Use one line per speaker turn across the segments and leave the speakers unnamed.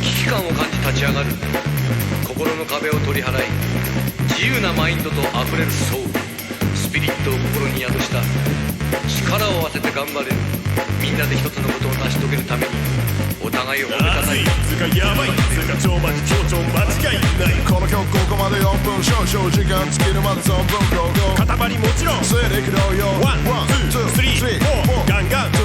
危機感を感じ立ち上がる心の壁を取り払い、自由なマインドとあふれるソウル、スピリットを心に宿した力を合わせて頑張れる。みんなで一つのことを成し遂げるためにお互いを褒めたたえ、
つかやばいつか超マジ超超間違いない。
この曲ここまで4分少々時間尽きるまで存分ゴーゴー。
塊もちろん
精力同様
ワンツースリーフォーガンガング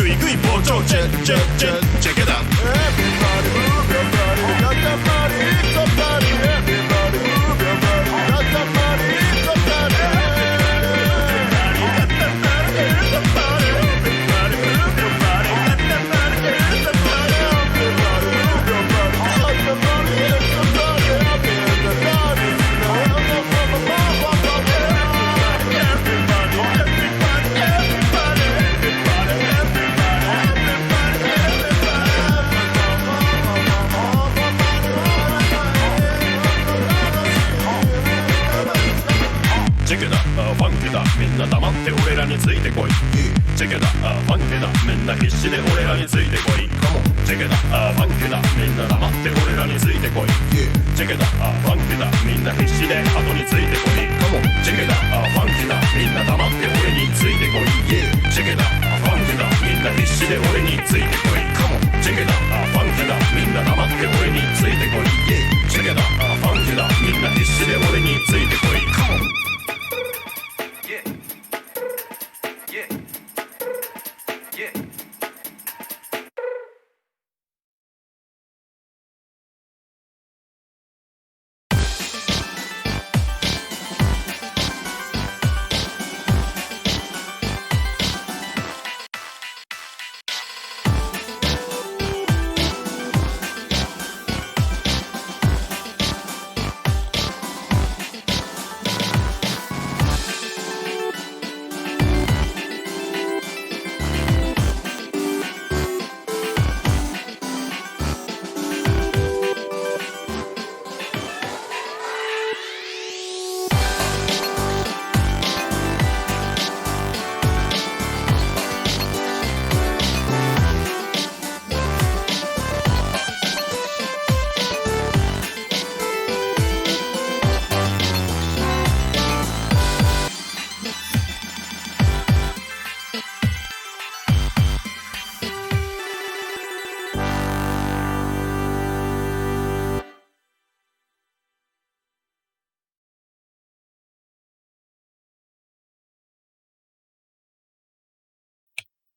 イグイ膨張チェッチェッチェッチェケだ。
Everybody move your body, got that body, it's a body. Everybody move your body, got that body, it's a body.
Everybody got that body, it's a body. Everybody move your body, got that body, it's a body.
Everybody move your body, got that body, it's a body. Everybody,
チェケだファンケだみんな黙って俺らについてこい。チェケだファンケだみんな必死で俺らについてこい。チェケだファンケだみんな黙って俺らについてこい。チェケだファンケだみんな必死で後についてこい。チェケだファンケだみんな黙って俺についてこい。チェケだファンケだみんな必死で俺についてこい。チェケだ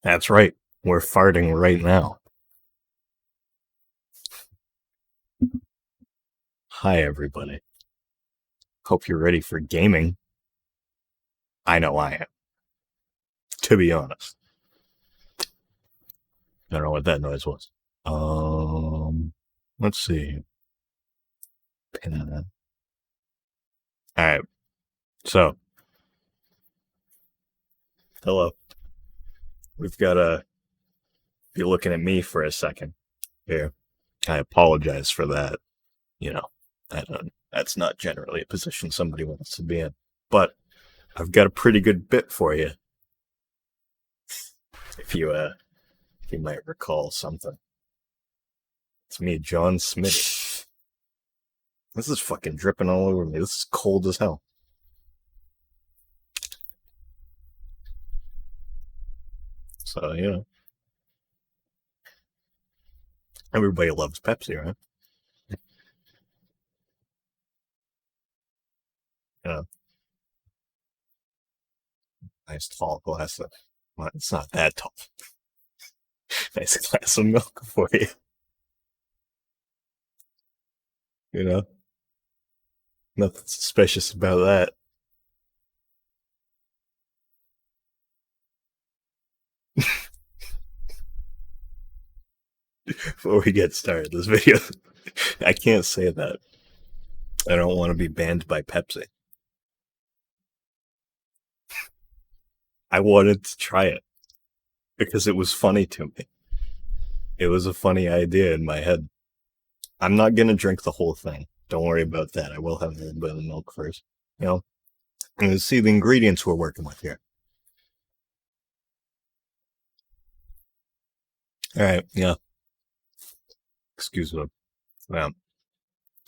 That's right. We're farting right now. Hi, everybody. Hope you're ready for gaming. I know I am. To be honest. I don't know what that noise was. Let's see. Alright. So. Hello. We've got to be looking at me for a second here. I apologize for that. You know, that's not generally a position somebody wants to be in. But I've got a pretty good bit for you. If you might recall something. It's me, John Smitty. This is fucking dripping all over me. This is cold as hell. So, you know. Everybody loves Pepsi, right? You know. Nice tall glass of... Well, it's not that tall. Nice glass of milk for you. You know? Nothing suspicious about that. Before we get started, this video... I can't say that. I don't want to be banned by Pepsi. I wanted to try it. Because it was funny to me. It was a funny idea in my head. I'm not gonna drink the whole thing. Don't worry about that. I will have a little bit of the milk first. You know? And let's see the ingredients we're working with here. Alright, yeah. Excuse me. Yeah.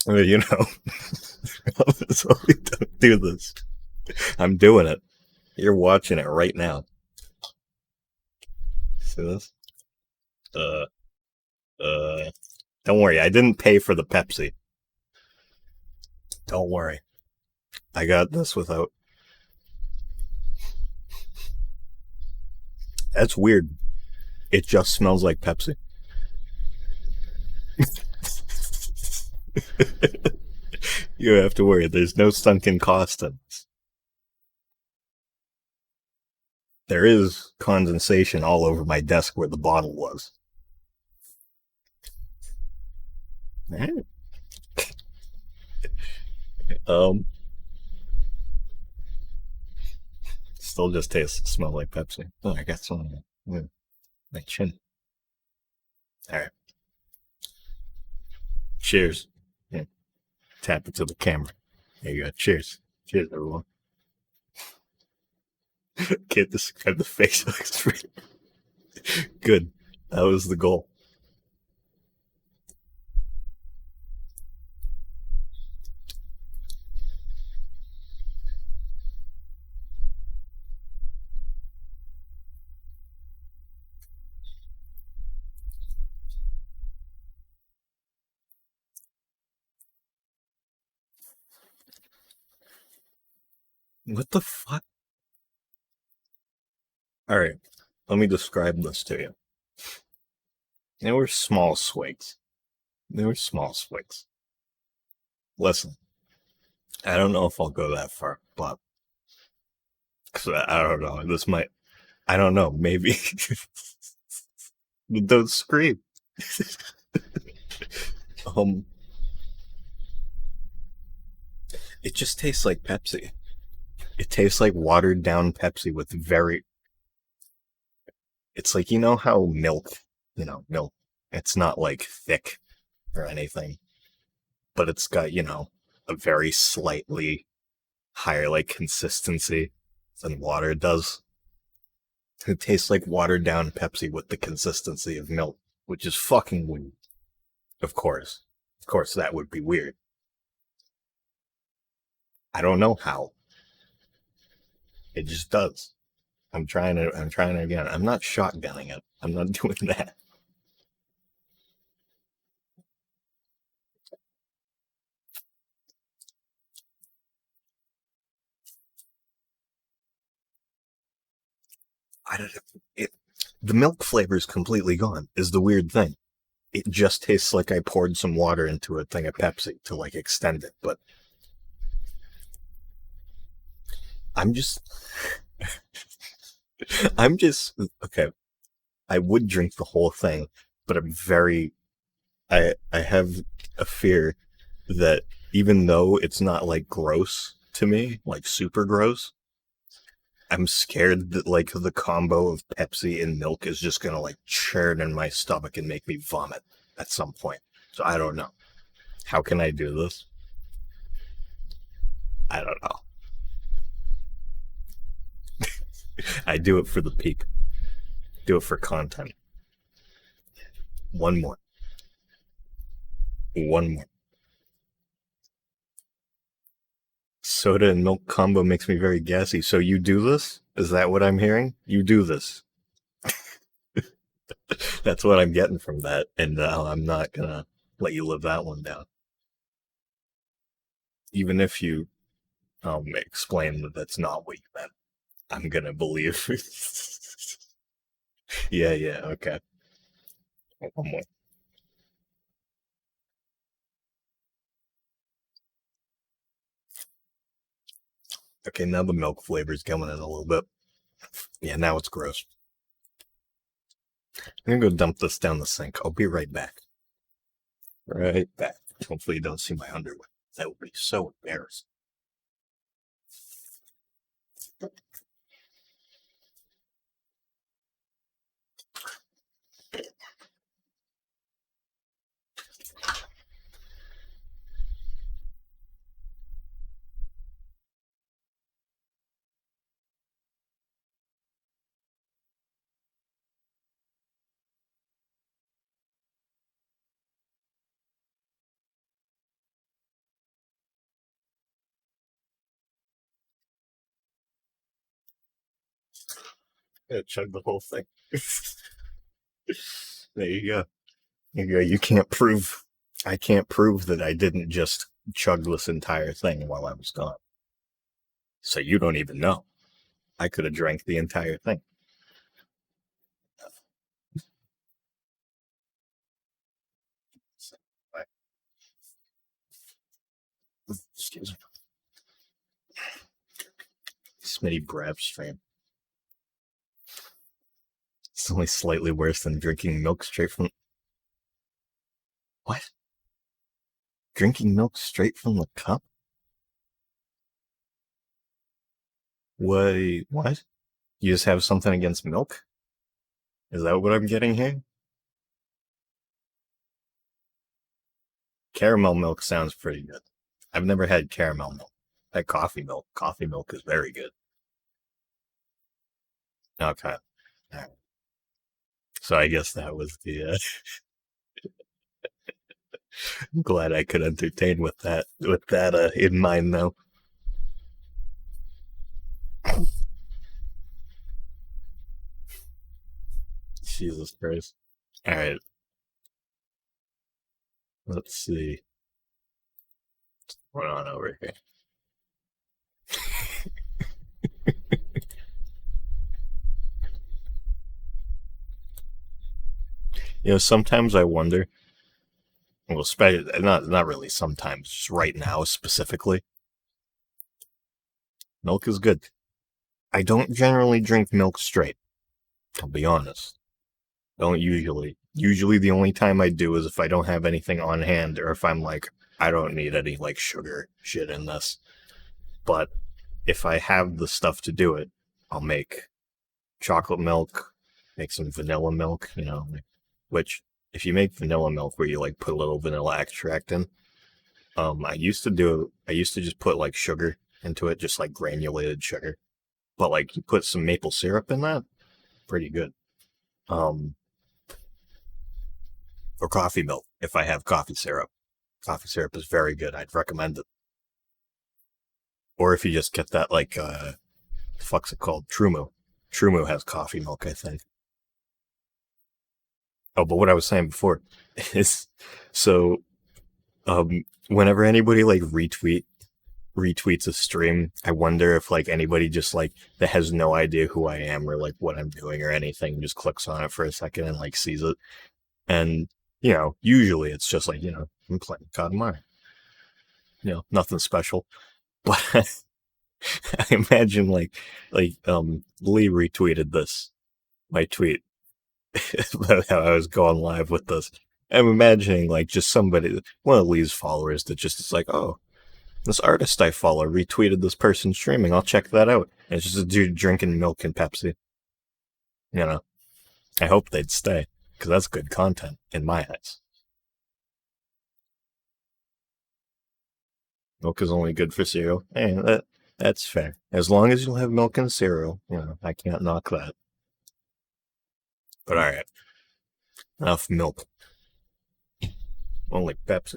You know. So we don't do this. I'm doing it. You're watching it right now. See this? Don't worry, I didn't pay for the Pepsi. Don't worry. I got this without... That's weird. It just smells like Pepsi. You don't have to worry, there's no sunken cost in this. There is condensation all over my desk where the bottle was. Still just smell like Pepsi. Oh, I got some on my chin. Alright. Cheers. Yeah. Tap it to the camera. There you go. Cheers. Cheers, everyone. Can't describe the face expression. Good. That was the goal. What the fuck? Alright, let me describe this to you. They were small swigs. Listen, I don't know if I'll go that far, but... Cause I don't know, this might... I don't know, maybe... Don't scream. It just tastes like Pepsi. It tastes like watered down Pepsi with very... It's like, you know how milk, milk, it's not like thick or anything, but it's got, a very slightly higher like consistency than water does. It tastes like watered down Pepsi with the consistency of milk, which is fucking weird. Of course that would be weird. I don't know how. It just does. I'm trying it again. I'm not shotgunning it. I'm not doing that. The milk flavor's completely gone, is the weird thing. It just tastes like I poured some water into a thing of Pepsi to, like, extend it, but I'm just... I'm just... Okay, I would drink the whole thing, but I have a fear that even though it's not, like, gross to me, like, super gross, I'm scared that, like, the combo of Pepsi and milk is just gonna, like, churn in my stomach and make me vomit at some point. So I don't know. How can I do this? I don't know. I do it for the peak. Do it for content. One more. One more. Soda and milk combo makes me very gassy. So you do this? Is that what I'm hearing? You do this. That's what I'm getting from that, and I'm not gonna let you live that one down. Even if you explain that that's not what you meant, I'm gonna believe. Yeah, okay. One more. Okay, now the milk flavor's coming in a little bit. Yeah, now it's gross. I'm gonna go dump this down the sink. I'll be right back. Right back. Hopefully you don't see my underwear. That would be so embarrassing. Yeah, chug the whole thing. There you go. There you go. You can't prove. I can't prove that I didn't just chug this entire thing while I was gone. So you don't even know. I could have drank the entire thing. Excuse me. Smitty Brabs fan. It's only slightly worse than drinking milk straight from... What? Drinking milk straight from the cup? Wait, what? You just have something against milk? Is that what I'm getting here? Caramel milk sounds pretty good. I've never had caramel milk. I had coffee milk. Coffee milk is very good. Okay. Alright. So I guess that was the... I'm glad I could entertain with that in mind, though. Jesus Christ. Alright. Let's see. What's going on over here? You know, sometimes I wonder. Well, not really sometimes, just right now specifically. Milk is good. I don't generally drink milk straight. I'll be honest. Don't usually. Usually the only time I do is if I don't have anything on hand or if I'm like, I don't need any like sugar shit in this. But if I have the stuff to do it, I'll make chocolate milk, make some vanilla milk, you know, which if you make vanilla milk where you like put a little vanilla extract in, I used to just put like sugar into it, just like granulated sugar. But like you put some maple syrup in that, pretty good. Or coffee milk if I have coffee syrup. Coffee syrup is very good. I'd recommend it. Or if you just get that like the fuck's it called? Trumu. Trumu has coffee milk, I think. Oh, but what I was saying before is so whenever anybody like retweet retweets a stream, I wonder if like anybody just like that has no idea who I am or like what I'm doing or anything just clicks on it for a second and like sees it. And usually it's just like, I'm playing Katamari. Nothing special. But I imagine Lee retweeted my tweet about how I was going live with this. I'm imagining like just somebody, one of Lee's followers that just is like, oh, this artist I follow retweeted this person streaming. I'll check that out. And it's just a dude drinking milk and Pepsi. I hope they'd stay because that's good content in my eyes. Milk is only good for cereal. That's fair. As long as you'll have milk and cereal, I can't knock that. But alright. Enough milk. Only Pepsi.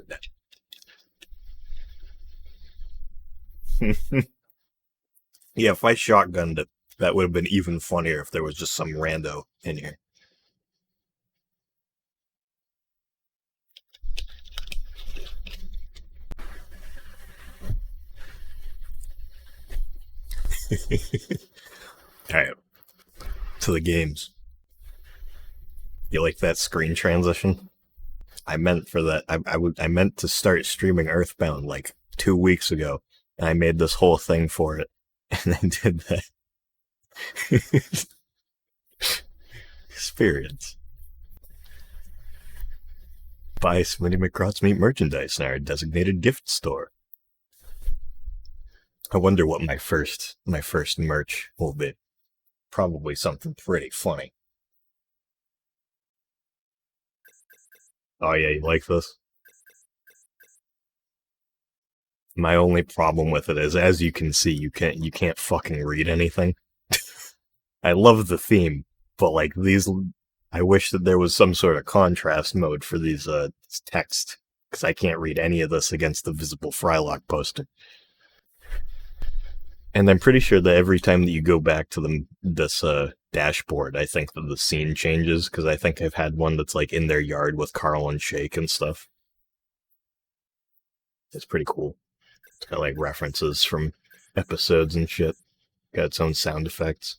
Yeah, if I shotgunned it, that would have been even funnier if there was just some rando in here. Alright. To the games. You like that screen transition? I meant for that. I meant to start streaming Earthbound like 2 weeks ago, and I made this whole thing for it, and I did that. Experience. Buy Smitty McCrot's Meat merchandise in our designated gift store. I wonder what my first merch will be. Probably something pretty funny. Oh yeah, you like this? My only problem with it is, as you can see, you can't fucking read anything. I love the theme, but like these, I wish that there was some sort of contrast mode for these text, because I can't read any of this against the visible Frylock poster. And I'm pretty sure that every time that you go back to this dashboard, I think that the scene changes, because I think I've had one that's like in their yard with Carl and Shake and stuff. It's pretty cool. It's got like references from episodes and shit. Got its own sound effects.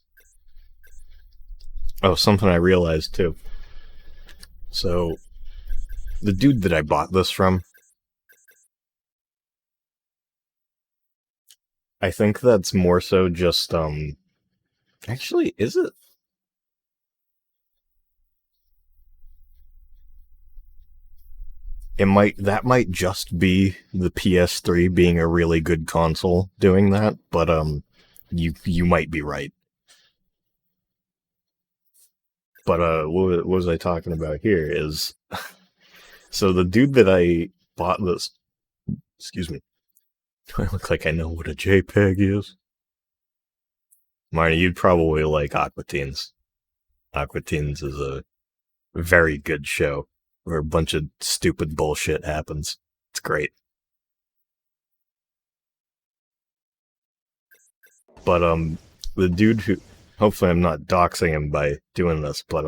Oh, something I realized too. So, the dude that I bought this from, I think that's more so just, actually, is it? That might just be the PS3 being a really good console doing that, but, you might be right. But, what was I talking about here is, so the dude that I bought this, excuse me, do I look like I know what a JPEG is? Marty, you'd probably like Aqua Teens. Aqua Teens is a very good show where a bunch of stupid bullshit happens. It's great. But, the dude who, hopefully I'm not doxing him by doing this, but,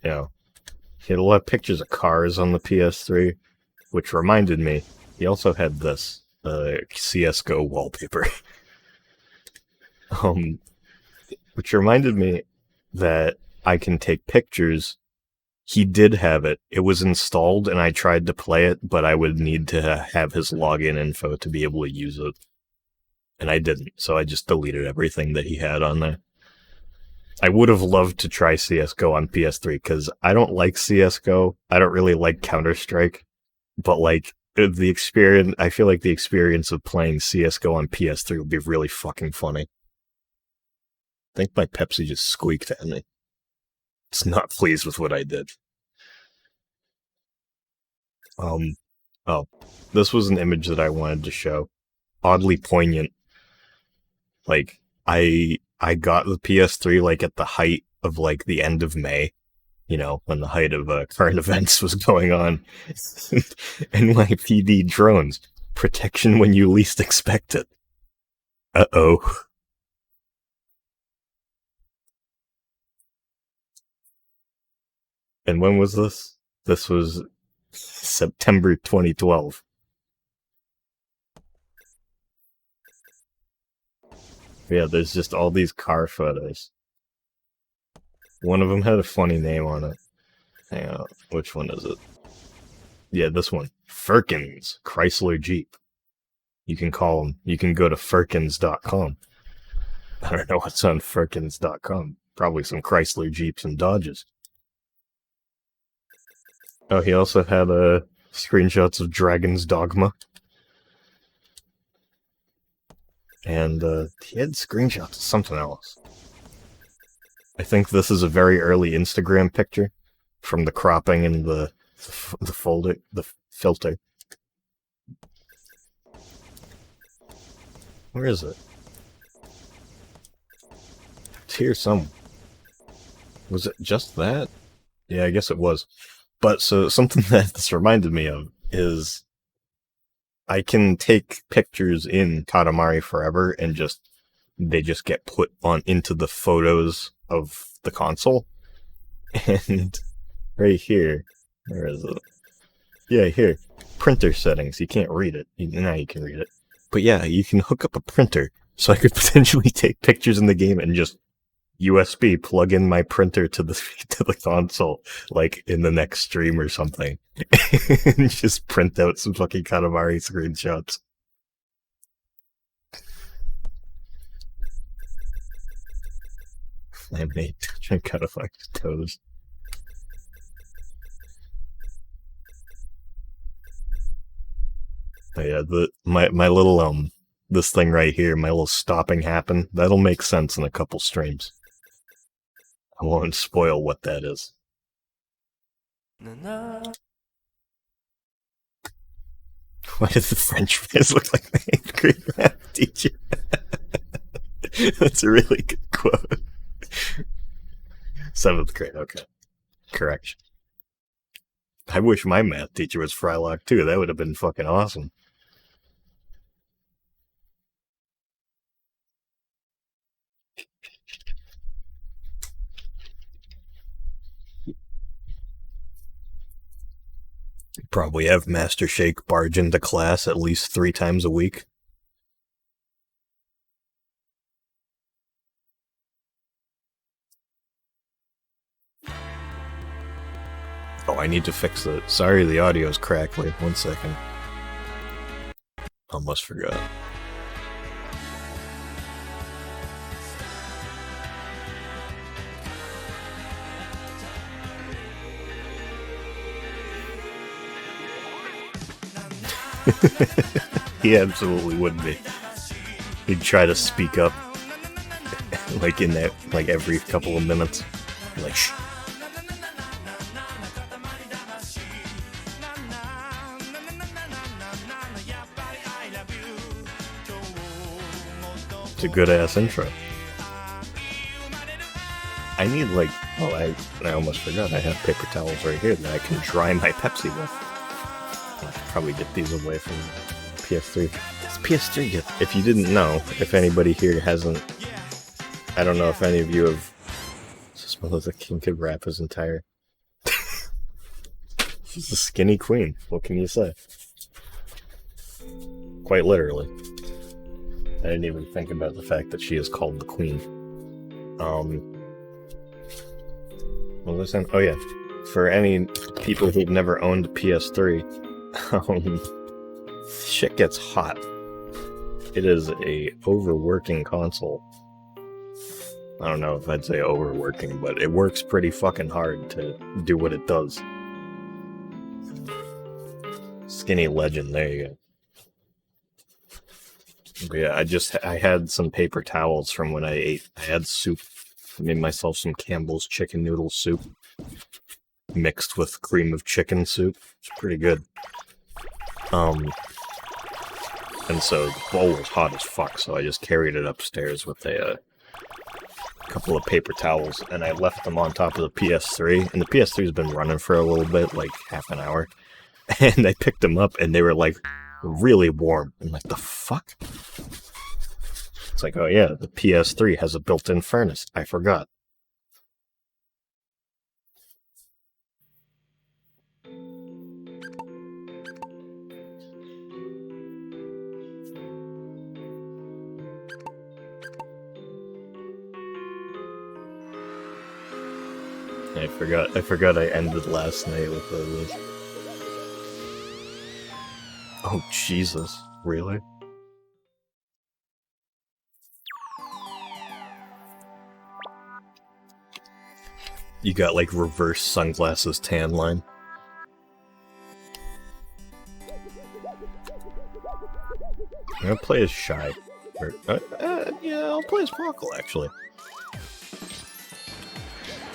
he had a lot of pictures of cars on the PS3, which reminded me, he also had this, CSGO wallpaper. Which reminded me that I can take pictures. He did have it. It was installed, and I tried to play it, but I would need to have his login info to be able to use it. And I didn't, so I just deleted everything that he had on there. I would have loved to try CSGO on PS3, because I don't like CSGO. I don't really like Counter-Strike. But, like, the experience, I feel like the experience of playing CSGO on PS3 would be really fucking funny. I think my Pepsi just squeaked at me. It's not pleased with what I did. Oh, this was an image that I wanted to show. Oddly poignant. Like, I got the PS3, like, at the height of, like, the end of May. When the height of current events was going on. NYPD drones. Protection when you least expect it. Uh-oh. And when was this? This was September 2012. Yeah, there's just all these car photos. One of them had a funny name on it. Hang on, which one is it? Yeah, this one. Firkins Chrysler Jeep. You can call them. You can go to firkins.com. I don't know what's on firkins.com. Probably some Chrysler Jeeps and Dodges. Oh, he also had screenshots of Dragon's Dogma. And he had screenshots of something else. I think this is a very early Instagram picture from the cropping and the filter. Where is it? It's here somewhere. Was it just that? Yeah, I guess it was. But so something that this reminded me of is I can take pictures in Katamari Forever and they just get put on into the photos of the console. And right here, where is it? Yeah, here. Printer settings. You can't read it. Now you can read it. But yeah, you can hook up a printer, so I could potentially take pictures in the game and just USB plug in my printer to the console, like in the next stream or something, and just print out some fucking Katamari screenshots. My mate trying to cut off my toes. But yeah, my little this thing right here, my little stopping happen, that'll make sense in a couple streams. I won't spoil what that is. Why does the French fries look like my 8th grade math teacher? That's a really good quote. 7th grade, okay. Correction. I wish my math teacher was Frylock too. That would have been fucking awesome. Probably have Master Shake barge into class at least 3 times a week. Oh, I need to fix it. Sorry, the audio's crackly. 1 second. Almost forgot. He absolutely would be. He'd try to speak up, like in that, like every couple of minutes, like shh. It's a good ass intro. I need like, oh, I almost forgot. I have paper towels right here that I can dry my Pepsi with. I could probably get these away from PS3. This PS3, if you didn't know, if anybody here hasn't, I don't know if any of you have, just one of the king could wrap his entire. She's a skinny queen. What can you say? Quite literally. I didn't even think about the fact that she is called the queen. What was that? Oh yeah. For any people who've never owned a PS3, shit gets hot. It is a overworking console. I don't know if I'd say overworking, but it works pretty fucking hard to do what it does. Skinny legend, there you go. But yeah, I had some paper towels from when I had soup. I made myself some Campbell's chicken noodle soup mixed with cream of chicken soup. It's pretty good. And so the bowl was hot as fuck, so I just carried it upstairs with a couple of paper towels, and I left them on top of the PS3, and the PS3's been running for a little bit, like half an hour, and I picked them up, and they were like really warm. I'm like, the fuck? It's like, oh yeah, the PS3 has a built-in furnace. I forgot. I forgot I ended last night with this. Oh, Jesus. Really? You got, like, reverse sunglasses tan line. I'm gonna play as Shy. Or, yeah, I'll play as Pockle, actually.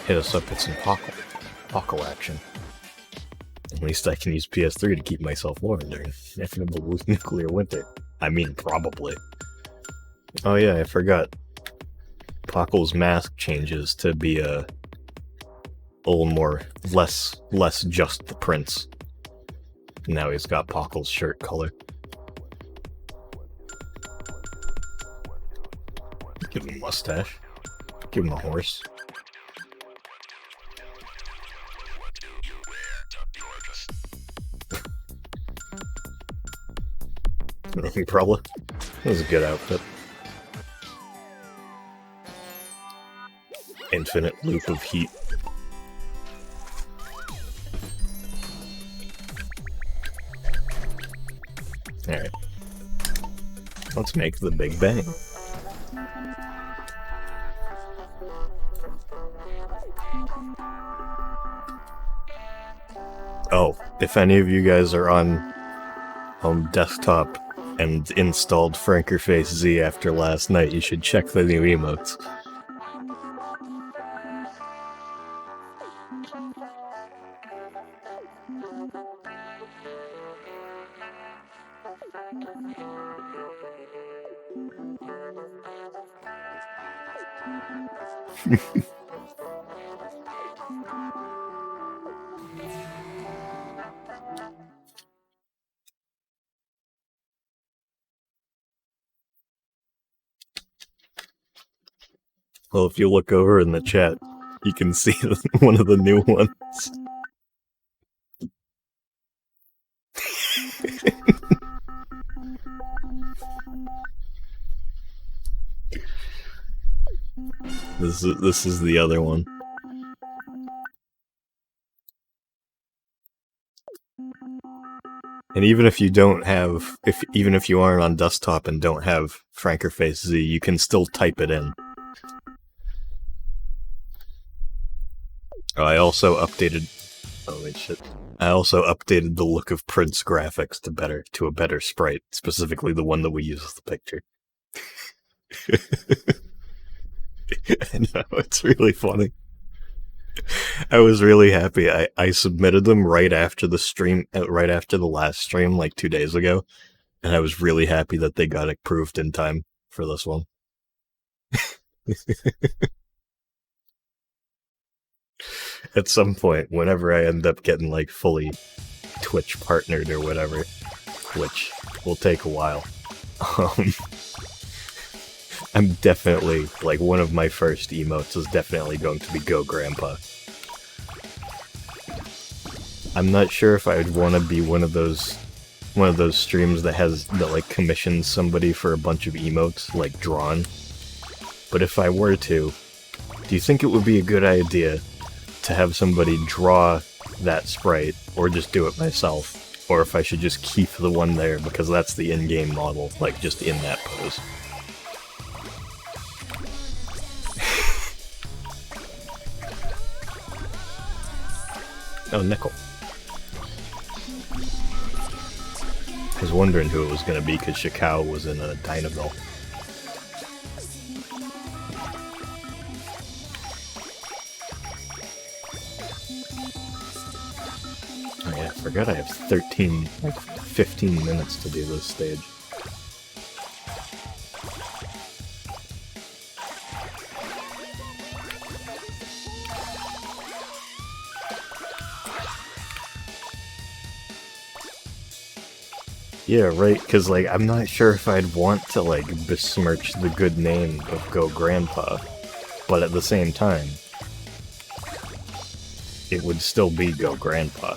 Hit us up with some Pockle action. At least I can use PS3 to keep myself warm during inevitable nuclear winter. I mean, probably. Oh yeah, I forgot. Pockle's mask changes to be a little more, less just the prince. Now he's got Pockle's shirt color. Give him a mustache. Give him a horse. Probably. That was a good outfit. Infinite loop of heat. Alright. Let's make the Big Bang. Oh, if any of you guys are on desktop and installed Frankerface Z after last night, you should check the new emotes. Well, if you look over in the chat, you can see one of the new ones. This is the other one. And even if you don't have, even if you aren't on desktop and don't have Frankerface Z, you can still type it in. Oh, I also updated. Oh wait, shit! I also updated the look of Prince graphics to a better sprite, specifically the one that we use as the picture. I know, it's really funny. I was really happy. I submitted them right after the stream, right after the last stream, like 2 days ago, and I was really happy that they got approved in time for this one. At some point, whenever I end up getting like fully Twitch partnered or whatever, which will take a while, I'm definitely, like, one of my first emotes is definitely going to be Go Grandpa. I'm not sure if I would want to be one of those streams that like commissions somebody for a bunch of emotes, like drawn. But if I were to, do you think it would be a good idea to have somebody draw that sprite, or just do it myself? Or if I should just keep the one there because that's the in-game model, like just in that pose? Oh, Nickel. I was wondering who it was going to be because Shikao was in a Dynaville. Oh yeah, I forgot I have 15 minutes to do this stage. Yeah, right, because, like, I'm not sure if I'd want to, like, besmirch the good name of Go Grandpa, but at the same time, it would still be Go Grandpa.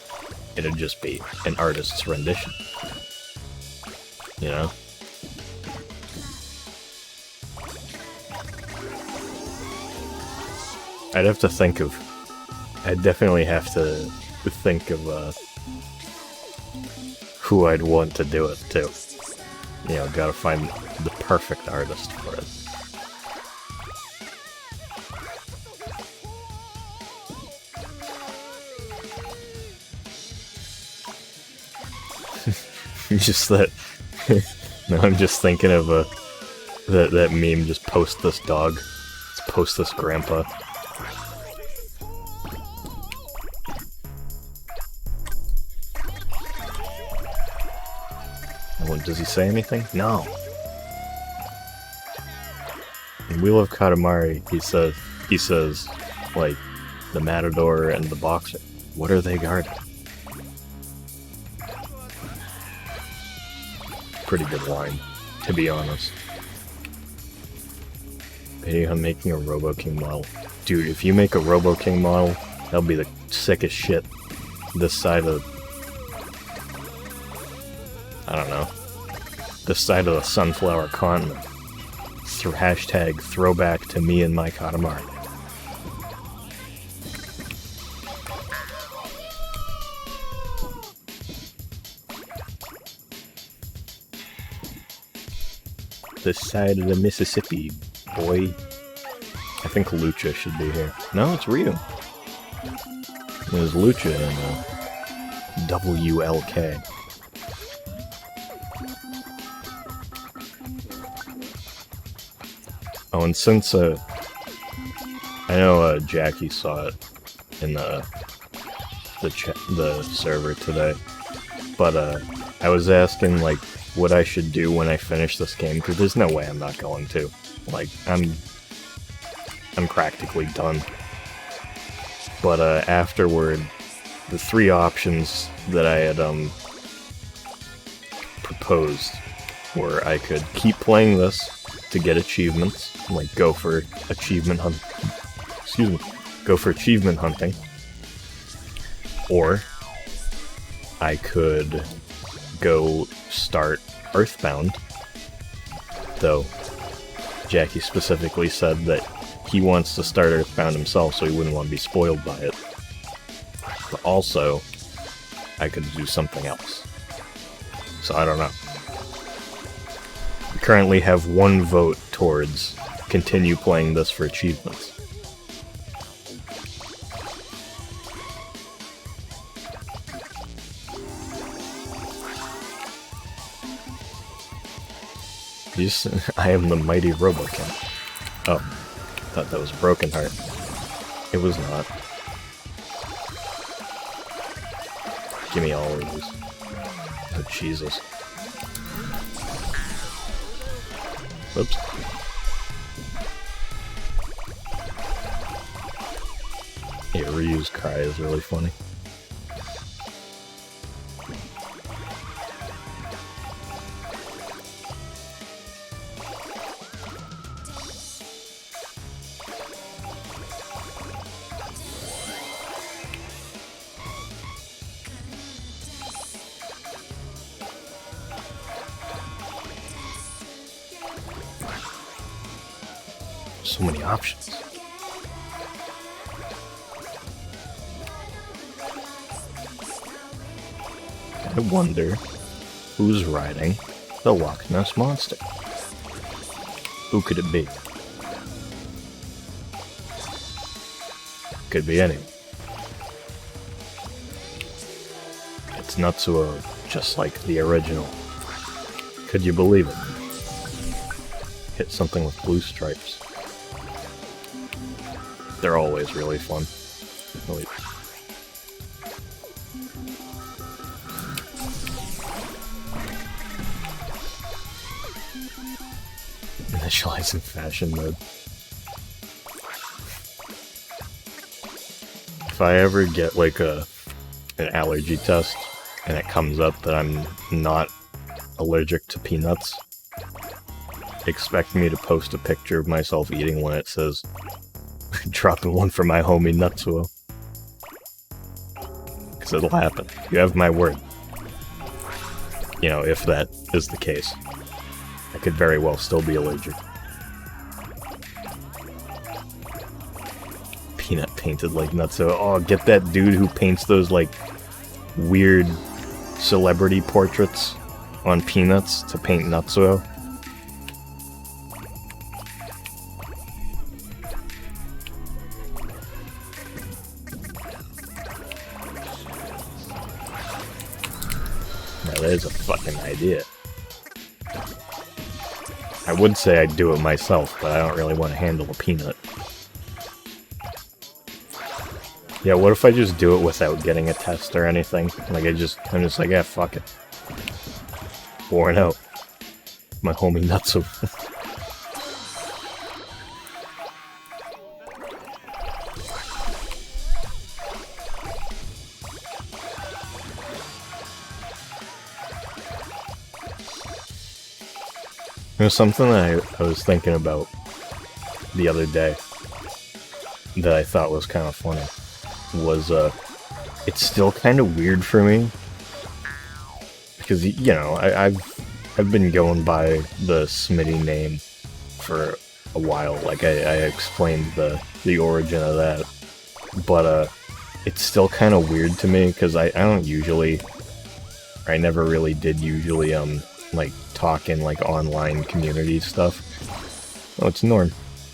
It'd just be an artist's rendition. You know? I'd have to think of I definitely have to think of who I'd want to do it to. You know, gotta find the perfect artist for it. Just that. No, I'm just thinking of that meme. Just post this dog. Let's post this grandpa. Does he say anything? No. In Wheel of Katamari, he says, like, the matador and the boxer. What are they guarding? Pretty good line, to be honest. Maybe I'm making a Robo King model. Dude, if you make a Robo King model, that'll be the sickest shit this side of... I don't know. This side of the sunflower continent. Hashtag throwback to me and my Katamari. This side of the Mississippi, boy. I think Lucha should be here. No, it's Ryu. There's Lucha in WLK. Oh, and since I know Jackie saw it in the server today, but I was asking like what I should do when I finish this game, because there's no way I'm not going to. Like I'm practically done. But afterward, the 3 options that I had proposed were I could keep playing this to get achievements, like go for achievement hunting, or I could go start Earthbound, though Jackie specifically said that he wants to start Earthbound himself so he wouldn't want to be spoiled by it. But also, I could do something else. So I don't know. We currently have 1 vote towards continue playing this for achievements. I am the mighty Robokin. Oh, thought that was Broken Heart. It was not. Give me all of these. Oh, Jesus. Whoops. Yeah, Ryu's cry is really funny. So many options. I wonder who's riding the Loch Ness Monster. Who could it be? Could be anyone. It's Natsuo, just like the original. Could you believe it? Hit something with blue stripes. They're always really fun. Really. Initialize in fashion mode. If I ever get like an allergy test and it comes up that I'm not allergic to peanuts, expect me to post a picture of myself eating one. It says, dropping one for my homie Natsuo. Because it'll happen. You have my word. You know, if that is the case. I could very well still be allergic. peanut painted like Nutso. Oh, get that dude who paints those, like, weird celebrity portraits on peanuts to paint Nutso. Now, there's a fucking idea. I would say I'd do it myself, but I don't really want to handle a peanut. Yeah, what if I just do it without getting a test or anything? Like, I'm just like, yeah, fuck it. Worn out. My homie Nutso. There's something that I was thinking about the other day that I thought was kind of funny. Was, it's still kind of weird for me. Because, you know, I've been going by the Smitty name for a while. Like, I explained the origin of that. But, it's still kind of weird to me, because I don't usually... I never really did usually, like, talk in, like, online community stuff. Oh, it's Norm.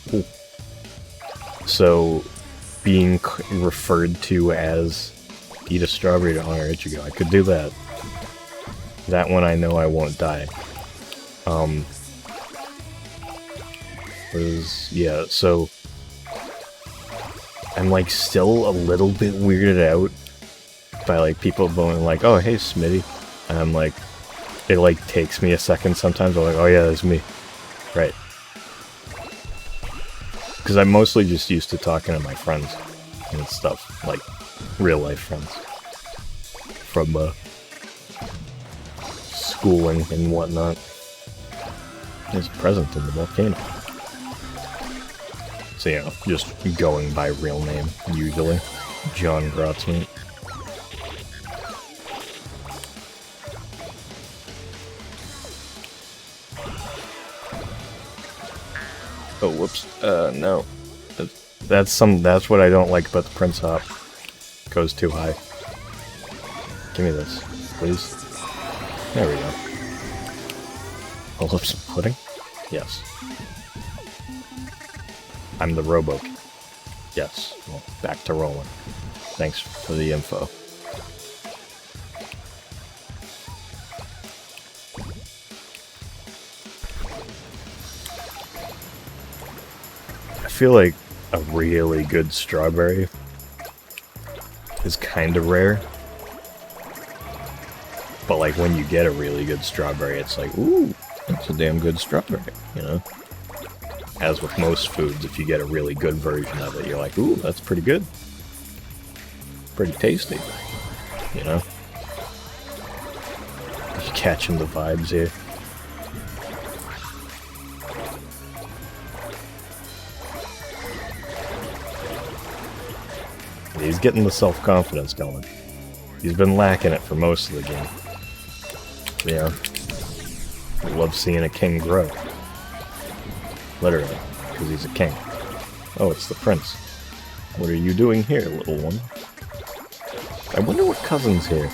Cool. So, being referred to as eat a strawberry to honor Ichigo, I could do that. That one I know I won't die. Yeah, so... I'm, like, still a little bit weirded out by, like, people going like, oh, hey, Smitty. And I'm like, it, like, takes me a second sometimes. I'm like, oh, yeah, that's me. Right. Because I'm mostly just used to talking to my friends and stuff. Like, real-life friends. From, schooling and whatnot. There's a present in the volcano. So, you know, just going by real name, usually. John Grotzman. Oh, whoops. No. That's what I don't like about the Prince Hop. Goes too high. Give me this, please. There we go. Hold up some pudding? Yes. I'm the Robo. Yes. Well, back to rolling. Thanks for the info. I feel like a really good strawberry is kind of rare. But, like, when you get a really good strawberry, it's like, ooh, that's a damn good strawberry, you know? As with most foods, if you get a really good version of it, you're like, ooh, that's pretty good. Pretty tasty, you know? You catching the vibes here. He's getting the self-confidence going. He's been lacking it for most of the game. Yeah. I love seeing a king grow. Literally, because he's a king. Oh, it's the prince. What are you doing here, little one? I wonder what cousin's here.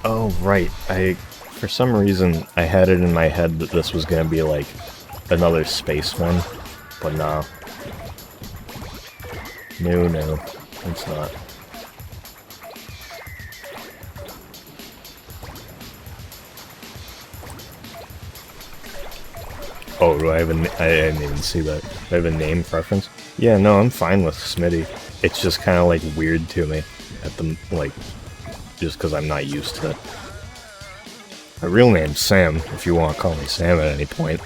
Oh, right. For some reason, I had it in my head that this was gonna be like another space one, but no. No, it's not. Oh, do I have I didn't even see that. Do I have a name preference? Yeah, no, I'm fine with Smitty. It's just kind of, like, weird to me. At the, like, just because I'm not used to it. My real name's Sam, if you want to call me Sam at any point.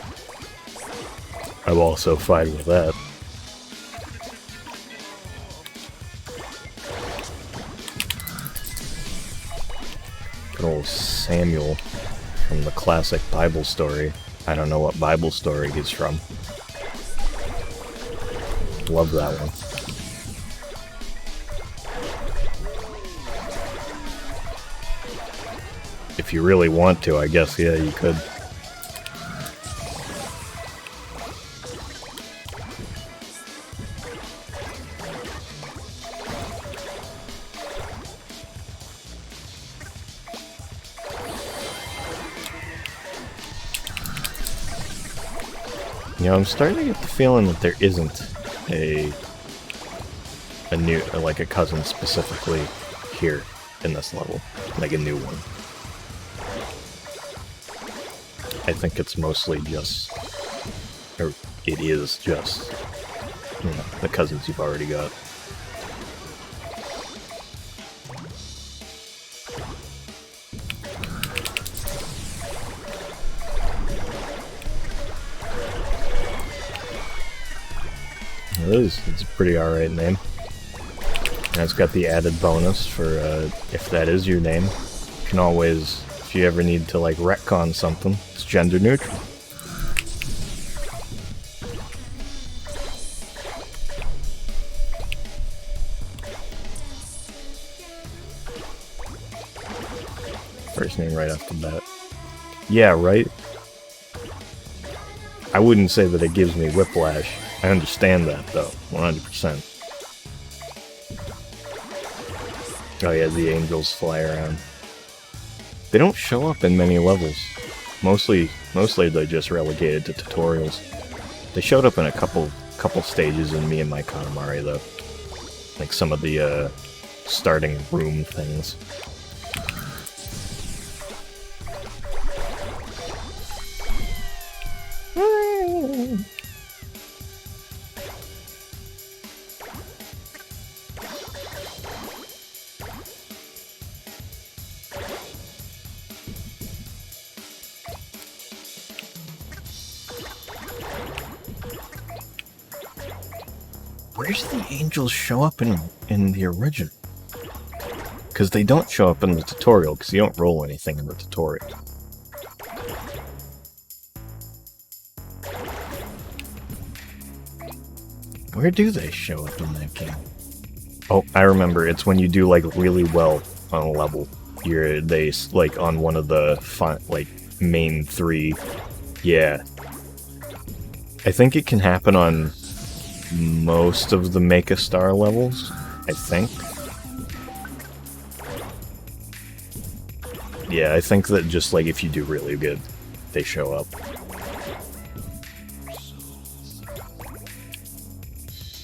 I'm also fine with that. Good old Samuel from the classic Bible story. I don't know what Bible story he's from. Love that one. If you really want to, I guess, yeah, you could. You know, I'm starting to get the feeling that there isn't a new, like a cousin specifically here in this level, like a new one. I think it's mostly just, or it is just, you know, the cousins you've already got. It is. It's a pretty alright name. And it's got the added bonus for, if that is your name, you can always, if you ever need to, like, retcon something, it's gender neutral. First name right off the bat. Yeah, right? I wouldn't say that it gives me whiplash. I understand that, though, 100%. Oh yeah, the angels fly around. They don't show up in many levels. Mostly they're just relegated to tutorials. They showed up in a couple stages in Me and My Katamari, though. Like some of the, starting room things. Where's the angels show up in the original? Because they don't show up in the tutorial, because you don't roll anything in the tutorial. Where do they show up in that game? Oh, I remember. It's when you do, like, really well on a level. They, like, on one of the, like, main 3. Yeah. I think it can happen on most of the Make a Star levels, I think. Yeah, I think that just, like, if you do really good, they show up.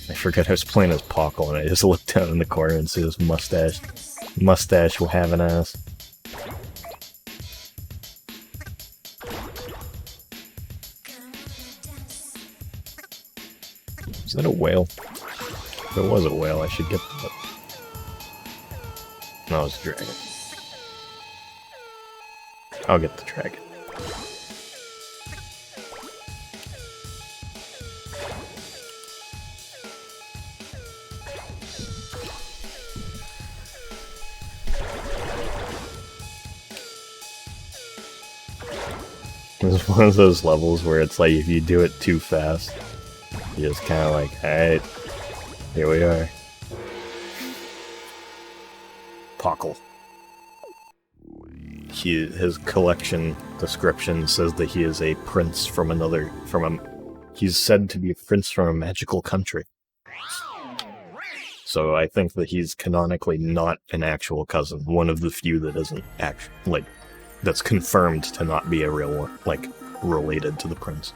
I forgot I was playing as Pockle, and I just looked down in the corner and see this mustache. Mustache will have an ass. Is that a whale? If it was a whale, I should get that. No, it's a dragon. I'll get the dragon. It's one of those levels where it's like if you do it too fast, you're just kind of like, alright, here we are. Pockle. His collection description says that he is a prince from he's said to be a prince from a magical country. So I think that he's canonically not an actual cousin, one of the few that isn't that's confirmed to not be a real one, like, related to the prince.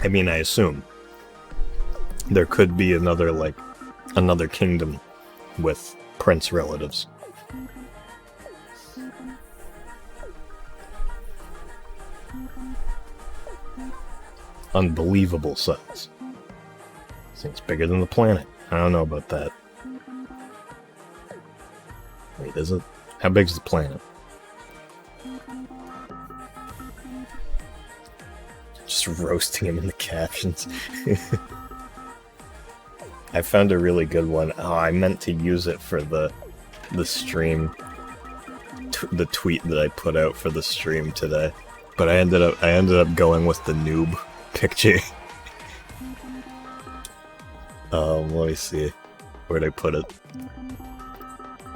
I mean, I assume there could be another kingdom with prince relatives. Unbelievable size. Seems bigger than the planet. I don't know about that. Wait, is it? How big's the planet? Just roasting him in the captions. I found a really good one. Oh, I meant to use it for the stream, the tweet that I put out for the stream today, but I ended up going with the noob picture. Let me see, where'd I put it?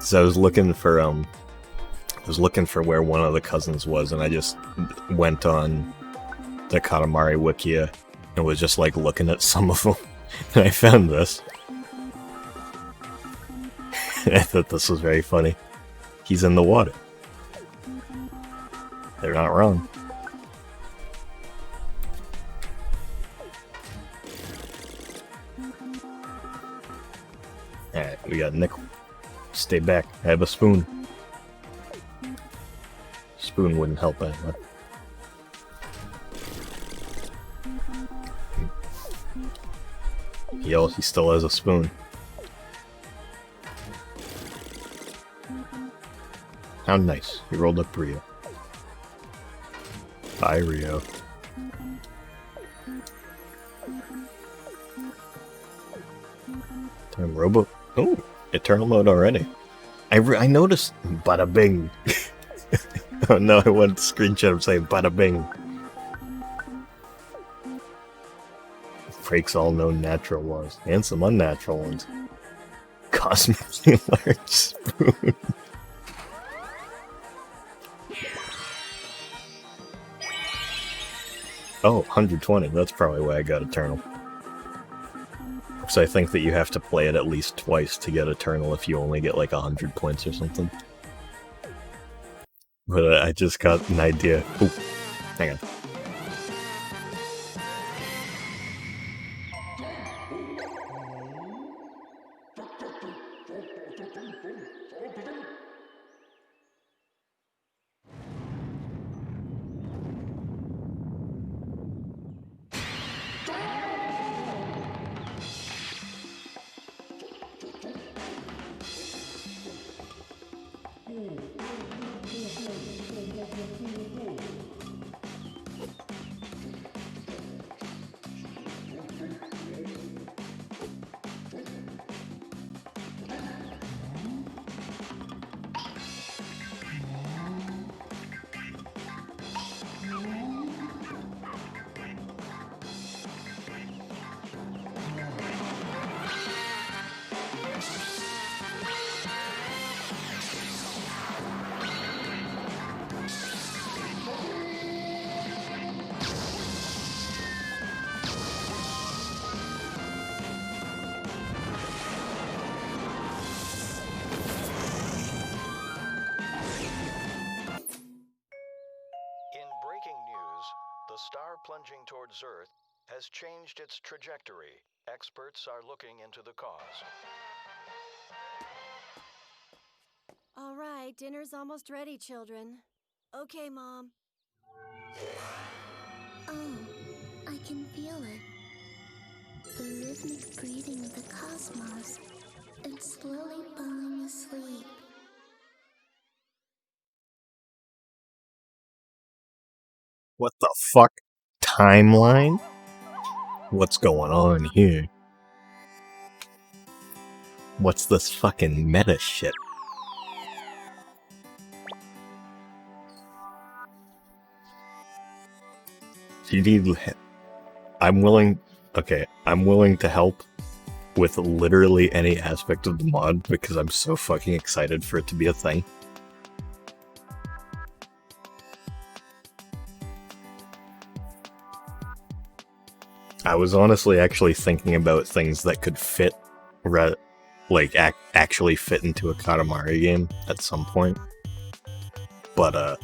So I was looking for where one of the cousins was, and I just went on the Katamari Wikia and was just like looking at some of them, and I found this. I thought this was very funny. He's in the water. They're not wrong. Alright, we got nickel. Stay back. I have a spoon. Spoon wouldn't help anyone. He still has a spoon. How nice. He rolled up Rio. Bye, Rio. Time Robo. Oh, Eternal mode already. I noticed. Bada bing. Oh no, I wanted to screenshot him saying bada bing. Breaks all known natural laws and some unnatural ones. Cosmically large spoon. Oh, 120. That's probably why I got Eternal. So I think that you have to play it at least twice to get Eternal if you only get like 100 points or something. But I just got an idea. Ooh, hang on.
In breaking news, the star plunging towards Earth has changed its trajectory. Experts are looking into the cause.
All right, dinner's almost ready, children. Okay, Mom.
Oh, I can feel it. The rhythmic breathing of the cosmos. It's slowly falling asleep.
What the fuck? Timeline? What's going on here? What's this fucking meta shit? If you need... I'm willing to help with literally any aspect of the mod because I'm so fucking excited for it to be a thing. I was honestly actually thinking about things that could fit, actually fit into a Katamari game at some point. But,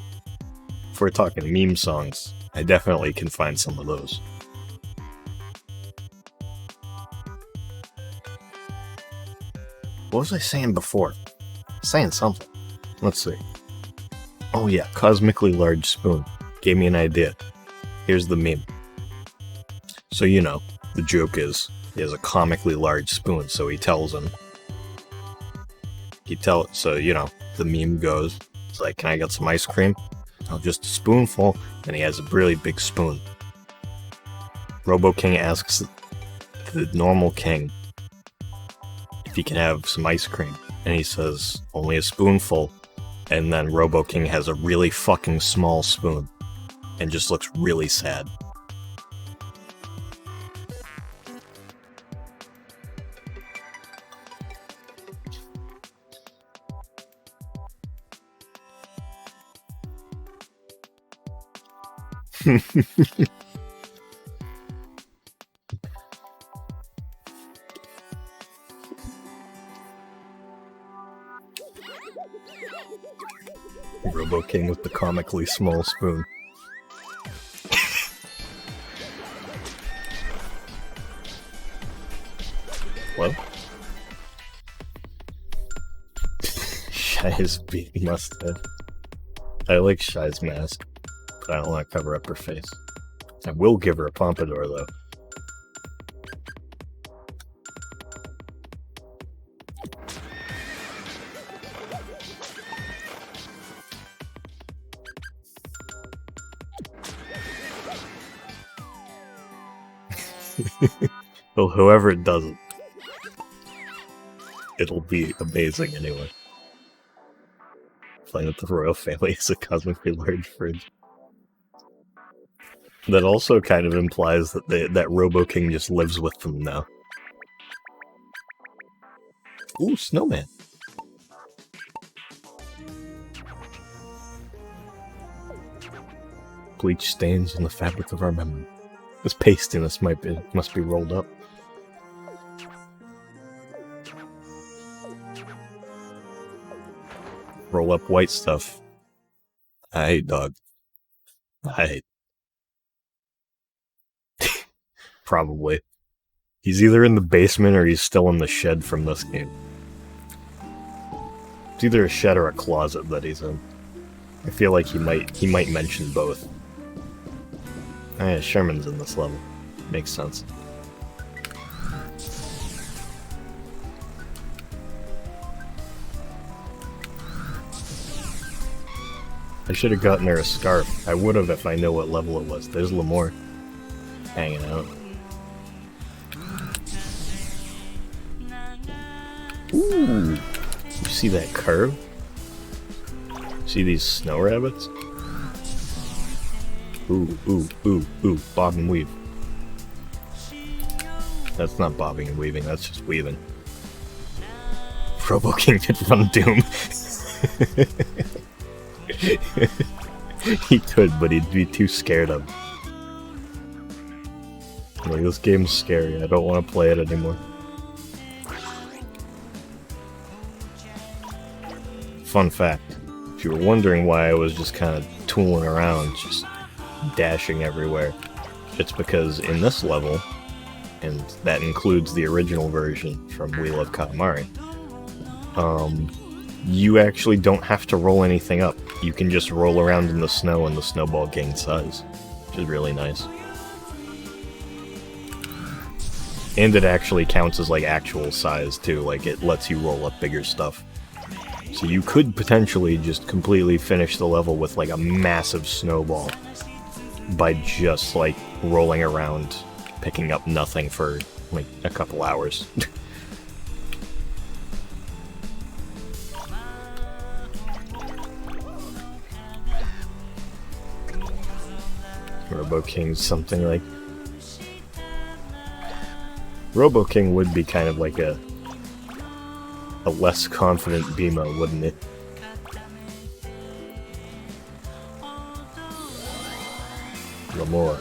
if we're talking meme songs, I definitely can find some of those. What was I saying before? Saying something. Let's see. Oh yeah, cosmically large spoon. Gave me an idea. Here's the meme. So, you know, the joke is, he has a comically large spoon, so he tells him. So, you know, the meme goes, it's like, can I get some ice cream? Oh, just a spoonful, and he has a really big spoon. Robo King asks the normal king if he can have some ice cream, and he says, only a spoonful, and then Robo King has a really fucking small spoon, and just looks really sad. Robo King with the comically small spoon. What? Shy's beady mustache. I like Shy's mask, but I don't want to cover up her face. I will give her a pompadour, though. Well, whoever it doesn't, it'll be amazing anyway. Playing with the royal family is a cosmically large fridge. That also kind of implies that that Robo King just lives with them now. Ooh, snowman. Bleach stains on the fabric of our memory. This pastiness must be rolled up. Roll up white stuff. Aye, dog. Aye. Probably. He's either in the basement or he's still in the shed from this game. It's either a shed or a closet that he's in. I feel like he might mention both. Oh yeah, Sherman's in this level. Makes sense. I should have gotten her a scarf. I would have if I know what level it was. There's Lemore. Hanging out. Ooh! You see that curve? See these snow rabbits? Ooh, ooh, ooh, ooh. Bob and weave. That's not bobbing and weaving, that's just weaving. Robo King could run Doom. He could, but he'd be too scared of him. Like, this game's scary, I don't want to play it anymore. Fun fact, if you were wondering why I was just kind of tooling around, just dashing everywhere, it's because in this level, and that includes the original version from We Love Katamari, you actually don't have to roll anything up. You can just roll around in the snow and the snowball gains size, which is really nice. And it actually counts as like actual size too, like it lets you roll up bigger stuff. So you could potentially just completely finish the level with like a massive snowball by just like rolling around, picking up nothing for like a couple hours. Robo King's something like... Robo King would be kind of like a less confident Bimo, wouldn't it? Lemore.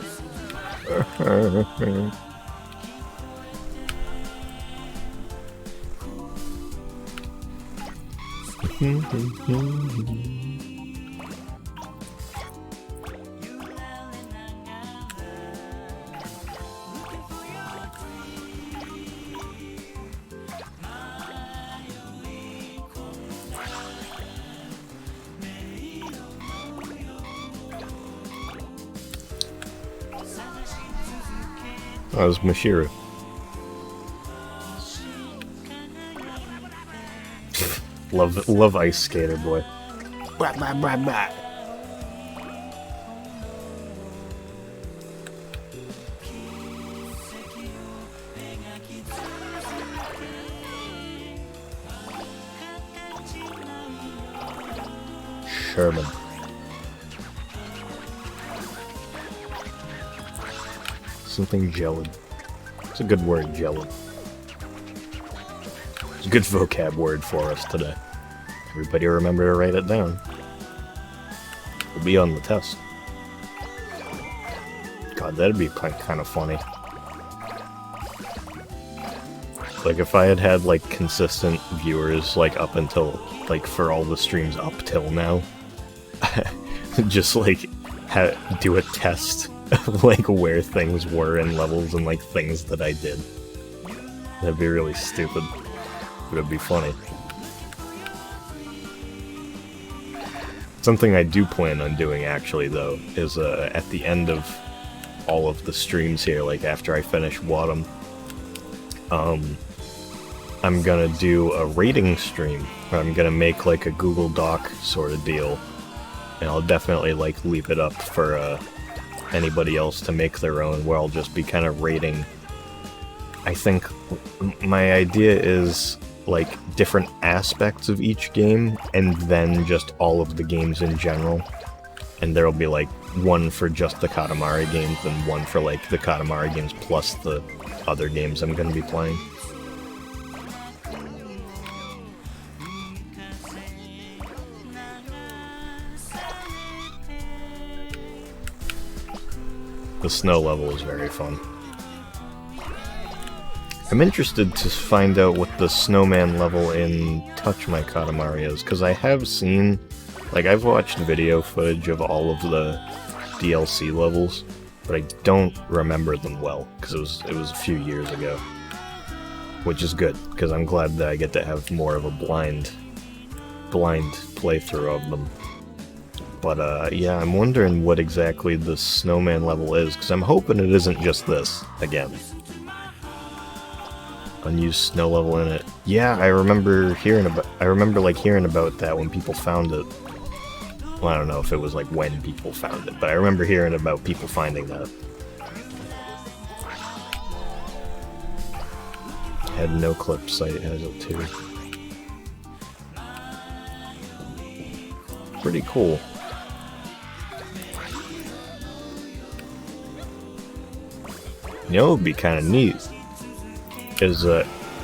That was Mashiro. love Ice Skater Boy. Blah, blah, blah, blah. Sherman. Something gelid. It's a good word, gelid. It's a good vocab word for us today. Everybody remember to write it down. It'll be on the test. God, that'd be kind of funny. Like if I had like consistent viewers like up until like for all the streams up till now, just like do a test of like where things were in levels and like things that I did. That'd be really stupid, but it'd be funny. Something I do plan on doing actually though is at the end of all of the streams here, like after I finish Wadham, I'm gonna do a rating stream where I'm gonna make like a Google Doc sort of deal, and I'll definitely like leave it up for anybody else to make their own, where I'll just be kind of rating. I think my idea is like different aspects of each game, and then just all of the games in general. And there'll be like one for just the Katamari games, and one for like the Katamari games plus the other games I'm going to be playing. The snow level is very fun. I'm interested to find out what the snowman level in Touch My Katamari is, because I have seen, like, I've watched video footage of all of the DLC levels, but I don't remember them well, because it was a few years ago. Which is good, because I'm glad that I get to have more of a blind playthrough of them. But, yeah, I'm wondering what exactly the snowman level is, because I'm hoping it isn't just this, again. Unused snow level in it. Yeah, I remember hearing about that when people found it. Well, I don't know if it was like when people found it, but I remember hearing about people finding that. Had no clip site has it too. Pretty cool. You know, it would be kind of neat. Is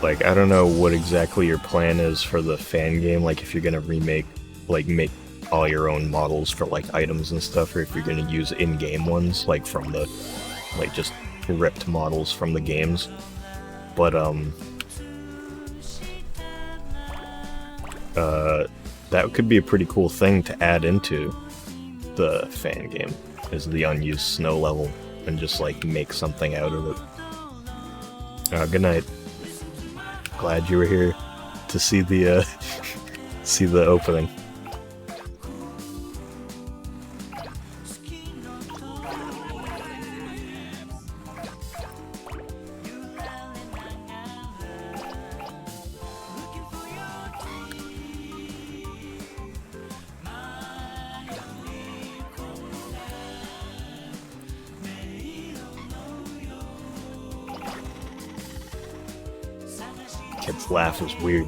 like, I don't know what exactly your plan is for the fan game, like if you're gonna remake, like make all your own models for like items and stuff, or if you're gonna use in-game ones, like from the, like just ripped models from the games. But that could be a pretty cool thing to add into the fan game, is the unused snow level, and just like make something out of it. Good night. Glad you were here to see the see the opening. Kid's laugh is weird.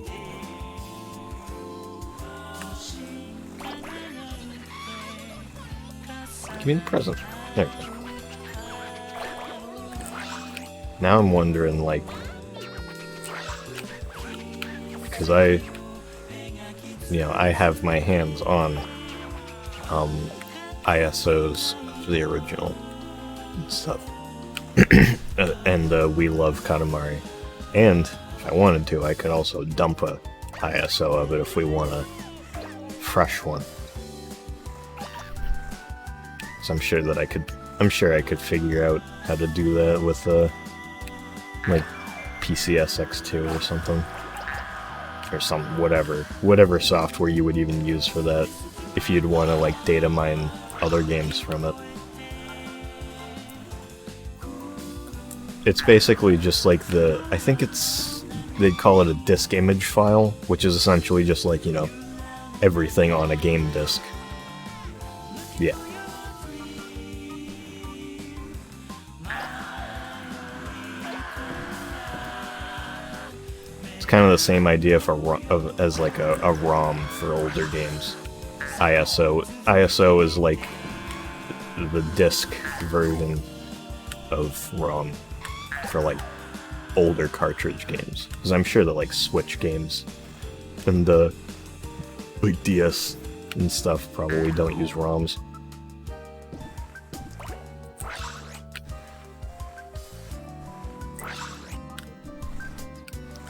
Give me the present. There. Now I'm wondering, like, because I have my hands on ISOs for the original stuff, and we love Katamari, and if I wanted to, I could also dump a ISO of it if we want a fresh one. So I'm sure I could figure out how to do that with like PCSX2 or something. Or some whatever software you would even use for that, if you'd want to like data mine other games from it. It's basically just like I think they'd call it a disk image file, which is essentially just like, you know, everything on a game disk. Yeah. It's kind of the same idea as like a ROM for older games. ISO is like the disk version of ROM for like older cartridge games, because I'm sure that like Switch games and the like DS and stuff probably don't use ROMs.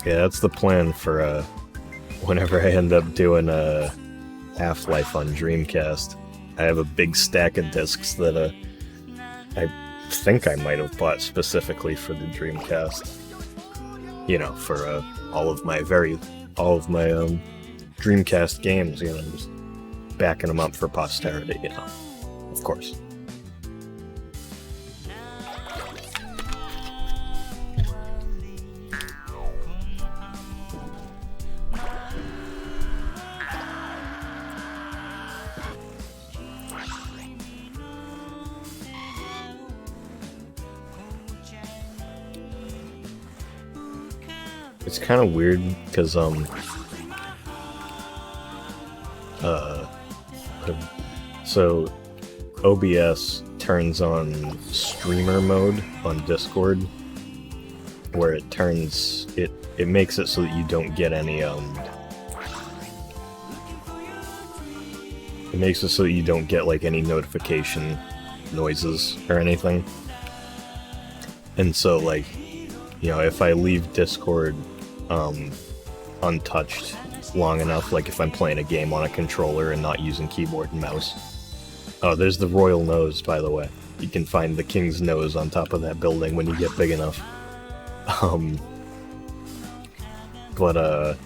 Yeah, that's the plan for whenever I end up doing a Half-Life on Dreamcast. I have a big stack of discs that I think I might have bought specifically for the Dreamcast. You know, for all of my Dreamcast games, you know, just backing them up for posterity, you know, of course. It's kind of weird because so OBS turns on streamer mode on Discord, where it makes it so that you don't get any it makes it so that you don't get like any notification noises or anything. And so like, you know, if I leave Discord untouched long enough, like if I'm playing a game on a controller and not using keyboard and mouse. Oh, there's the royal nose, by the way. You can find the king's nose on top of that building when you get big enough. But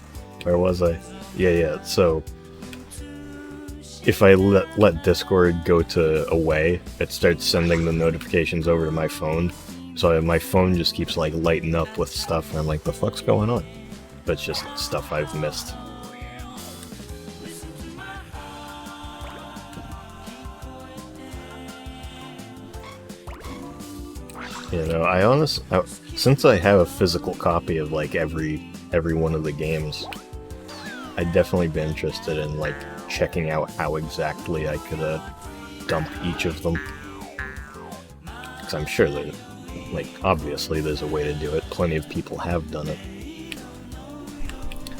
where was I? Yeah, so if I let Discord go to away, it starts sending the notifications over to my phone. So my phone just keeps like lighting up with stuff, and I'm like, the fuck's going on? But it's just stuff I've missed. You know, since I have a physical copy of like every one of the games, I'd definitely be interested in like checking out how exactly I could dump each of them. Because I'm sure that, like, obviously there's a way to do it. Plenty of people have done it.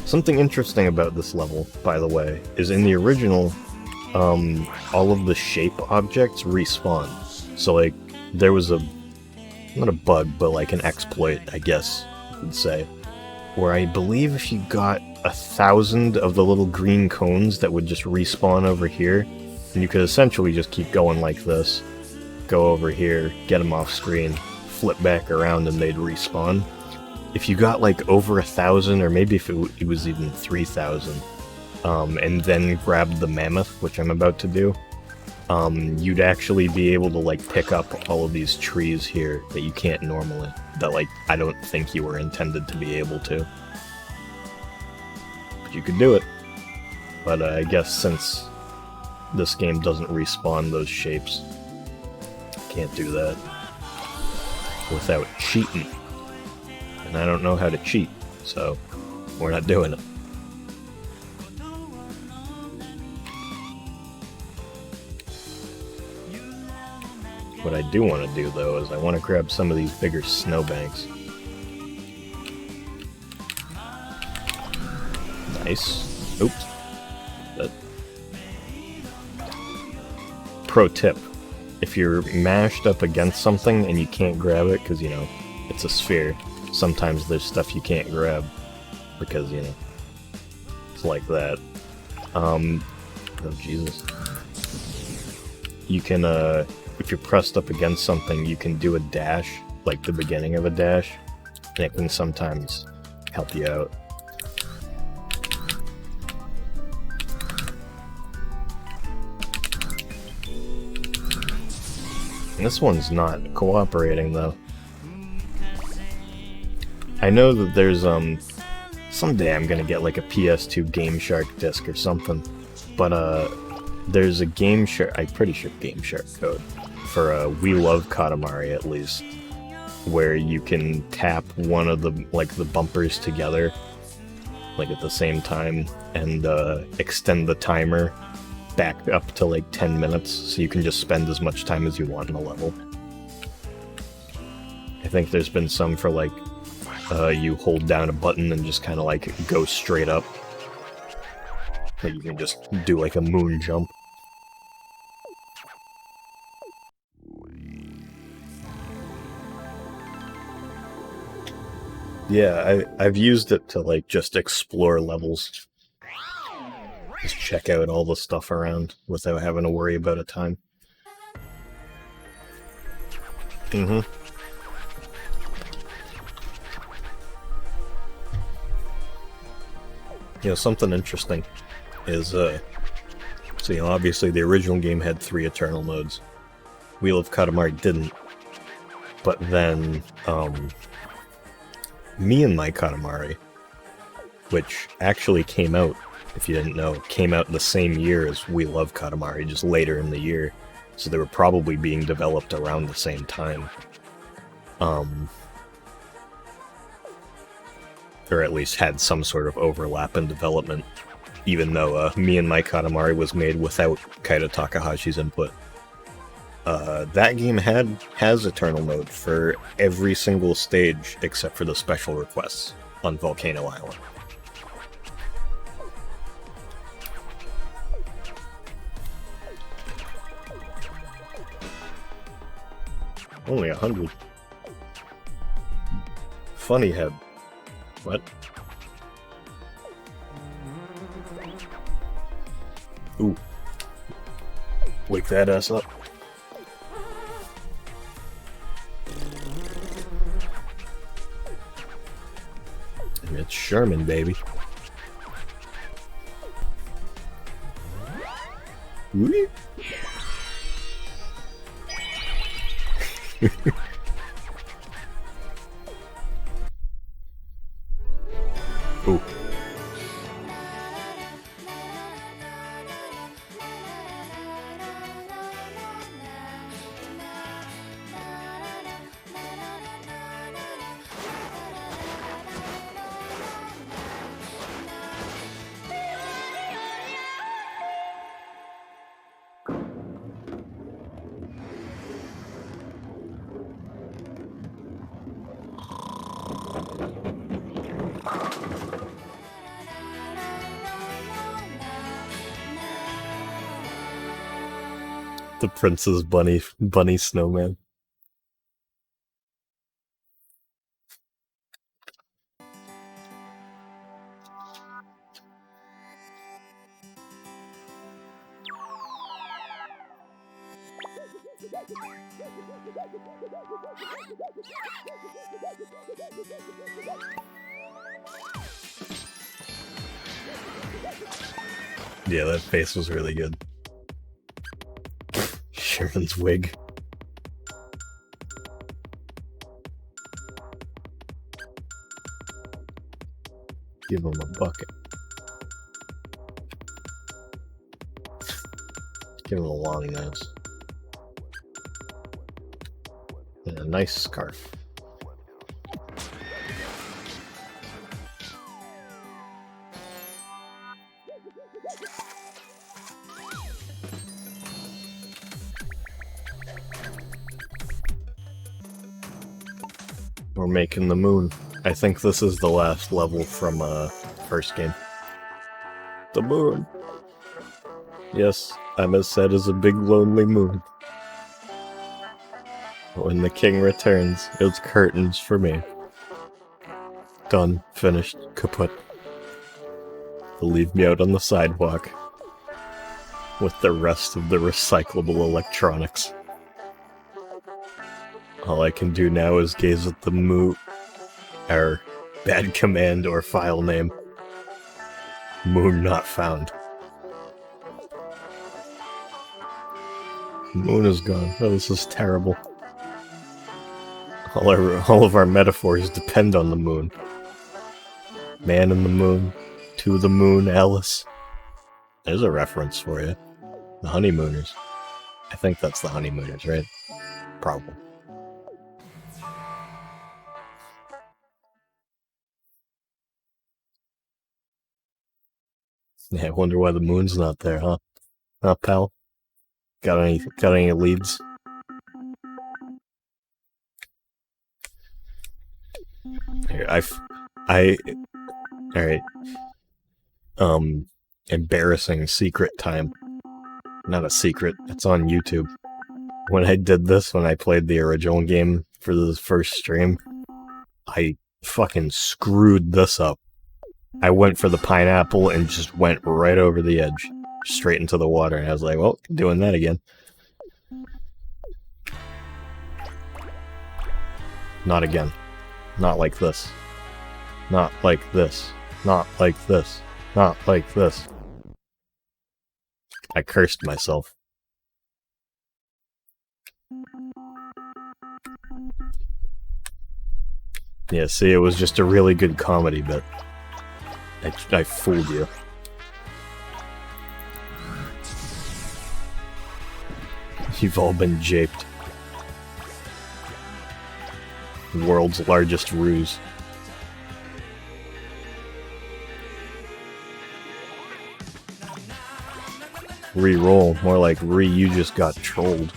Something interesting about this level, by the way, is in the original, all of the shape objects respawn. So, like, there was not a bug, but like an exploit, I guess you could say, where I believe if you got 1,000 of the little green cones that would just respawn over here, and you could essentially just keep going like this, go over here, get them off screen, flip back around, and they'd respawn. If you got like over 1,000, or maybe if it was even 3,000, and then grabbed the mammoth, which I'm about to do, you'd actually be able to like pick up all of these trees here that you can't normally, that like I don't think you were intended to be able to. But you could do it. But I guess since this game doesn't respawn those shapes, can't do that without cheating. And I don't know how to cheat, so we're not doing it. What I do want to do, though, is I want to grab some of these bigger snowbanks. Nice. Oops. But pro tip. If you're mashed up against something and you can't grab it because, you know, it's a sphere, sometimes there's stuff you can't grab because, you know, it's like that. Oh, Jesus. You can, if you're pressed up against something, you can do a dash, like the beginning of a dash, and it can sometimes help you out. And this one's not cooperating, though. I know that there's, someday I'm gonna get like a PS2 Game Shark disc or something, but, there's a Game Shark, I'm pretty sure Game Shark code, for We Love Katamari at least, where you can tap one of the, like, the bumpers together, like at the same time, and extend the timer back up to like 10 minutes, so you can just spend as much time as you want in a level. I think there's been some for like, you hold down a button and just kind of like go straight up. Like you can just do like a moon jump. Yeah, I've used it to like just explore levels. Just check out all the stuff around without having to worry about a time. Mm-hmm. You know, something interesting is, so, you know, obviously the original game had 3 Eternal modes. Wheel of Katamari didn't. But then, Me and My Katamari, which actually came out, if you didn't know, came out in the same year as We Love Katamari, just later in the year. So they were probably being developed around the same time. Or at least had some sort of overlap in development, even though Me and My Katamari was made without Kaito Takahashi's input. That game has Eternal Mode for every single stage except for the special requests on Volcano Island. Only 100. Funny head. What? Ooh. Wake that ass up. And it's Sherman, baby. Woo! Ooh. The Princess Bunny Snowman. Yeah, that face was really good. Sherman's wig. Give him a bucket. Give him a long nose. And a nice scarf. We're making the moon. I think this is the last level from first game. The moon. Yes, I'm as sad as a big lonely moon. When the king returns, it's curtains for me. Done. Finished. Kaput. They'll leave me out on the sidewalk with the rest of the recyclable electronics. All I can do now is gaze at the moon, or bad command or file name. Moon not found. Moon is gone. Oh, this is terrible. All of our metaphors depend on the moon. Man in the moon, to the moon, Alice. There's a reference for you. The Honeymooners. I think that's the Honeymooners, right? Probably. Yeah, I wonder why the moon's not there, huh? Huh, pal? Got any leads? Here, alright. Embarrassing secret time. Not a secret, it's on YouTube. When I did this, when I played the original game for the first stream, I fucking screwed this up. I went for the pineapple and just went right over the edge. Straight into the water. And I was like, well, doing that again. Not again. Not like this. Not like this. Not like this. Not like this. I cursed myself. Yeah, see, it was just a really good comedy bit. I fooled you. You've all been japed. World's largest ruse. Re-roll, more like you just got trolled.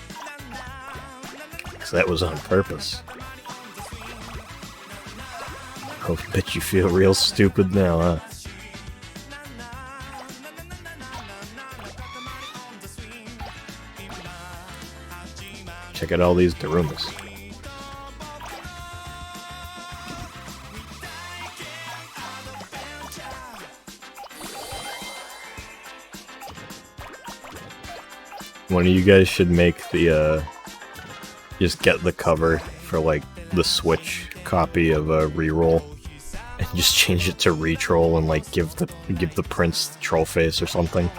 'Cause that was on purpose. Oh, bet you feel real stupid now, huh? Check out all these Darumas. One of you guys should make the, just get the cover for, like, the Switch copy of Reroll, and just change it to Retroll and, like, give the Prince troll face or something.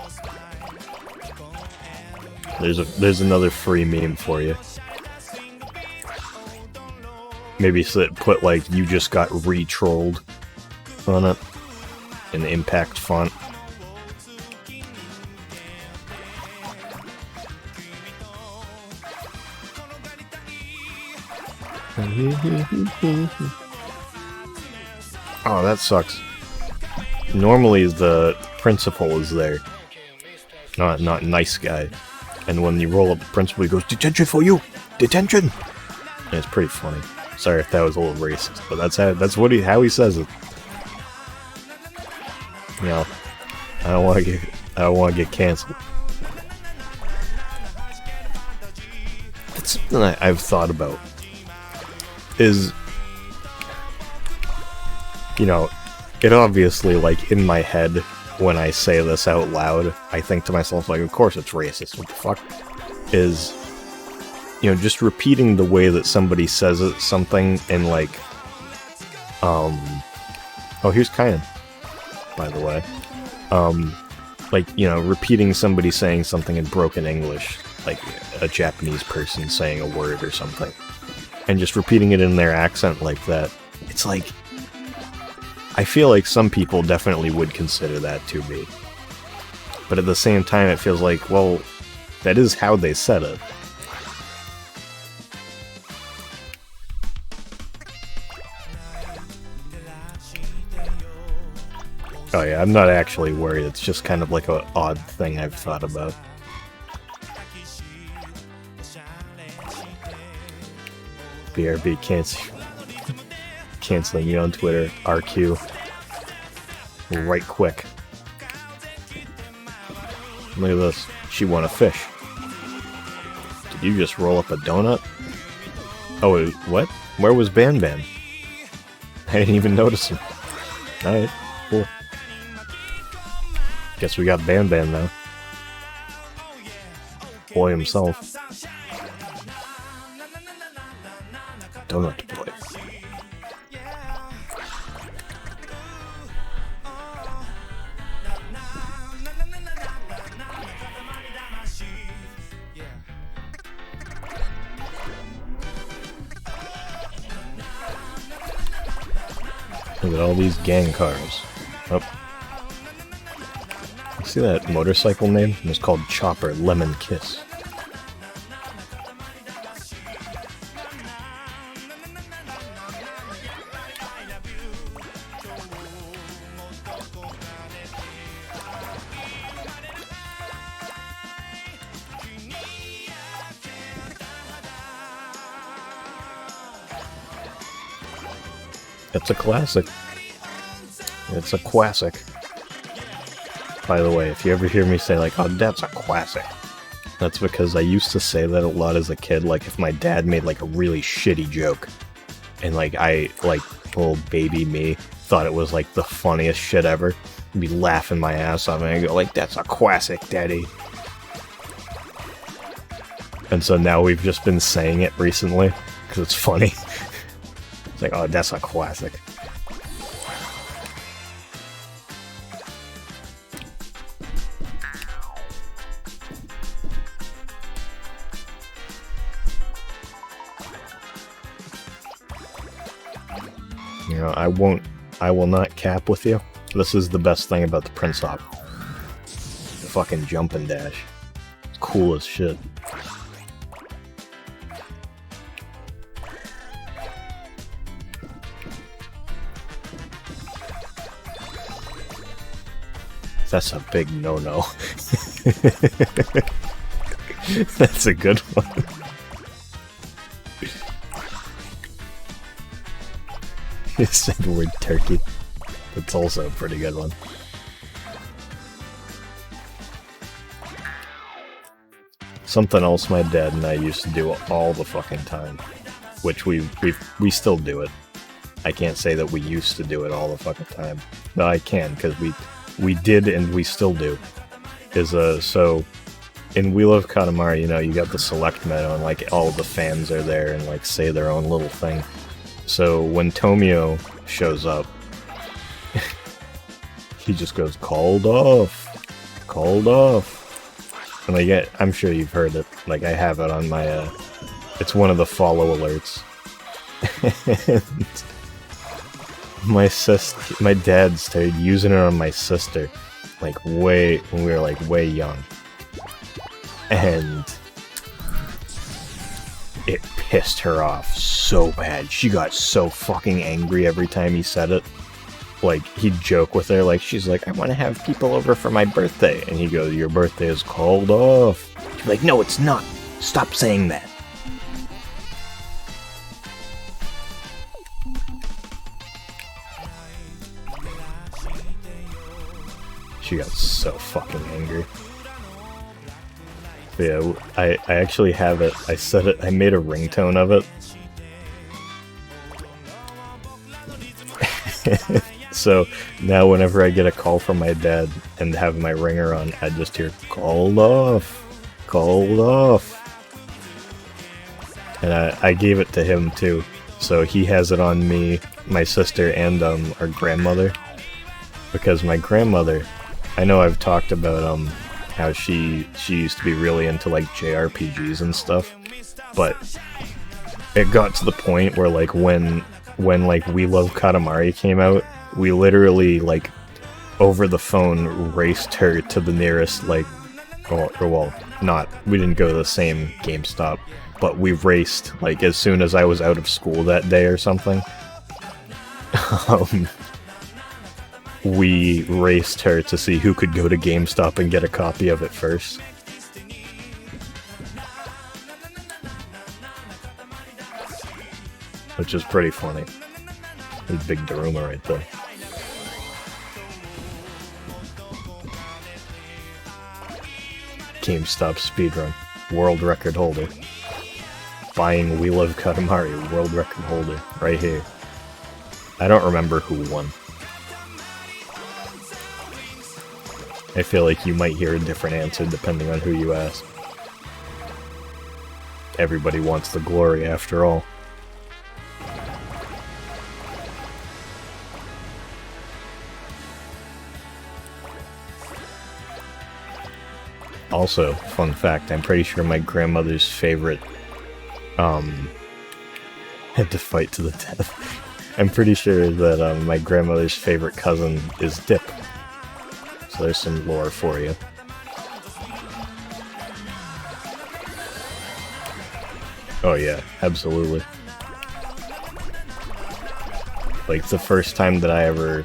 There's another free meme for you. Maybe put, like, you just got re-trolled on it, in impact font. Oh, that sucks. Normally the principal is there. Not nice guy. And when you roll up the principal, he goes, "Detention for you! Detention!" And it's pretty funny. Sorry if that was a little racist, but that's how he says it. You know, I don't want to get canceled. That's something I've thought about. Is, you know, it obviously, like, in my head, when I say this out loud, I think to myself, like, of course it's racist, what the fuck? Is, you know, just repeating the way that somebody says something in, like, oh, here's Kyan, by the way. Like, you know, repeating somebody saying something in broken English, like a Japanese person saying a word or something, and just repeating it in their accent like that. It's like, I feel like some people definitely would consider that to be. But at the same time, it feels like, well, that is how they said it. Oh yeah, I'm not actually worried, it's just kind of like an odd thing I've thought about. BRB canceling you on Twitter. RQ. Right quick. Look at this. She won a fish. Did you just roll up a donut? Oh, wait, what? Where was Ban Ban? I didn't even notice him. Alright, cool. Guess we got Ban Ban now. Boy himself. Donut boy. Look at all these gang cars. Oh. See that motorcycle name? It was called Chopper Lemon Kiss. It's a classic. It's a classic. By the way, if you ever hear me say, like, oh, that's a classic, that's because I used to say that a lot as a kid, like, if my dad made, like, a really shitty joke, and, like, little baby me thought it was like the funniest shit ever. I'd be laughing my ass off, and I go like, "That's a classic, Daddy." And so now we've just been saying it recently because it's funny. It's like, "Oh, that's a classic." You know, I will not cap with you. This is the best thing about the Prince Hop. The fucking jump and dash. Cool as shit. That's a big no-no. That's a good one. You said the word turkey. That's also a pretty good one. Something else my dad and I used to do all the fucking time, which we still do it. I can't say that we used to do it all the fucking time. No, I can, because we did and we still do. Is so in We Love Katamari, you know, you got the select meta and like all the fans are there and like say their own little thing. So when Tomio shows up, he just goes, "Called off, called off," and like I'm sure you've heard it. Like I have it on my, it's one of the follow alerts. And my dad started using it on my sister, like when we were like way young, and it pissed her off so bad. She got so fucking angry every time he said it. Like, he'd joke with her, like, she's like, "I want to have people over for my birthday." And he goes, "Your birthday is called off." She's like, "No, it's not. Stop saying that." She got so fucking angry. But yeah, I actually have it. I set it. I made a ringtone of it. So now whenever I get a call from my dad and have my ringer on, I just hear "called off, called off." And I gave it to him too. So he has it on me, my sister, and our grandmother. Because my grandmother, I know I've talked about how she used to be really into like JRPGs and stuff, but it got to the point where like when like We Love Katamari came out, we literally like over the phone raced her to the nearest like, well, not, we didn't go to the same GameStop, but we raced like as soon as I was out of school that day or something. We raced her to see who could go to GameStop and get a copy of it first. Which is pretty funny. There's Big Daruma right there. GameStop speedrun. World record holder. Buying We Love Katamari. World record holder. Right here. I don't remember who won. I feel like you might hear a different answer depending on who you ask. Everybody wants the glory after all. Also, fun fact, I'm pretty sure my grandmother's favorite, had to fight to the death. I'm pretty sure that my grandmother's favorite cousin is Dip. So there's some lore for you. Oh yeah, absolutely. Like the first time I ever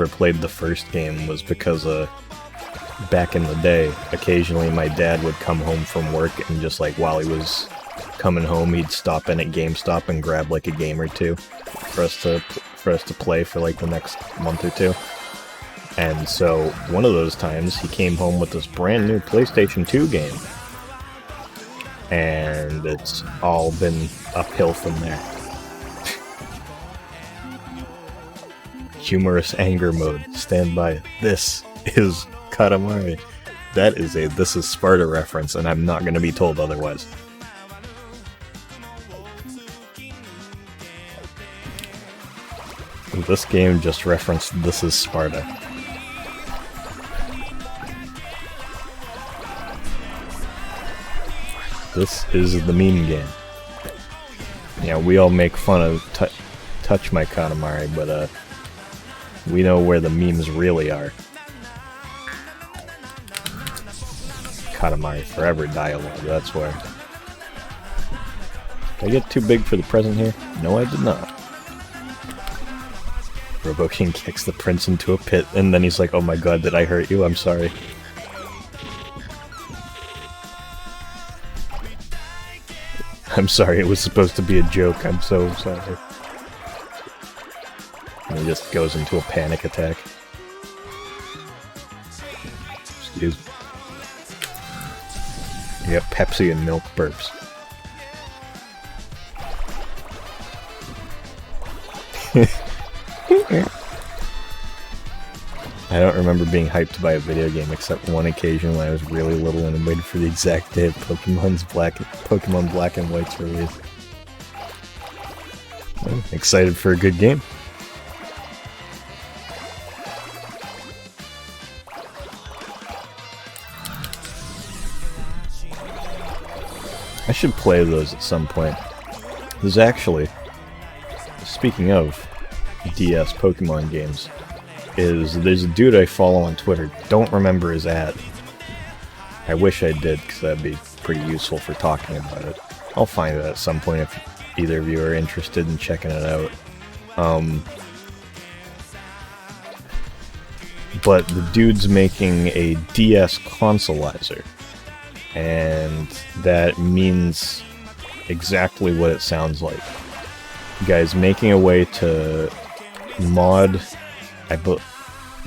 played the first game was because back in the day, occasionally my dad would come home from work and just like while he was coming home, he'd stop in at GameStop and grab like a game or two for us to play for like the next month or two. And so one of those times he came home with this brand new PlayStation 2 game. And it's all been uphill from there. humorous anger mode. Stand by. This is Katamari. That is a This is Sparta reference, and I'm not going to be told otherwise. This game just referenced This is Sparta. This is the meme game. Yeah, we all make fun of Touch My Katamari, but we know where the memes really are. Katamari Forever dialogue, that's where. Did I get too big for the present here? No, I did not. Robo King kicks the prince into a pit, and then he's like, oh my god, did I hurt you? I'm sorry. I'm sorry, it was supposed to be a joke, I'm so sorry. And he just goes into a panic attack. Excuse me. Yep, Pepsi and milk burps. I don't remember being hyped by a video game except one occasion when I was really little and waited for the exact day of Pokemon Black and White's release. Well, excited for a good game. I should play those at some point. There's actually, speaking of DS Pokemon games, there's a dude I follow on Twitter. Don't remember his ad. I wish I did, because that'd be pretty useful for talking about it. I'll find it at some point if either of you are interested in checking it out. But the dude's making a DS consoleizer. And that means exactly what it sounds like. The guy's making a way to mod...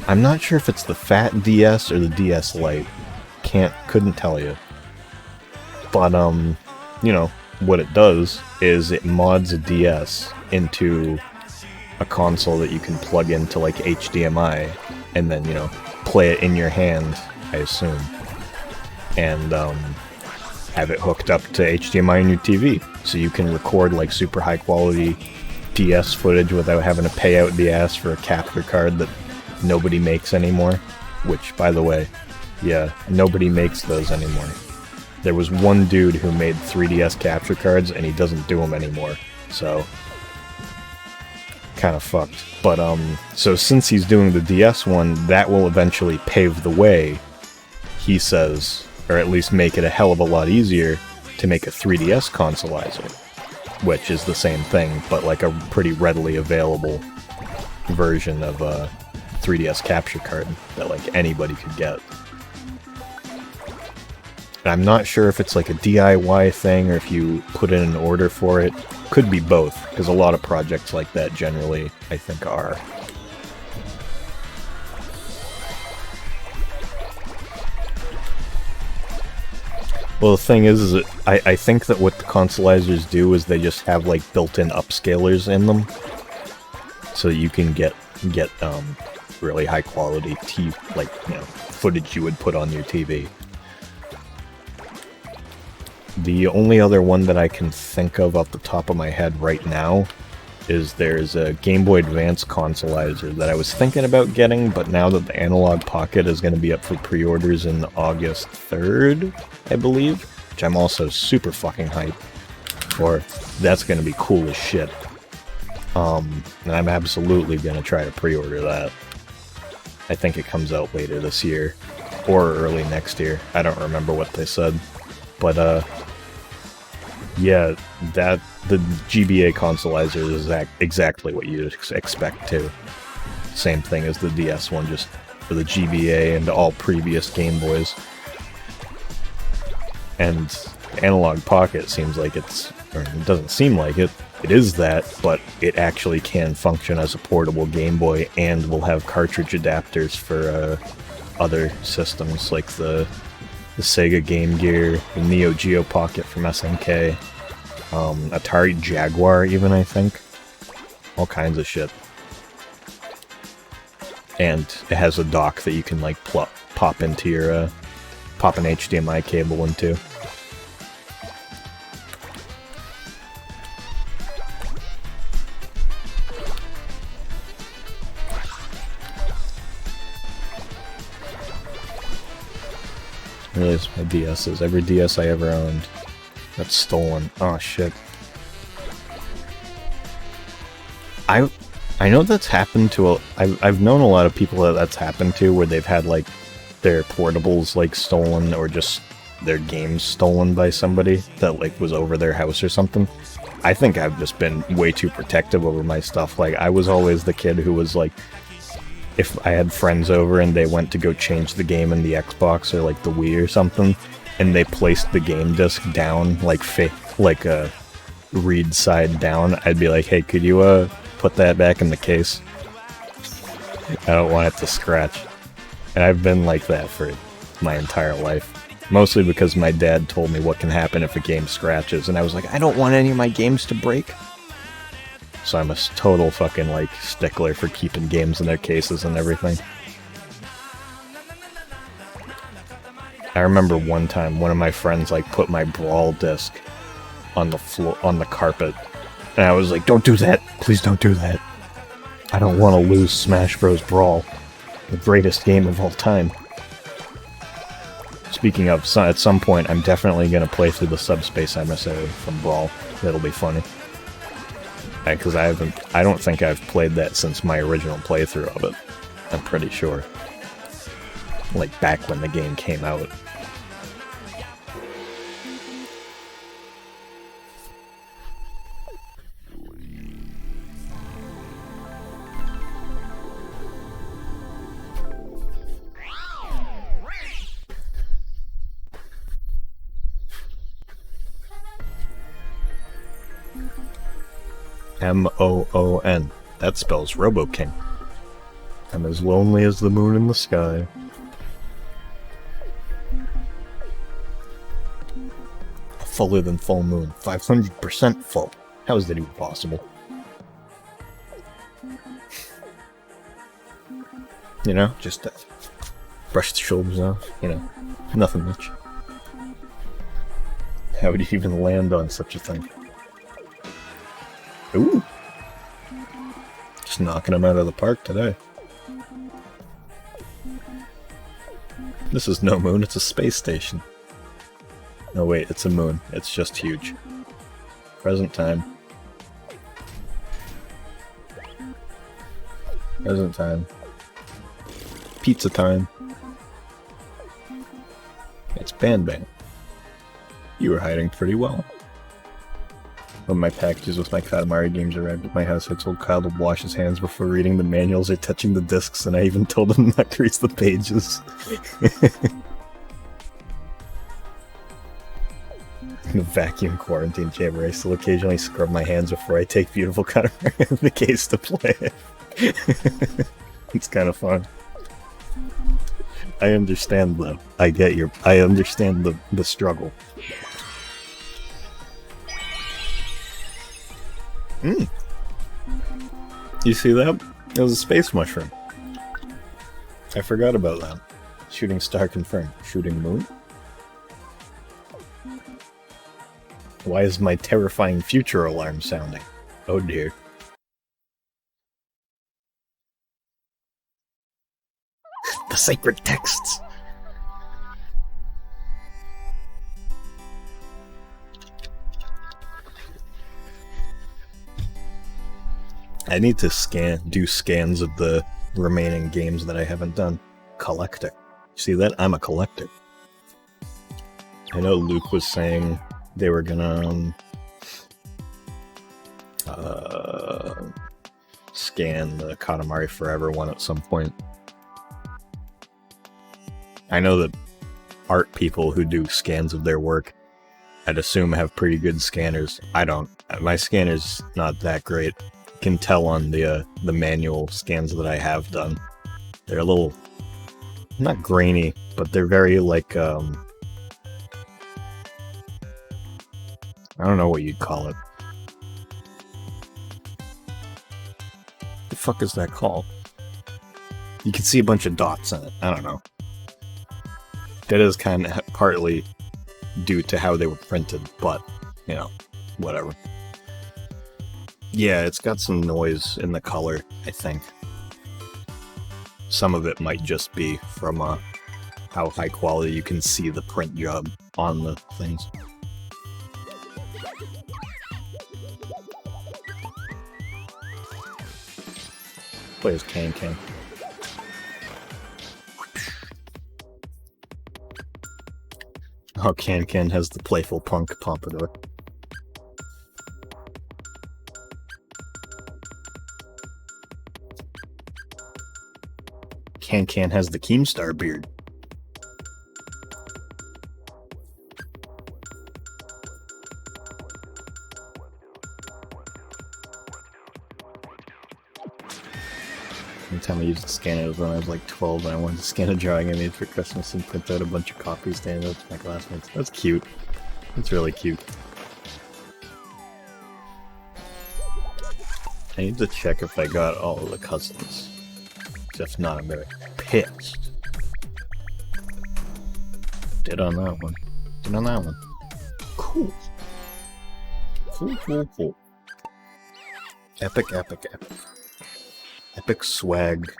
I'm not sure if it's the Fat DS or the DS Lite. Couldn't tell you. But, you know, what it does is it mods a DS into a console that you can plug into, like, HDMI, and then, you know, play it in your hand, I assume. And, have it hooked up to HDMI on your TV, so you can record, like, super high-quality DS footage without having to pay out the ass for a capture card that nobody makes anymore. Which, by the way, yeah, nobody makes those anymore. There was one dude who made 3DS capture cards, and he doesn't do them anymore, so... kind of fucked. But, so since he's doing the DS one, that will eventually pave the way, he says, or at least make it a hell of a lot easier to make a 3DS consoleizer. Which is the same thing, but like a pretty readily available version of a 3DS capture card that like anybody could get. And I'm not sure if it's like a DIY thing or if you put in an order for it. Could be both, because a lot of projects like that generally, I think, are. Well, the thing is that I think that what the consoleizers do is they just have like built-in upscalers in them, so you can get really high quality footage you would put on your TV. The only other one that I can think of off the top of my head right now is there's a Game Boy Advance consoleizer that I was thinking about getting, but now that the Analog Pocket is going to be up for pre-orders in August 3rd, I believe, which I'm also super fucking hyped for, that's going to be cool as shit. And I'm absolutely going to try to pre-order that. I think it comes out later this year, or early next year. I don't remember what they said. But, yeah, the GBA consoleizer is exactly what you'd expect too. Same thing as the DS one, just for the GBA and all previous Game Boys. And Analog Pocket seems like it doesn't seem like it is that, but it actually can function as a portable Game Boy and will have cartridge adapters for other systems like the Sega Game Gear, the Neo Geo Pocket from SNK, Atari Jaguar even, I think. All kinds of shit. and it has a dock that you can like pop into your pop an HDMI cable into. There's my DS's. Every DS I ever owned. That's stolen. Oh shit. I know that's happened to I've known a lot of people that that's happened to, where they've had like their portables like stolen, or just their games stolen by somebody that like was over their house or something. I think I've just been way too protective over my stuff. Like, I was always the kid who was like, if I had friends over and they went to go change the game in the Xbox or like the Wii or something, and they placed the game disc down like a read side down, I'd be like, hey, could you put that back in the case? I don't want it to scratch. And I've been like that for my entire life. Mostly because my dad told me what can happen if a game scratches, and I was like, I don't want any of my games to break. So I'm a total fucking like stickler for keeping games in their cases and everything. I remember one time one of my friends like put my Brawl disc on the floor, on the carpet, and I was like, don't do that, please don't do that. I don't want to lose Smash Bros. Brawl, the greatest game of all time. Speaking of, at some point I'm definitely going to play through the subspace emissary from Brawl. That'll be funny. Because I don't think I've played that since my original playthrough of it. I'm pretty sure. Like back when the game came out. M-O-O-N. That spells Robo King. I'm as lonely as the moon in the sky. Fuller than full moon. 500% full. How is that even possible? You know, just brush the shoulders off. You know, nothing much. How would you even land on such a thing? Ooh! Just knocking them out of the park today. This is no moon, it's a space station. No wait, it's a moon. It's just huge. Present time. Present time. Pizza time. It's Ban. You were hiding pretty well. When my packages with my Katamari games arrived at my house, I told Kyle to wash his hands before reading the manuals or touching the discs, and I even told him not to grease the pages. In the vacuum quarantine chamber, I still occasionally scrub my hands before I take beautiful Katamari out of the case to play it. It's kind of fun. I understand though. I understand the struggle. You see that? It was a space mushroom. I forgot about that. Shooting star confirmed. Shooting moon? Why is my terrifying future alarm sounding? Oh dear. The sacred texts! I need to do scans of the remaining games that I haven't done. Collecting. See that? I'm a collector. I know Luke was saying they were gonna scan the Katamari Forever one at some point. I know that art people who do scans of their work, I'd assume, have pretty good scanners. I don't. My scanner's not that great. You can tell on the manual scans that I have done. They're a little, not grainy, but they're very like, I don't know what you'd call it. The fuck is that called? You can see a bunch of dots in it. I don't know. That is kind of partly due to how they were printed, but, you know, whatever. Yeah, it's got some noise in the color, I think. Some of it might just be from how high quality you can see the print job on the things. Play as Can. Oh, Can has the playful punk pompadour. Can has the Keemstar beard. One time I used to scan it was when I was like 12 and I wanted to scan a drawing I made for Christmas and print out a bunch of copies to hand out to my classmates. That's cute. That's really cute. I need to check if I got all of the cousins. If not, I'm very pissed. Did on that one. Did on that one. Cool. Cool. Epic. Epic swag.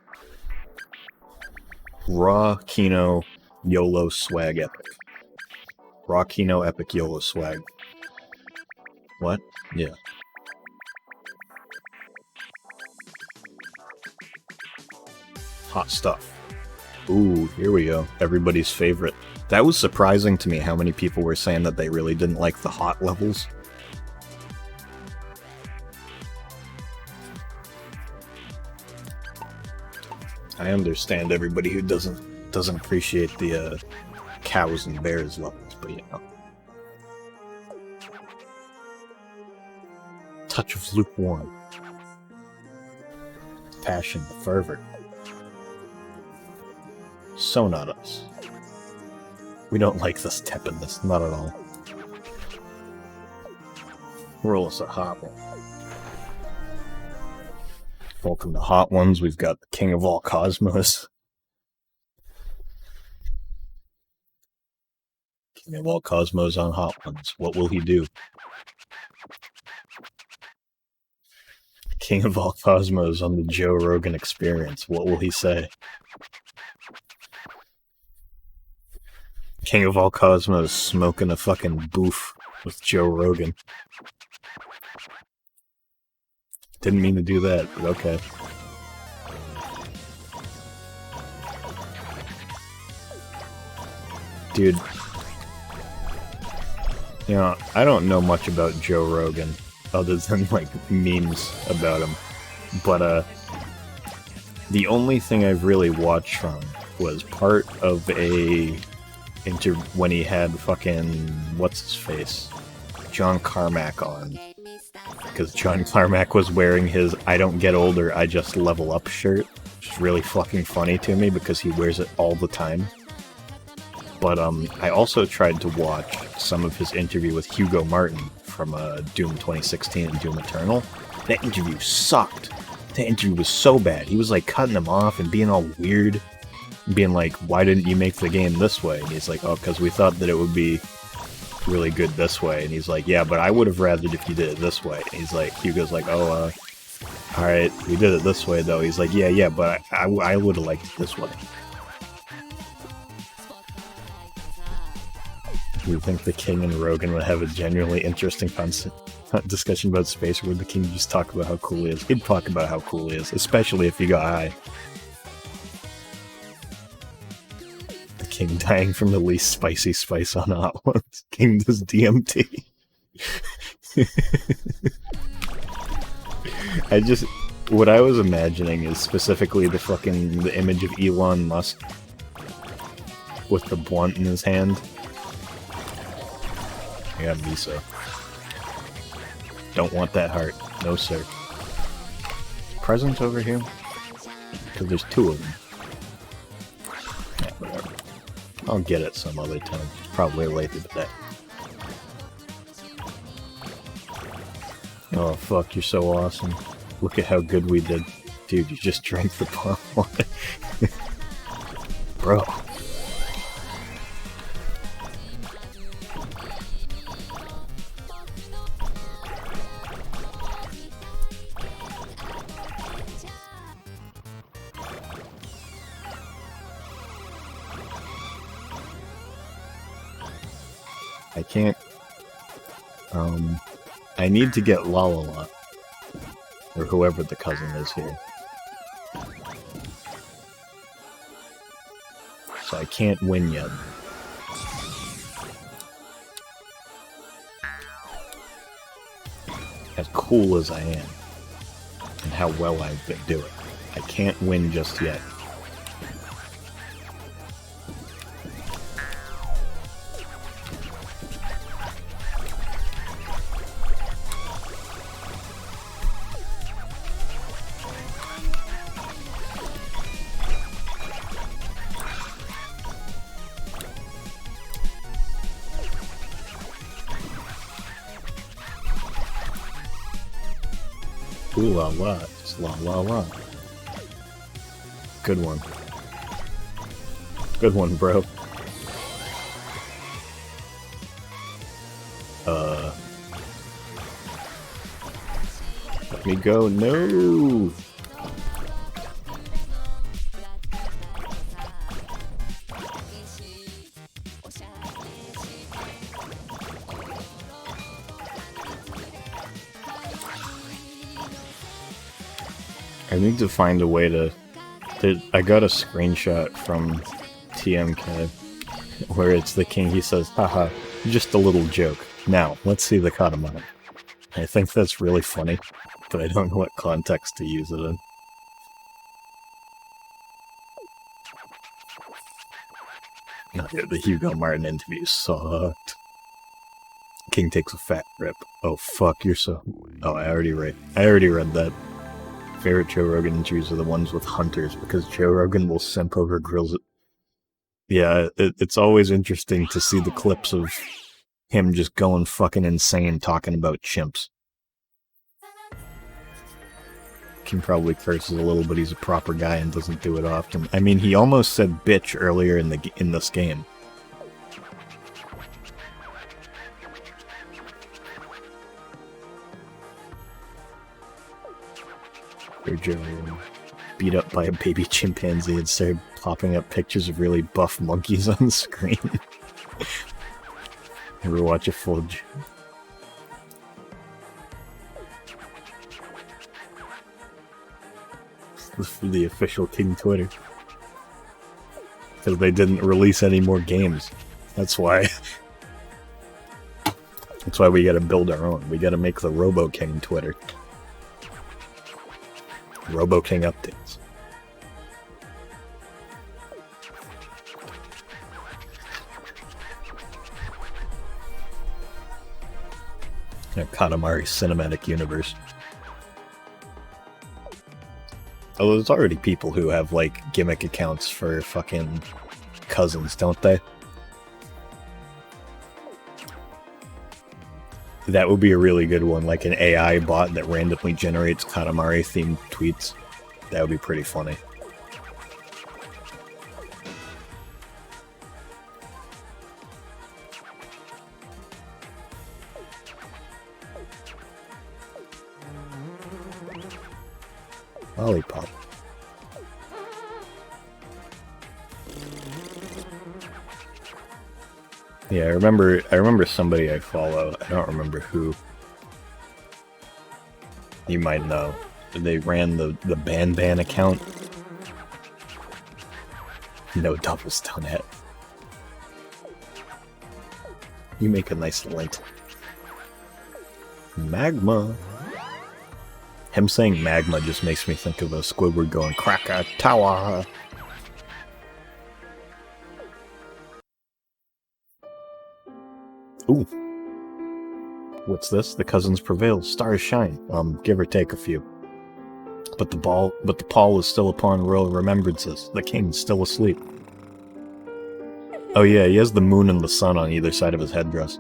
Raw Kino YOLO swag epic. Raw Kino epic YOLO swag. What? Yeah. Hot stuff. Ooh, here we go. Everybody's favorite. That was surprising to me how many people were saying that they really didn't like the hot levels. I understand everybody who doesn't appreciate the cows and bears levels, but you know. Touch of lukewarm. Passion, fervor. So not us. We don't like this tepidness, not at all. Roll us a hot one. Welcome to Hot Ones. We've got the King of all Cosmos. King of all Cosmos on Hot Ones. What will he do? King of all Cosmos on the Joe Rogan Experience. What will he say? King of all Cosmos smoking a fucking boof with Joe Rogan. Didn't mean to do that, but okay. Dude. You know, I don't know much about Joe Rogan, other than, like, memes about him. But, the only thing I've really watched from was part of a... when he had fucking... what's-his-face? John Carmack on. Because John Carmack was wearing his I don't get older, I just level up shirt. Which is really fucking funny to me because he wears it all the time. But I also tried to watch some of his interview with Hugo Martin from Doom 2016 and Doom Eternal. That interview sucked. That interview was so bad. He was like cutting him off and being all weird. Being like, why didn't you make the game this way? And he's like, oh, because we thought that it would be really good this way. And he's like, yeah, but I would have rathered if you did it this way. And he's like, Hugo's like, oh, alright, we did it this way though. He's like, yeah, but I would have liked it this way. Do you think the King and Rogan would have a genuinely interesting discussion about space, or would the King just talk about how cool he is? He'd talk about how cool he is, especially if he got high. The King dying from the least spicy spice on Hot Ones. King does DMT. What I was imagining is specifically the image of Elon Musk with the blunt in his hand. I got Miso. Don't want that heart. No, sir. Presents over here? Because there's two of them. Yeah, whatever. I'll get it some other time. Probably later today. Oh, fuck, you're so awesome. Look at how good we did. Dude, you just drank the bomb water. Bro. I can't... I need to get Lalala. Or whoever the cousin is here. So I can't win yet. As cool as I am, and how well I've been doing, I can't win just yet. Ooh la la, just la la la. Good one. Good one, bro. Let me go. No! I need to find a way to... I got a screenshot from TMK where it's the king, he says, haha, just a little joke. Now, let's see the Katamari. I think that's really funny, but I don't know what context to use it in. No, the Hugo Martin interview sucked. King takes a fat rip. Oh fuck, you're so... Oh, I already read that. Favorite Joe Rogan interviews are the ones with hunters, because Joe Rogan will simp over grills. Yeah, it's always interesting to see the clips of him just going fucking insane talking about chimps. King probably curses a little, but he's a proper guy and doesn't do it often. I mean, he almost said bitch earlier in this game. Joe beat up by a baby chimpanzee and started popping up pictures of really buff monkeys on the screen. Ever watch a full... This is the official King Twitter. Because they didn't release any more games. That's why. That's why we gotta build our own. We gotta make the Robo King Twitter. Robo King updates. Katamari Cinematic Universe. Although there's already people who have, like, gimmick accounts for fucking cousins, don't they? That would be a really good one, like an AI bot that randomly generates Katamari-themed tweets. That would be pretty funny. Lollipop. Yeah, I remember somebody I follow. I don't remember who. You might know. They ran the Ban account. No doubles done it. You make a nice lint. Magma. Him saying magma just makes me think of a Squidward going Krakatoa. Ooh. What's this? The cousins prevail. Stars shine. Give or take a few. But the pall is still upon royal remembrances. The king's still asleep. Oh yeah, he has the moon and the sun on either side of his headdress.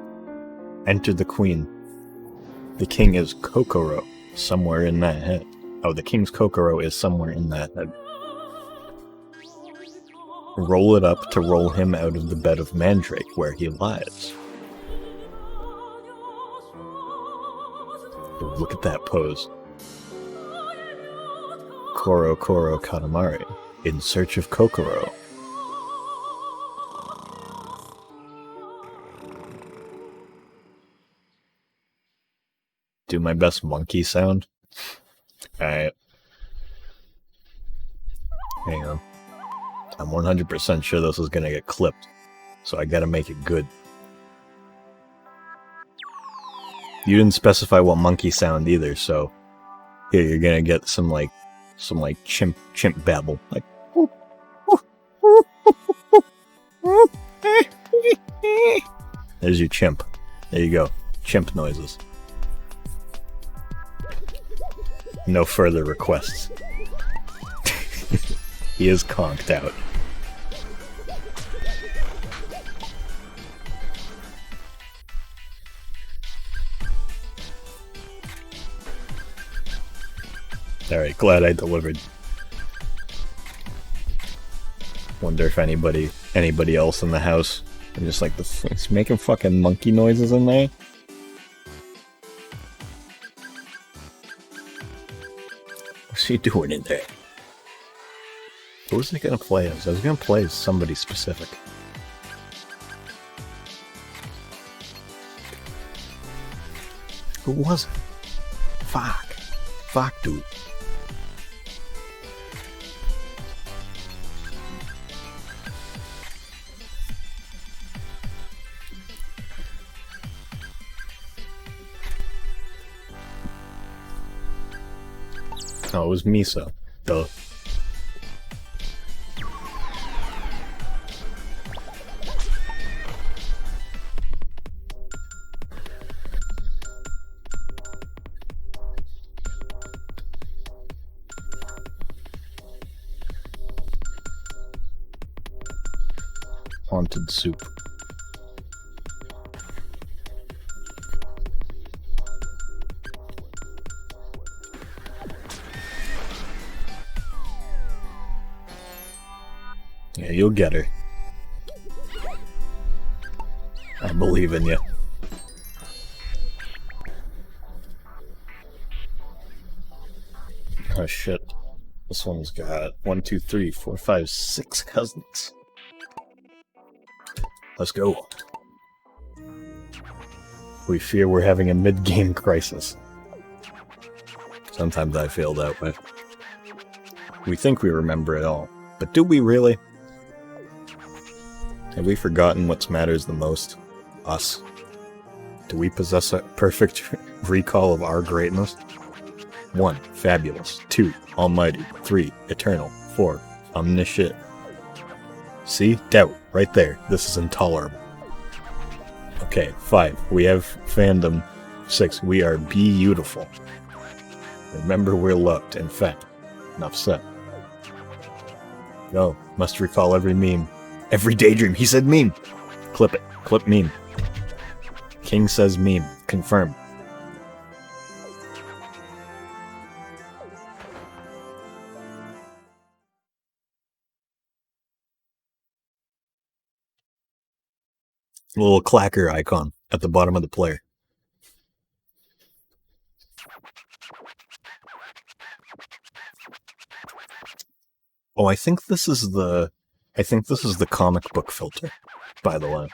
Enter the queen. The king is Kokoro, somewhere in that head. Oh, the King's Kokoro is somewhere in that head. Roll it up to roll him out of the bed of Mandrake, where he lies. Look at that pose. Koro Koro Katamari, in search of Kokoro. Do my best monkey sound. Alright. Hang on. I'm 100% sure this is gonna get clipped, so I gotta make it good. You didn't specify what monkey sound either, so here you're gonna get some chimp babble. Like there's your chimp. There you go. Chimp noises. No further requests. He is conked out. Alright, glad I delivered. Wonder if anybody else in the house is just like, he's making fucking monkey noises in there? What's he doing in there? Who was I gonna play as? I was gonna play as somebody specific. Who was it? Fuck. Fuck, dude. Oh, it was Misa. Duh. Haunted soup. Yeah, you'll get her. I believe in you. Oh shit. This one's got 1, 2, 3, 4, 5, 6 cousins. Let's go. We fear we're having a mid-game crisis. Sometimes I feel that way. We think we remember it all, but do we really? Have we forgotten what matters the most? Us. Do we possess a perfect recall of our greatness? 1. Fabulous. 2. Almighty. 3. Eternal. 4. Omniscient. See? Doubt. Right there. This is intolerable. Okay, 5. We have fandom. 6. We are beautiful. Remember we're loved. In fact, enough said. Go. Must recall every meme. Every daydream. He said meme. Clip it. Clip meme. King says meme. Confirm. A little clacker icon at the bottom of the player. Oh, I think this is the comic book filter, by the way.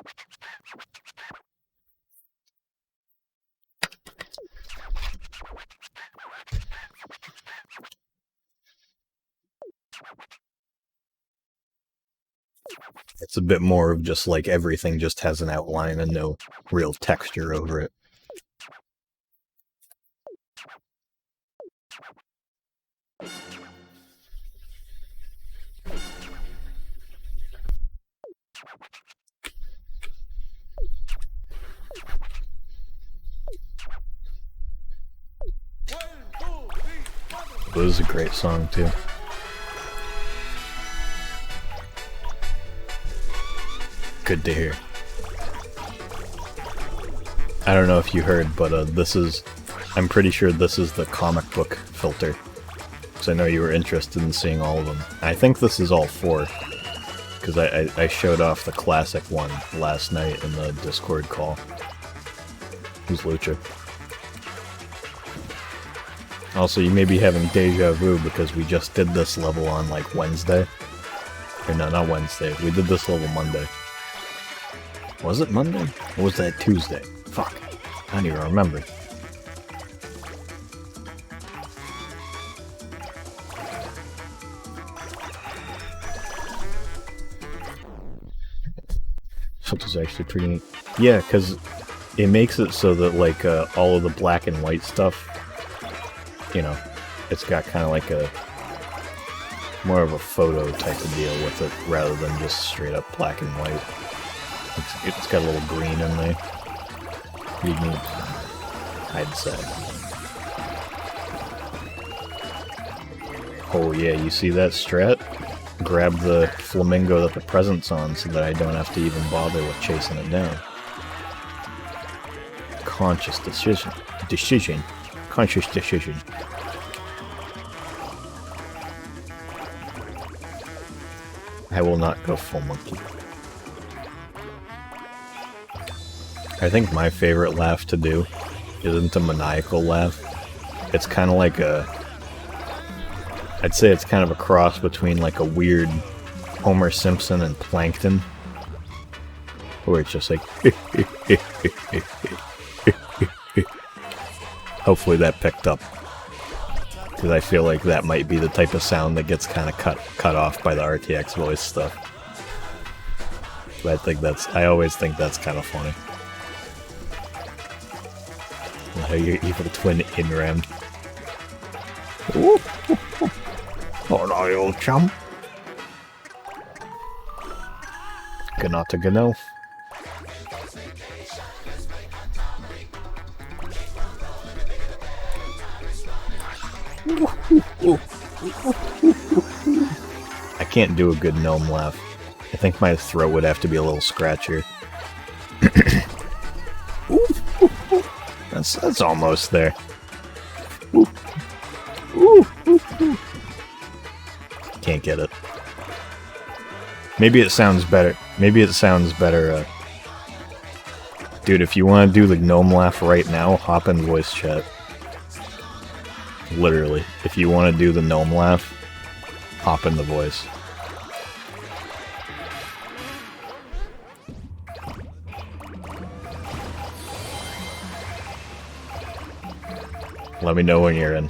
It's a bit more of just like everything just has an outline and no real texture over it. It was a great song too. Good to hear. I don't know if you heard, but I'm pretty sure this is the comic book filter because I know you were interested in seeing all of them. I think this is all 4, because I showed off the classic one last night in the Discord call. Who's Lucha? Also, you may be having deja vu because we just did this level on, like, Wednesday. Or no, not Wednesday. We did this level Monday. Was it Monday? Or was that Tuesday? Fuck. I don't even remember. Which is actually pretty neat. Yeah, because it makes it so that, like, all of the black and white stuff, you know, it's got kind of like a more of a photo type of deal with it rather than just straight up black and white. It's got a little green in there. Pretty neat, I'd say. Oh yeah, you see that strat? Grab the flamingo that the present's on so that I don't have to even bother with chasing it down. Conscious decision. Conscious decision. I will not go full monkey. I think my favorite laugh to do isn't a maniacal laugh. It's kind of like a... I'd say it's kind of a cross between like a weird Homer Simpson and Plankton. Where it's just like... Hopefully that picked up. Because I feel like that might be the type of sound that gets kind of cut off by the RTX voice stuff. But I always think that's kind of funny. How your evil twin in-rammed. Hello, old chum. Ganata Gano. I can't do a good gnome laugh. I think my throat would have to be a little scratchier. That's almost there. Can't get it. Maybe it sounds better. Dude, if you want to do the gnome laugh right now, hop in voice chat. Literally. If you want to do the gnome laugh, hop in the voice. Let me know when you're in.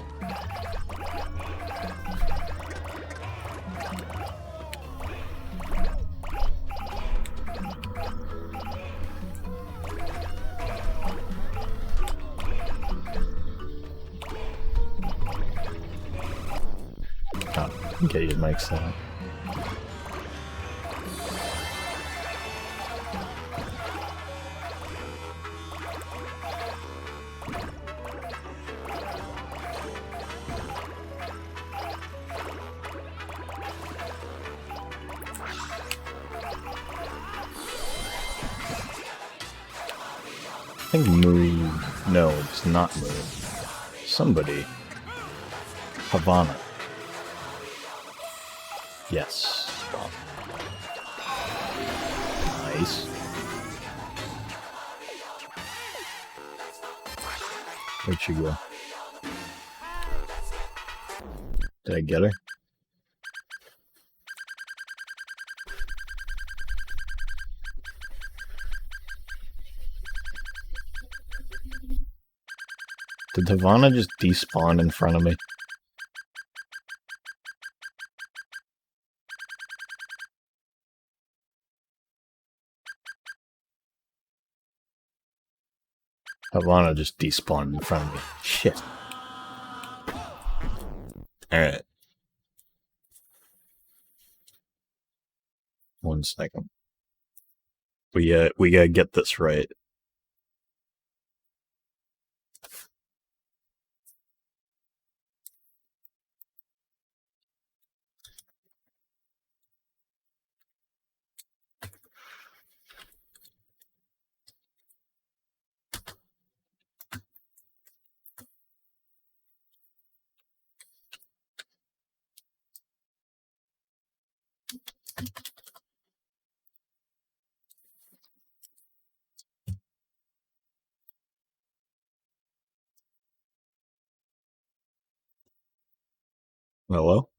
Oh, get your mic set up. I think move. No, it's not move. Somebody. Havana. Yes. Nice. Where'd she go? Did I get her? Did Havana just despawn in front of me? Havana just despawned in front of me. Shit. Alright. 1 second. We gotta get this right. Hello?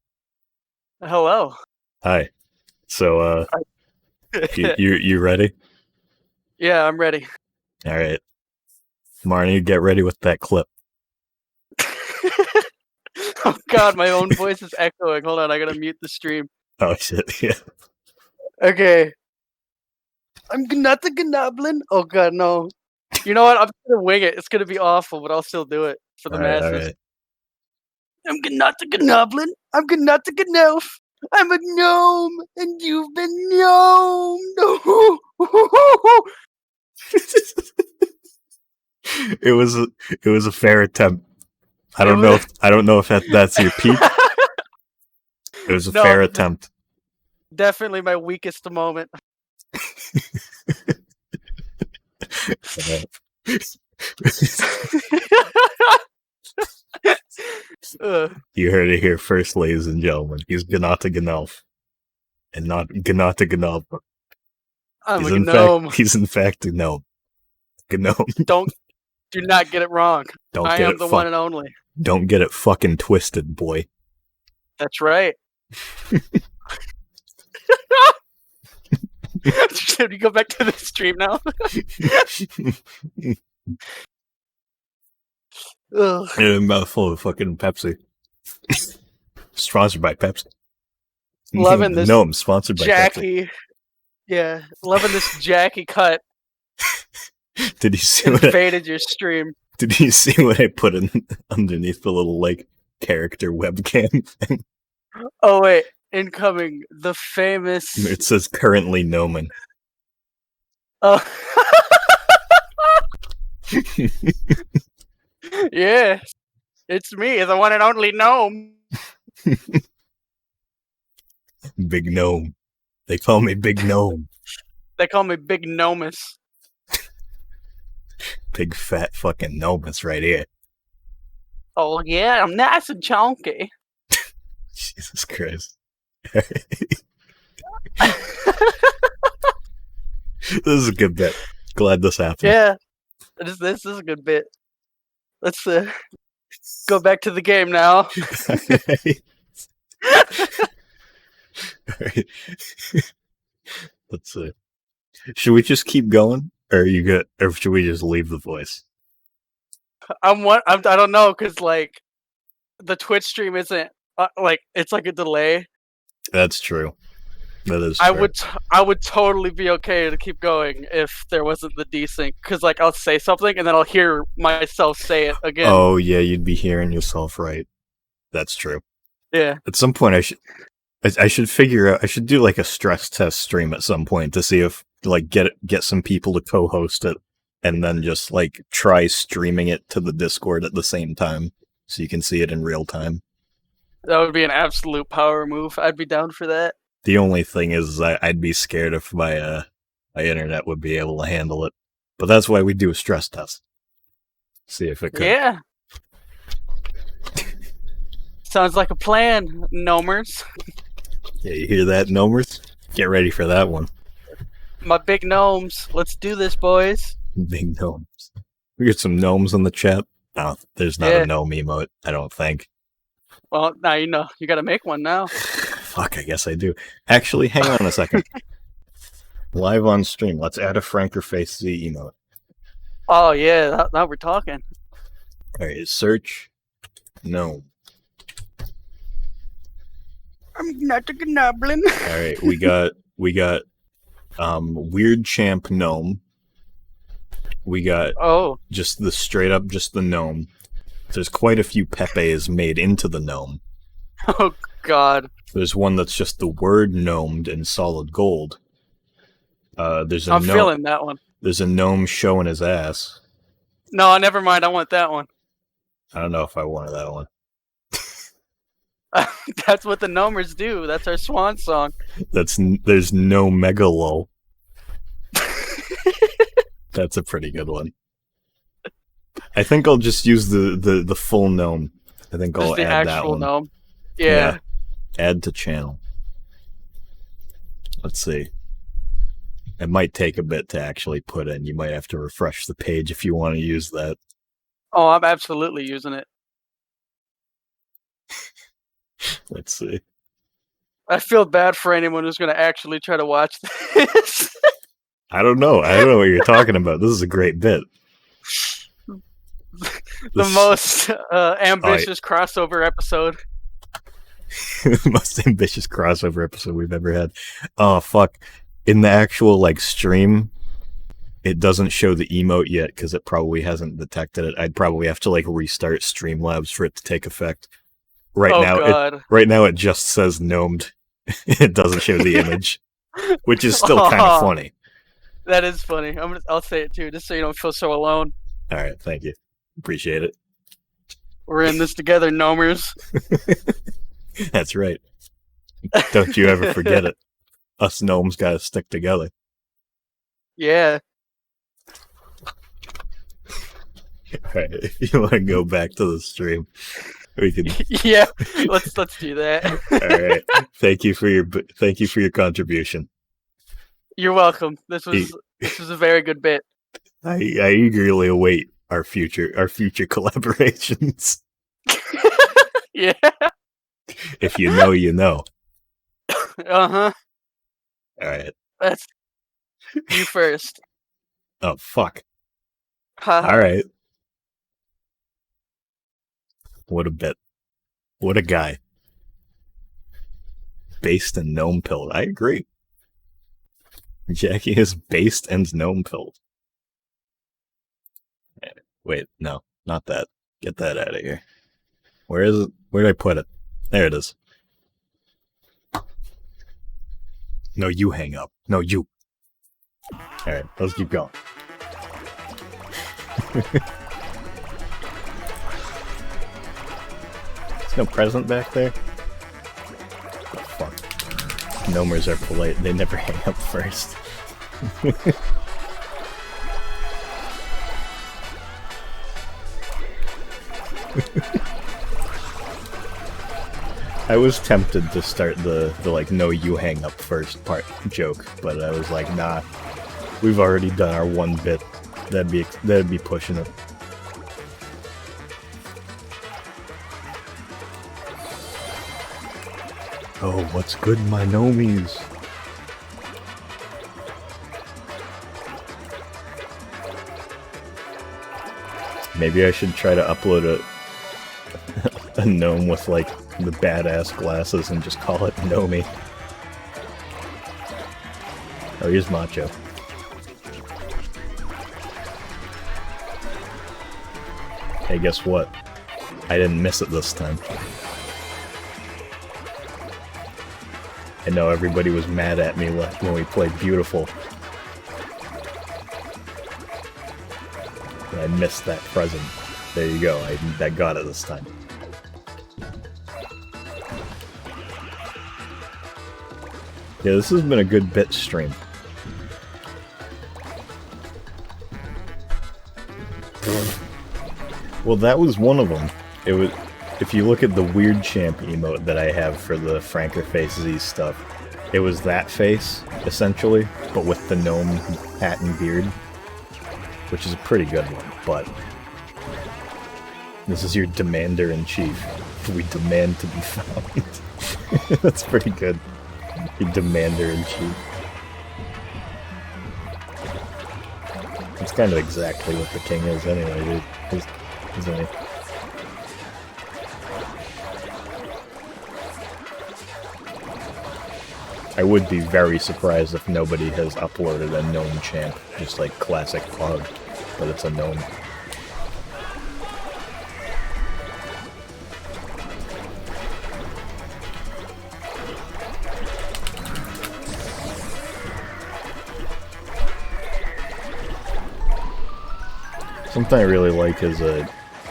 Hello.
Hi. So, you ready?
Yeah, I'm ready.
All right. Marnie, get ready with that clip.
Oh god, my own voice is echoing. Hold on, I gotta mute the stream.
Oh, shit. Yeah.
Okay. I'm not the goblin. Oh god, no. You know what? I'm gonna wing it. It's gonna be awful, but I'll still do it for the
All right. All
masses.
right.
I'm not the goblin. I'm not the elf. I'm a gnome, and you've been gnomed.
It was a fair attempt. I don't know if that's your peak. It was a
No,
fair attempt.
definitely my weakest moment.
You heard it here first, ladies and gentlemen. He's Gnata Gnelf. And not Gnata Gnelf.
I'm a gnome.
He's in fact a gnome. Gnome.
Do not get it wrong.
Don't
I
get
am
it
the one and only.
Don't get it fucking twisted, boy.
That's right. Should we go back to the stream now? Ugh.
And a mouthful of fucking Pepsi. Sponsored by Pepsi.
Loving this
Gnome, sponsored by Pepsi.
Jackie. Yeah, loving this Jackie cut.
Did you see
Invaded your stream.
Did you see what I put in underneath the little like character webcam thing?
Oh wait, incoming the famous.
It says currently gnoming.
Oh. Yeah, it's me, the one and only gnome.
Big gnome. They call me Big Gnome.
They call me Big Gnomus.
Big fat fucking gnomus right here.
Oh yeah, I'm nice and chunky.
Jesus Christ. This is a good bit. Glad this happened.
Yeah, this is a good bit. Let's go back to the game now.
Alright. Let's see. Should we just keep going, or are you good, or should we just leave the voice?
I don't know, cause like the Twitch stream isn't like it's like a delay.
That's true. That is true.
I would totally be okay to keep going if there wasn't the desync, cause like I'll say something and then I'll hear myself say it again.
Oh yeah, you'd be hearing yourself right. That's true.
Yeah.
At some point, I should figure out. I should do like a stress test stream at some point to see if like get some people to co-host it, and then just like try streaming it to the Discord at the same time so you can see it in real time.
That would be an absolute power move. I'd be down for that.
The only thing is I'd be scared if my internet would be able to handle it. But that's why we do a stress test. See if it could.
Yeah. Sounds like a plan, gnomers.
Yeah, you hear that, gnomers? Get ready for that one.
My big gnomes. Let's do this, boys.
Big gnomes. We get some gnomes in the chat. No, there's not a gnome emote, I don't think.
Well, now you know. You gotta make one now.
Fuck, I guess I do. Actually, hang on a second. Live on stream. Let's add a Franker Face Z emote.
Oh, yeah. Now we're talking.
Alright, search gnome.
I'm not a goblin.
Alright, we got Weird Champ Gnome. We got just the straight up just the gnome. There's quite a few Pepes made into the gnome.
Oh god.
There's one that's just the word gnomed in solid gold. There's a
I'm feeling that one.
There's a gnome showing his ass.
No, never mind. I want that one.
I don't know if I wanted that one.
That's what the gnomers do. That's our swan song.
There's no Megalol. That's a pretty good one. I think I'll just use the full gnome. I think I'll add that one.
Gnome. Yeah.
Add to channel. Let's see. It might take a bit to actually put in. You might have to refresh the page if you want to use that.
Oh, I'm absolutely using it.
Let's see.
I feel bad for anyone who's going to actually try to watch this.
I don't know. I don't know what you're talking about. This is a great bit.
The most ambitious crossover episode.
The most ambitious crossover episode we've ever had. Oh, fuck. In the actual, like, stream, it doesn't show the emote yet because it probably hasn't detected it. I'd probably have to, like, restart Streamlabs for it to take effect. Right now it just says gnomed. It doesn't show the image, which is still kind of funny.
That is funny. I'll say it too, just so you don't feel so alone.
All right, thank you. Appreciate it.
We're in this together, gnomers.
That's right. Don't you ever forget it. Us gnomes gotta stick together.
Yeah.
Alright, if you want to go back to the stream, we can.
Yeah, let's do that.
Alright. Thank you for your contribution.
You're welcome. This was a very good bit.
I eagerly await our future collaborations.
Yeah.
If you know, you know.
Uh-huh.
Alright.
That's you first.
Oh, fuck. Alright. What a bit. What a guy. Based and gnome pilled. I agree. Jackie is based and gnome pilled. Wait, no, not that. Get that out of here. Where is it? Where did I put it? There it is. No, you hang up. No, you. Alright, let's keep going. There's no present back there? Oh, fuck. Gnomers are polite. They never hang up first. I was tempted to start the like no you hang up first part joke, but I was like, nah, we've already done our one bit. That'd be pushing it. Oh, what's good, my gnomies? Maybe I should try to upload a gnome with like the badass glasses and just call it Nomi. Oh, here's Macho. Hey, guess what? I didn't miss it this time. I know everybody was mad at me when we played Beautiful. I missed that present. There you go, I got it this time. Yeah, this has been a good bit stream. Well, that was one of them. It was, if you look at the weird champ emote that I have for the Franker Face Z stuff, it was that face, essentially, but with the gnome hat and beard, which is a pretty good one, but this is your Demander-in-Chief. We demand to be found. That's pretty good. Your Demander-in-Chief. That's kind of exactly what the king is anyway, dude. Isn't he? I would be very surprised if nobody has uploaded a gnome champ, just like classic Pog, but it's a gnome. Something I really like is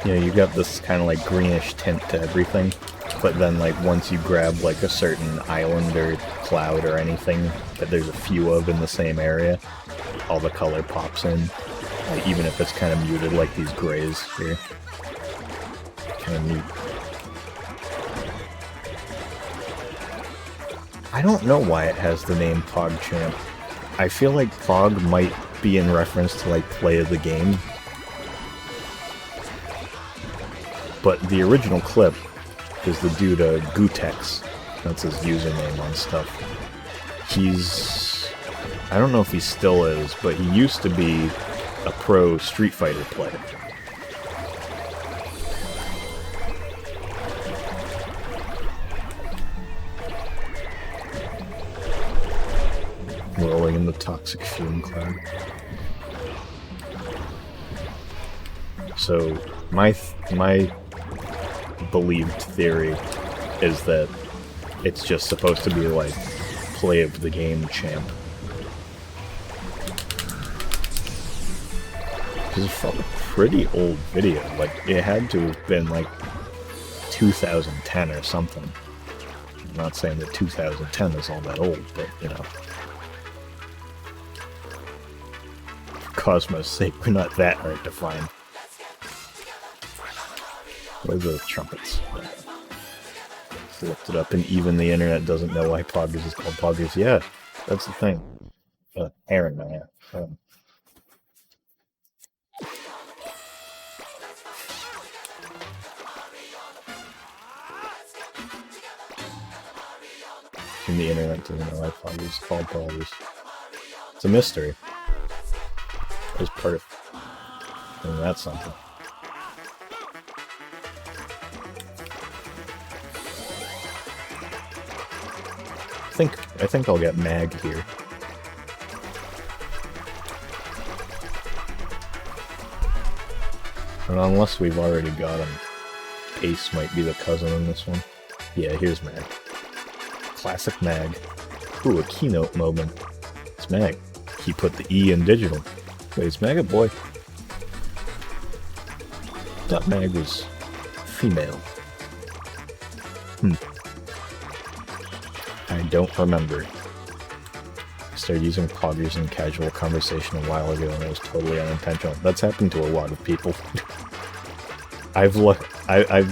you got this kind of like greenish tint to everything, but then like once you grab like a certain island or cloud or anything that there's a few of in the same area, all the color pops in, like, even if it's kind of muted like these grays here. Kind of neat. I don't know why it has the name PogChamp. I feel like Pog might be in reference to, like, play of the game. But the original clip is the dude, Gutex. That's his username on stuff. He's... I don't know if he still is, but he used to be a pro Street Fighter player. Rolling in the toxic fume cloud. So, my believed theory is that it's just supposed to be like play of the game champ. Because it's a pretty old video. Like, it had to have been like 2010 or something. I'm not saying that 2010 is all that old, but you know. For Cosmo's sake, we're not that hard to find. Where's the trumpets? Looked it up, and even the internet doesn't know why Poggers is called Poggers. Yeah, that's the thing. Aaron, man. And the internet doesn't know why Poggers is called Poggers. It's a mystery. It's part of... I mean, that's something. I think I'll get Mag here. And unless we've already got him, Ace might be the cousin in this one. Yeah, here's Mag. Classic Mag. Ooh, a keynote moment. It's Mag. He put the E in digital. Wait, is Mag a boy? I thought Mag was female. I don't remember. I started using Poggers in casual conversation a while ago and it was totally unintentional. That's happened to a lot of people. I've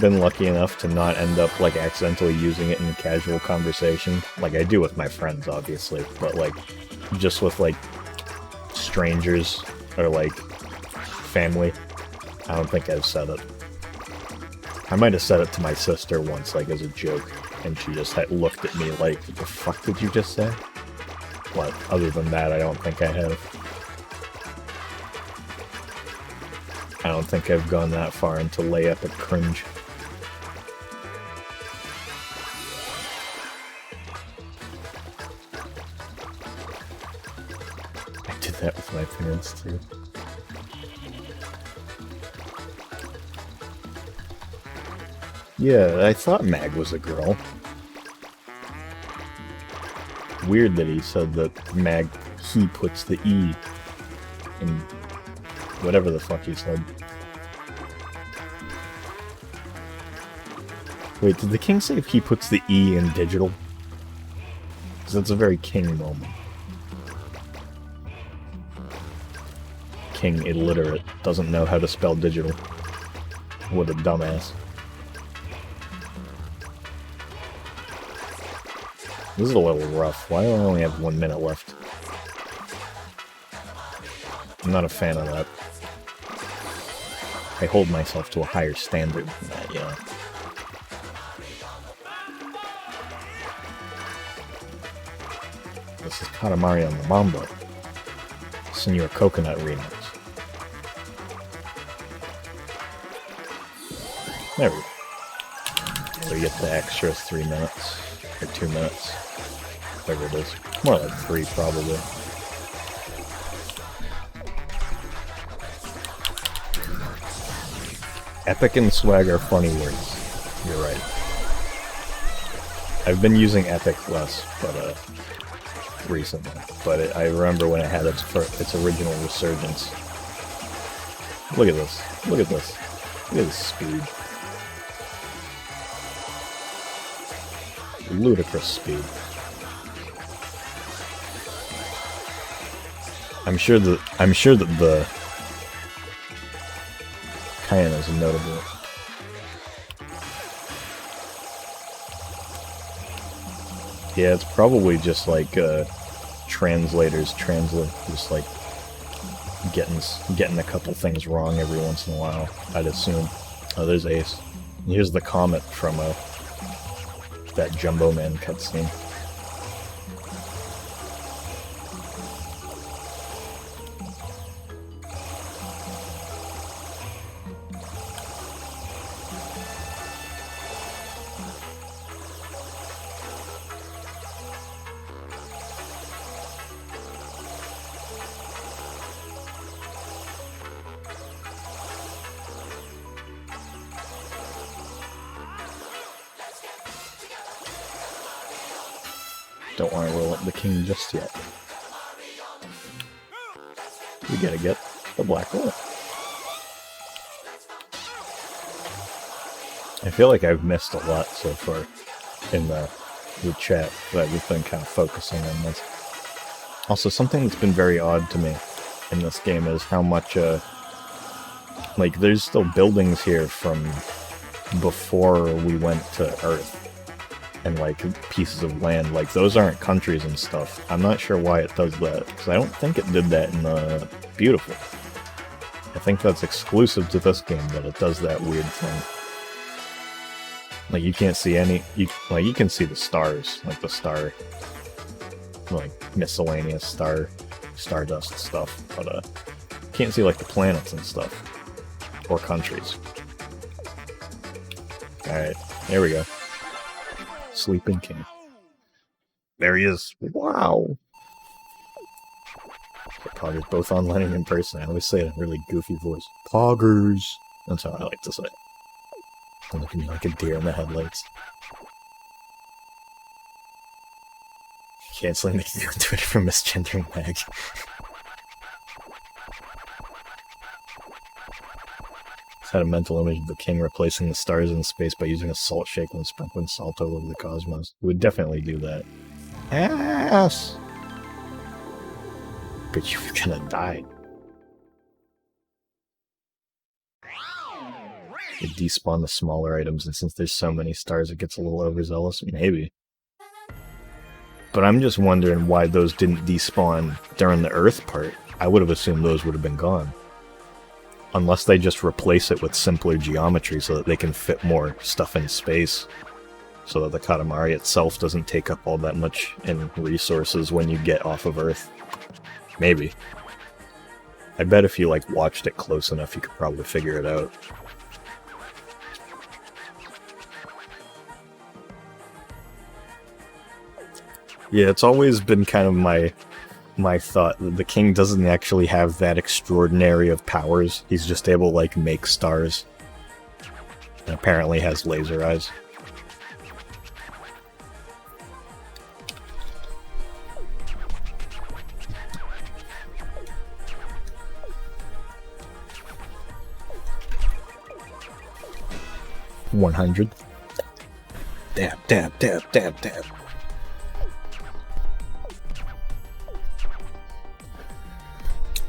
been lucky enough to not end up like accidentally using it in casual conversation. Like I do with my friends, obviously, but like just with like strangers or like family, I don't think I've said it. I might have said it to my sister once, like as a joke. And she just looked at me like, what the fuck did you just say? But other than that, I don't think I have. I don't think I've gone that far into lay epic cringe. I did that with my parents too. Yeah, I thought Mag was a girl. Weird that he said that Mag, he puts the E in whatever the fuck he said. Wait, did the king say if he puts the E in digital? Because that's a very king moment. King illiterate, doesn't know how to spell digital. What a dumbass. This is a little rough. Why do I only have 1 minute left? I'm not a fan of that. I hold myself to a higher standard than that, you know. This is Katamari on the Mambo. Senor Coconut remix. There we go. So you get the extra 3 minutes. Or 2 minutes. Whatever it is. More like 3, probably. Epic and swag are funny words. You're right. I've been using epic less, but recently. But I remember when it had its original resurgence. Look at this. Look at this. Look at this speed. Ludicrous speed. I'm sure that the Cayenne is notable. Yeah, it's probably just like translators translate, just like getting a couple things wrong every once in a while, I'd assume. Oh, there's Ace. Here's the comet from that Jumbo Man cutscene. Don't want to roll up the king just yet. We gotta get the black hole. I feel like I've missed a lot so far in the chat, but we've been kind of focusing on this. Also, something that's been very odd to me in this game is how much, like, there's still buildings here from before we went to Earth. And, like, pieces of land. Like, those aren't countries and stuff. I'm not sure why it does that, because I don't think it did that in the Beautiful. I think that's exclusive to this game, that it does that weird thing. Like, you can't see any... you can see the stars. Like, the star... like, miscellaneous stardust stuff. But, you can't see, like, the planets and stuff. Or countries. Alright, there we go. Sleeping King. There he is. Wow. Poggers, both online and in person. I always say it in a really goofy voice. Poggers. That's how I like to say it. I'm looking like a deer in the headlights. Canceling the video on Twitter for misgendering Mag. Had a mental image of the king replacing the stars in space by using a salt shaker and sprinkling salt all over the cosmos. We would definitely do that. Ass! But you're gonna die. They despawn the smaller items, and since there's so many stars, it gets a little overzealous. Maybe. But I'm just wondering why those didn't despawn during the Earth part. I would have assumed those would have been gone. Unless they just replace it with simpler geometry so that they can fit more stuff in space. So that the Katamari itself doesn't take up all that much in resources when you get off of Earth. Maybe. I bet if you, like, watched it close enough, you could probably figure it out. Yeah, it's always been kind of my thought that the king doesn't actually have that extraordinary of powers. He's just able to, like, make stars. And apparently has laser eyes. $100. Dab, dab, dab, dab, dab.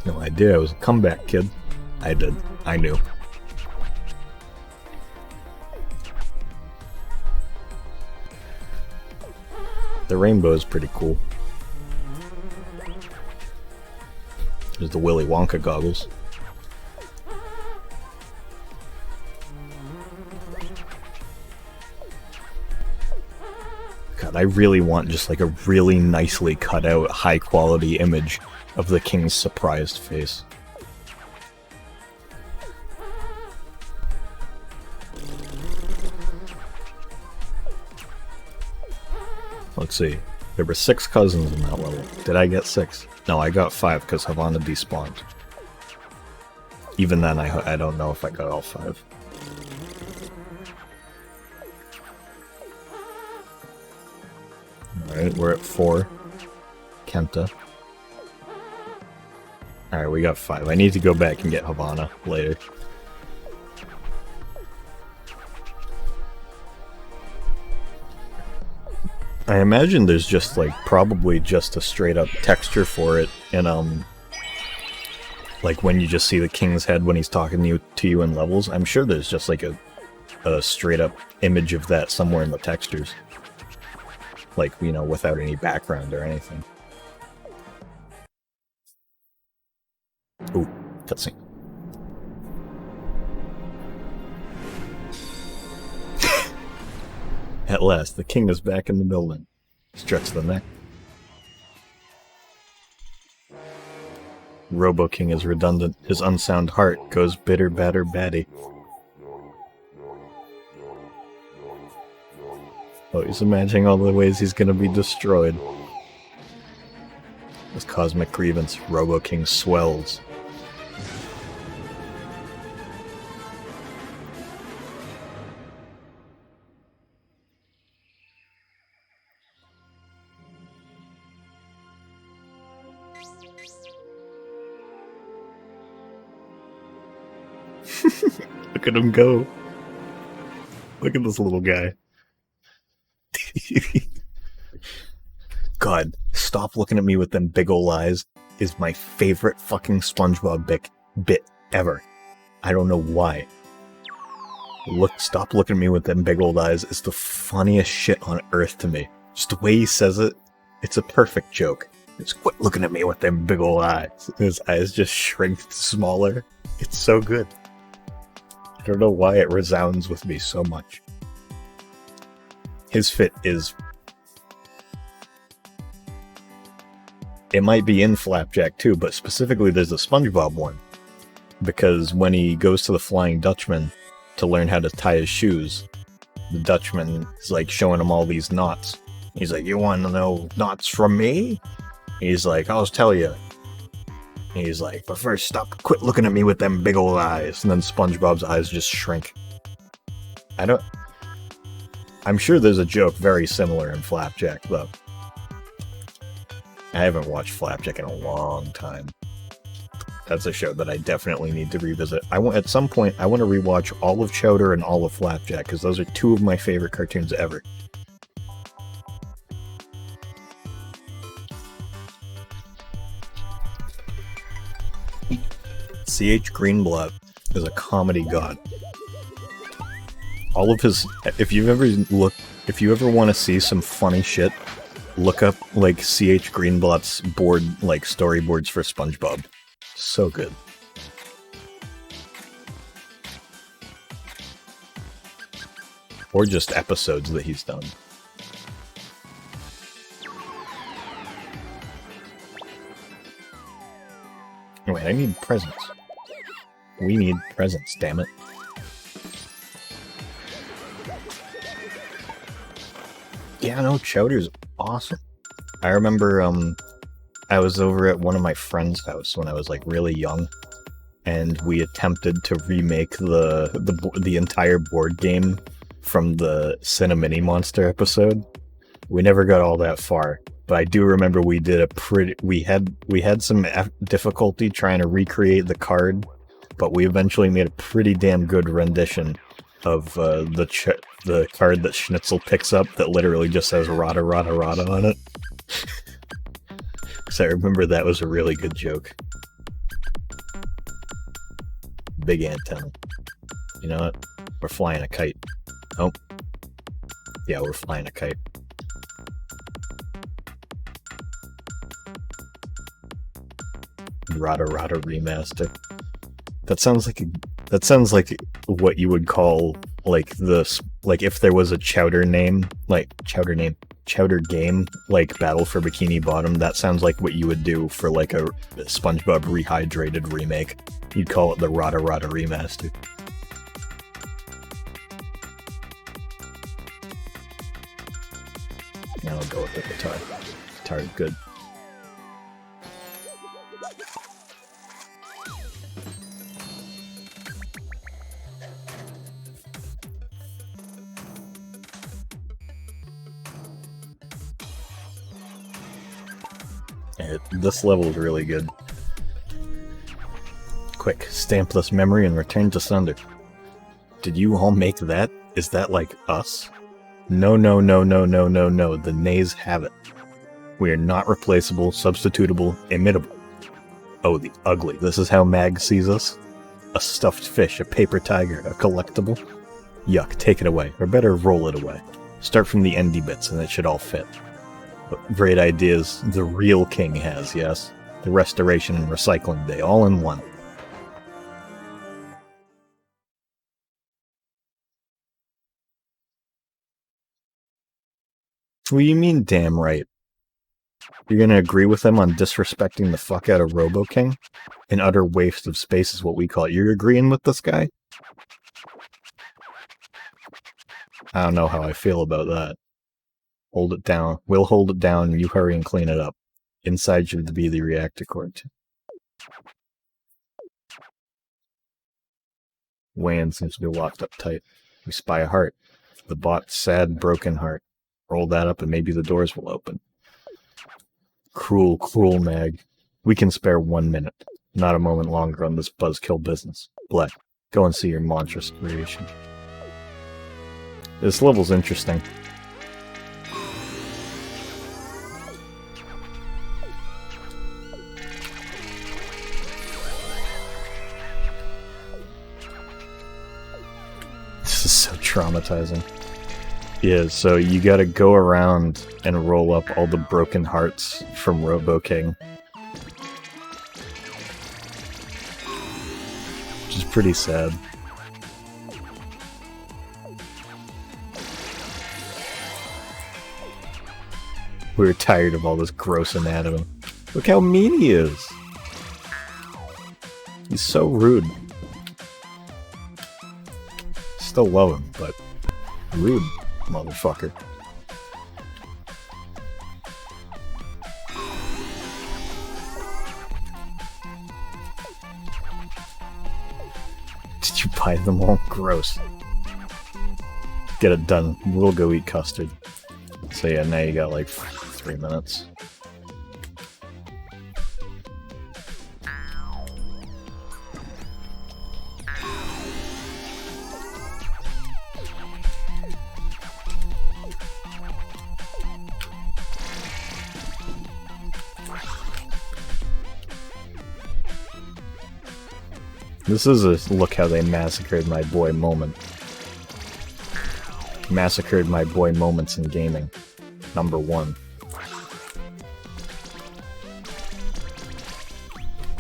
No idea, I was a comeback kid. I did. I knew. The rainbow is pretty cool. There's the Willy Wonka goggles. God, I really want just like a really nicely cut out, high quality image of the king's surprised face. Let's see. There were 6 cousins in that level. Did I get 6? No, I got 5 because Havana despawned. Even then, I don't know if I got all 5. Alright, we're at 4. Kenta. Alright, we got 5. I need to go back and get Havana later. I imagine there's just, like, probably just a straight-up texture for it, and, like, when you just see the king's head when he's talking to you in levels, I'm sure there's just, like, a straight-up image of that somewhere in the textures. Like, you know, without any background or anything. Ooh, cutscene. At last, the king is back in the building. Stretch the neck. Robo King is redundant. His unsound heart goes bitter, batter, batty. Oh, he's imagining all the ways he's gonna be destroyed. This cosmic grievance, Robo King swells. Look at him go. Look at this little guy. God, stop looking at me with them big ol' eyes is my favorite fucking SpongeBob bit ever. I don't know why. Stop looking at me with them big old eyes is the funniest shit on earth to me. Just the way he says it, it's a perfect joke. Just quit looking at me with them big old eyes. His eyes just shrink smaller. It's so good. I don't know why it resounds with me so much. His fit is... It might be in Flapjack too, but specifically there's a SpongeBob one. Because when he goes to the Flying Dutchman to learn how to tie his shoes, the Dutchman is like showing him all these knots. He's like, you want to know knots from me? He's like, I'll tell you. He's like, but first, quit looking at me with them big old eyes. And then SpongeBob's eyes just shrink. I'm sure there's a joke very similar in Flapjack, though. I haven't watched Flapjack in a long time. That's a show that I definitely need to revisit. At some point, I want to rewatch all of Chowder and all of Flapjack, because those are two of my favorite cartoons ever. C.H. Greenblatt is a comedy god. All of his... If you ever want to see some funny shit, look up, like, C.H. Greenblatt's storyboards for SpongeBob. So good. Or just episodes that he's done. Wait, I need presents. We need presents, damn it. Yeah, no, Chowder's awesome. I remember, I was over at one of my friend's house when I was, like, really young, and we attempted to remake the entire board game from the Cinnamini Monster episode. We never got all that far, but I do remember we had some difficulty trying to recreate the card, but we eventually made a pretty damn good rendition of the card that Schnitzel picks up that literally just says Rada Rada Rada on it. So I remember that was a really good joke. Big antenna. You know what? We're flying a kite. Oh. Yeah, we're flying a kite. Rada Rada remaster. That sounds like what you would call like if there was a Chowder game like Battle for Bikini Bottom. That sounds like what you would do for like a SpongeBob rehydrated remake. You'd call it the Rada Rada remaster. Now I'll go with the guitar. Guitar is good. This level is really good. Quick, stamp this memory and return to sender. Did you all make that? Is that like us? No, no, no, no, no, no, no. The nays have it. We are not replaceable, substitutable, imitable. Oh, the ugly. This is how Mag sees us? A stuffed fish, a paper tiger, a collectible? Yuck, take it away. Or better, roll it away. Start from the endy bits and it should all fit. But great ideas the real king has, yes? The restoration and recycling day, all in one. What do you mean, damn right? You're gonna agree with them on disrespecting the fuck out of Robo King? An utter waste of space is what we call it. You're agreeing with this guy? I don't know how I feel about that. Hold it down. We'll hold it down, you hurry and clean it up. Inside should be the reactor core. Wan seems to be locked up tight. We spy a heart. The bot's sad, broken heart. Roll that up and maybe the doors will open. Cruel, cruel Mag. We can spare 1 minute. Not a moment longer on this buzzkill business. Black, go and see your monstrous creation. This level's interesting. This is so traumatizing. Yeah, so you gotta go around and roll up all the broken hearts from Robo King. Which is pretty sad. We were tired of all this gross anatomy. Look how mean he is! He's so rude. Still love him, but rude, motherfucker. Did you buy them all? Gross. Get it done. We'll go eat custard. So yeah, now you got like 3 minutes. This is a look how they massacred my boy moment. Massacred my boy moments in gaming. Number 1.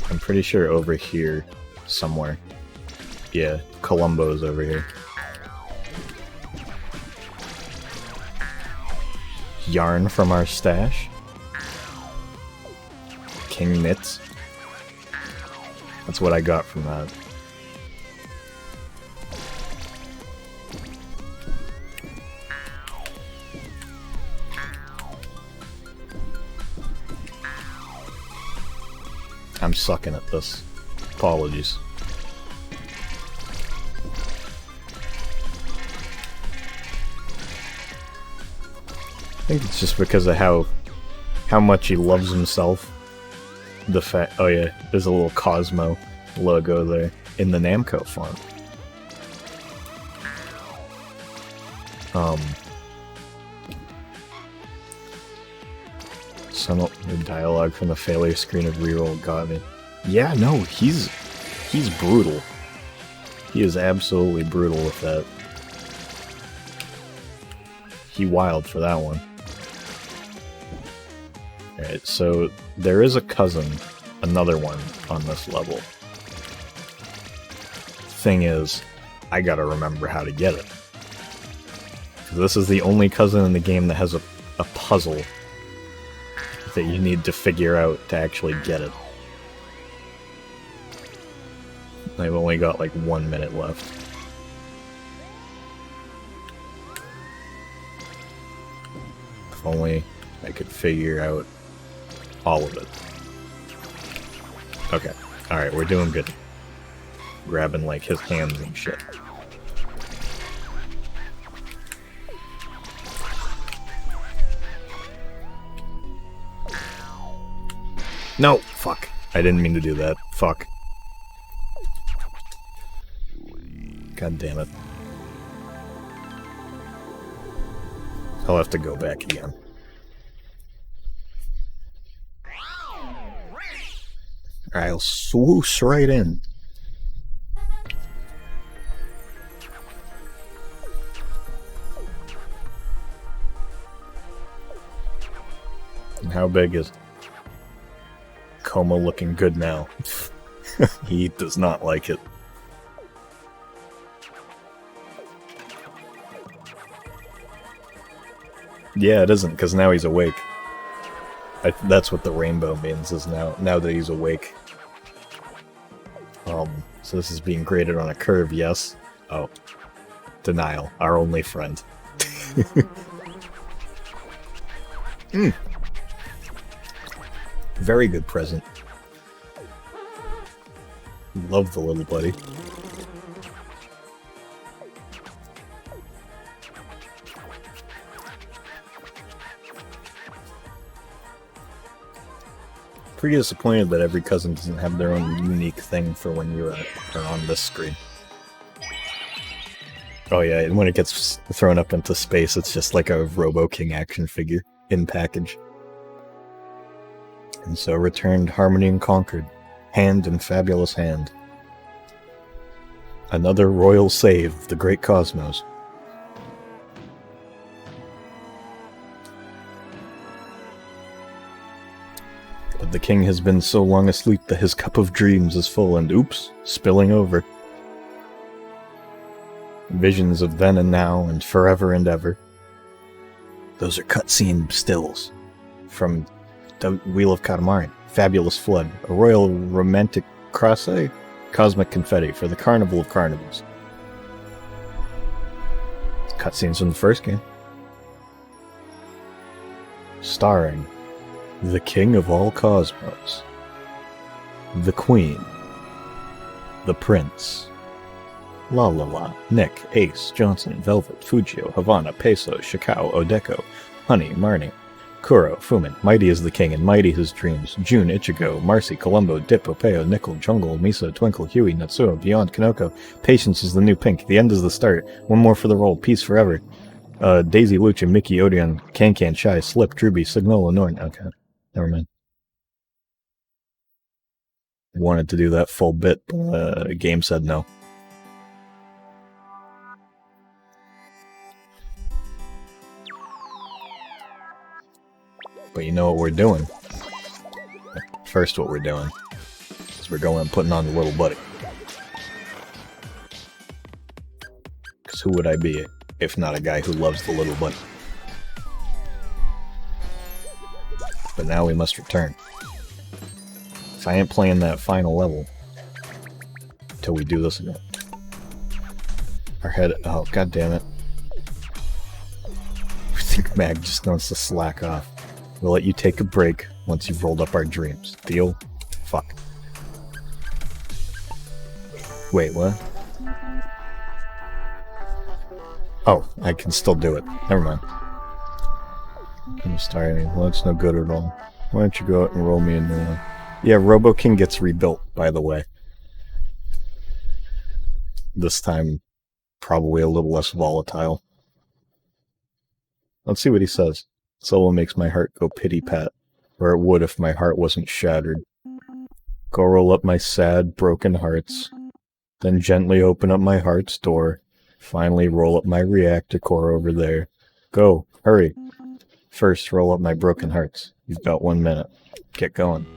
I'm pretty sure over here somewhere. Yeah, Columbo's over here. Yarn from our stash. King Knits. That's what I got from that. I'm sucking at this. Apologies. I think it's just because of how much he loves himself. The fact, oh yeah, there's a little Cosmo logo there in the Namco font. Some of the dialogue from the failure screen of Reroll got me. Yeah, no, he's brutal. He is absolutely brutal with that. He wild for that one. Alright, so there is a cousin, another one, on this level. Thing is, I gotta remember how to get it. 'Cause this is the only cousin in the game that has a puzzle that you need to figure out to actually get it. I've only got like 1 minute left. If only I could figure out all of it. Okay, alright, we're doing good. Grabbing like his hands and shit. No! Fuck. I didn't mean to do that. Fuck. God damn it. I'll have to go back again. Alright, I'll swoosh right in. How big is... Coma looking good now. He does not like it. Yeah, it isn't, because now he's awake. That's what the rainbow means, is now that he's awake. So this is being graded on a curve, yes? Oh. Denial, our only friend. Very good present. Love the little buddy. Pretty disappointed that every cousin doesn't have their own unique thing for when you're on this screen. Oh yeah, and when it gets thrown up into space, it's just like a Robo King action figure in package. And so returned Harmony and Conquered, Hand and Fabulous Hand. Another royal save of the great cosmos. But the king has been so long asleep that his cup of dreams is full and, oops, spilling over. Visions of then and now and forever and ever. Those are cutscene stills from the Wheel of Katamari. Fabulous Flood, a royal romantic crosse, cosmic confetti for the Carnival of Carnivals. Cutscenes from the first game. Starring the King of all Cosmos, the Queen, the Prince, La La La, Nick, Ace, Johnson, Velvet, Fujio, Havana, Peso, Shikao, Odeko, Honey, Marnie, Kuro, Fumin, Mighty is the King and Mighty his dreams, June, Ichigo, Marcy, Columbo, Dip, Opeo, Nickel, Jungle, Miso, Twinkle, Huey, Natsuo, Beyond, Kanoko, Patience is the new pink, the end is the start, one more for the roll, peace forever, Daisy, Lucha, Mickey, Odeon, Can, Shy, Slip, Druby, Signola, Norn, okay, never mind. Wanted to do that full bit, but the game said no. But you know what we're doing? First what we're doing is we're going and putting on the little buddy. Because who would I be if not a guy who loves the little buddy? But now we must return. If I ain't playing that final level till we do this again. Our head... oh, god damn it. I think Mag just wants to slack off. We'll let you take a break once you've rolled up our dreams. Deal? Fuck. Wait, what? Oh, I can still do it. Never mind. I'm starting. Well, that's no good at all. Why don't you go out and roll me a new one? Yeah, Robo King gets rebuilt, by the way. This time, probably a little less volatile. Let's see what he says. Solo makes my heart go pity-pat, or it would if my heart wasn't shattered. Go roll up my sad, broken hearts, then gently open up my heart's door, finally roll up my reactor core over there. Go, hurry. First, roll up my broken hearts. You've got 1 minute. Get going.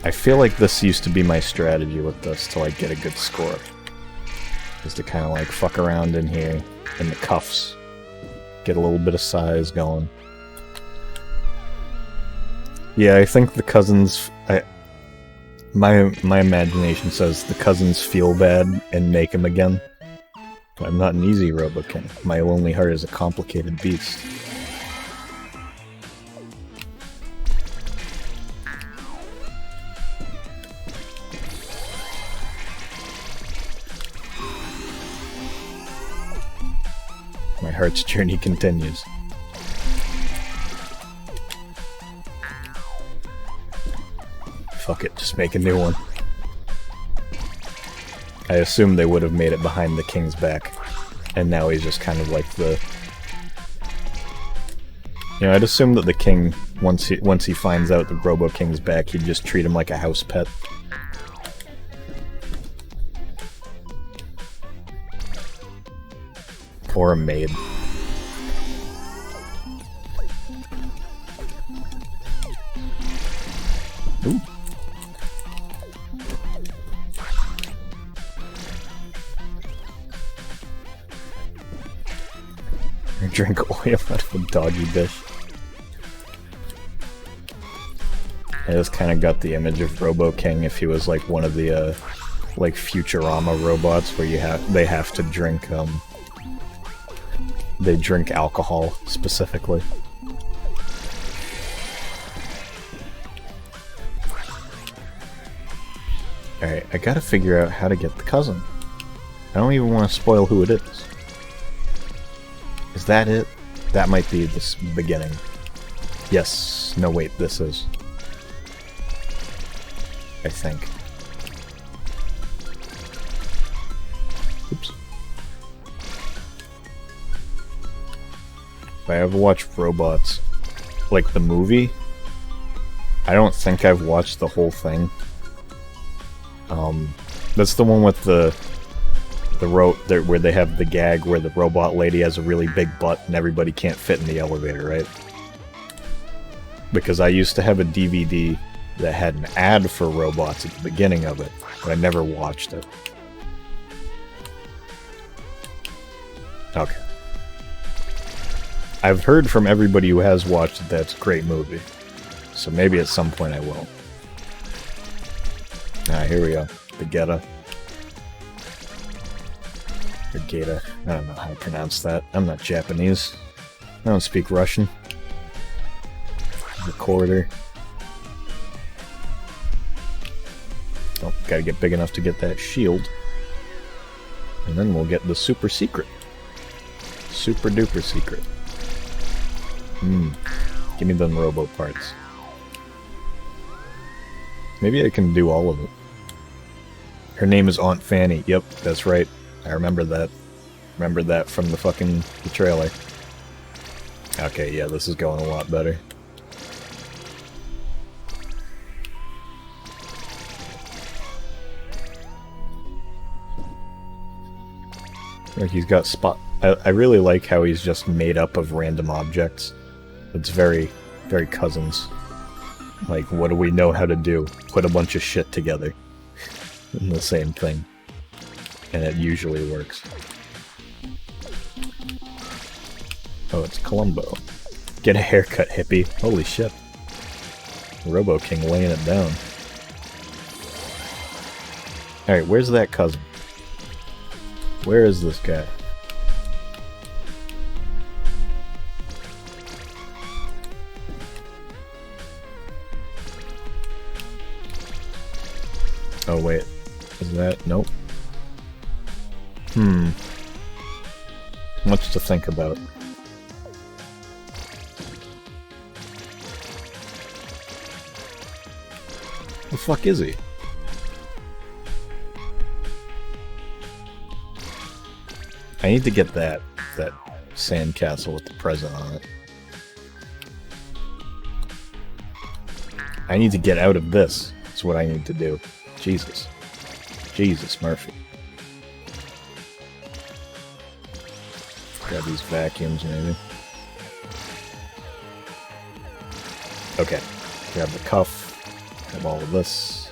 I feel like this used to be my strategy with this till I get a good score. Is to kind of like fuck around in here, in the cuffs. Get a little bit of size going. Yeah, I think the cousins... My imagination says the cousins feel bad and make him again. But I'm not an easy Robo-King. My lonely heart is a complicated beast. My heart's journey continues. Fuck it, just make a new one. I assume they would have made it behind the king's back. And now he's just kind of like the... You know, I'd assume that the king, once he finds out the Robo King's back, he'd just treat him like a house pet. Or a maid. Or drink oil out of a doggy dish. I just kind of got the image of Robo King if he was like one of the like Futurama robots where they have to drink they drink alcohol specifically. Alright, I gotta figure out how to get the cousin. I don't even want to spoil who it is. Is that it? That might be this beginning. Yes. No, wait, this is. I think. Oops. If I ever watched Robots, like the movie, I don't think I've watched the whole thing. That's the one with the where they have the gag where the robot lady has a really big butt and everybody can't fit in the elevator, right? Because I used to have a DVD that had an ad for Robots at the beginning of it, but I never watched it. Okay. I've heard from everybody who has watched it that it's a great movie, so maybe at some point I will. Alright, here we go. The Geta. Or Geta. I don't know how to pronounce that. I'm not Japanese. I don't speak Russian. Recorder. Oh, gotta get big enough to get that shield. And then we'll get the super secret. Super duper secret. Give me them robo parts. Maybe I can do all of it. Her name is Aunt Fanny. Yep, that's right. I remember that. Remember that from the fucking trailer. Okay, yeah, this is going a lot better. Like he's got spot. I really like how he's just made up of random objects. It's very, very Cousins. Like, what do we know how to do? Put a bunch of shit together. In the same thing. And it usually works. Oh, it's Columbo. Get a haircut, hippie. Holy shit. Robo King laying it down. Alright, where's that cousin? Where is this guy? Oh wait, is that? Nope. Much to think about. The fuck is he? I need to get that sandcastle with the present on it. I need to get out of this. That's what I need to do. Jesus. Jesus, Murphy. Grab these vacuums, maybe. Okay. Grab the cuff. Grab all of this.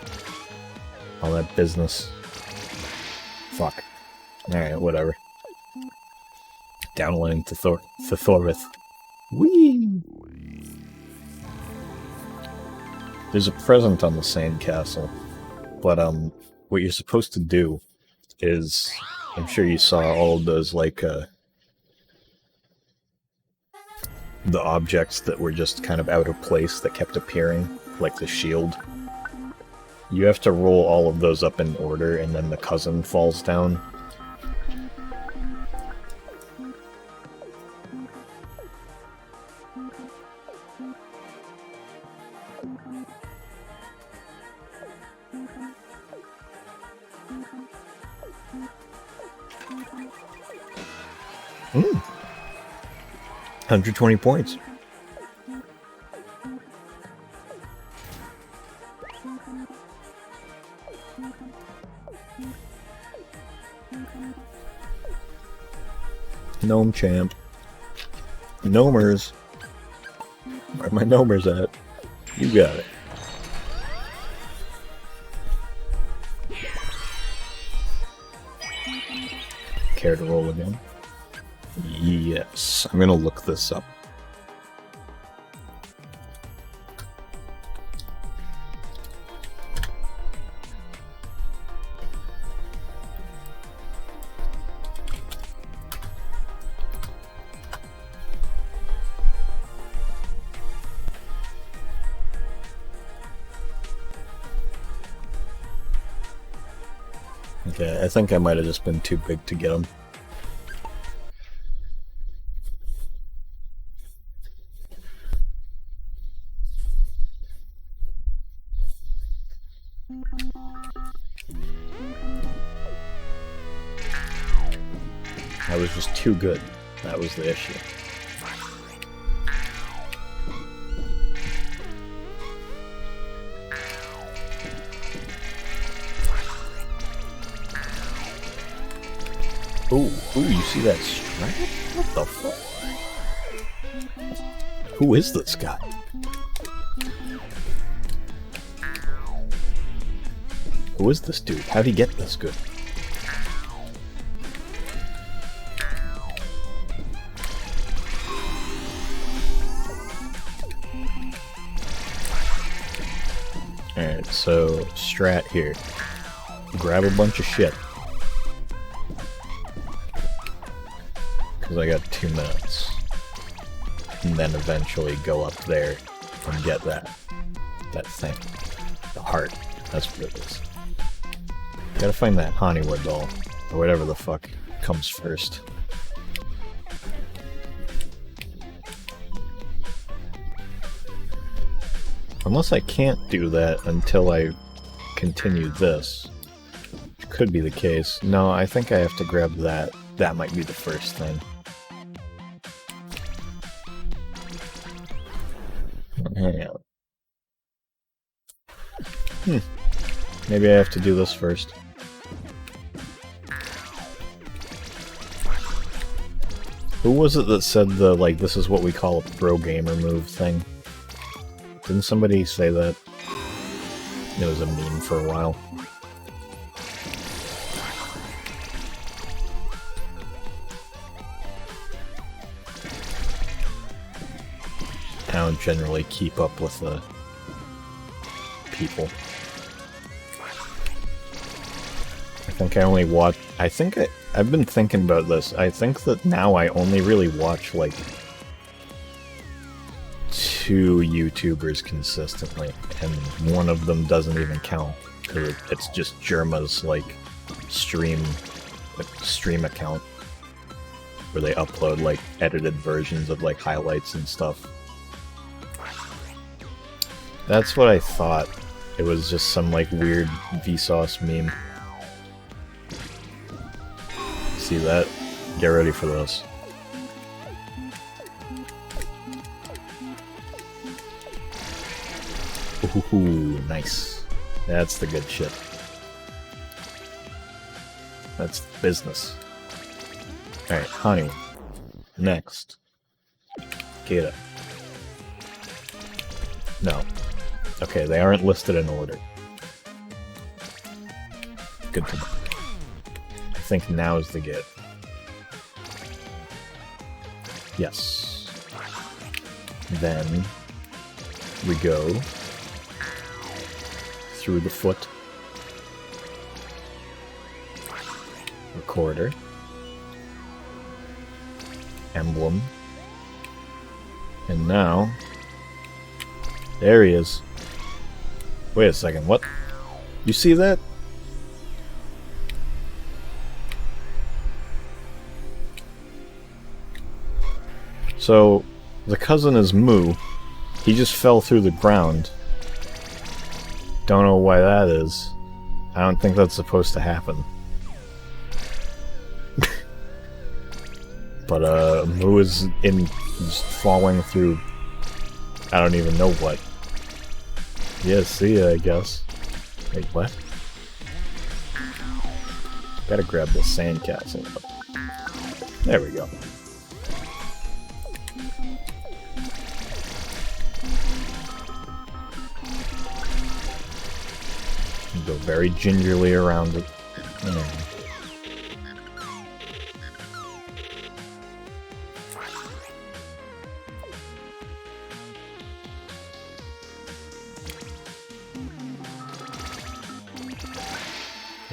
All that business. Fuck. Alright, whatever. Downloading to Thorith. Whee! There's a present on the sandcastle. But, what you're supposed to do is, I'm sure you saw all of those, like, the objects that were just kind of out of place that kept appearing, like the shield. You have to roll all of those up in order, and then the cousin falls down. Mm. 120 points. Gnome champ. Gnomers. Where are my gnomers at? You got it. Care to roll again? Yes, I'm gonna look this up. Okay, I think I might have just been too big to get him. I was just too good. That was the issue. Ooh, you see that stripe? What the fuck? Who is this guy? Who is this dude? How'd he get this good? Alright, so strat here. Grab a bunch of shit. Because I got 2 minutes. And then eventually go up there and get that thing. The heart. That's what it is. Gotta find that Haniwa doll. Or whatever the fuck comes first. Unless I can't do that until I continue this. Which could be the case. No, I think I have to grab that. That might be the first thing. Hang on. Maybe I have to do this first. Who was it that said the, like, this is what we call a pro gamer move thing? Didn't somebody say that? It was a meme for a while. I don't generally keep up with the people. I think I only watch... I've been thinking about this. I think that now I only really watch, like, 2 YouTubers consistently, and one of them doesn't even count, because it's just Germa's, like, stream account, where they upload, like, edited versions of, like, highlights and stuff. That's what I thought. It was just some, like, weird Vsauce meme. See that? Get ready for this. Ooh, nice. That's the good shit. That's business. Alright, honey. Next. Kata. No. Okay, they aren't listed in order. Good to know. I think now's the get. Yes. Then we go through the foot. Recorder. Emblem. And now... there he is. Wait a second, what? You see that? So, the cousin is Moo. He just fell through the ground. Don't know why that is. I don't think that's supposed to happen. But, Moo is just falling through... I don't even know what. Yeah, see ya, I guess. Wait, what? Gotta grab the sandcastle. There we go. Go very gingerly around it.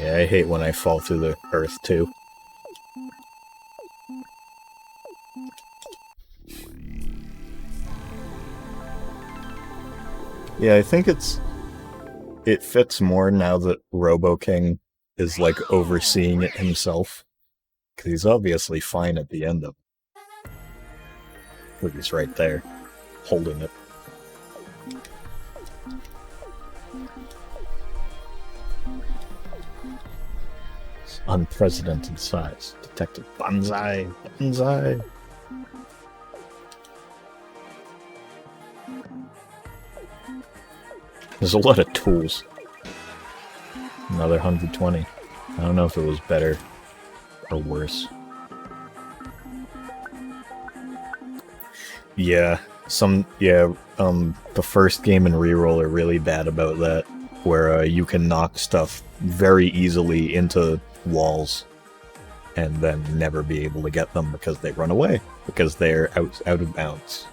Yeah, I hate when I fall through the earth, too. Yeah, I think it fits more now that Robo King is, like, overseeing it himself. Because he's obviously fine at the end of it. Look, he's right there, holding it. It's unprecedented size. Detective Banzai! Banzai! There's a lot of tools. Another 120. I don't know if it was better or worse. Yeah, the first game and reroll are really bad about that, where you can knock stuff very easily into walls and then never be able to get them because they run away, because they're out of bounds.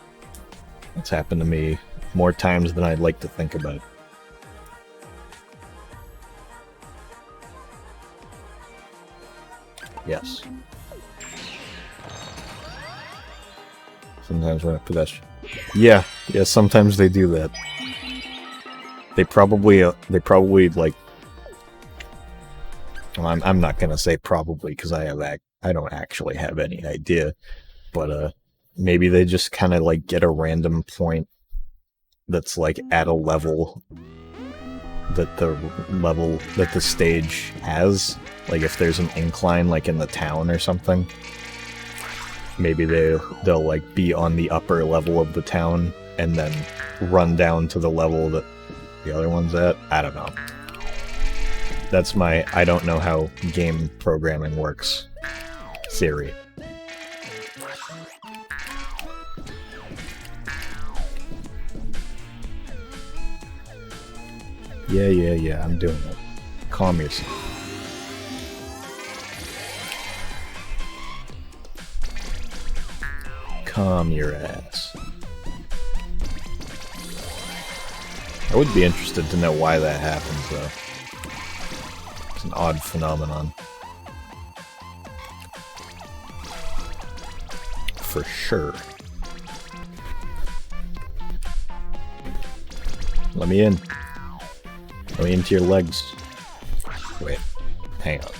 It's happened to me more times than I'd like to think about. Yes. Sometimes when a pedestrian... Yeah, sometimes they do that. They probably, like... Well, I'm not gonna say probably, because I don't actually have any idea. But, maybe they just kind of, like, get a random point that's, like, at a level that the stage has. Like, if there's an incline, like, in the town or something, maybe they'll like, be on the upper level of the town and then run down to the level that the other one's at. I don't know. That's my I don't know how game programming works theory. Yeah, I'm doing it. Calm yourself. Calm your ass. I would be interested to know why that happens, though. It's an odd phenomenon. For sure. Let me in. Let me into your legs. Wait. Hang on.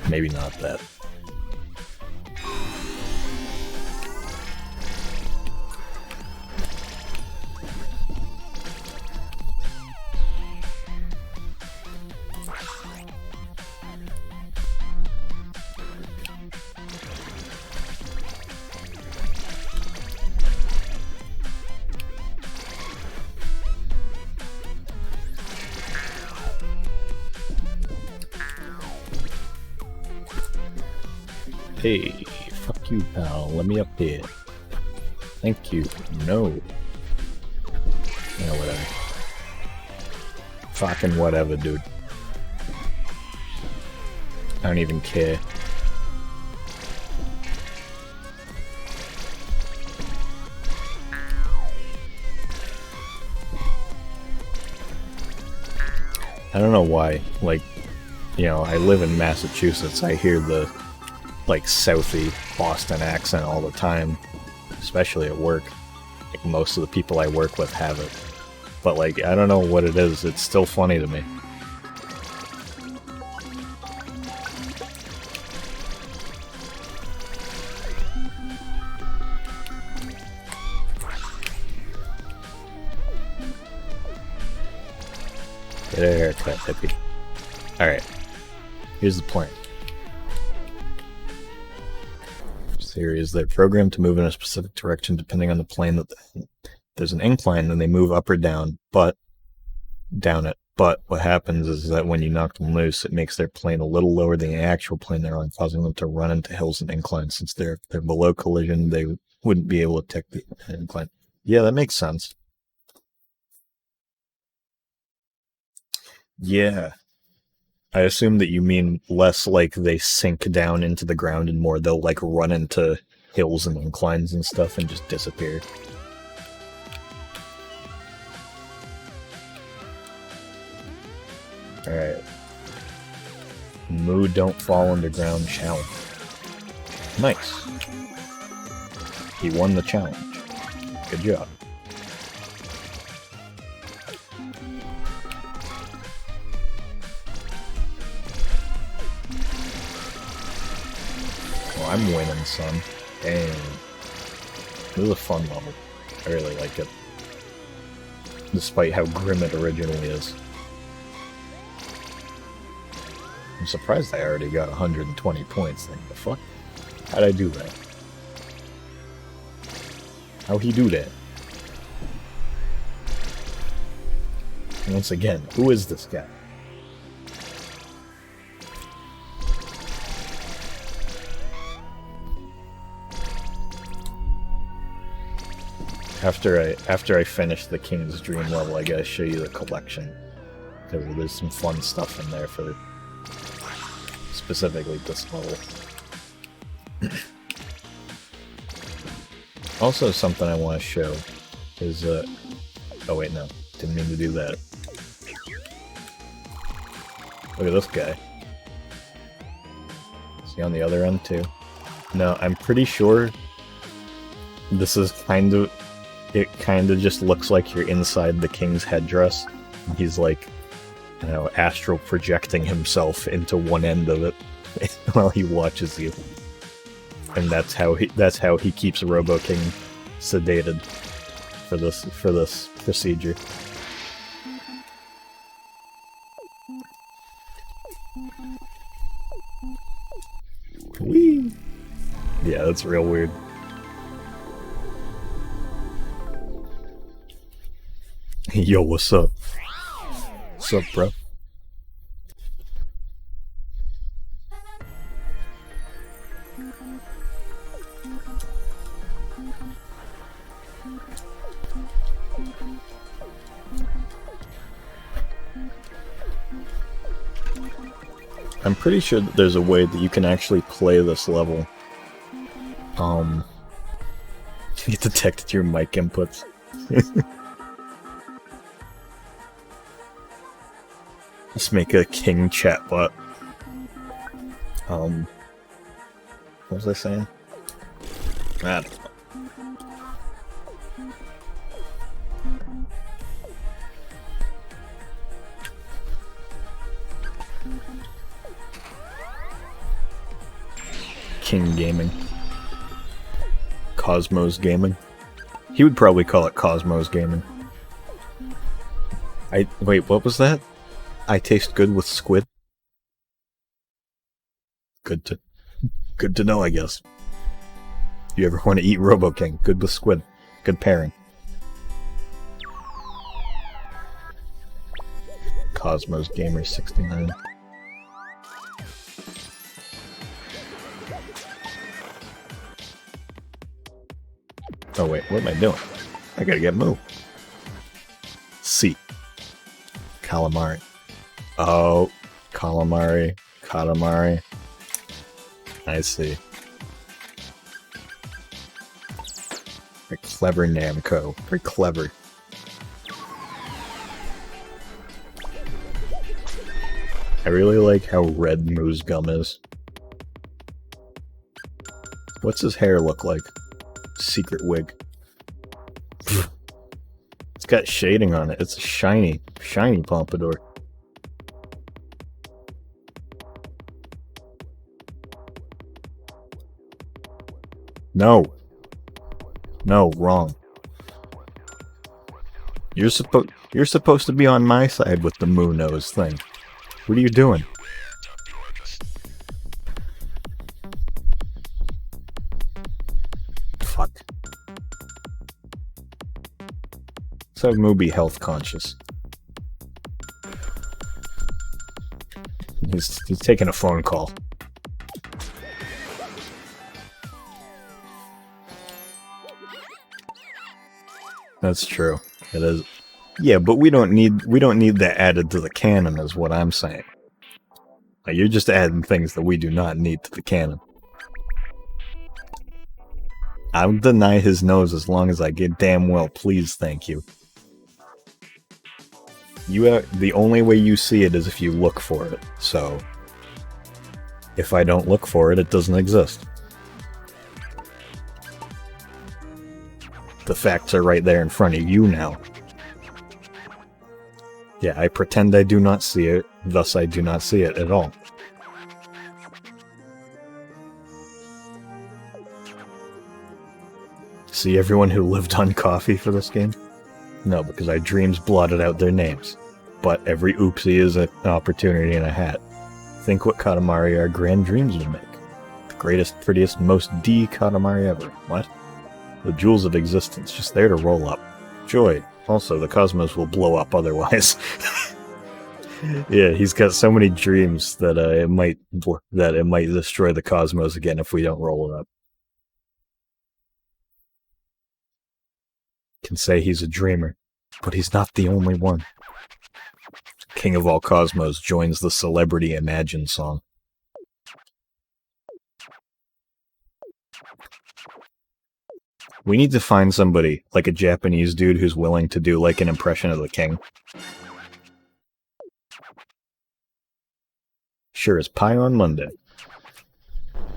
Maybe not that. Hey, fuck you, pal. Let me up here. Thank you. No. Yeah, whatever. Fucking whatever, dude. I don't even care. I don't know why. Like, you know, I live in Massachusetts. I hear the like Southie Boston accent all the time, especially at work. Like most of the people I work with have it, but like I don't know what it is. It's still funny to me. Get a haircut, hippie. All right, here's the plan. Theory is they're programmed to move in a specific direction depending on the plane that there's an incline, then they move up or down, but down it. But what happens is that when you knock them loose, it makes their plane a little lower than the actual plane they're on, causing them to run into hills and inclines. Since they're below collision, they wouldn't be able to take the incline. Yeah, that makes sense. Yeah. I assume that you mean less like they sink down into the ground and more they'll like run into hills and inclines and stuff and just disappear. Alright. Moo don't fall underground challenge. Nice. He won the challenge. Good job. Well, I'm winning, son. Dang. This is a fun level. I really like it. Despite how grim it originally is. I'm surprised I already got 120 points. Like, the fuck? How'd I do that? How'd he do that? Once again, who is this guy? After I finish the King's Dream level, I gotta show you the collection. There's some fun stuff in there for specifically this level. Also, something I want to show is oh wait, no, didn't mean to do that. Look at this guy. Is he on the other end too? No, I'm pretty sure this is it kind of just looks like you're inside the king's headdress. He's like, you know, astral projecting himself into one end of it while he watches you. And that's how he keeps Robo King sedated for this procedure. Whee! Yeah, that's real weird. Yo, what's up? What's up, bro? I'm pretty sure that there's a way that you can actually play this level. It detected your mic inputs. Let's make a king chatbot. What was I saying? I don't know. King Gaming. Cosmos Gaming. He would probably call it Cosmos Gaming. Wait, what was that? I taste good with squid? Good to know, I guess. You ever want to eat Robo King? Good with squid. Good pairing. Cosmos Gamer 69. Oh wait, what am I doing? I gotta get Moo. C. Calamari. Oh, Katamari. I see. Very clever, Namco. Very clever. I really like how red Moo's gum is. What's his hair look like? Secret wig. It's got shading on it. It's a shiny pompadour. No, wrong. You're supposed to be on my side with the Moo nose thing. What are you doing? Fuck. Let's have Moo be health conscious. He's taking a phone call. That's true. It is. Yeah, but we don't need that added to the canon, is what I'm saying. Like, you're just adding things that we do not need to the canon. I'll deny his nose as long as I get damn well please, thank you. the only way you see it is if you look for it. So if I don't look for it, it doesn't exist. The facts are right there in front of you now. Yeah, I pretend I do not see it, thus I do not see it at all. See everyone who lived on coffee for this game? No, because our dreams blotted out their names. But every oopsie is an opportunity and a hat. Think what Katamari our grand dreams would make. The greatest, prettiest, most Katamari ever. What? The jewels of existence, just there to roll up. Joy. Also, the cosmos will blow up otherwise. Yeah, he's got so many dreams that it might destroy the cosmos again if we don't roll it up. Can say he's a dreamer, but he's not the only one. King of all cosmos joins the Celebrity Imagine song. We need to find somebody, like a Japanese dude who's willing to do like an impression of the king. Sure as pie on Monday.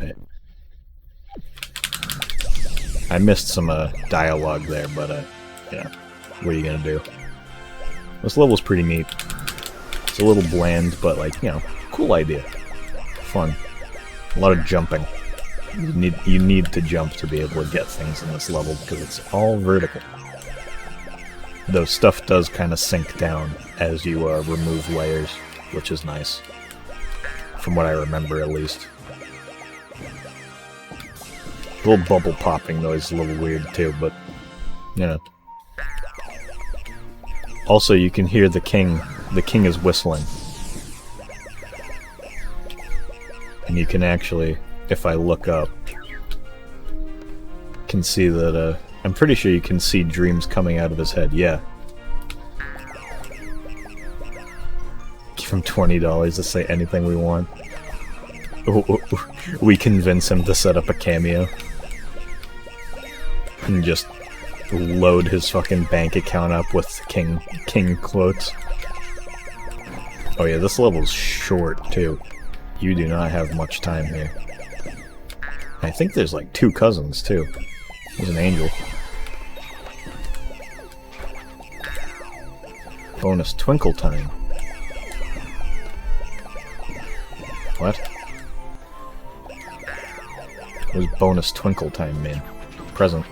Right. I missed some dialogue there, but yeah, what are you gonna do? This level's pretty neat. It's a little bland, but like, you know, cool idea. Fun. A lot of jumping. You need to jump to be able to get things in this level because it's all vertical. Though stuff does kind of sink down as you remove layers, which is nice. From what I remember, at least. The little bubble popping noise is a little weird too, but you know. Also, you can hear the king. The king is whistling, and you can actually, if I look up, can see that. I'm pretty sure you can see dreams coming out of his head. Yeah. Give him $20 to say anything we want. We convince him to set up a cameo. And just load his fucking bank account up with king quotes. Oh yeah, this level's short too. You do not have much time here. I think there's like 2 cousins too. There's an angel. Bonus twinkle time. What? What does bonus twinkle time mean? Present.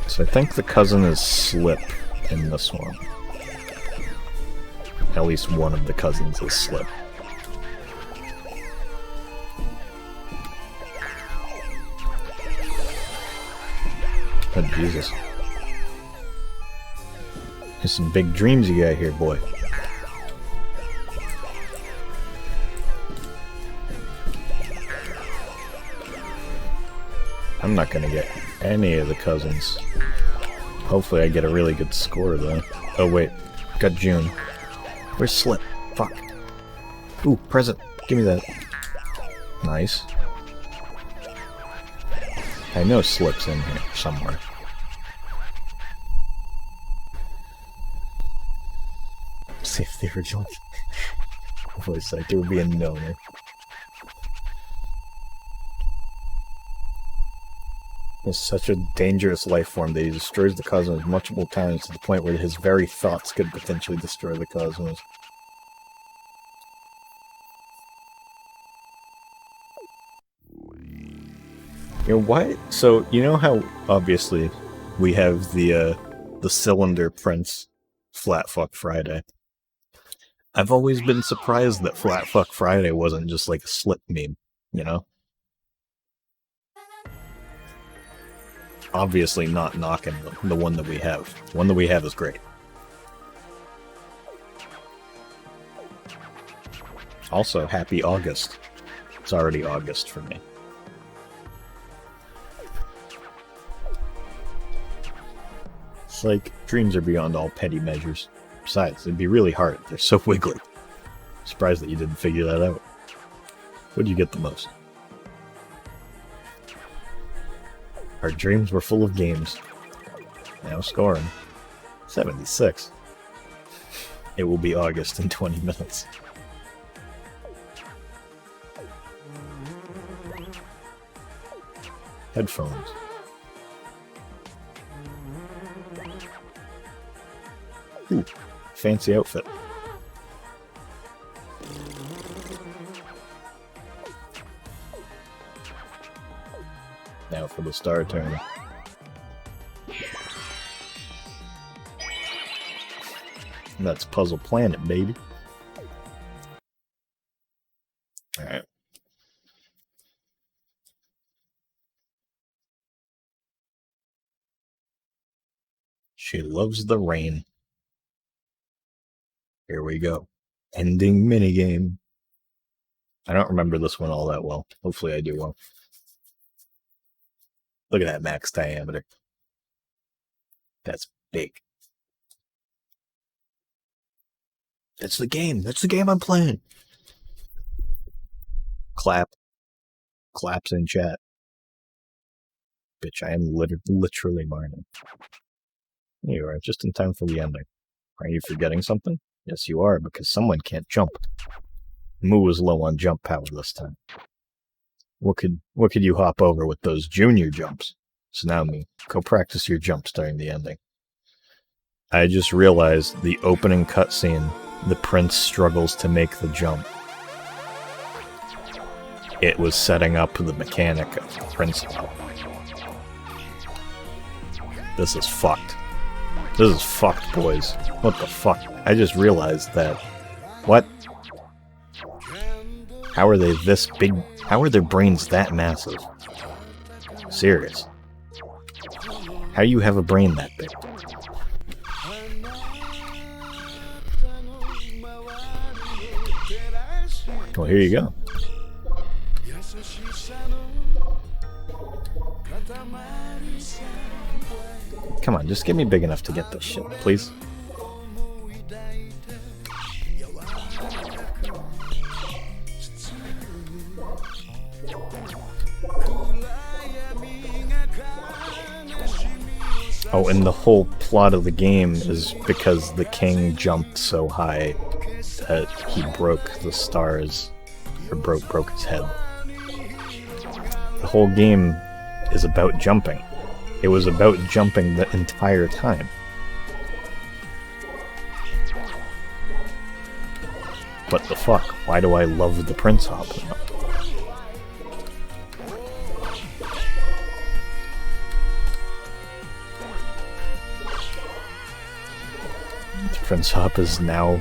So I think the cousin is Slip in this one. At least one of the cousins is Slip. Oh, Jesus. There's some big dreams you got here, boy. I'm not gonna get any of the cousins. Hopefully I get a really good score, though. Oh, wait. Got June. Where's Slip? Fuck. Ooh, present. Give me that. Nice. I know Slip's in here somewhere. See if the original voice actor would be a no-no. He's such a dangerous life form that he destroys the cosmos multiple times to the point where his very thoughts could potentially destroy the cosmos. You know, why? So, you know how, obviously, we have the Cylinder Prince Flat Fuck Friday. I've always been surprised that Flat Fuck Friday wasn't just like a Slip meme, you know? Obviously not knocking the one that we have. The one that we have is great. Also, happy August. It's already August for me. It's like, dreams are beyond all petty measures. Besides, it'd be really hard. They're so wiggly. Surprised that you didn't figure that out. What'd you get the most? Our dreams were full of games. Now scoring. 76. It will be August in 20 minutes. Headphones. Ooh, fancy outfit. Now for the star turn. That's Puzzle Planet, baby. Alright. She loves the rain. Here we go. Ending minigame. I don't remember this one all that well. Hopefully I do well. Look at that max diameter. That's big. That's the game. That's the game I'm playing. Clap. Claps in chat. Bitch, I am literally Martin. Here you are, just in time for the ending. Are you forgetting something? Yes, you are, because someone can't jump. Moo was low on jump power this time. What could you hop over with those junior jumps? So now, me, go practice your jumps during the ending. I just realized the opening cutscene, the prince struggles to make the jump. It was setting up the mechanic of the prince. This is fucked. This is fucked, boys. What the fuck? I just realized that. What? How are they this big? How are their brains that massive? Serious. How do you have a brain that big? Well, here you go. Come on, just get me big enough to get this shit, please. Oh, and the whole plot of the game is because the king jumped so high that he broke the stars, or broke his head. The whole game is about jumping. It was about jumping the entire time. What the fuck? Why do I love the prince hopping up? The prince hop is now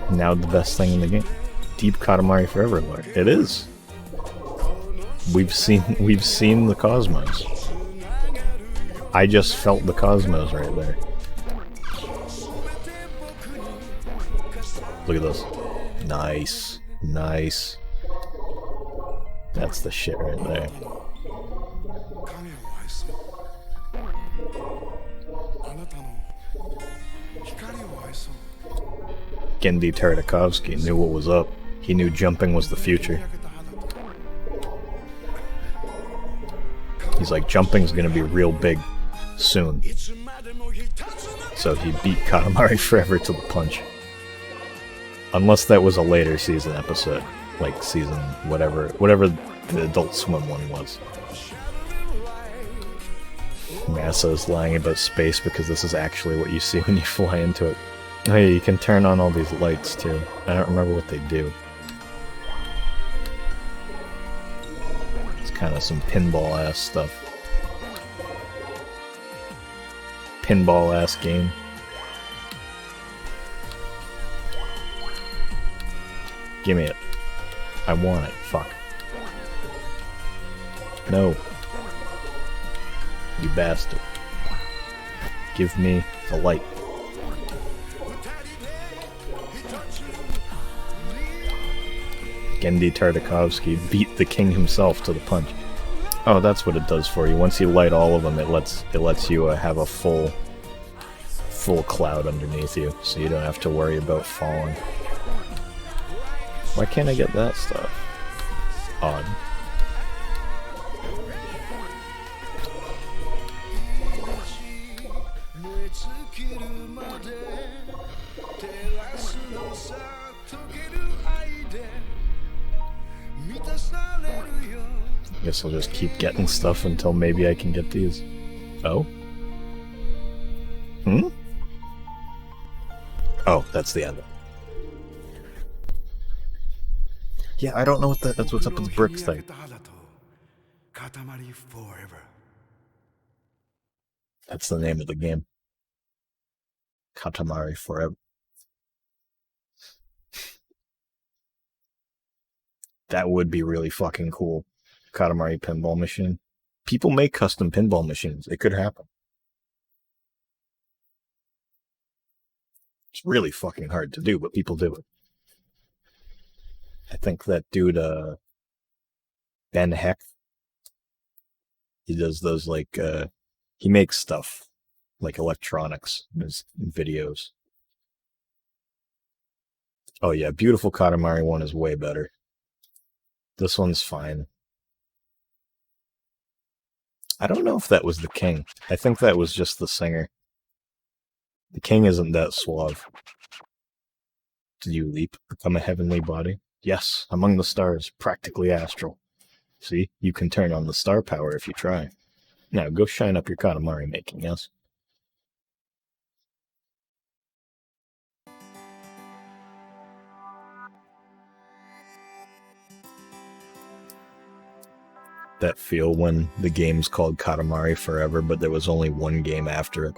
the best thing in the game. Deep Katamari forever, Lord. It is. We've seen the cosmos. I just felt the cosmos right there. Look at this. Nice. Nice. That's the shit right there. Gendy Tartakovsky knew what was up. He knew jumping was the future. He's like, jumping's gonna be real big soon. So he beat Katamari forever to the punch. Unless that was a later season episode. Like season whatever the Adult Swim one was. NASA is lying about space because this is actually what you see when you fly into it. Oh yeah, you can turn on all these lights too. I don't remember what they do. It's kind of some pinball-ass stuff. Pinball-ass game. Gimme it. I want it. Fuck. No. You bastard. Give me the light. Gendy Tartakovsky beat the king himself to the punch. Oh, that's what it does for you. Once you light all of them, it lets you have a full cloud underneath you, so you don't have to worry about falling. Why can't I get that stuff? Odd. guess I'll just keep getting stuff until maybe I can get these. Oh? Oh, that's the end. Yeah, I don't know what that's what's up with the bricks thing.
Katamari forever.
That's the name of the game. Katamari forever. That would be really fucking cool. Katamari pinball machine. People make custom pinball machines. It could happen. It's really fucking hard to do, but people do it. I think that dude, Ben Heck, he does those, like, he makes stuff, like electronics in his videos. Oh yeah, Beautiful Katamari one is way better. This one's fine. I don't know if that was the king. I think that was just the singer. The king isn't that suave. Did you leap, become a heavenly body? Yes, among the stars, practically astral. See, you can turn on the star power if you try. Now, go shine up your Katamari making, yes? That feel when the game's called Katamari Forever, but there was only one game after it.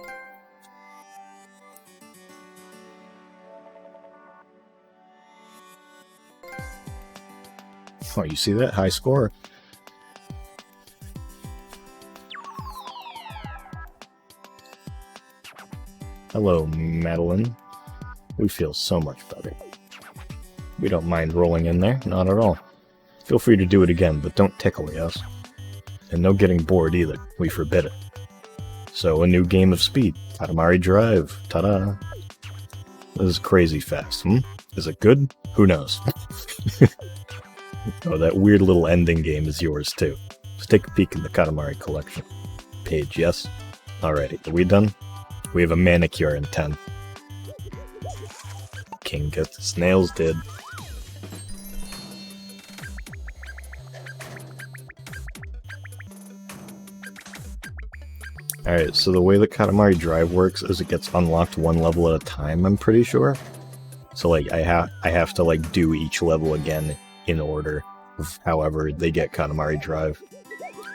Oh, you see that? High score. Hello, Madeline. We feel so much better. We don't mind rolling in there, not at all. Feel free to do it again, but don't tickle us. And no getting bored either. We forbid it. So, a new game of speed. Katamari Drive. Ta-da! This is crazy fast, Is it good? Who knows? Oh, that weird little ending game is yours, too. Just take a peek in the Katamari collection. Page, yes? Alrighty, are we done? We have a manicure in 10. King gets his nails did. Alright, so the way the Katamari Drive works is it gets unlocked one level at a time, I'm pretty sure. So, like, I have to, like, do each level again in order of however they get Katamari Drive.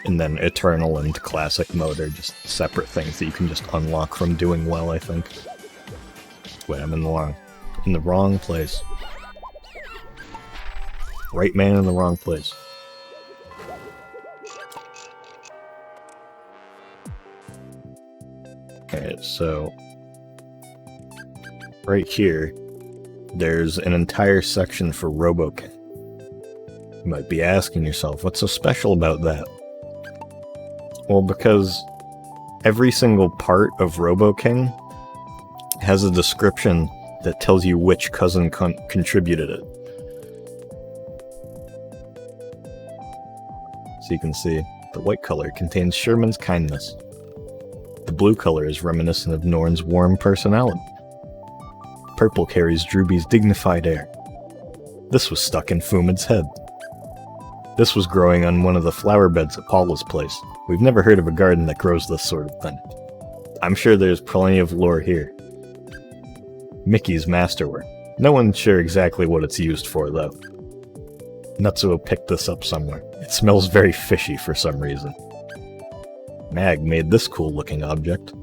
And then Eternal and Classic mode are just separate things that you can just unlock from doing well, I think. Wait, I'm in the wrong place. Right man in the wrong place. Alright, so right here, there's an entire section for RoboKing. You might be asking yourself, what's so special about that? Well, because every single part of RoboKing has a description that tells you which cousin contributed it. So you can see, the white color contains Sherman's kindness. The blue color is reminiscent of Norn's warm personality. Purple carries Drewby's dignified air. This was stuck in Fumad's head. This was growing on one of the flower beds at Paula's place. We've never heard of a garden that grows this sort of thing. I'm sure there's plenty of lore here. Mickey's masterwork. No one's sure exactly what it's used for, though. Nutsuo picked this up somewhere. It smells very fishy for some reason. Mag made this cool-looking object.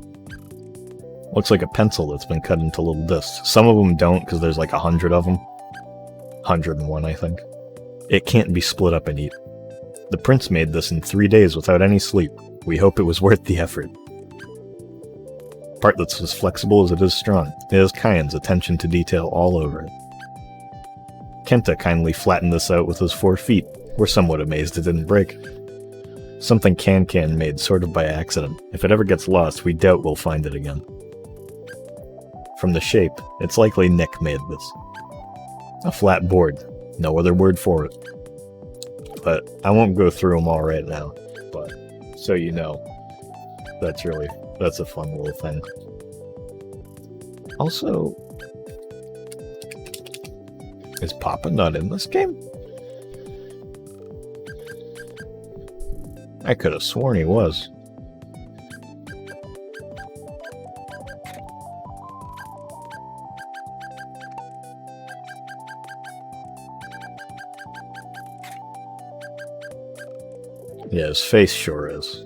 Looks like a pencil that's been cut into little discs. Some of them don't, because there's like 100 of them. 101, I think. It can't be split up and eat. The prince made this in 3 days without any sleep. We hope it was worth the effort. Part that's as flexible as it is strong. It has Kyan's attention to detail all over it. Kenta kindly flattened this out with his 4 feet. We're somewhat amazed it didn't break. Something Can made sort of by accident. If it ever gets lost, we doubt we'll find it again. From the shape, it's likely Nick made this. A flat board. No other word for it. But I won't go through them all right now. But so you know, that's a fun little thing. Also, is Papa not in this game? I could have sworn he was. Yeah, his face sure is.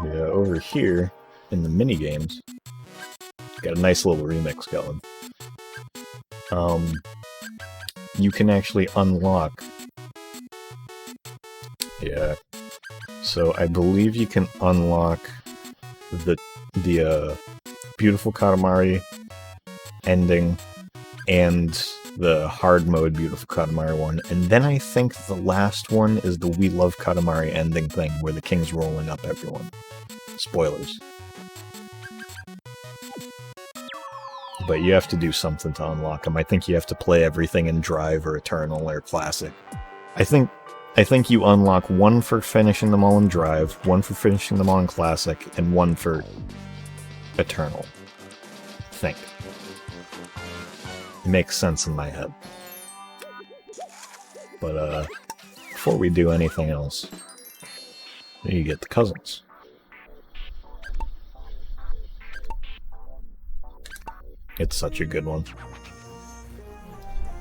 Yeah, over here in the mini games, got a nice little remix going. You can actually unlock. Yeah. So I believe you can unlock the Beautiful Katamari ending and the hard mode Beautiful Katamari one, and then I think the last one is the We Love Katamari ending thing where the king's rolling up everyone. Spoilers. But you have to do something to unlock them. I think you have to play everything in Drive or Eternal or Classic. I think you unlock one for finishing them all in Drive, one for finishing them all in Classic, and one for Eternal. I think. It makes sense in my head. But, before we do anything else, you get the cousins. It's such a good one.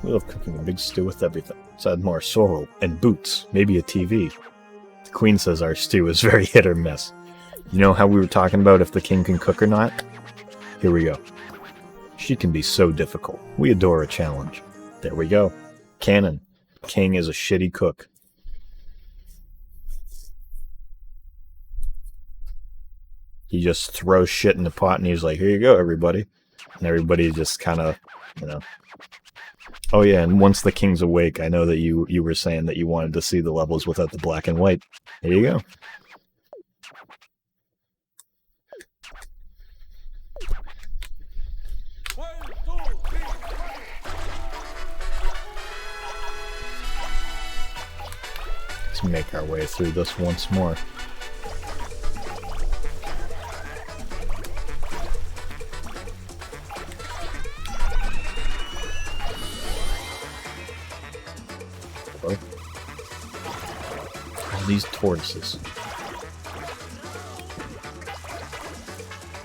We love cooking a big stew with everything. Let's add more sorrel and boots, maybe a TV. The Queen says our stew is very hit or miss. You know how we were talking about if the king can cook or not? Here we go. She can be so difficult. We adore a challenge. There we go. Canon. King is a shitty cook. He just throws shit in the pot and he's like, here you go, everybody. And everybody just kind of, you know. Oh yeah, and once the king's awake, I know that you were saying that you wanted to see the levels without the black and white. There you go. Let's make our way through this once more. These tortoises.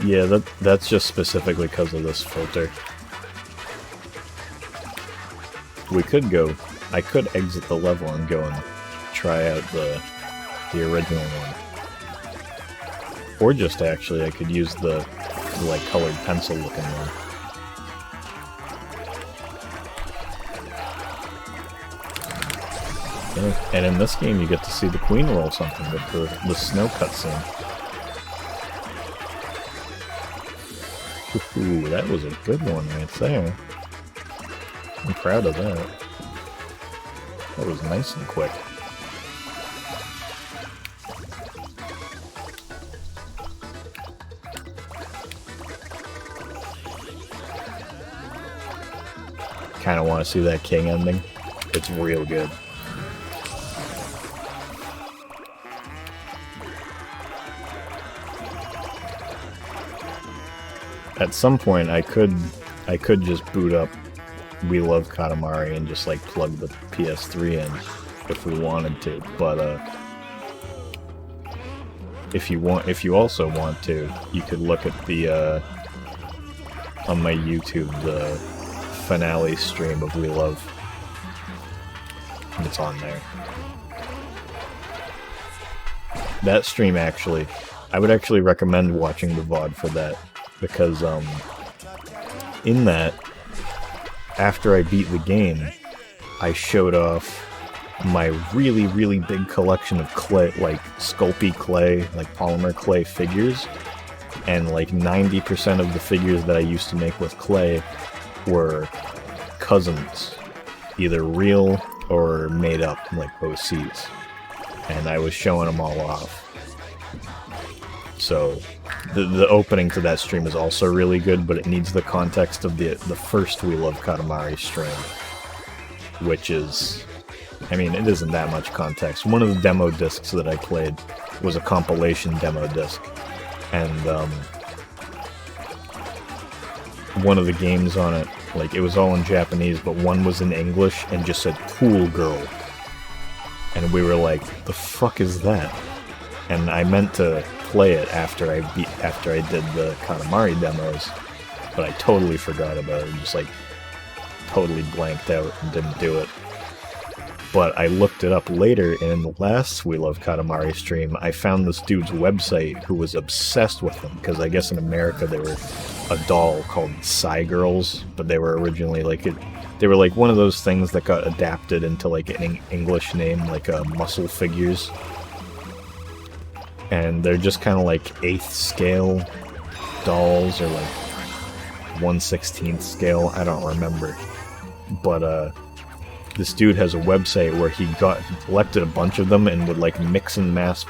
Yeah, that's just specifically because of this filter. We could go. I could exit the level and go and try out the original one. Or just actually, I could use the like colored pencil looking one. And in this game, you get to see the queen roll something with the snow cutscene. Ooh, that was a good one right there. I'm proud of that. That was nice and quick. Kinda want to see that king ending. It's real good. At some point, I could just boot up We Love Katamari and just like plug the PS3 in if we wanted to. But if you also want to, you could look at the on my YouTube the finale stream of We Love. It's on there. That stream actually, I would actually recommend watching the VOD for that. Because, in that, after I beat the game, I showed off my really, really big collection of clay, like, Sculpey clay, like, polymer clay figures, and, like, 90% of the figures that I used to make with clay were cousins, either real or made up, like OCs, and I was showing them all off. So, the opening to that stream is also really good, but it needs the context of the first We Love Katamari stream, which is, I mean, it isn't that much context. One of the demo discs that I played was a compilation demo disc, and one of the games on it Like, it was all in Japanese, but one was in English and just said, "Cool girl." And we were like, the fuck is that? And I meant to play it after I did the Katamari demos, but I totally forgot about it, just like, totally blanked out and didn't do it. But I looked it up later, and in the last We Love Katamari stream, I found this dude's website who was obsessed with them, because I guess in America they were a doll called Psy Girls, but they were originally like they were like one of those things that got adapted into like an English name, like muscle figures. And they're just kind of like 8th scale dolls, or like 1/16 scale, I don't remember. But this dude has a website where he collected a bunch of them and would like mix and match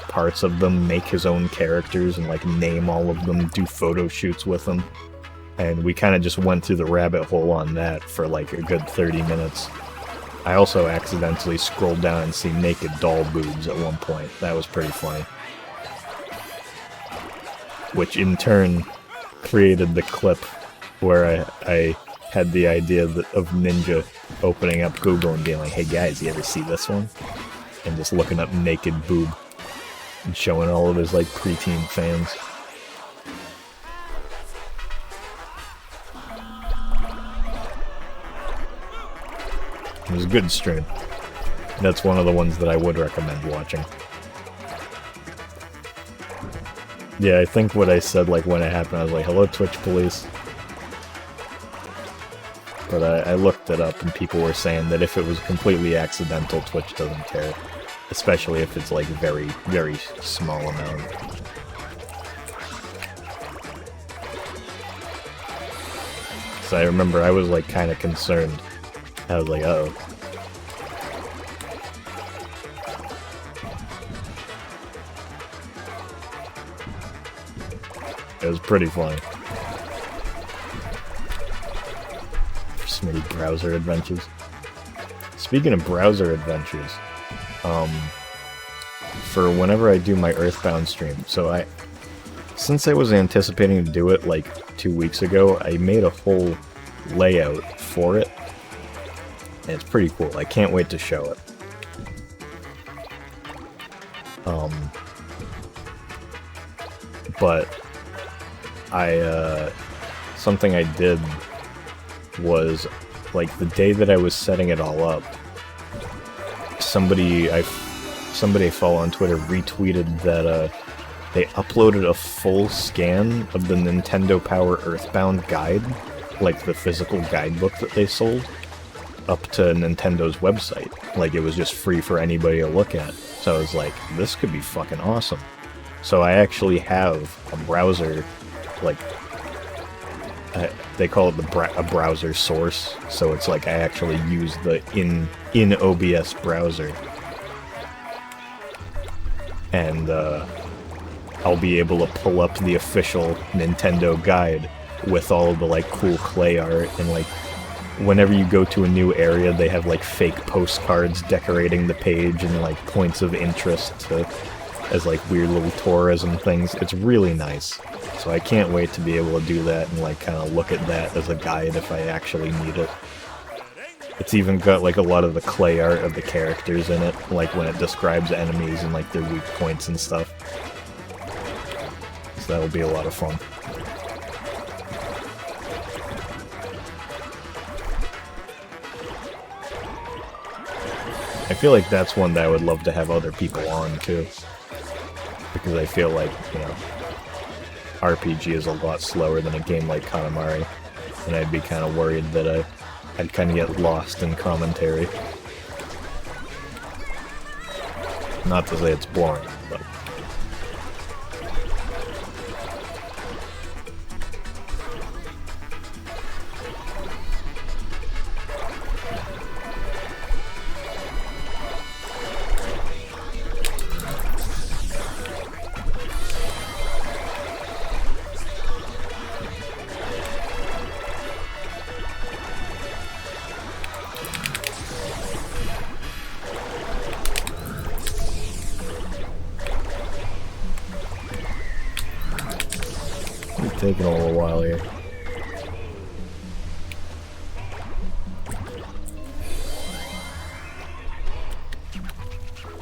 parts of them, make his own characters, and like name all of them, do photo shoots with them. And we kind of just went through the rabbit hole on that for like a good 30 minutes. I also accidentally scrolled down and see naked doll boobs at one point. That was pretty funny. Which in turn created the clip where I had the idea of Ninja opening up Google and being like, "Hey guys, you ever see this one?" And just looking up naked boob and showing all of his like preteen fans. It was a good stream. That's one of the ones that I would recommend watching. Yeah, I think what I said, like, when it happened, I was like, "Hello, Twitch police." But I looked it up, and people were saying that if it was completely accidental, Twitch doesn't care. Especially if it's, like, very, very small amount. So I remember I was, like, kind of concerned. I was like, uh-oh. It was pretty funny. Smitty browser adventures. Speaking of browser adventures, for whenever I do my Earthbound stream, so since I was anticipating to do it like 2 weeks ago, I made a whole layout for it. And it's pretty cool. I can't wait to show it. But something I did was, like, the day that I was setting it all up, somebody I follow on Twitter retweeted that they uploaded a full scan of the Nintendo Power Earthbound guide, like the physical guidebook that they sold, up to Nintendo's website. Like, it was just free for anybody to look at. So I was like, this could be fucking awesome. So I actually have a browser, like, they call it a browser source. So it's like I actually use the in OBS browser. And I'll be able to pull up the official Nintendo guide with all of the, like, cool clay art, and, like, whenever you go to a new area, they have, like, fake postcards decorating the page and, like, points of interest as, like, weird little tourism things. It's really nice. So I can't wait to be able to do that and, like, kind of look at that as a guide if I actually need it. It's even got, like, a lot of the clay art of the characters in it, like, when it describes enemies and, like, their weak points and stuff. So that'll be a lot of fun. I feel like that's one that I would love to have other people on, too. Because I feel like, you know, RPG is a lot slower than a game like Katamari, and I'd be kind of worried that I'd kind of get lost in commentary. Not to say it's boring, but... Taking a little while here.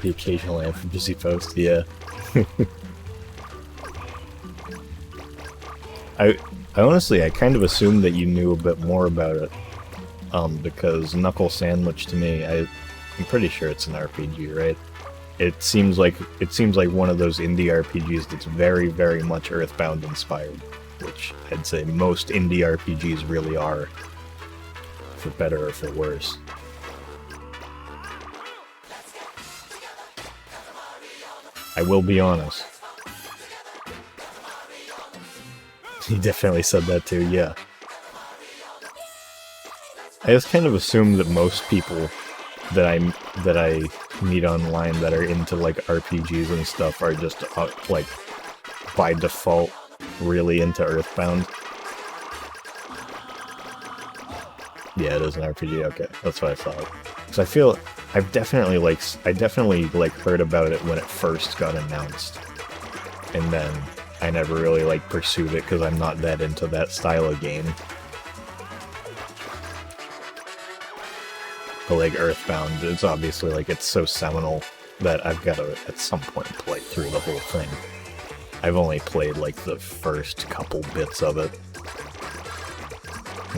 The occasional fantasy post, yeah. I honestly, I kind of assumed that you knew a bit more about it, because Knuckle Sandwich to me, I'm pretty sure it's an RPG, right? It seems like one of those indie RPGs that's very, very much Earthbound inspired, which I'd say most indie RPGs really are, for better or for worse. I will be honest. He definitely said that too, yeah. I just kind of assume that most people that I meet online that are into like RPGs and stuff are just like by default really into Earthbound. Yeah, it is an RPG. Okay, that's what I thought. Because I feel I definitely heard about it when it first got announced, and then I never really like pursued it because I'm not that into that style of game. But like Earthbound, it's obviously like it's so seminal that I've got to at some point play through the whole thing. I've only played like the first couple bits of it.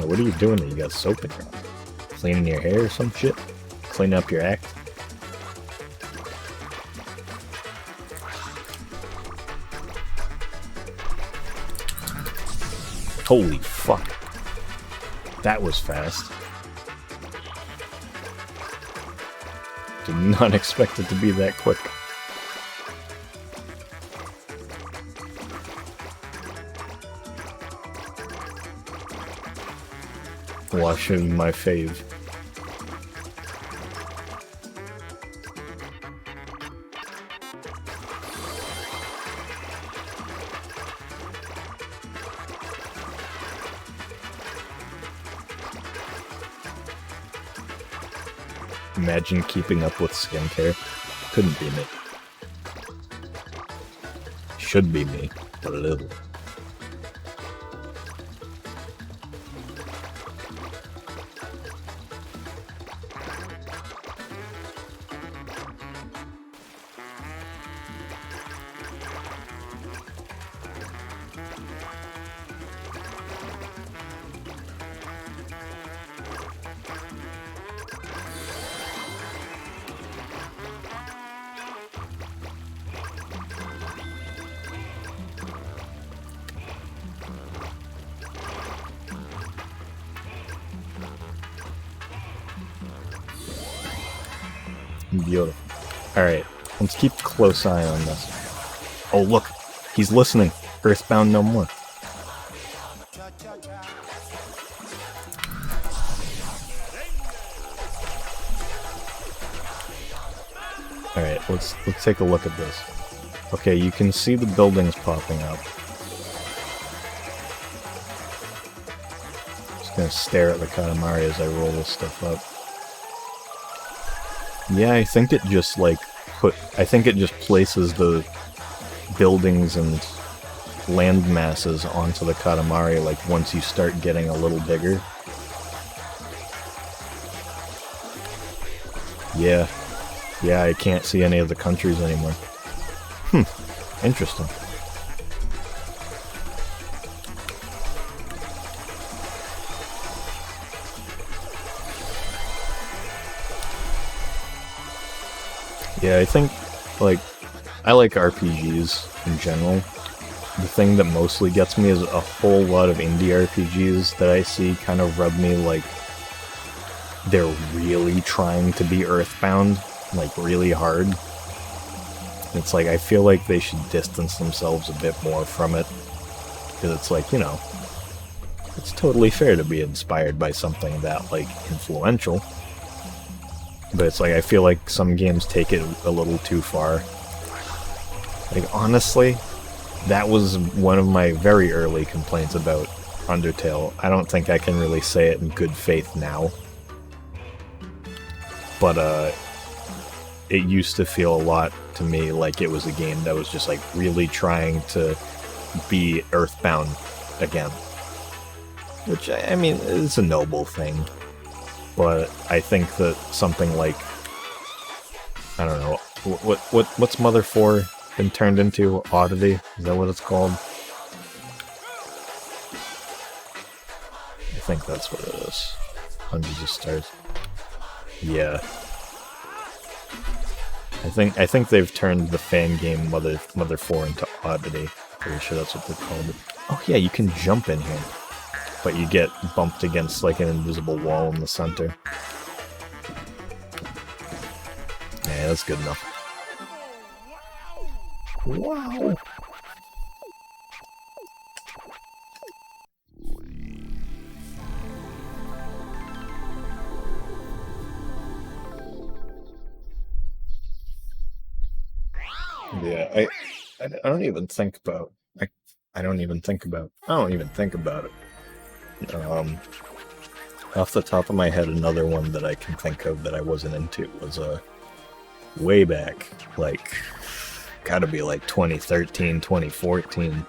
What are you doing? You got soap in your mouth? Cleaning your hair or some shit? Cleaning up your act? Holy fuck. That was fast. Did not expect it to be that quick. Washing my fave. Imagine keeping up with skincare. Couldn't be me. Should be me, but a little. Beautiful. Alright, let's keep a close eye on this. Oh look, he's listening. Earthbound no more. Alright, let's take a look at this. Okay, you can see the buildings popping up. Just gonna stare at the Katamari as I roll this stuff up. Yeah, I think it just places the buildings and land masses onto the Katamari like once you start getting a little bigger. Yeah, I can't see any of the countries anymore. Interesting. Yeah, I think, like, I like RPGs in general. The thing that mostly gets me is a whole lot of indie RPGs that I see kind of rub me like they're really trying to be Earthbound, like really hard. It's like, I feel like they should distance themselves a bit more from it. Because it's like, you know, it's totally fair to be inspired by something that, like, influential. But it's like, I feel like some games take it a little too far. Like, honestly, that was one of my very early complaints about Undertale. I don't think I can really say it in good faith now. But, it used to feel a lot to me like it was a game that was just, like, really trying to be Earthbound again. Which, I mean, is a noble thing. But I think that something like, I don't know, What's Mother 4 been turned into? Oddity? Is that what it's called? I think that's what it is. Hundreds of stars. Yeah. I think they've turned the fan game Mother 4 into Oddity. Pretty sure that's what they called it. Oh yeah, you can jump in here. But you get bumped against like an invisible wall in the center. Yeah, that's good enough. Wow! Yeah, I don't even think about I don't even think about it. Off the top of my head, another one that I can think of that I wasn't into was way back, like gotta be like 2013, 2014.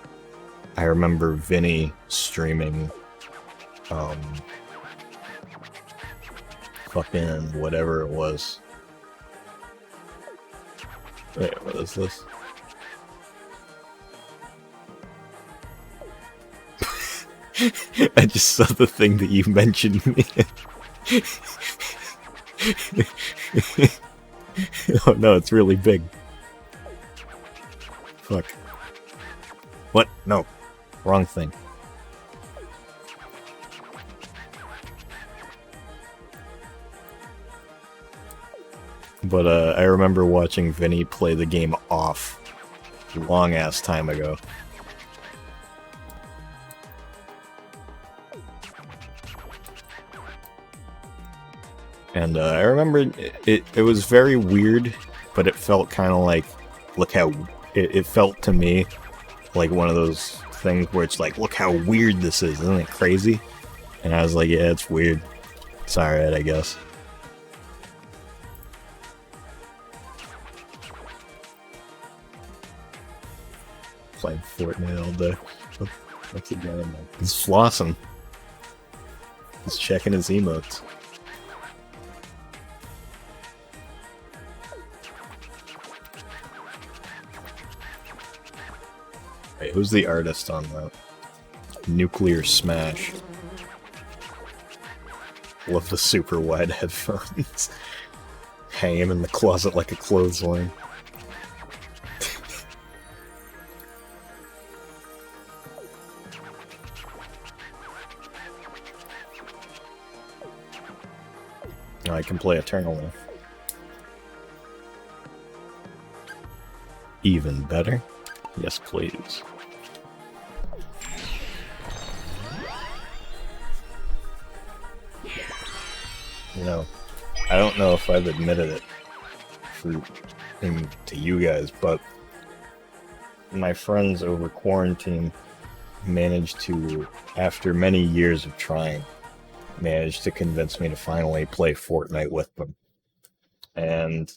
I remember Vinny streaming fucking whatever it was. Wait, what is this? I just saw the thing that you mentioned me. Oh no, it's really big. Fuck. What? No. Wrong thing. But I remember watching Vinny play the game off a long ass time ago. And I remember it was very weird, but it felt kind of like, look how, it felt to me like one of those things where it's like, look how weird this is, isn't it crazy? And I was like, yeah, it's weird. It's alright, I guess. Playing Fortnite all day. What's he doing? He's flossing. He's checking his emotes. Wait, who's the artist on that? Nuclear Smash. Love the super wide headphones. Hang him in the closet like a clothesline. I can play Eternal now. Even better? Yes, please. You know, I don't know if I've admitted it to you guys, but my friends over quarantine managed to, after many years of trying, managed to convince me to finally play Fortnite with them. And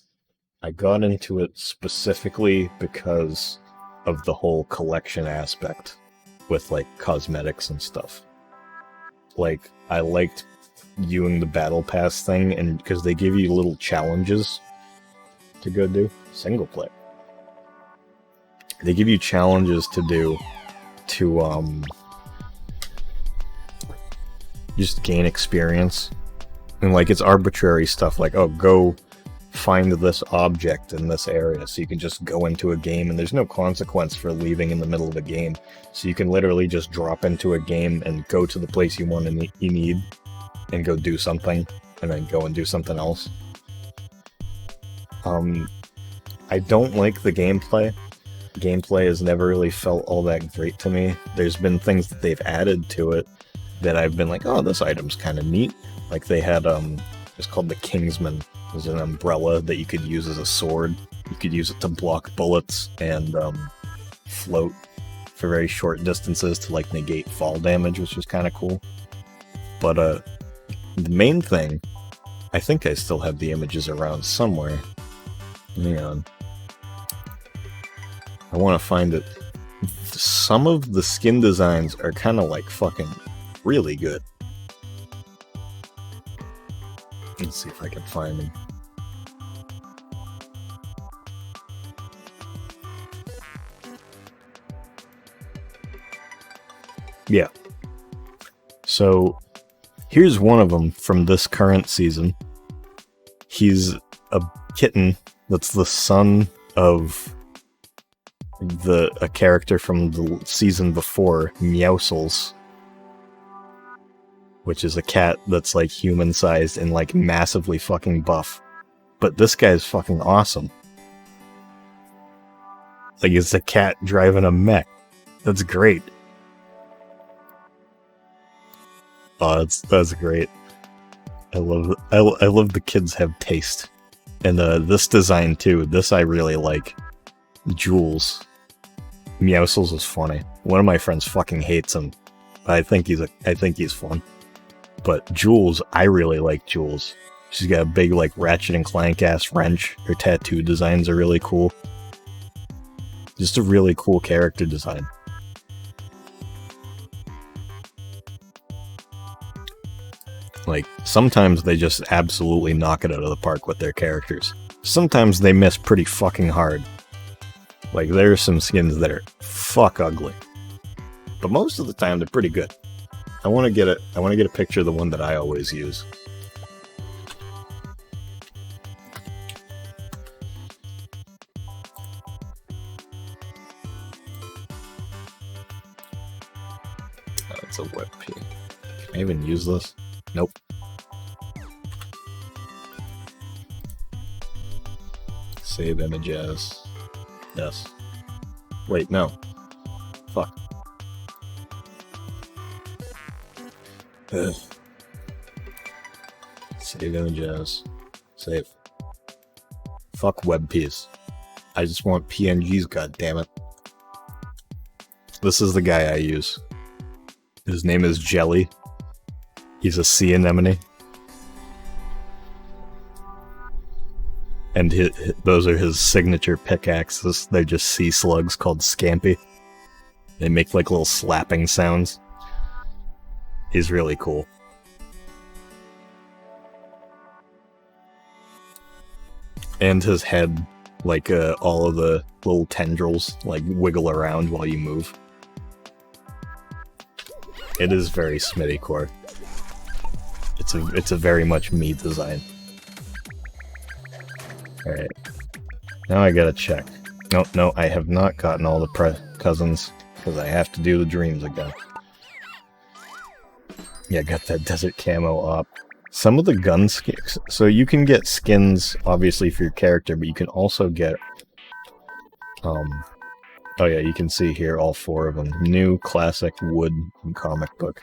I got into it specifically because of the whole collection aspect with like cosmetics and stuff. Like, I liked doing the battle pass thing, and because they give you little challenges to go do. Single player. They give you challenges to do to just gain experience. And like, it's arbitrary stuff like, oh, go find this object in this area, so you can just go into a game and there's no consequence for leaving in the middle of a game. So you can literally just drop into a game and go to the place you want and you need and go do something and then go and do something else. I don't like the gameplay. Gameplay has never really felt all that great to me. There's been things that they've added to it that I've been like, oh, this item's kind of neat. Like they had, it's called the Kingsman. It was an umbrella that you could use as a sword. You could use it to block bullets and float for very short distances to like negate fall damage, which was kind of cool. But the main thing, I think I still have the images around somewhere. Hang on. I want to find it. Some of the skin designs are kind of like fucking really good. Let's see if I can find them. Yeah. So, here's one of them from this current season. He's a kitten that's the son of a character from the season before, Meowscles, which is a cat that's like human-sized and like massively fucking buff. But this guy's fucking awesome. Like, it's a cat driving a mech. That's great. Oh, that's great. I love the kids have taste. And this design too, this I really like. Jules. Meowscles is funny. One of my friends fucking hates him. I think he's fun. But Jules, I really like Jules. She's got a big like Ratchet and Clank ass wrench. Her tattoo designs are really cool. Just a really cool character design. Like, sometimes they just absolutely knock it out of the park with their characters. Sometimes they miss pretty fucking hard. Like, there are some skins that are fuck ugly. But most of the time, they're pretty good. I want to get a picture of the one that I always use. That's a web P. Can I even use this? Nope. Save images. Yes. Wait, no. Fuck. Ugh. Save images. Save. Fuck WebPs. I just want PNGs, goddammit. This is the guy I use. His name is Jelly. He's a sea anemone. And those are his signature pickaxes. They're just sea slugs called Scampy. They make like little slapping sounds. He's really cool. And his head, like all of the little tendrils, like wiggle around while you move. It is very Smitty core. It's a very much me design. Alright. Now I gotta check. No, I have not gotten all the cousins, because I have to do the dreams again. Yeah, got that desert camo up. Some of the gun skins... So you can get skins, obviously, for your character, but you can also get... Oh yeah, you can see here all four of them. New, classic, wood, and comic book.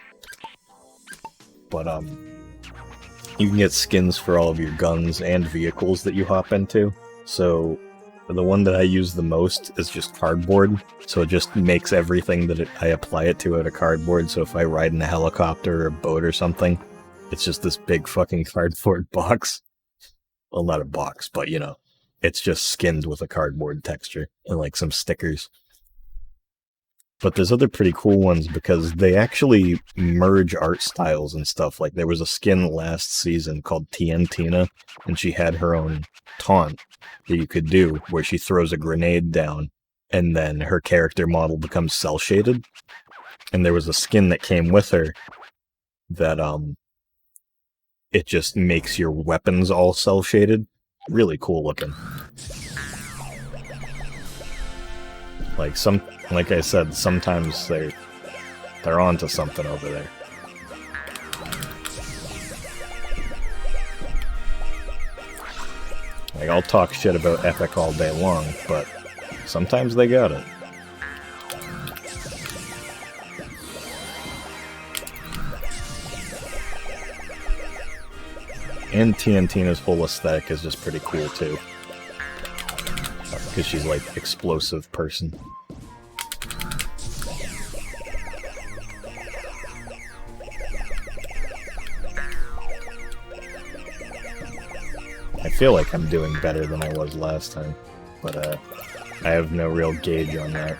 But, you can get skins for all of your guns and vehicles that you hop into. So, the one that I use the most is just cardboard. So it just makes everything that I apply it to out of cardboard. So if I ride in a helicopter or a boat or something, it's just this big fucking cardboard box. Well, not a box, but you know, it's just skinned with a cardboard texture and like some stickers. But there's other pretty cool ones because they actually merge art styles and stuff. Like, there was a skin last season called Tientina, and she had her own taunt that you could do, where she throws a grenade down, and then her character model becomes cel-shaded. And there was a skin that came with her that, it just makes your weapons all cel-shaded. Really cool looking. Like I said, sometimes they're onto something over there. Like, I'll talk shit about Epic all day long, but sometimes they got it. And Tientina's whole aesthetic is just pretty cool too. Because she's like explosive person. I feel like I'm doing better than I was last time, but I have no real gauge on that.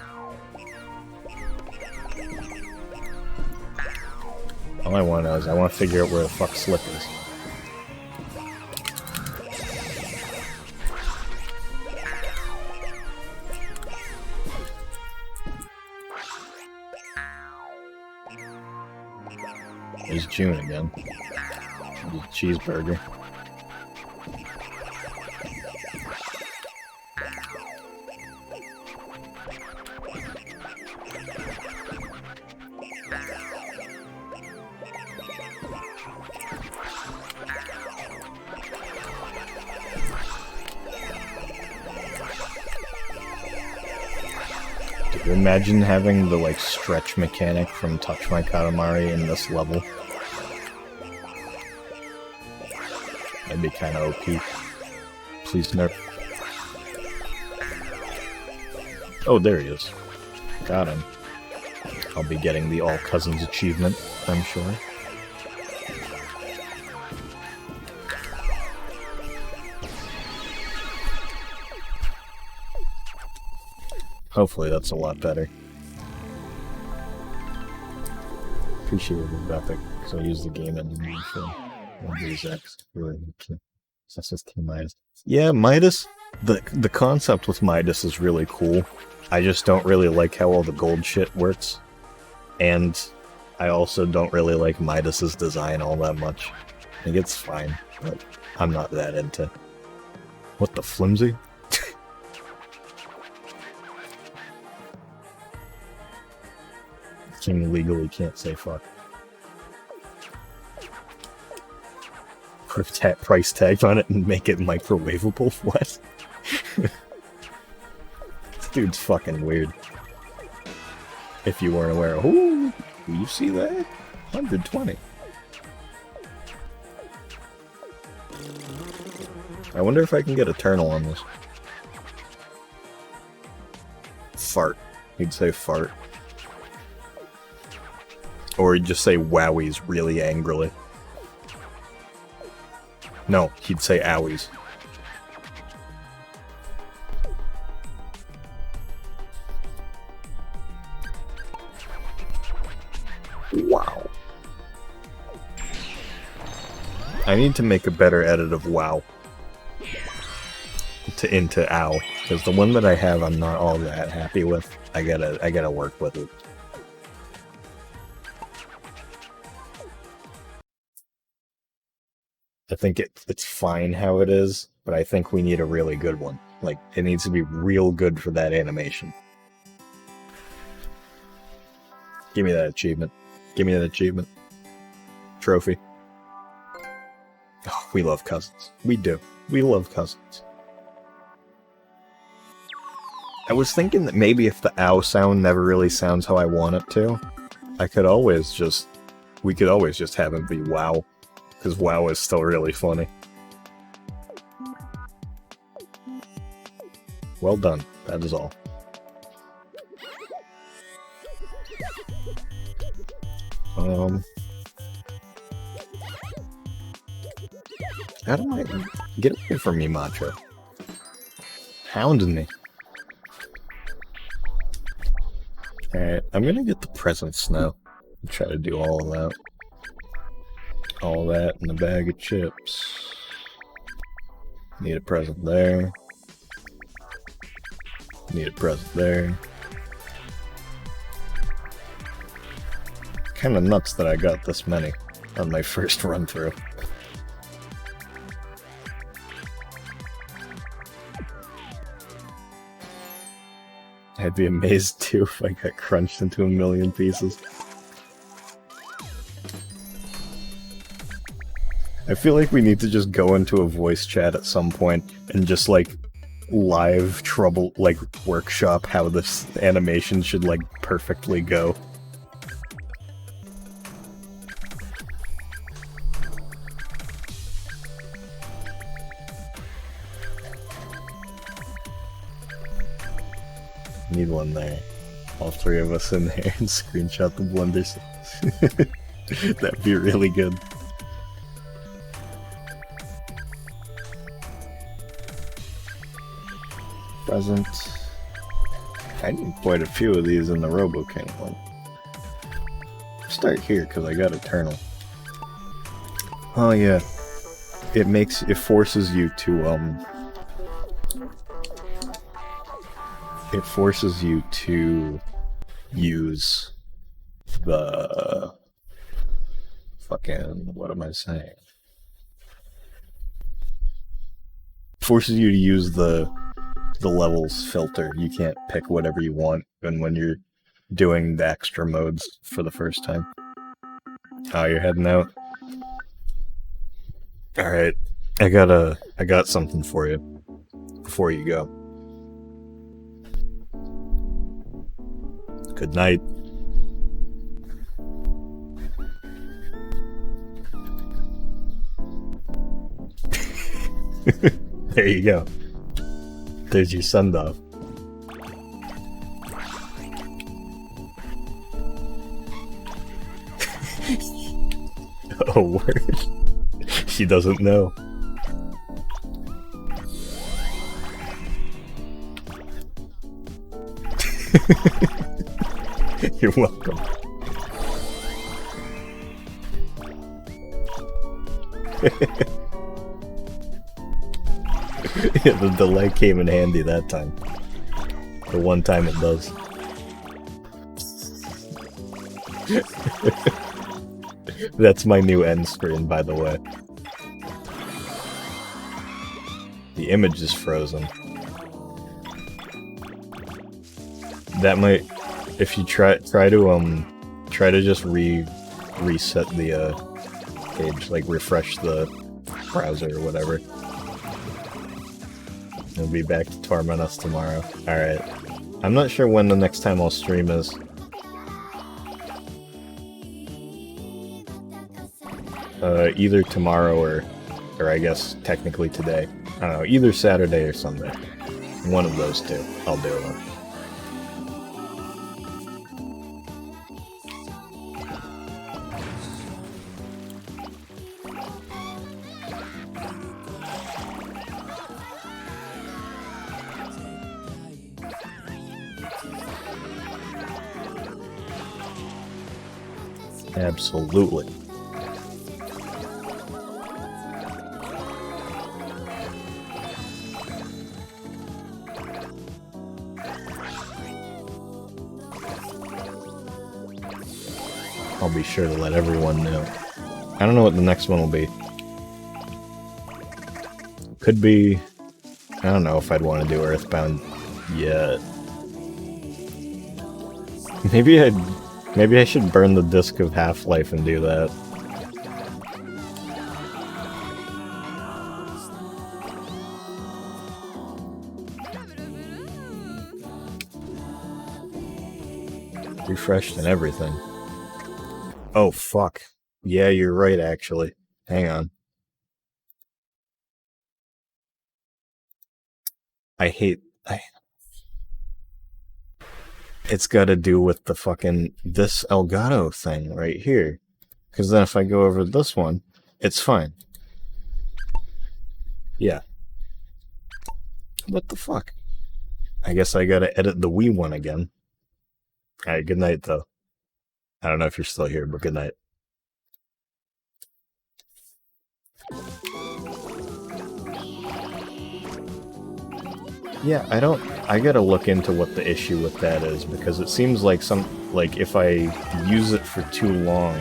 All I want to know is I want to figure out where the fuck Slip is. There's June again. Cheeseburger. Imagine having the, like, stretch mechanic from Touch My Katamari in this level. That'd be kinda OP. Please nerf. Oh, there he is. Got him. I'll be getting the All Cousins achievement, I'm sure. Hopefully that's a lot better. Appreciate it, Epic, because I use the game engine for X. That's just King Midas. Yeah, Midas, the concept with Midas is really cool. I just don't really like how all the gold shit works. And I also don't really like Midas's design all that much. I think it's fine, but I'm not that into. What the flimsy? King legally can't say fuck. Put a price tag on it and make it microwavable? What? This dude's fucking weird. If you weren't aware. Ooh, you see that? 120. I wonder if I can get Eternal on this. Fart. He'd say fart. Or he'd just say wowies really angrily. No, he'd say owies. Wow. I need to make a better edit of wow. Into ow. Because the one that I have I'm not all that happy with. I gotta work with it. I think it's fine how it is, but I think we need a really good one. Like, it needs to be real good for that animation. Give me that achievement. Give me that achievement. Trophy. Oh, we love cousins. We do. We love cousins. I was thinking that maybe if the ow sound never really sounds how I want it to, we could always just have it be wow. Because WoW is still really funny. Well done. That is all. How do I get away from me, Macho? Hounding me. Alright, I'm gonna get the presents now. Try to do all of that. All that in a bag of chips. Need a present there. Need a present there. Kinda nuts that I got this many on my first run through. I'd be amazed too if I got crunched into a million pieces. I feel like we need to just go into a voice chat at some point and just, like, live workshop how this animation should, like, perfectly go. Need one there. All three of us in there and screenshot the blunders. That'd be really good. Present. I need quite a few of these in the Robo King one. Start here because I got Eternal. Oh yeah, it forces you to use the fucking, what am I saying? Forces you to use the levels filter. You can't pick whatever you want, and when you're doing the extra modes for the first time. Oh, you're heading out? Alright. I got something for you before you go. Good night. There you go. There's your send off. Oh, word. She doesn't know. You're welcome. Yeah, the delay came in handy that time. The one time it does. That's my new end screen, by the way. The image is frozen. That might, if you try to just reset the page, like refresh the browser or whatever. We'll be back to torment us tomorrow. Alright. I'm not sure when the next time I'll stream is. Either tomorrow or I guess technically today. I don't know, either Saturday or Sunday. One of those two. I'll do it. Absolutely. I'll be sure to let everyone know. I don't know what the next one will be. Could be... I don't know if I'd want to do Earthbound yet. Maybe I should burn the disc of Half-Life and do that. Refreshed and everything. Oh, fuck. Yeah, you're right, actually. Hang on. It's gotta do with the fucking... this Elgato thing right here. Because then if I go over this one, it's fine. Yeah. What the fuck? I guess I gotta edit the Wii one again. Alright, good night, though. I don't know if you're still here, but good night. Yeah, I gotta look into what the issue with that is, because it seems like if I use it for too long,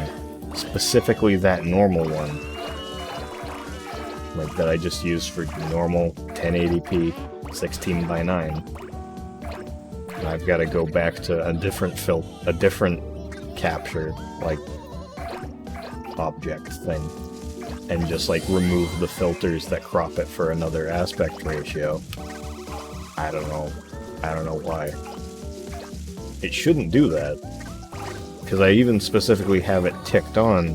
specifically that normal one, like that I just use for normal 1080p 16:9, and I've gotta go back to a different capture, like, object thing, and just, like, remove the filters that crop it for another aspect ratio. I don't know why. It shouldn't do that, because I even specifically have it ticked on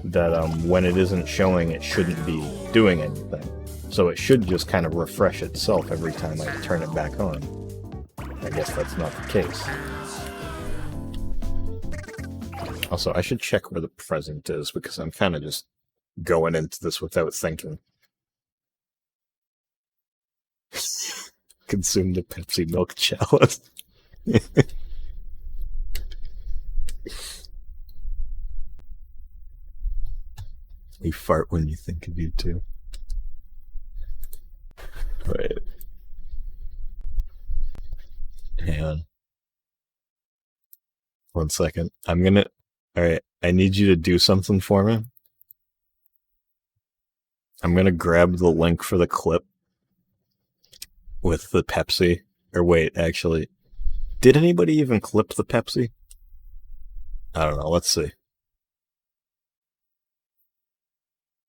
that when it isn't showing, it shouldn't be doing anything. So it should just kind of refresh itself every time I turn it back on. I guess that's not the case. Also, I should check where the present is, because I'm kind of just going into this without thinking. Consume the Pepsi milk chalice. You fart when you think of you too. Wait. Hang on. 1 second. Alright, I need you to do something for me. I'm gonna grab the link for the clip with the Pepsi. Or wait, actually, did anybody even clip the Pepsi? I don't know, let's see.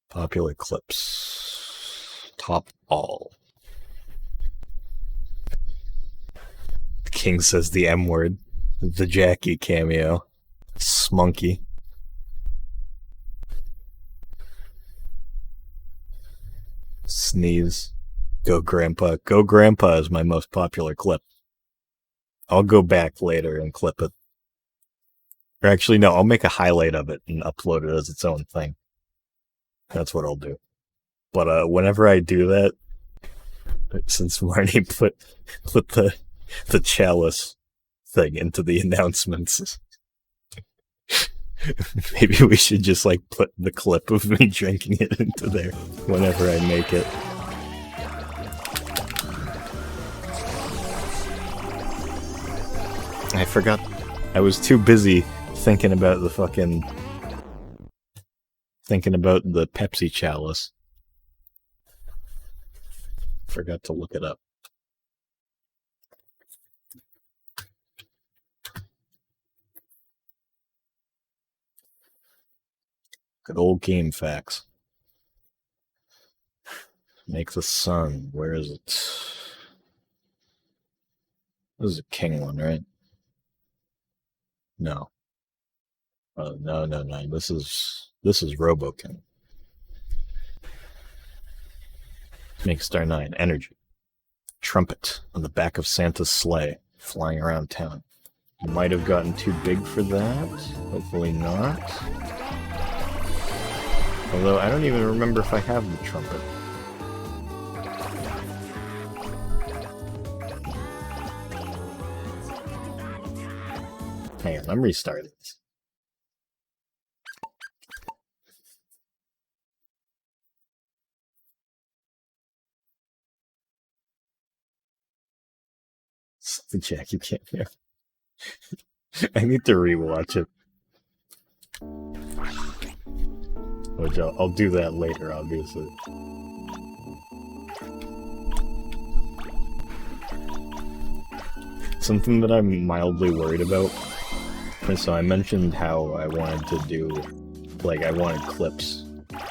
Popular clips. Top all. King says the M word. The Jackie cameo. Smunky. Sneeze. Go Grandpa. Go Grandpa is my most popular clip. I'll go back later and clip it. Or actually, no, I'll make a highlight of it and upload it as its own thing. That's what I'll do. But whenever I do that, since Marnie put the chalice thing into the announcements, maybe we should just like put the clip of me drinking it into there whenever I make it. I forgot. I was too busy thinking about the Pepsi chalice. Forgot to look it up. Good old game facts. Make the sun. Where is it? This is a King one, right? No. No. This is RoboKing. Make Star 9. Energy. Trumpet on the back of Santa's sleigh, flying around town. Might have gotten too big for that. Hopefully not. Although I don't even remember if I have the trumpet. Hang on, I'm restarting this. It's the Jackie cameo. I need to rewatch it. Which I'll do that later, obviously. Something that I'm mildly worried about. So I mentioned how I wanted to do, like, I wanted clips,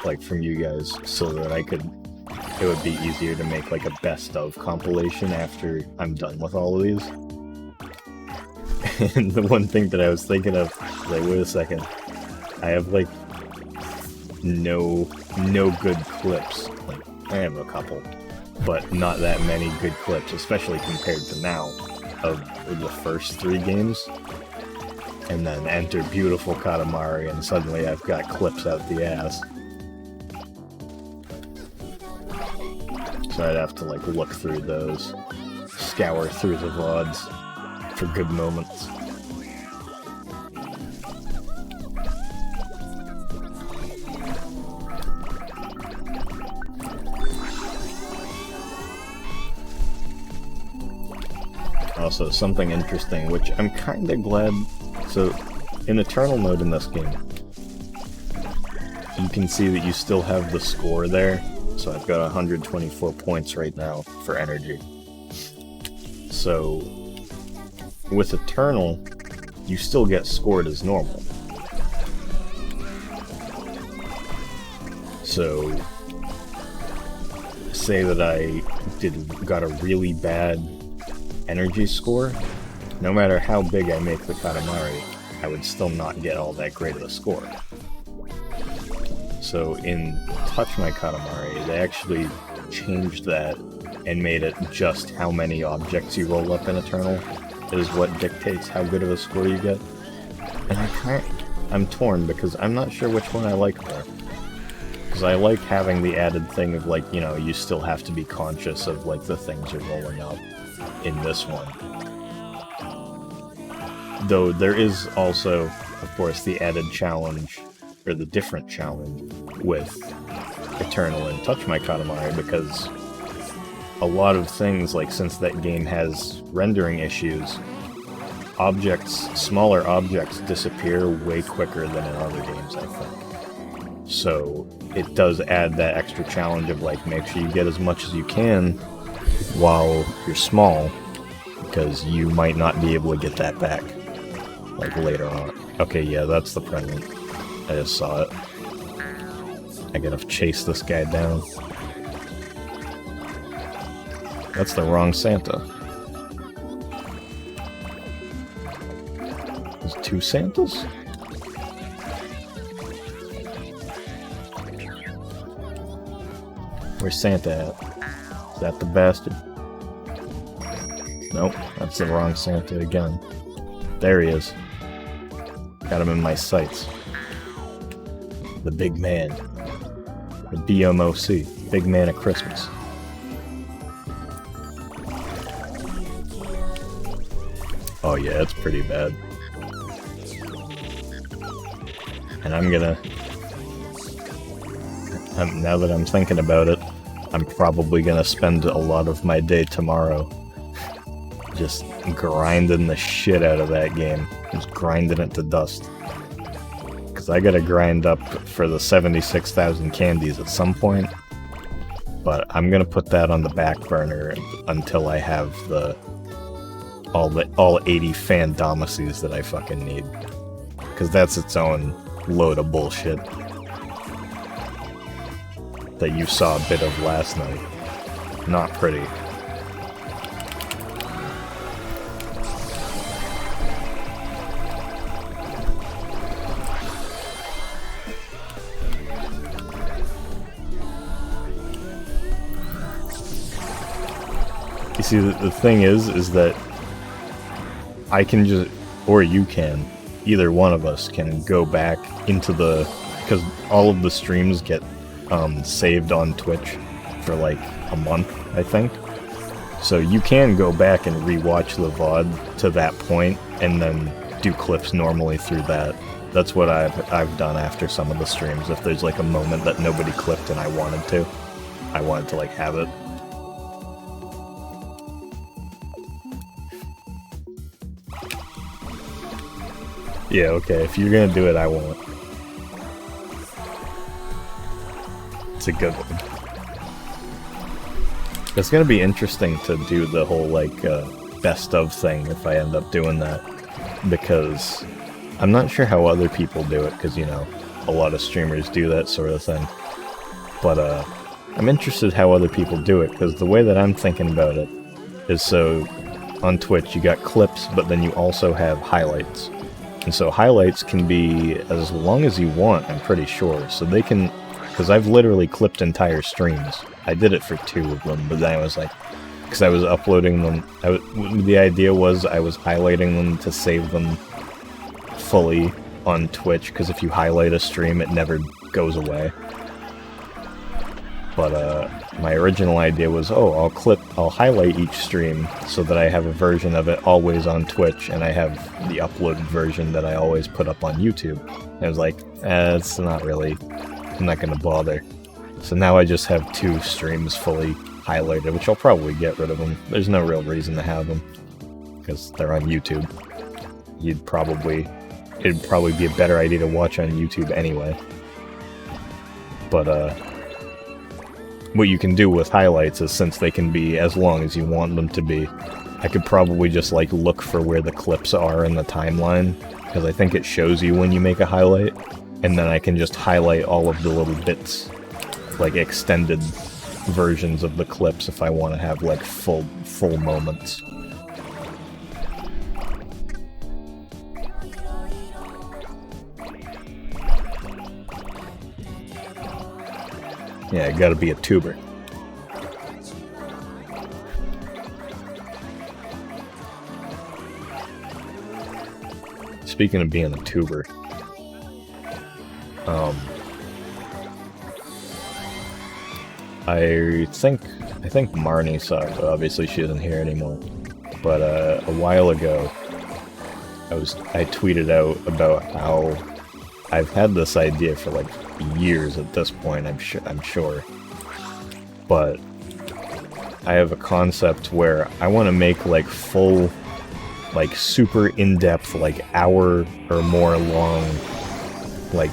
like, from you guys so that it would be easier to make, like, a best of compilation after I'm done with all of these. And the one thing that I was thinking of, like, wait a second, I have, like, no good clips. Like, I have a couple, but not that many good clips, especially compared to now, of the first 3 games. And then enter beautiful Katamari, and suddenly I've got clips out the ass. So I'd have to, like, look through those, scour through the VODs for good moments. Also, something interesting, which I'm kinda glad. So, in Eternal mode in this game, you can see that you still have the score there. So I've got 124 points right now for energy. So, with Eternal, you still get scored as normal. So, say that I got a really bad energy score, no matter how big I make the Katamari, I would still not get all that great of a score. So in Touch My Katamari, they actually changed that and made it just how many objects you roll up in Eternal is what dictates how good of a score you get. And I'm torn because I'm not sure which one I like more. Because I like having the added thing of, like, you know, you still have to be conscious of, like, the things you're rolling up in this one. Though there is also, of course, the added challenge, or the different challenge, with Eternal and Touch My Katamari, because a lot of things, like, since that game has rendering issues, smaller objects disappear way quicker than in other games, I think. So it does add that extra challenge of like, make sure you get as much as you can while you're small, because you might not be able to get that back, like, later on. Okay, yeah, that's the present. I just saw it. I gotta chase this guy down. That's the wrong Santa. There's 2 Santas? Where's Santa at? Is that the bastard? Nope, that's the wrong Santa again. There he is. Got him in my sights. The big man. The BMOC. Big man of Christmas. Oh yeah, it's pretty bad. And I'm gonna... now that I'm thinking about it, I'm probably gonna spend a lot of my day tomorrow just grinding the shit out of that game. Just grinding it to dust. Because I gotta grind up for the 76,000 candies at some point. But I'm gonna put that on the back burner until I have all 80 Fandomacies that I fucking need. Because that's its own load of bullshit that you saw a bit of last night. Not pretty. You see, the thing is that I can just, or you can, either one of us can go back into the, because all of the streams get saved on Twitch for like a month, I think. So you can go back and rewatch the VOD to that point and then do clips normally through that. That's what I've done after some of the streams. If there's like a moment that nobody clipped and I wanted to like have it. Yeah, okay, if you're gonna do it, I won't. It's a good one. It's gonna be interesting to do the whole, like, best of thing if I end up doing that. Because I'm not sure how other people do it, because, you know, a lot of streamers do that sort of thing. But, I'm interested how other people do it, because the way that I'm thinking about it is, so on Twitch you got clips, but then you also have highlights. And so highlights can be as long as you want, I'm pretty sure. So they can, because I've literally clipped entire streams. I did it for 2 of them, but then I was like, because I was uploading them, the idea was I was highlighting them to save them fully on Twitch, because if you highlight a stream, it never goes away. But my original idea was, oh, I'll highlight each stream so that I have a version of it always on Twitch, and I have the uploaded version that I always put up on YouTube. And I was like, it's not really, I'm not gonna bother. So now I just have 2 streams fully highlighted, which I'll probably get rid of them. There's no real reason to have them, because they're on YouTube. It'd probably be a better idea to watch on YouTube anyway. But, what you can do with highlights is, since they can be as long as you want them to be, I could probably just, like, look for where the clips are in the timeline, because I think it shows you when you make a highlight, and then I can just highlight all of the little bits, like extended versions of the clips if I want to have, like, full moments. Yeah, gotta be a tuber. Speaking of being a tuber, I think Marnie saw it, but obviously she isn't here anymore. But a while ago, I tweeted out about how I've had this idea for like years at this point, I'm sure. But I have a concept where I want to make like full, like super in-depth, like hour or more long, like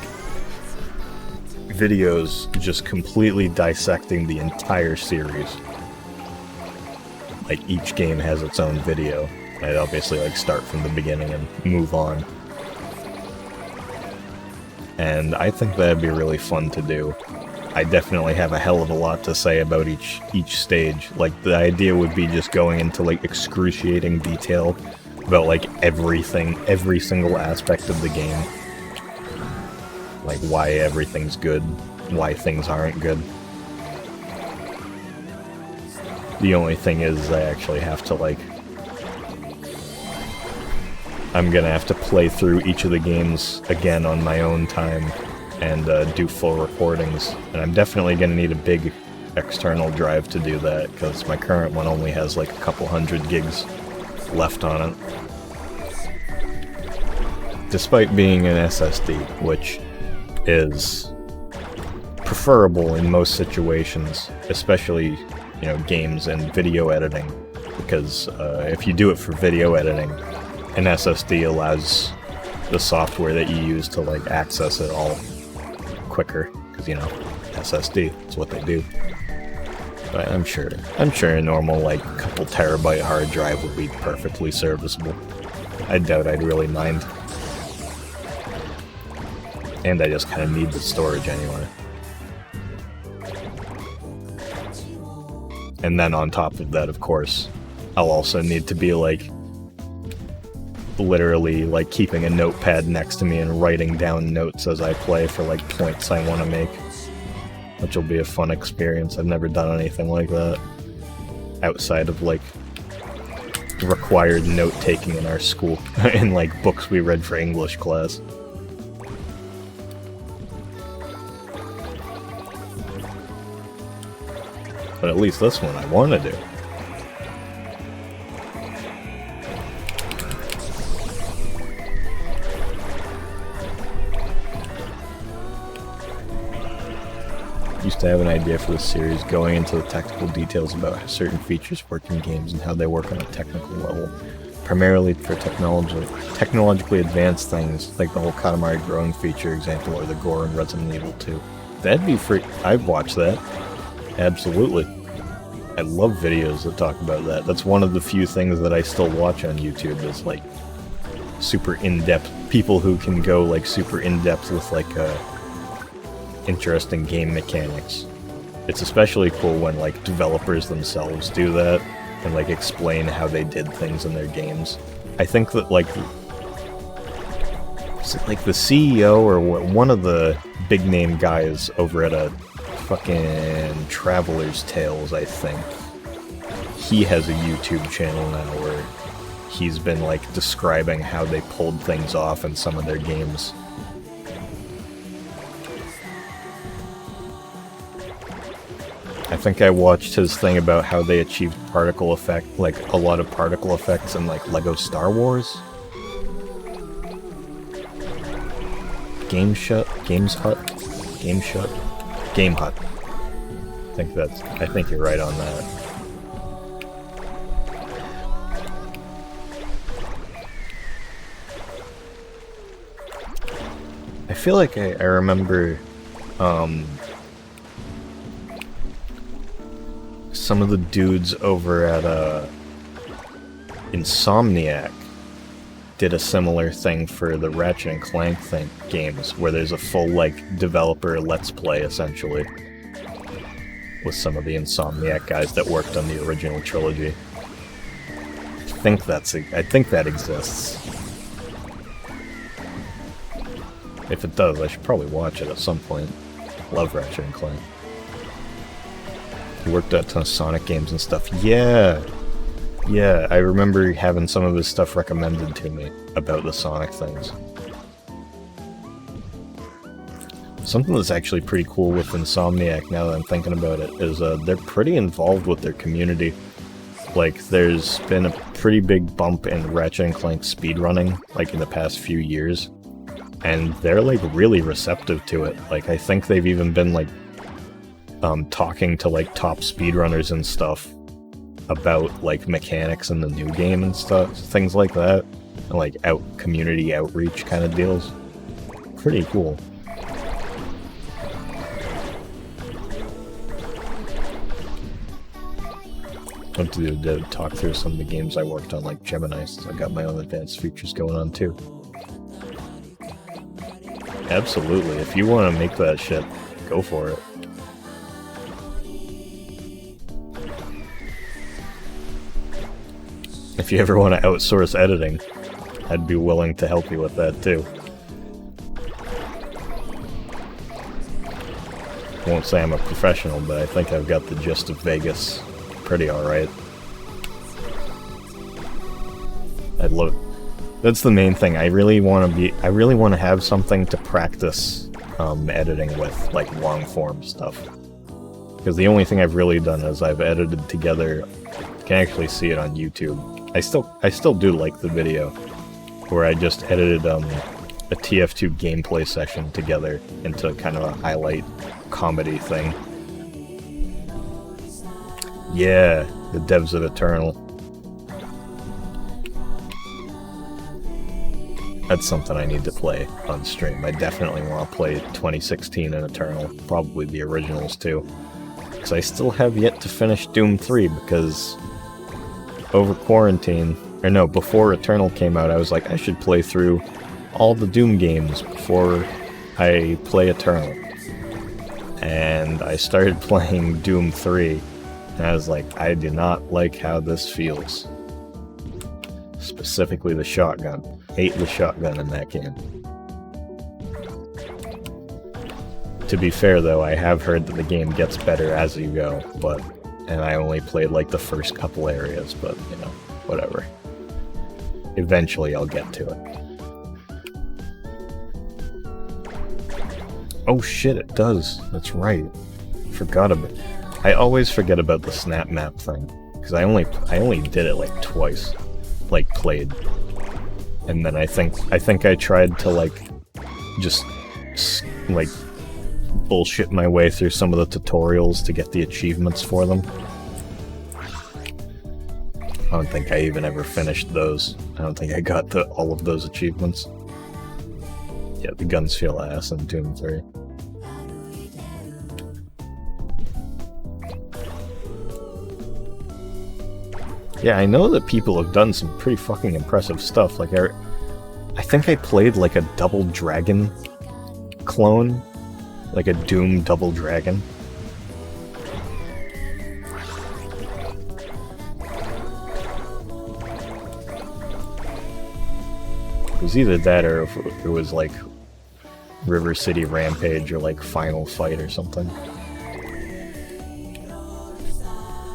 videos just completely dissecting the entire series. Like, each game has its own video. I'd obviously like start from the beginning and move on. And I think that'd be really fun to do. I definitely have a hell of a lot to say about each stage. Like, the idea would be just going into like excruciating detail about like everything, every single aspect of the game. Like why everything's good, why things aren't good. The only thing is I actually have to like... I'm gonna have to play through each of the games again on my own time and do full recordings. And I'm definitely gonna need a big external drive to do that, because my current one only has like a couple hundred gigs left on it. Despite being an SSD, which is preferable in most situations, especially, you know, games and video editing, because if you do it for video editing, an SSD allows the software that you use to like access it all quicker, because, you know, SSD, that's what they do. But I'm sure a normal like couple terabyte hard drive would be perfectly serviceable. I doubt I'd really mind. And I just kind of need the storage anyway. And then on top of that, of course, I'll also need to be like literally like keeping a notepad next to me and writing down notes as I play for like points I want to make, which will be a fun experience. I've never done anything like that outside of like required note-taking in our school in like books we read for English class. But at least this one I want to do. Used to have an idea for this series, going into the technical details about how certain features work in games and how they work on a technical level. Primarily for technologically advanced things, like the whole Katamari growing feature example, or the gore in Resident Evil 2. That'd be free. I'd watch that. Absolutely. I love videos that talk about that. That's one of the few things that I still watch on YouTube, is like super in-depth people who can go like super in-depth with like interesting game mechanics. It's especially cool when like developers themselves do that and like explain how they did things in their games. I think that like, is it like the CEO or one of the big name guys over at a fucking Traveler's Tales, I think. He has a YouTube channel now where he's been like describing how they pulled things off in some of their games. I think I watched his thing about how they achieved particle effect, like a lot of particle effects in like Lego Star Wars. Game Hut. I think you're right on that. I feel like I remember some of the dudes over at Insomniac did a similar thing for the Ratchet and Clank games, where there's a full like developer let's play essentially with some of the Insomniac guys that worked on the original trilogy. I think that exists. If it does, I should probably watch it at some point. Love Ratchet and Clank. He worked on a ton of Sonic games and stuff. Yeah, I remember having some of his stuff recommended to me about the Sonic things. Something that's actually pretty cool with Insomniac, now that I'm thinking about it, is they're pretty involved with their community. Like, there's been a pretty big bump in Ratchet and Clank speedrunning, like, in the past few years. And they're, like, really receptive to it. Like, I think they've even been, like, talking to, like, top speedrunners and stuff about, like, mechanics in the new game and stuff, things like that. And, like, community outreach kind of deals. Pretty cool. Went to talk through some of the games I worked on, like Gemini, so I got my own advanced features going on too. Absolutely, if you want to make that shit, go for it. If you ever want to outsource editing, I'd be willing to help you with that too. I won't say I'm a professional, but I think I've got the gist of Vegas pretty alright. That's the main thing. I really want to have something to practice editing with, like long form stuff. Because the only thing I've really done is I've edited together. You can actually see it on YouTube. I still do like the video where I just edited a TF2 gameplay session together into kind of a highlight comedy thing. Yeah, the devs of Eternal. That's something I need to play on stream. I definitely want to play 2016 and Eternal, probably the originals too. Because I still have yet to finish Doom 3 because over quarantine, or no, before Eternal came out, I was like, I should play through all the Doom games before I play Eternal. And I started playing Doom 3, and I was like, I do not like how this feels. Specifically the shotgun. Hate the shotgun in that game. To be fair though, I have heard that the game gets better as you go, and I only played like the first couple areas, but you know, whatever. Eventually I'll get to it. Oh shit, it does. That's right. Forgot about it. I always forget about the snap map thing, because I only did it like twice. Like played. And then I think I tried to like just like bullshit my way through some of the tutorials to get the achievements for them. I don't think I even ever finished those. I don't think I got all of those achievements. Yeah, the guns feel ass in Doom 3. Yeah, I know that people have done some pretty fucking impressive stuff. Like, I think I played like a Double Dragon clone. Like a Doom Double Dragon. It was either that or if it was like River City Rampage or like Final Fight or something.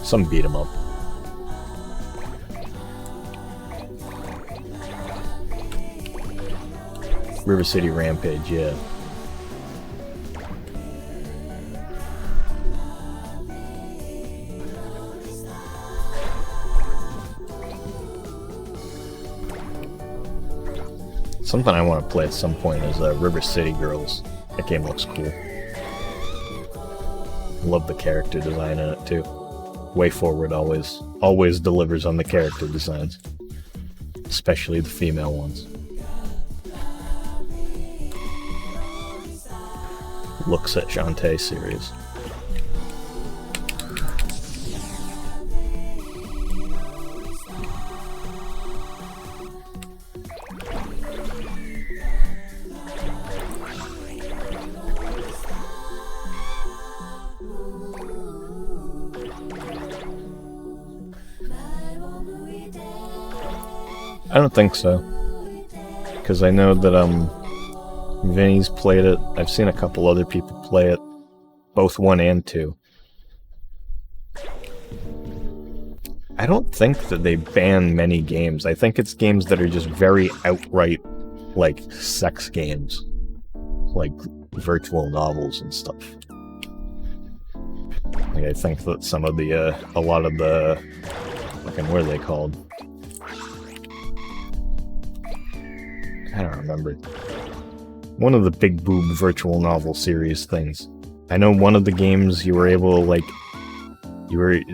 Some beat 'em up. River City Rampage, yeah. Something I want to play at some point is River City Girls. That game looks cool. Love the character design in it too. Way Forward always delivers on the character designs. Especially the female ones. Looks at Shantae series. I don't think so. Because I know that, Vinny's played it. I've seen a couple other people play it. Both 1 and 2. I don't think that they ban many games. I think it's games that are just very outright, like, sex games. Like, virtual novels and stuff. Like, I think that some of the, a lot of the... fucking, what are they called? I don't remember. One of the big boob virtual novel series things. I know one of the games you were able to, like...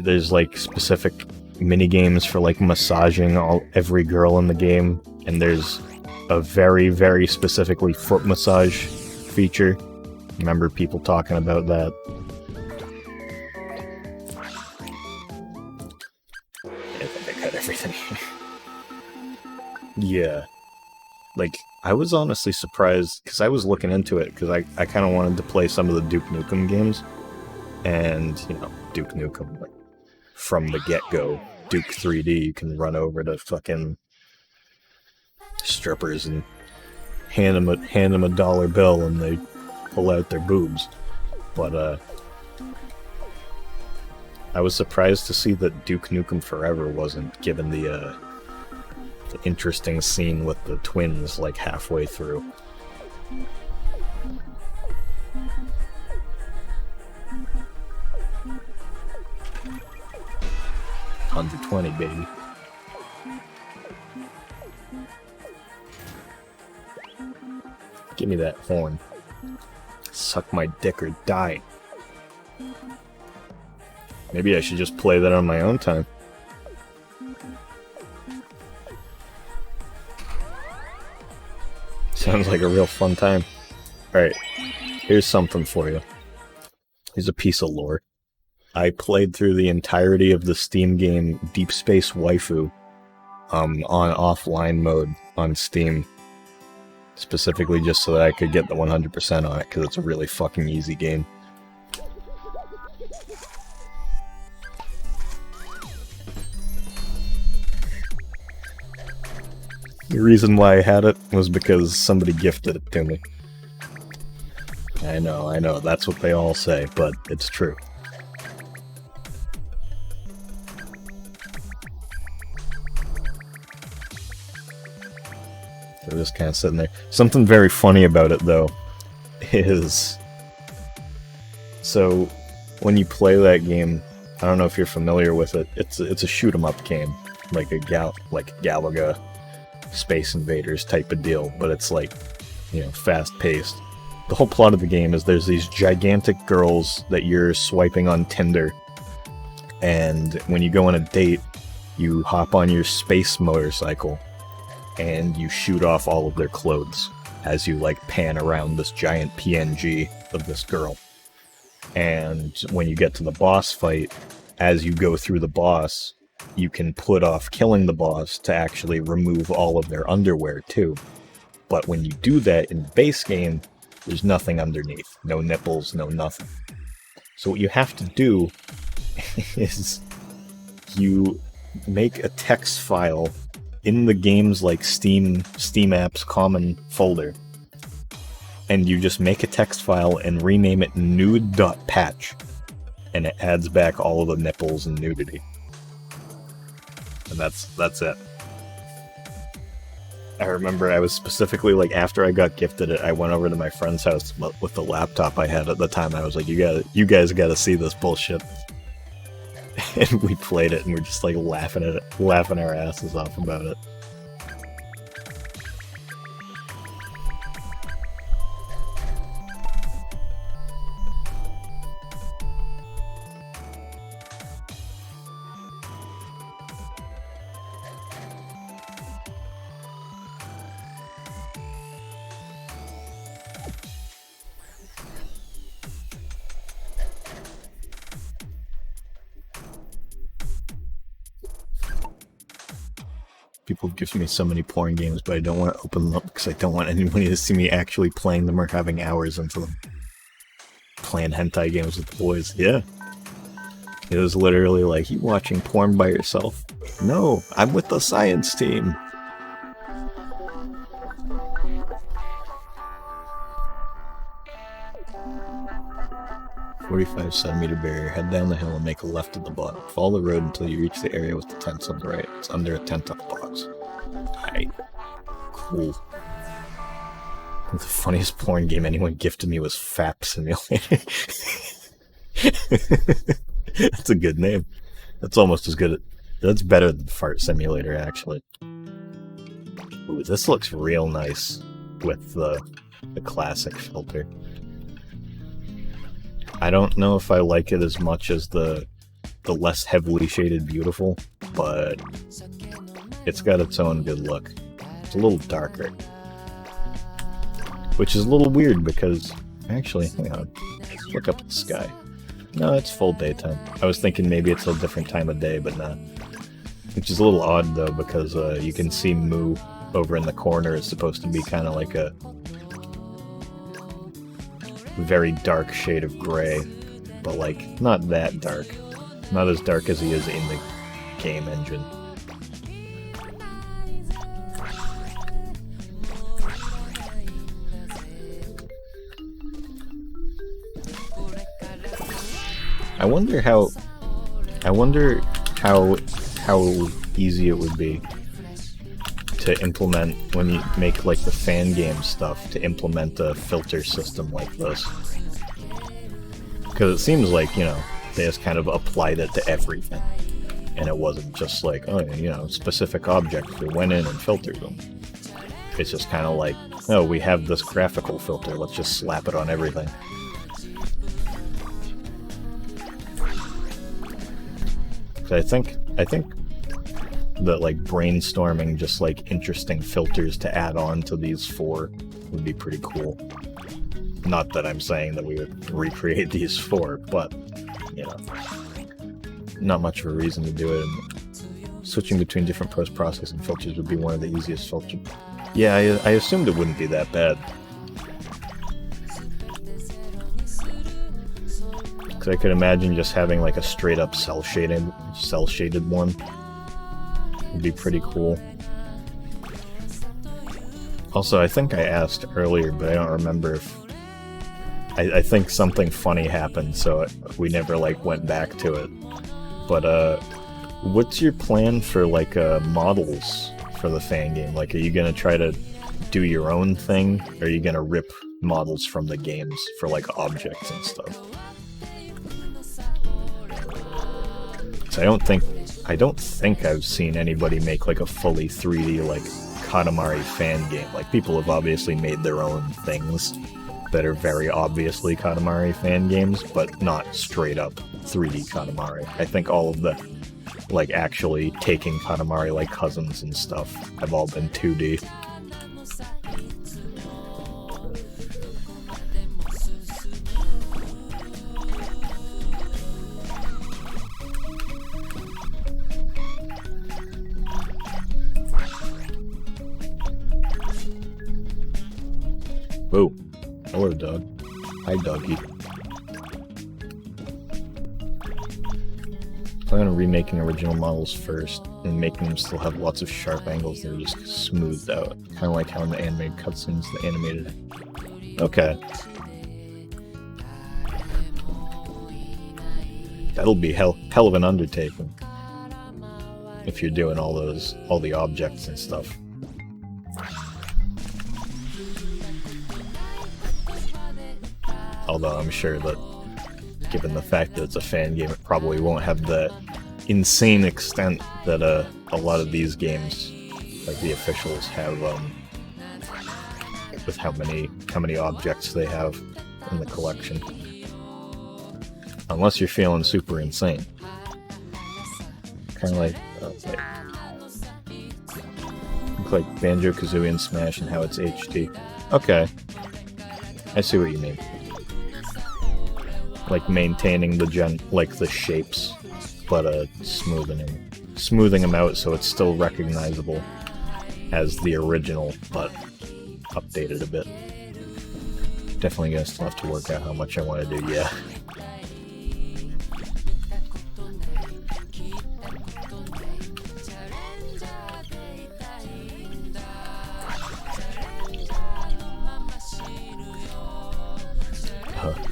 there's, like, specific mini-games for, like, massaging every girl in the game. And there's a very, very specifically foot massage feature. Remember people talking about that. got everything. Yeah. Like, I was honestly surprised, because I was looking into it, because I kind of wanted to play some of the Duke Nukem games. And, you know, Duke Nukem, like, from the get-go, Duke 3D, you can run over to fucking strippers and hand them a dollar bill and they pull out their boobs. But, I was surprised to see that Duke Nukem Forever wasn't given the interesting scene with the twins, like, halfway through. $120, baby. Give me that horn. Suck my dick or die. Maybe I should just play that on my own time. Sounds like a real fun time. Alright, here's something for you. Here's a piece of lore. I played through the entirety of the Steam game Deep Space Waifu on offline mode on Steam. Specifically just so that I could get the 100% on it, because it's a really fucking easy game. The reason why I had it was because somebody gifted it to me. I know, that's what they all say, but it's true. They're just kind of sitting there. Something very funny about it, though, is... So, when you play that game, I don't know if you're familiar with it, it's a shoot-'em-up game. Like a Galaga Space Invaders type of deal, but it's like, you know, fast-paced. The whole plot of the game is there's these gigantic girls that you're swiping on Tinder, and when you go on a date, you hop on your space motorcycle, and you shoot off all of their clothes as you, like, pan around this giant PNG of this girl. And when you get to the boss fight, as you go through the boss, you can put off killing the boss to actually remove all of their underwear, too. But when you do that in the base game, there's nothing underneath. No nipples, no nothing. So what you have to do is you make a text file in the game's, like, Steam apps common folder, and you just make a text file and rename it nude.patch, and it adds back all of the nipples and nudity. And that's it. I remember I was specifically, like, after I got gifted it, I went over to my friend's house with the laptop I had at the time. I was like, you guys gotta see this bullshit. And we played it, and we're just, like, laughing our asses off about it. People give me so many porn games, but I don't want to open them up because I don't want anybody to see me actually playing them or having hours into them. Playing hentai games with the boys, yeah. It was literally like, you watching porn by yourself? No, I'm with the science team. "45-centimeter barrier. Head down the hill and make a left at the bottom. Follow the road until you reach the area with the tents on the right. It's under a tent up box." Alright. Cool. The funniest porn game anyone gifted me was Fap Simulator. That's a good name. That's almost as good. That's better than Fart Simulator, actually. Ooh, this looks real nice with the classic filter. I don't know if I like it as much as the less heavily shaded Beautiful, but it's got its own good look. It's a little darker. Which is a little weird because, actually, hang on, let's look up at the sky. No, it's full daytime. I was thinking maybe it's a different time of day, but not. Which is a little odd though, because you can see Moo over in the corner is supposed to be kind of like a very dark shade of gray, but like not that dark. Not as dark as he is in the game engine. I wonder how easy it would be to implement, when you make like the fan game stuff, to implement a filter system like this. Because it seems like, you know, they just kind of applied it to everything. And it wasn't just like, oh, you know, specific objects, we went in and filtered them. It's just kind of like, oh, we have this graphical filter, let's just slap it on everything. I think that like brainstorming just like interesting filters to add on to these 4 would be pretty cool. Not that I'm saying that we would recreate these 4, but you know, not much of a reason to do it. And switching between different post-processing filters would be one of the easiest filters. Yeah, I assumed it wouldn't be that bad. Because I could imagine just having like a straight up cell shaded one would be pretty cool. Also, I think I asked earlier, but I don't remember if I think something funny happened, so we never like went back to it. But what's your plan for like models for the fan game? Like, are you gonna try to do your own thing, or are you gonna rip models from the games for like objects and stuff? I don't think I've seen anybody make like a fully 3D like Katamari fan game. Like, people have obviously made their own things that are very obviously Katamari fan games, but not straight up 3D Katamari. I think all of the like actually taking Katamari like cousins and stuff have all been 2D. Whoa. Hello, dog. Hi, doggy. Plan on remaking original models first, and making them still have lots of sharp angles that are just smoothed out. Kind of like how in the animated cutscenes, the animated... Okay. That'll be hell of an undertaking. If you're doing all the objects and stuff. Although I'm sure that, given the fact that it's a fan game, it probably won't have the insane extent that a lot of these games, like the officials, have, with how many objects they have in the collection. Unless you're feeling super insane. Kind of like Banjo-Kazooie and Smash and how it's HD. Okay. I see what you mean. Like maintaining the shapes, but smoothing them out so it's still recognizable as the original, but updated a bit. Definitely gonna still have to work out how much I want to do, yeah.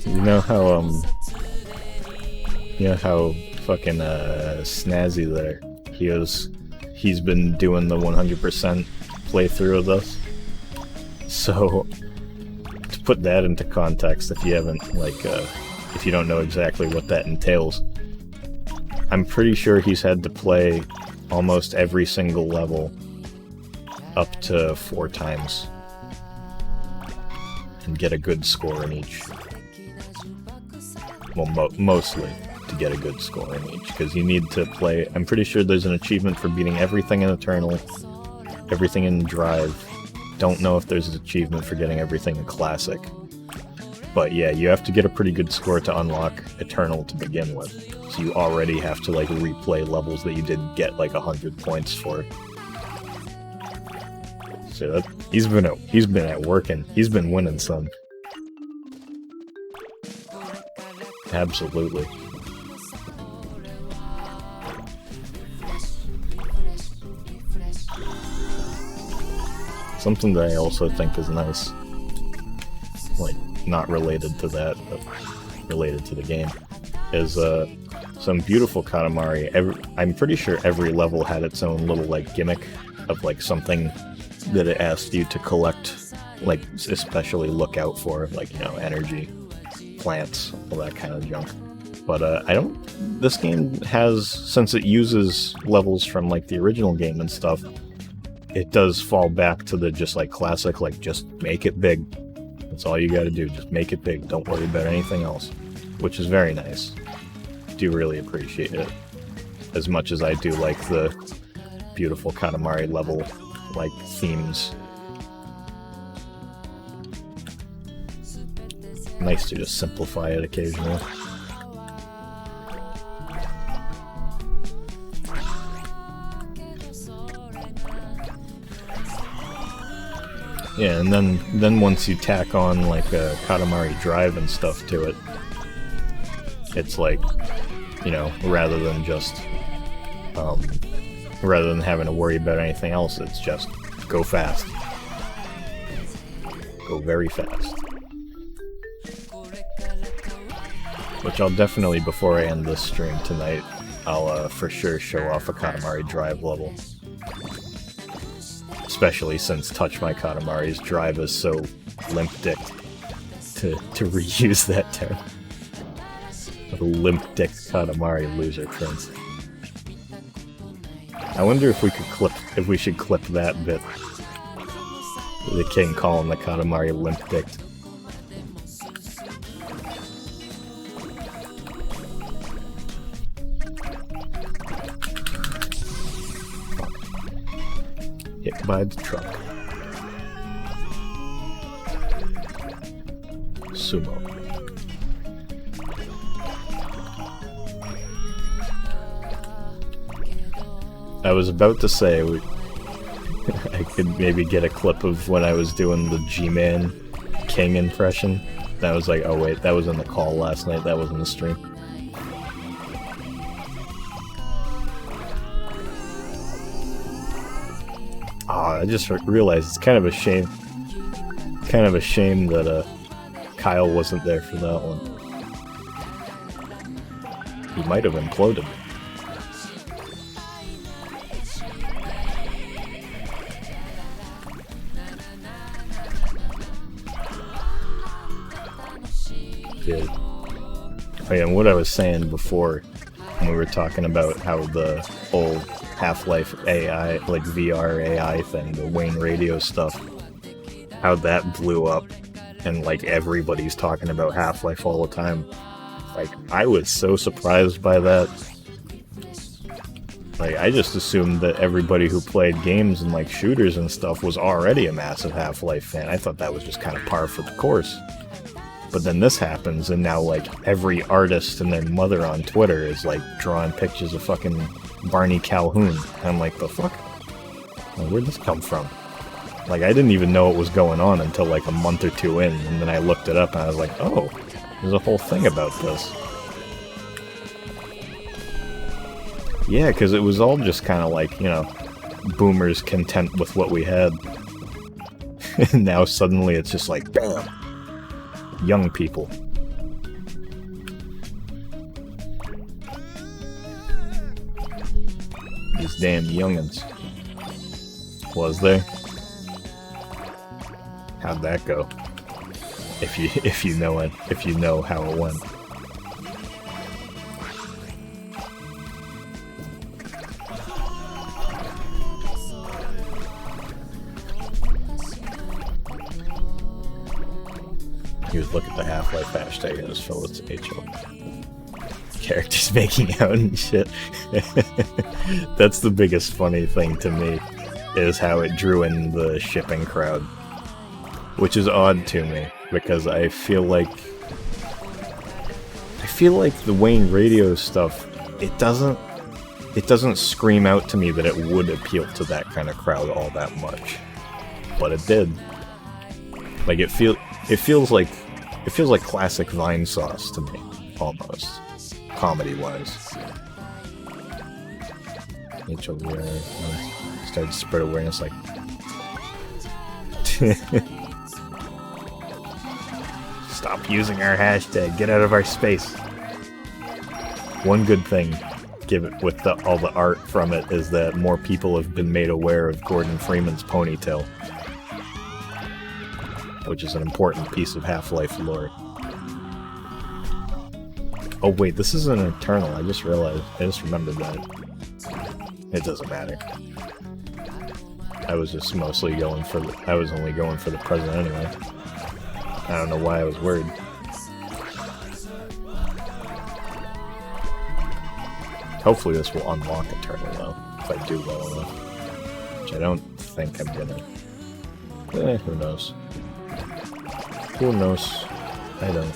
You know how fucking snazzy there. He's been doing the 100% playthrough of this. So to put that into context, if you haven't if you don't know exactly what that entails, I'm pretty sure he's had to play almost every single level up to 4 times and get a good score in each. Well, mostly to get a good score in each, because you need to play... I'm pretty sure there's an achievement for beating everything in Eternal, everything in Drive. Don't know if there's an achievement for getting everything in Classic. But yeah, you have to get a pretty good score to unlock Eternal to begin with. So you already have to like replay levels that you didn't get like 100 points for. So that, he's been at work and he's been winning some. Absolutely. Something that I also think is nice, like not related to that, but related to the game, is some beautiful Katamari. I'm pretty sure every level had its own little like gimmick of like something that it asked you to collect, like especially look out for, like, you know, energy, plants, all that kind of junk. But this game has, since it uses levels from like the original game and stuff, it does fall back to the just like classic, like just make it big. That's all you gotta do, just make it big, don't worry about anything else. Which is very nice. I do really appreciate it. As much as I do like the beautiful Katamari level, like, themes. Nice to just simplify it occasionally. Yeah, and then once you tack on like a Katamari Drive and stuff to it, it's like, you know, rather than having to worry about anything else, it's just go fast. Go very fast. Which I'll definitely, before I end this stream tonight, I'll for sure show off a Katamari Drive level. Especially since Touch My Katamari's Drive is so limp-dicked, to reuse that term. A limp-dicked Katamari loser prince. I wonder if we should clip that bit. The king calling the Katamari limp-dicked. Hit by the truck. Sumo. I was about to say I could maybe get a clip of when I was doing the G-Man King impression. That was like, oh wait, that was in the call last night, that was in the stream. I just realized it's kind of a shame. That Kyle wasn't there for that one. He might have imploded. Dude. Oh yeah, and what I was saying before, when we were talking about how the old Half-Life AI, like VR AI thing, the Wayne Radio stuff, how that blew up, and like everybody's talking about Half-Life all the time. Like, I was so surprised by that. Like, I just assumed that everybody who played games and like shooters and stuff was already a massive Half-Life fan. I thought that was just kind of par for the course. But then this happens, and now like every artist and their mother on Twitter is like drawing pictures of fucking Barney Calhoun. And I'm like, the fuck? Like, where'd this come from? Like, I didn't even know what was going on until like a month or two in, and then I looked it up and I was like, oh, there's a whole thing about this. Yeah, because it was all just kind of like, you know, boomers content with what we had. And now suddenly it's just like, bam! Young people. These damn youngins. Was there? How'd that go? If you know it, if you know how it went. He would look at the Half-Life hashtag and just fill its HO. Characters making out and shit. That's the biggest funny thing to me, is how it drew in the shipping crowd. which is odd to me because I feel like the Wayne Radio stuff, it doesn't scream out to me that it would appeal to that kind of crowd all that much, but it did. Like it feels like classic Vine sauce to me, almost, comedy-wise. HLVR started to spread awareness like. Stop using our hashtag. Get out of our space. One good thing, with all the art from it, is that more people have been made aware of Gordon Freeman's ponytail, which is an important piece of Half-Life lore. Oh wait, this is an Eternal. I just realized. I just remembered that. It doesn't matter. I was just mostly going for I was only going for the present anyway. I don't know why I was worried. Hopefully this will unlock Eternal though, if I do well enough. Which I don't think I'm gonna. Who knows? Who knows? I don't.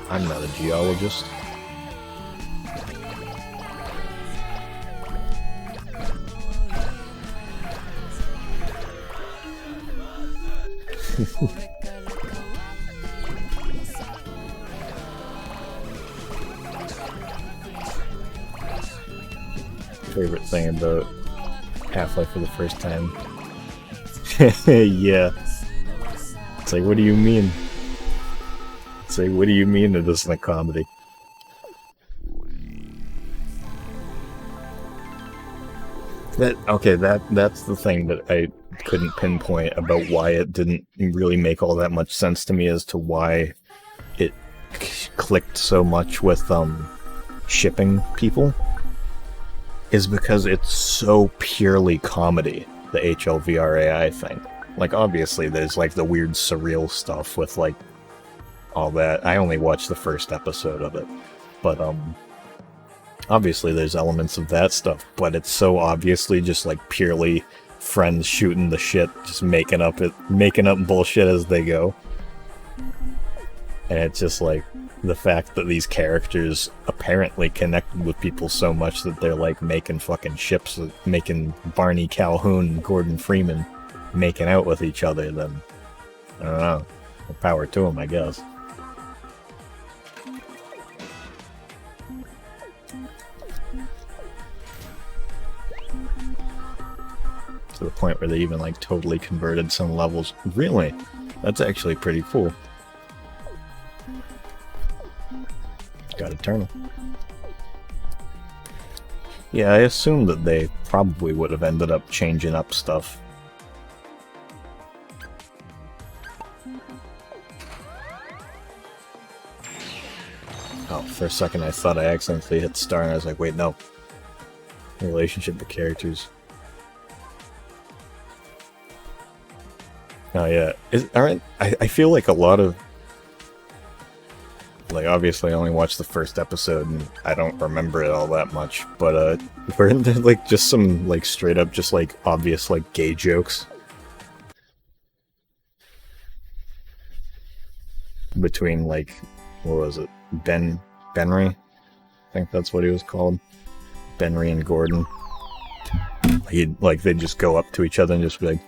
I'm not a geologist. Favorite thing about Half-Life for the first time. Yeah. It's like, what do you mean? It's like, what do you mean it isn't a comedy? That's the thing that I couldn't pinpoint about why it didn't really make all that much sense to me as to why it clicked so much with shipping people, is because it's so purely comedy, the HLVRAI thing. Like, obviously there's like the weird surreal stuff with like all that. I only watched the first episode of it, but obviously there's elements of that stuff, but it's so obviously just like purely friends shooting the shit, just making up bullshit as they go. And it's just like the fact that these characters apparently connected with people so much that they're like making fucking ships, making Barney Calhoun and Gordon Freeman making out with each other, then I don't know. More power to them, I guess. To the point where they even like totally converted some levels. Really? That's actually pretty cool. Got Eternal. Yeah, I assume that they probably would have ended up changing up stuff. Oh, for a second I thought I accidentally hit star and I was like, wait, no. Relationship of characters. Oh yeah, I feel like a lot of, like, obviously I only watched the first episode and I don't remember it all that much, but weren't there like just some like straight up just like obvious like gay jokes between like, what was it, Benry? I think that's what he was called. Benry and Gordon. They'd just go up to each other and just be like,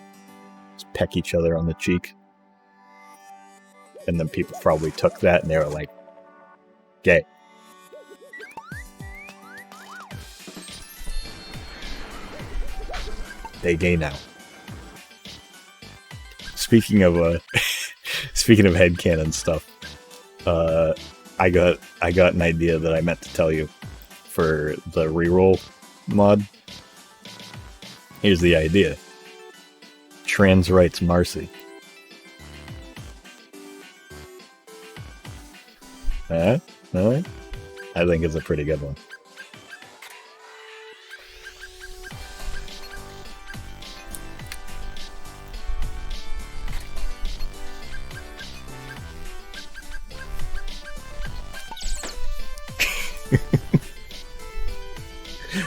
peck each other on the cheek. And then people probably took that and they were like, gay. They gay now. Speaking of headcanon stuff, I got an idea that I meant to tell you for the reroll mod. Here's the idea. Trans rights Marcy. Huh? Really? I think it's a pretty good one.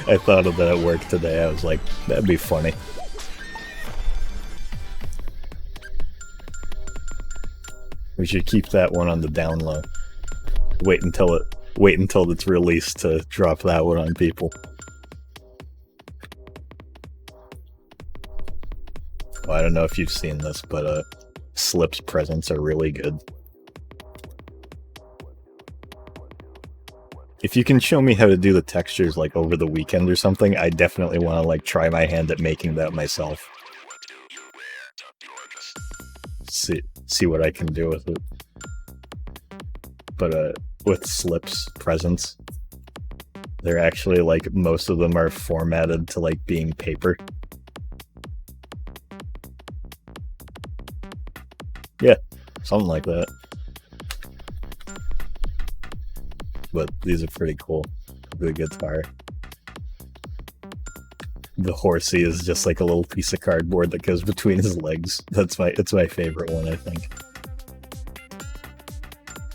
I thought of that at work today. I was like, that'd be funny. We should keep that one on the down low. Wait until it's released to drop that one on people. Well, I don't know if you've seen this, but Slip's presents are really good. If you can show me how to do the textures like over the weekend or something, I definitely want to like try my hand at making that myself. See what I can do with it. But with Slip's presents, they're actually like most of them are formatted to like being paper. Yeah, something like that. But these are pretty cool. The guitar. The horsey is just like a little piece of cardboard that goes between his legs. It's my favorite one, I think.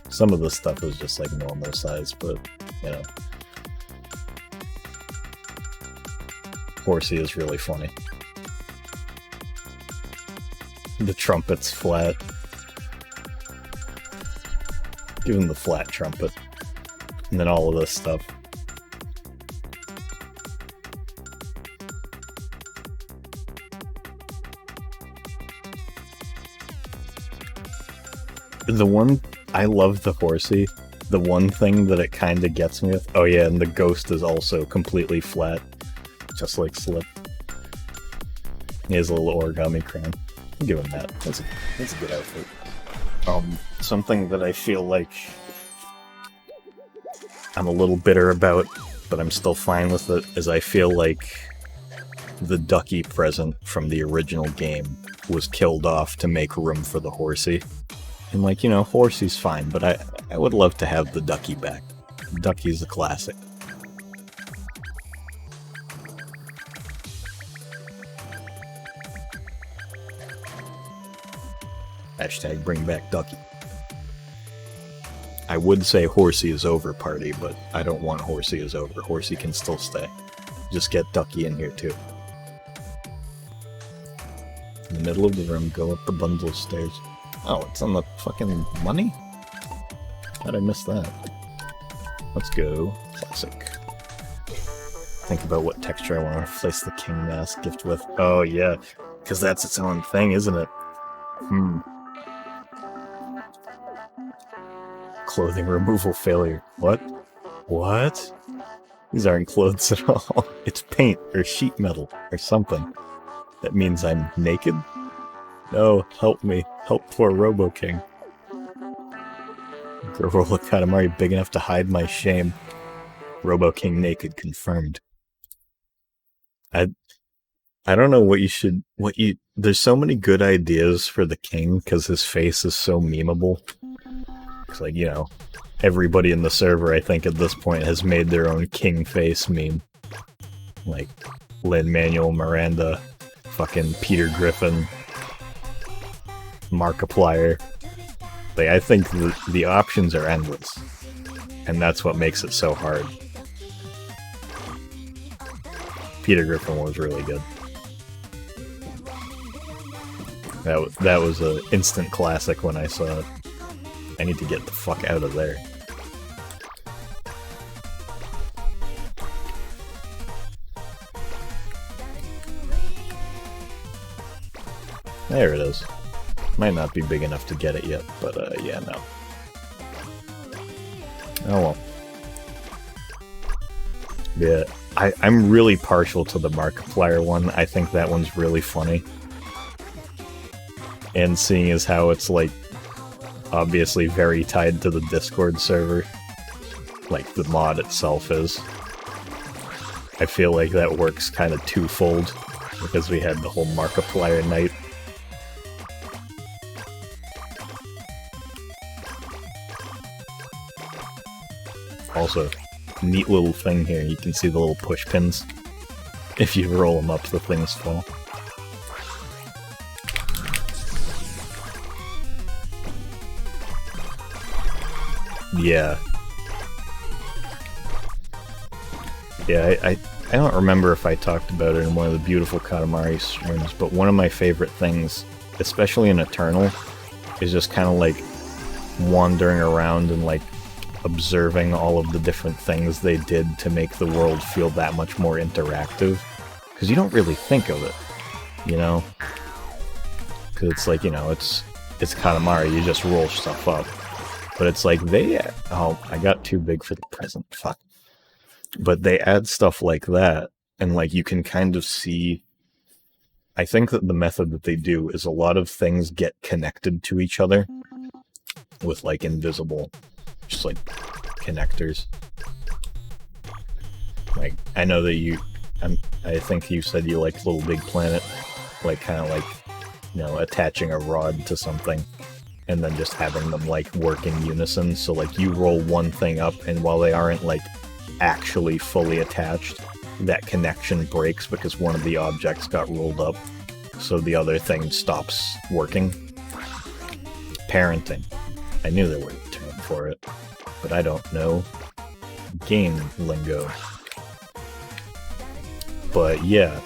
Some of the stuff is just like normal size, but you know. Horsey is really funny. The trumpet's flat. Give him the flat trumpet. And then all of this stuff. I love the horsey. The one thing that it kind of gets me with... Oh yeah, and the ghost is also completely flat. Just like Slip. He has a little origami crown. I'll give him that. That's a good outfit. Something that I feel like I'm a little bitter about, but I'm still fine with it, is I feel like the Ducky present from the original game was killed off to make room for the horsey. And like, you know, horsey's fine, but I would love to have the Ducky back. Ducky's a classic. Hashtag bring back Ducky. I would say Horsey is over, party, but I don't want Horsey is over. Horsey can still stay. Just get Ducky in here, too. In the middle of the room, go up the bundle of stairs. Oh, it's on the fucking money? How'd I miss that? Let's go. Classic. Think about what texture I want to replace the King Mask gift with. Oh, yeah. Because that's its own thing, isn't it? Clothing removal failure. What? What? These aren't clothes at all. It's paint or sheet metal or something. That means I'm naked? No, help me. Help poor Robo King. Gorilla Katamari big enough to hide my shame. Robo King naked confirmed. I don't know what you should... There's so many good ideas for the king because his face is so memeable. It's like, you know, everybody in the server, I think, at this point has made their own king face meme. Like, Lin-Manuel Miranda, fucking Peter Griffin, Markiplier. Like, I think the options are endless. And that's what makes it so hard. Peter Griffin was really good. That was an instant classic when I saw it. I need to get the fuck out of there. There it is. Might not be big enough to get it yet, but yeah, no. Oh well. Yeah, I'm really partial to the Markiplier one. I think that one's really funny. And seeing as how it's like obviously very tied to the Discord server, like the mod itself is, I feel like that works kind of twofold because we had the whole Markiplier night. Also, neat little thing here, you can see the little push pins. If you roll them up, the things fall. Yeah. Yeah, I don't remember if I talked about it in one of the beautiful Katamari streams, but one of my favorite things, especially in Eternal, is just kind of like wandering around and like observing all of the different things they did to make the world feel that much more interactive. Because you don't really think of it, you know? Because it's like, you know, it's Katamari, you just roll stuff up. But it's like oh, I got too big for the present, fuck. But they add stuff like that, and like you can kind of see, I think that the method that they do is a lot of things get connected to each other with like invisible, just like connectors. Like, I know that I think you said you liked Little Big Planet, like kind of like, you know, attaching a rod to something and then just having them like work in unison. So like you roll one thing up, and while they aren't like actually fully attached, that connection breaks because one of the objects got rolled up, so the other thing stops working. Parenting. I knew there was a term for it, but I don't know game lingo. But yeah,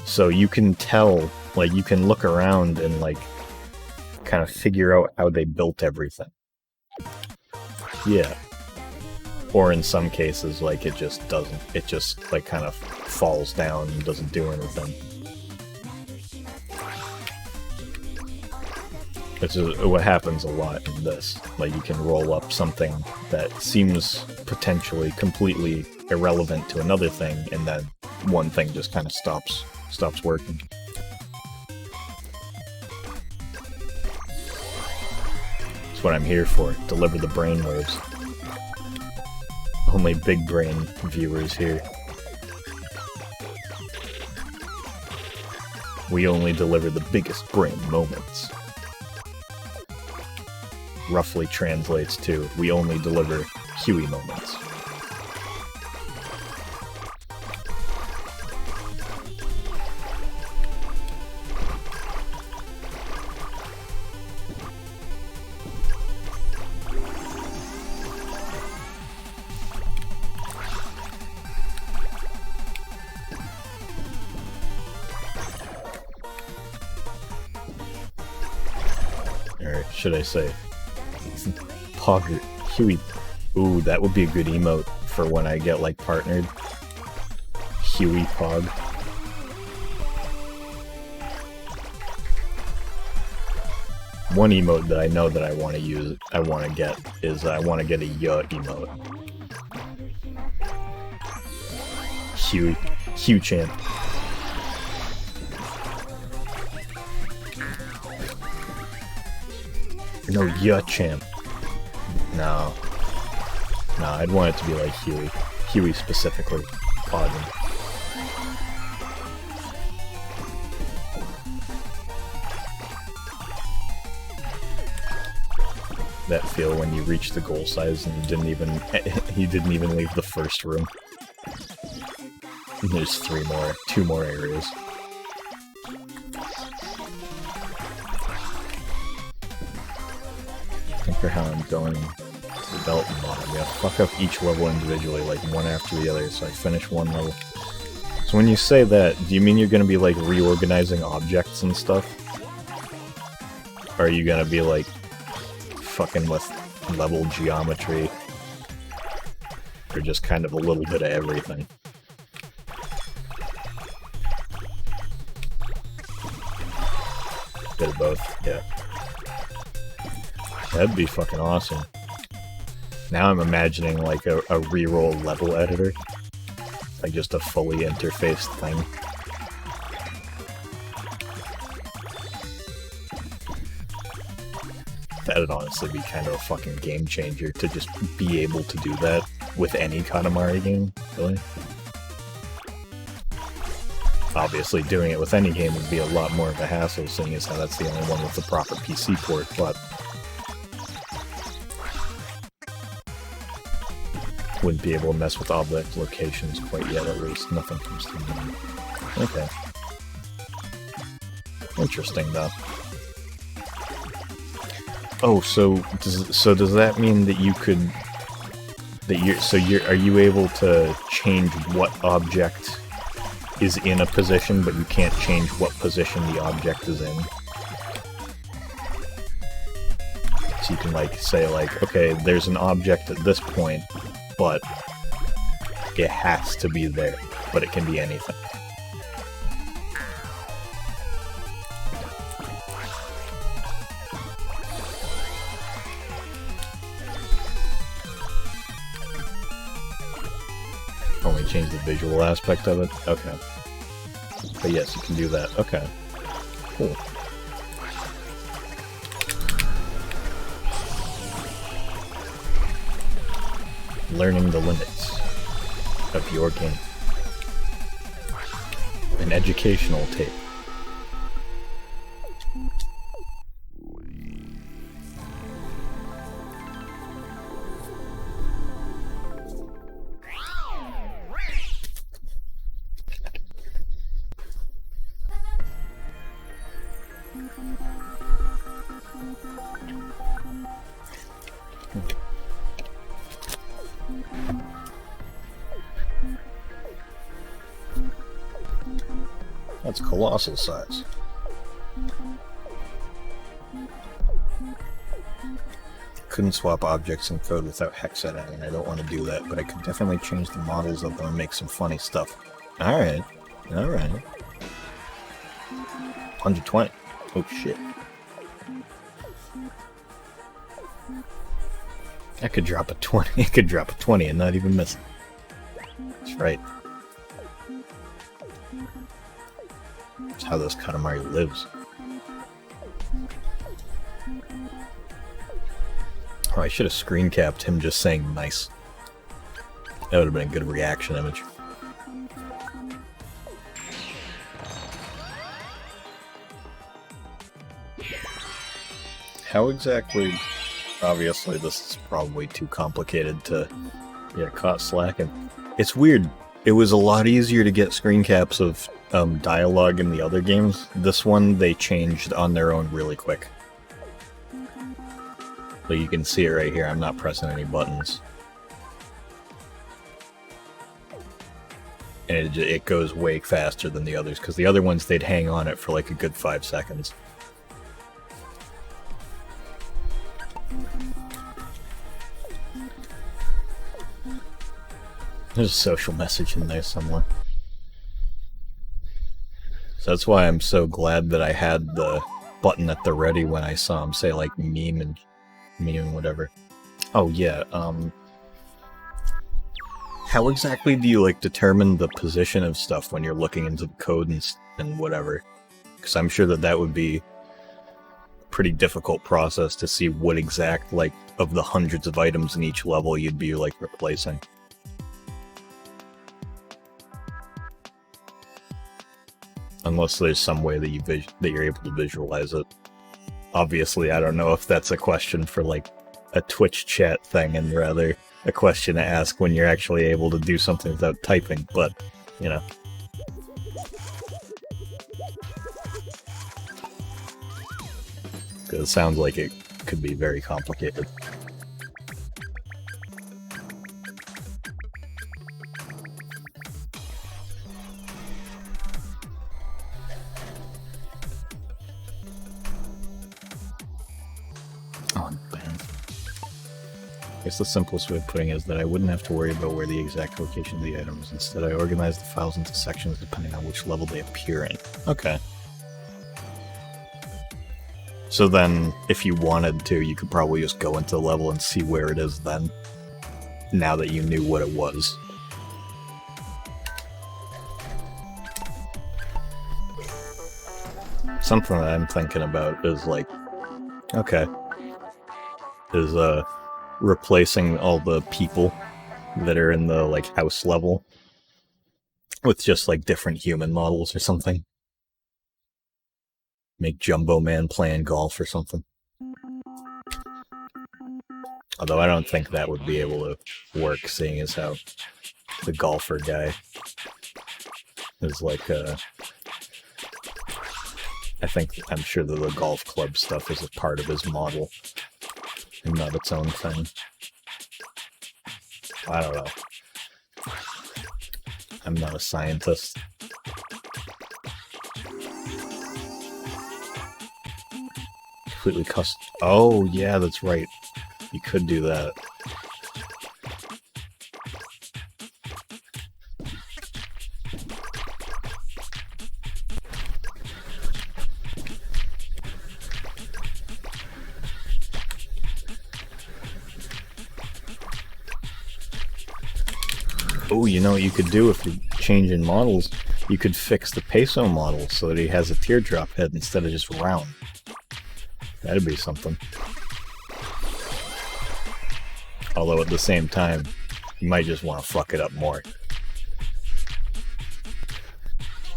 so you can tell, like you can look around and like kind of figure out how they built everything. Yeah. Or in some cases, like it just doesn't, it just like kind of falls down and doesn't do anything. Which is what happens a lot in this. Like you can roll up something that seems potentially completely irrelevant to another thing, and then one thing just kind of stops working. That's what I'm here for. Deliver the brainwaves. Only big brain viewers here. We only deliver the biggest brain moments. Roughly translates to, we only deliver Huey moments. Or should I say Pog Huey. Ooh, that would be a good emote for when I get like partnered. Huey Pog. One emote that I know that I want to use, I want to get a ya emote. Huey champ. No, ya champ. No, I'd want it to be like Huey. Huey specifically. Pardon. That feel when you reach the goal size and you didn't even leave the first room. And there's two more areas. For how I'm going development model. I'm gonna fuck up each level individually, like one after the other, so I finish one level. So when you say that, do you mean you're gonna be like reorganizing objects and stuff? Or are you gonna be like fucking with level geometry? Or just kind of a little bit of everything? Bit of both, yeah. That'd be fucking awesome. Now I'm imagining like a reroll level editor. Like just a fully interfaced thing. That'd honestly be kind of a fucking game changer to just be able to do that with any Katamari game, really. Obviously doing it with any game would be a lot more of a hassle, seeing as how that's the only one with the proper PC port, but wouldn't be able to mess with object locations quite yet, at least. Nothing comes to mind. Okay. Interesting, though. Oh, so does that mean that you could... are you able to change what object is in a position, but you can't change what position the object is in? you can like say like, okay, there's an object at this point, but it has to be there, but it can be anything. Only change the visual aspect of it? Okay. But yes, you can do that. Okay. Cool. Learning the limits of your game. An educational tape. That's colossal size. Couldn't swap objects in code without hex editing. I don't want to do that, but I could definitely change the models of them and make some funny stuff. Alright. Alright. 120. Oh shit. I could drop a 20. It could drop a 20 and not even miss it. That's right. That's how this Katamari lives. Oh, I should have screen capped him just saying nice. That would have been a good reaction image. How exactly... Obviously, this is probably too complicated to get caught slacking. It's weird. It was a lot easier to get screen caps of dialogue in the other games. This one, they changed on their own really quick. But you can see it right here. I'm not pressing any buttons. And it goes way faster than the others, because the other ones, they'd hang on it for like a good 5 seconds. There's a social message in there somewhere. So that's why I'm so glad that I had the button at the ready when I saw him say like meme and whatever. Oh yeah, how exactly do you like determine the position of stuff when you're looking into the code and whatever? Because I'm sure that would be a pretty difficult process to see what exact, like, of the hundreds of items in each level you'd be like replacing. Unless there's some way that you're able to visualize it. Obviously, I don't know if that's a question for like a Twitch chat thing, and rather a question to ask when you're actually able to do something without typing, but, you know. Because it sounds like it could be very complicated. I guess the simplest way of putting it is that I wouldn't have to worry about where the exact location of the item is. Instead, I organize the files into sections depending on which level they appear in. Okay. So then, if you wanted to, you could probably just go into the level and see where it is then, now that you knew what it was. Something that I'm thinking about is like, okay, is replacing all the people that are in the like house level with just like different human models or something. Make Jumbo Man playing golf or something. Although I don't think that would be able to work, seeing as how the golfer guy is like I'm sure that the golf club stuff is a part of his model and not its own thing. I don't know. I'm not a scientist. completely custom. Oh, yeah, that's right. You could do that. Oh, you know what you could do if you're changing models? You could fix the peso model so that he has a teardrop head instead of just round. That'd be something. Although at the same time, you might just want to fuck it up more.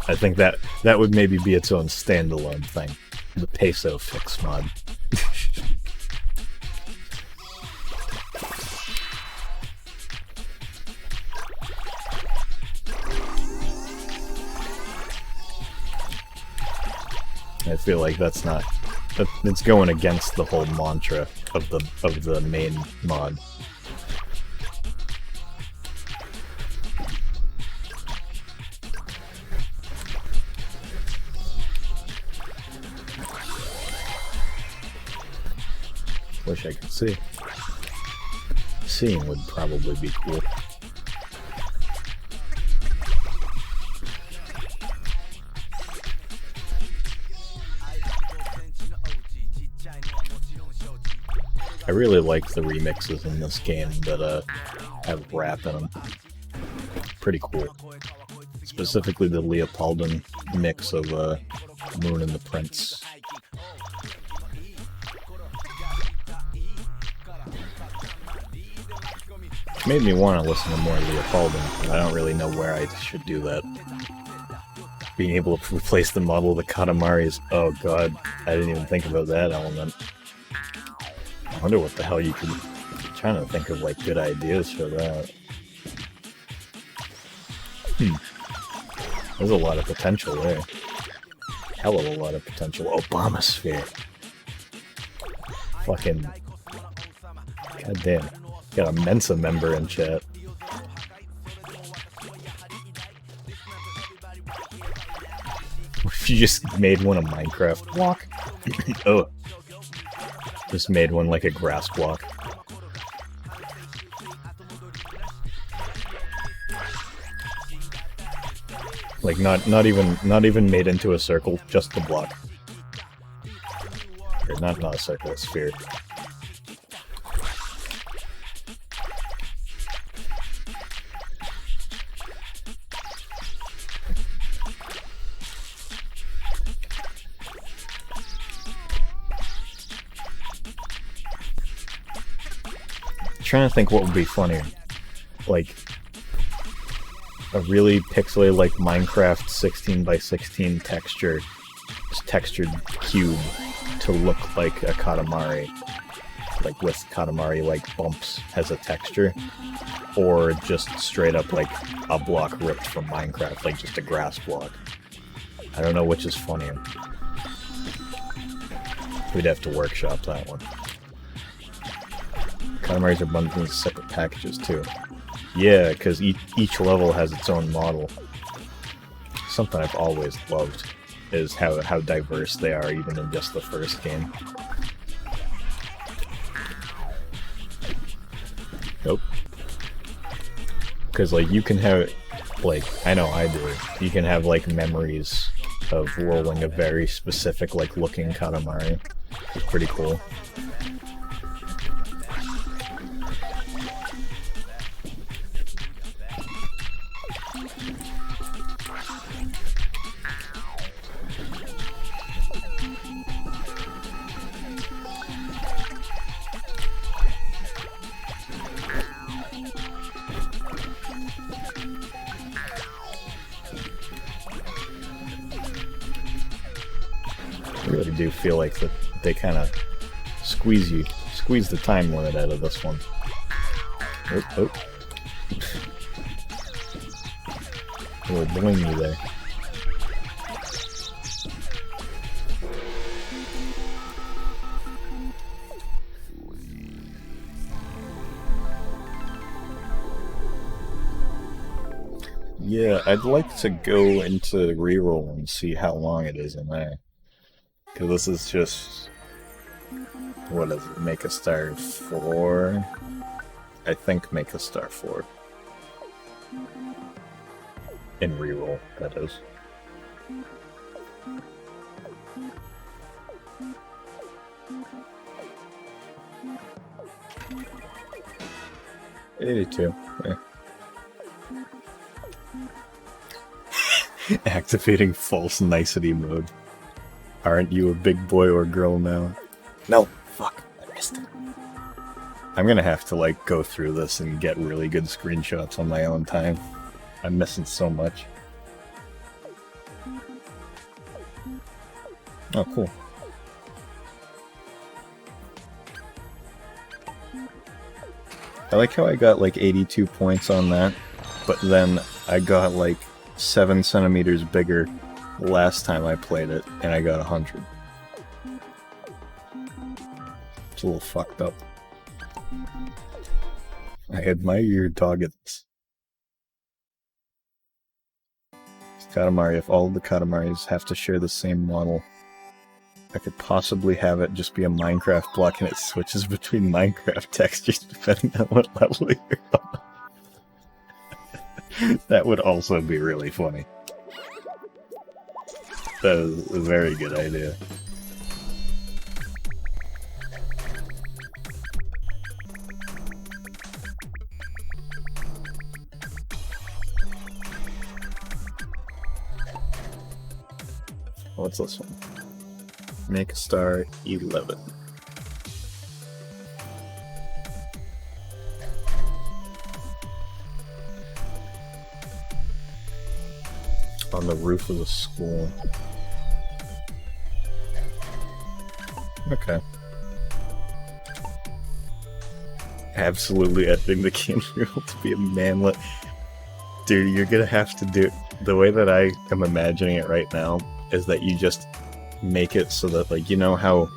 I think that would maybe be its own standalone thing. The peso fix mod. I feel like that's not... It's going against the whole mantra of the main mod. Wish I could see. Seeing would probably be cool. I really like the remixes in this game that have rap in them. Pretty cool. Specifically the Leopoldin mix of Moon and the Prince. Made me want to listen to more Leopoldin, but I don't really know where I should do that. Being able to replace the model of the Katamari oh god, I didn't even think about that element. I wonder what the hell you could... I'm trying to think of like good ideas for that. There's a lot of potential there. Hell of a lot of potential. Obama sphere. Fucking... goddamn. Got a Mensa member in chat. If you just made one a Minecraft block? Oh. Just made one like a grass block. Like not even made into a circle, just the block. Or not a circle, a sphere. Trying to think what would be funnier. Like a really pixelated like Minecraft 16x16 textured cube to look like a Katamari. Like with Katamari like bumps as a texture. Or just straight up like a block ripped from Minecraft, like just a grass block. I don't know which is funnier. We'd have to workshop that one. Katamaris are bundled into separate packages too. Yeah, because each level has its own model. Something I've always loved is how diverse they are, even in just the first game. Nope. Because like you can have, like I know I do. You can have like memories of rolling a very specific like looking Katamari. It's pretty cool. I really do feel like that they kind of squeeze the time limit out of this one. Oh. A little blingy there. Yeah, I'd like to go into reroll and see how long it is in there. Because this is just What is it? Make a star 4? I think make a star 4. In reroll, that is. $82. Yeah. Activating false nicety mode. Aren't you a big boy or girl now? No, fuck, I missed it. I'm gonna have to, like, go through this and get really good screenshots on my own time. I'm missing so much. Oh, cool. I like how I got, like, 82 points on that, but then I got, like, 7 centimeters bigger last time I played it, and I got 100. It's a little fucked up. I admire your targets. Katamari, if all of the Katamaris have to share the same model, I could possibly have it just be a Minecraft block and it switches between Minecraft textures depending on what level you're on. That would also be really funny. That is a very good idea. What's this one? Make a star 11. On the roof of the school. Okay. Absolutely editing the game rule to be a manlet. Dude, you're gonna have to do... The way that I am imagining it right now is that you just make it so that, like, you know how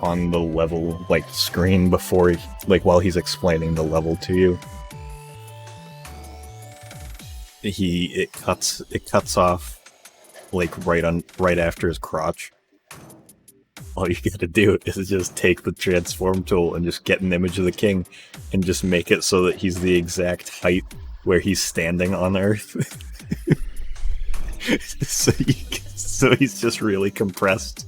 on the level, like, screen before, like, while he's explaining the level to you, it cuts off, like, right after his crotch. All you gotta do is just take the transform tool and just get an image of the king and just make it so that he's the exact height where he's standing on Earth. So he's just really compressed.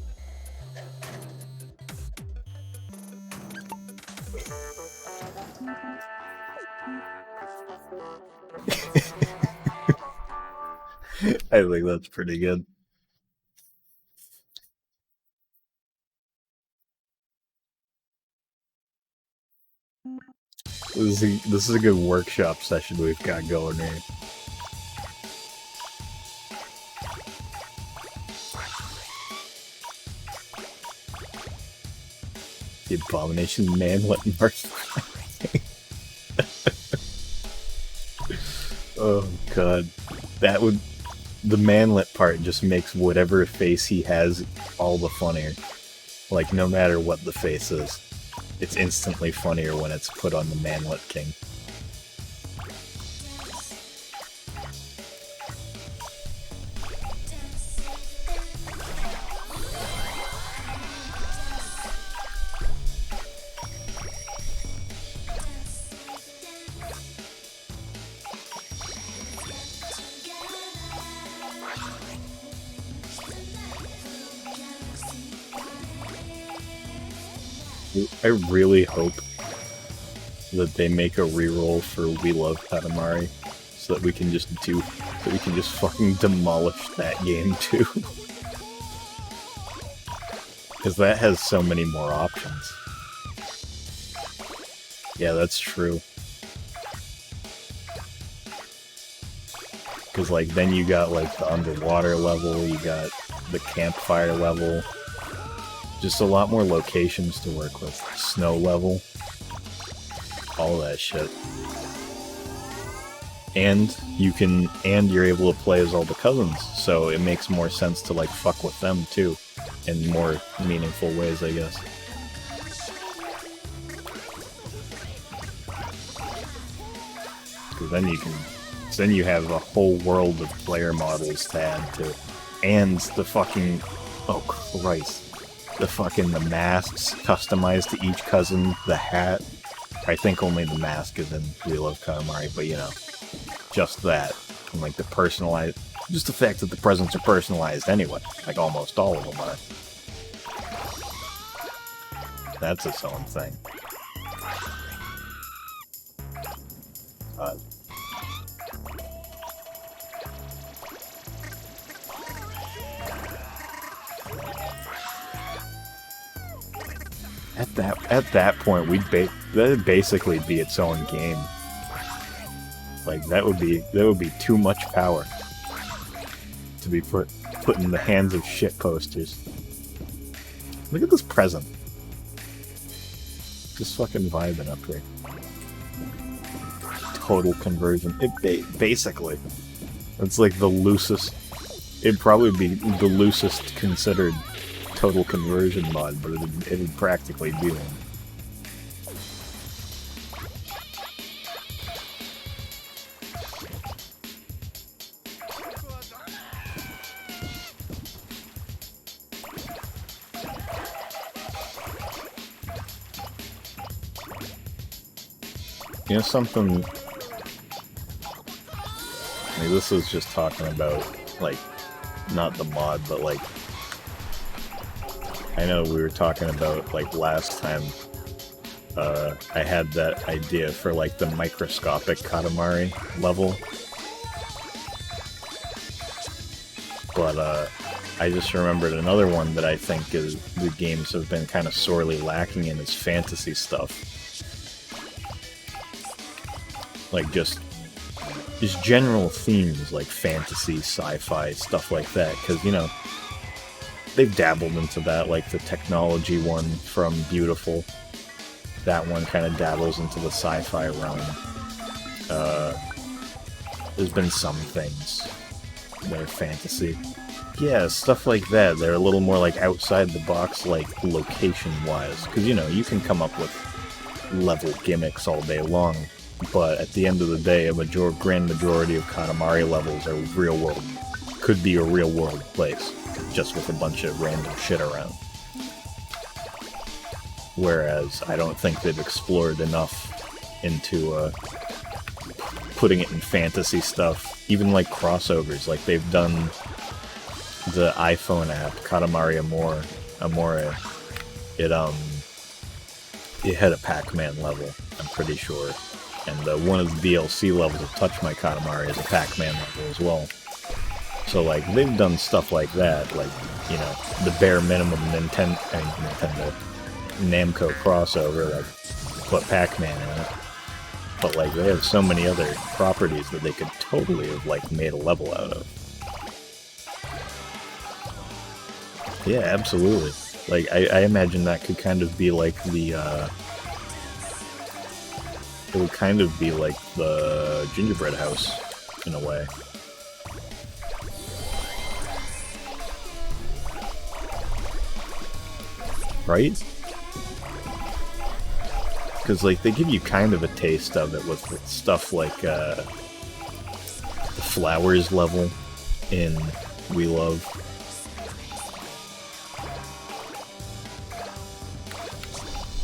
I think that's pretty good. This is a good workshop session we've got going here. The Abomination Manlet Marks. Oh god. That would... The manlet part just makes whatever face he has all the funnier. Like, no matter what the face is. It's instantly funnier when it's put on the manlet king. I really hope that they make a reroll for We Love Katamari, so that we can just fucking demolish that game too. Because that has so many more options. Yeah, that's true. Because, like, then you got, like, the underwater level, you got the campfire level. Just a lot more locations to work with. Snow level. All that shit. And you're able to play as all the cousins, so it makes more sense to, like, fuck with them too. In more meaningful ways, I guess. Because then you have a whole world of player models to add to. And the fucking... Oh, Christ. the masks customized to each cousin, the hat. I think only the mask is in We Love Katamari, but you know, just that. And like the personalized, just the fact that the presents are personalized anyway, like almost all of them are. That's its own thing. At that point, that'd basically be its own game. Like that would be too much power to be put in the hands of shit posters. Look at this present. Just fucking vibing up here. Total conversion. Basically, it's like the loosest. It'd probably be the loosest considered total conversion mod, but it'd practically be one. You know something? Like, this is just talking about, like, not the mod, but like, I know we were talking about, like, last time, I had that idea for, like, the microscopic Katamari level. But, I just remembered another one that I think is the games have been kind of sorely lacking in is fantasy stuff. Like, just general themes like fantasy, sci-fi, stuff like that, because, you know, they've dabbled into that, like the technology one from Beautiful. That one kind of dabbles into the sci-fi realm. There's been some things that are fantasy. Yeah, stuff like that. They're a little more like outside the box, like location-wise. Because, you know, you can come up with level gimmicks all day long, but at the end of the day, a grand majority of Katamari levels are real world. Could be a real world place, just with a bunch of random shit around. Whereas I don't think they've explored enough into putting it in fantasy stuff. Even like crossovers, like they've done the iPhone app, Katamari Amore. It had a Pac-Man level, I'm pretty sure. And one of the DLC levels of Touch My Katamari is a Pac-Man level as well. So, like, they've done stuff like that, like, you know, the bare minimum Nintendo Namco crossover, like, put Pac-Man in it. But, like, they have so many other properties that they could totally have, like, made a level out of. Yeah, absolutely. Like, I imagine that could kind of be like the, it would kind of be like the Gingerbread House, in a way. Right? Because, like, they give you kind of a taste of it with stuff like, the Flowers level in We Love.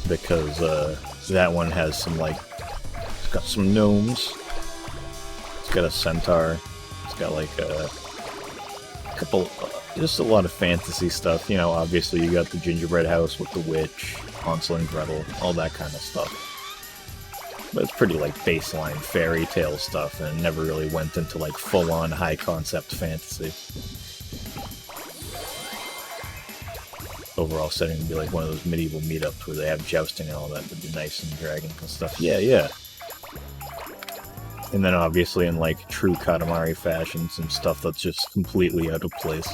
Because, that one has some, like, it's got some gnomes, it's got a centaur, it's got, like, a couple, just a lot of fantasy stuff, you know, obviously you got the Gingerbread House with the witch, Hansel and Gretel, all that kind of stuff. But it's pretty, like, baseline fairy tale stuff, and it never really went into, like, full-on high-concept fantasy. Overall setting would be like one of those medieval meetups where they have jousting and all that, would be nice and dragons and stuff. Yeah. And then obviously in like true Katamari fashion, some stuff that's just completely out of place.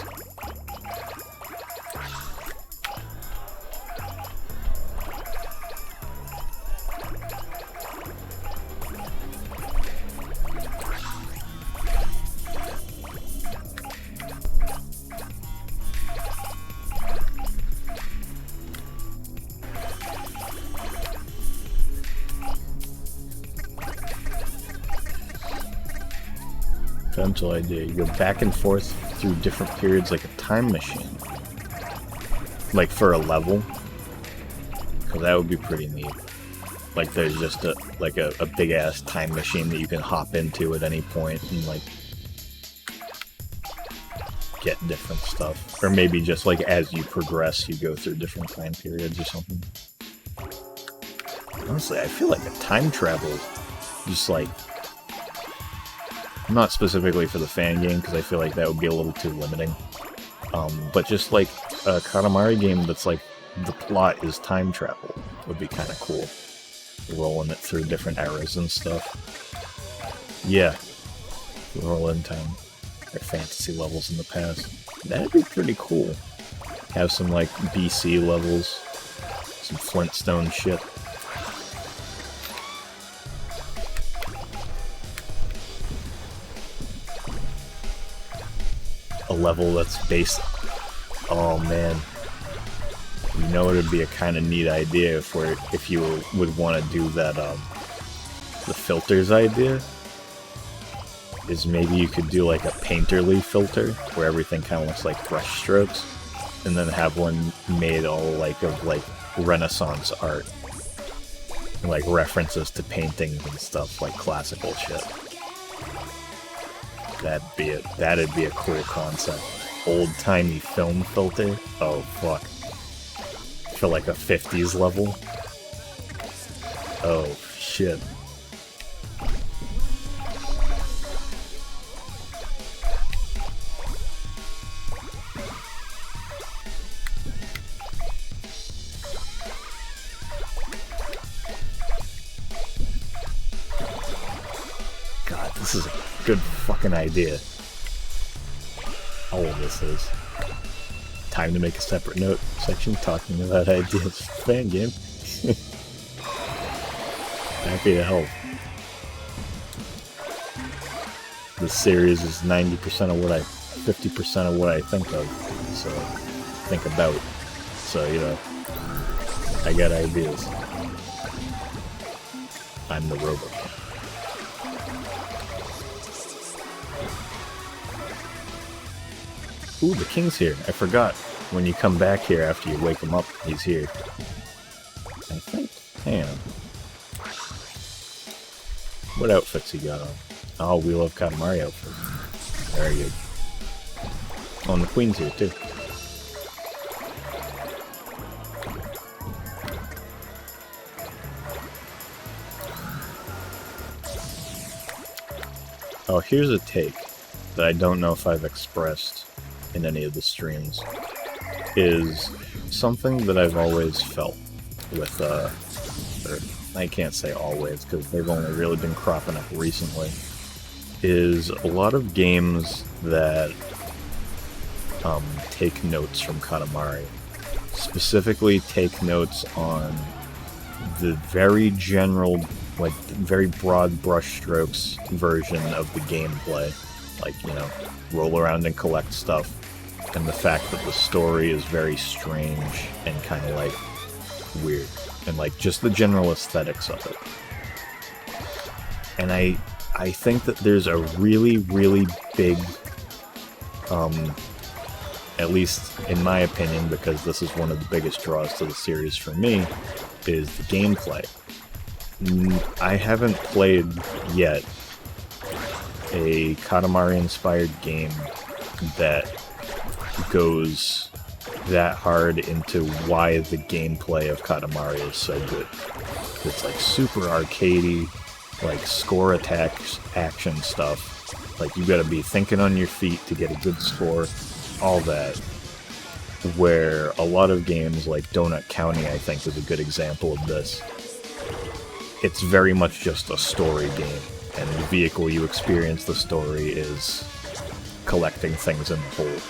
Potential idea. You go back and forth through different periods like a time machine. like for a level, because that would be pretty neat. Like there's just a big ass time machine that you can hop into at any point and like get different stuff, or maybe just like as you progress you go through different time periods or something. Honestly, I feel like a time travel, just like, not specifically for the fan game because I feel like that would be a little too limiting, but just like a Katamari game that's like the plot is time travel would be kind of cool, rolling it through different eras and stuff. Yeah, roll in time. Or fantasy levels in the past. That'd be pretty cool. Have some like BC levels, some Flintstone shit. A level that's based. Oh man, you know it'd be a kind of neat idea if you would want to do that. The filters idea. Is maybe you could do like a painterly filter where everything kind of looks like brush strokes, and then have one made all like of like Renaissance art, and, like references to paintings and stuff, like classical shit. That'd be a cool concept. Old-timey film filter. Oh fuck. For like a 50s level. Oh shit. This is a good fucking idea. All of this is. Time to make a separate note section talking about ideas for fan game. Happy to help. This series is 90% of what 50% of what I think of. So, think about. So, you know, I got ideas. I'm the robot. Ooh, the king's here. I forgot. When you come back here after you wake him up, he's here. I think. Hang on. What outfits he got on? Oh, we love Katamari outfits. Very good. Oh, and the queen's here too. Oh, here's a take that I don't know if I've expressed in any of the streams, is something that I've always felt with, or I can't say always, because they've only really been cropping up recently, is a lot of games that take notes from Katamari. Specifically take notes on the very general, like, very broad brushstrokes version of the gameplay. Like, you know, roll around and collect stuff. And the fact that the story is very strange and kind of like weird, and like just the general aesthetics of it. And I think that there's a really, really big, at least in my opinion, because this is one of the biggest draws to the series for me, is the gameplay. I haven't played yet a Katamari-inspired game that goes that hard into why the gameplay of Katamari is so good. It's like super arcadey, like score attacks, action stuff. Like you gotta be thinking on your feet to get a good score, all that. Where a lot of games like Donut County, I think, is a good example of this. It's very much just a story game, and the vehicle you experience the story is collecting things in the hole.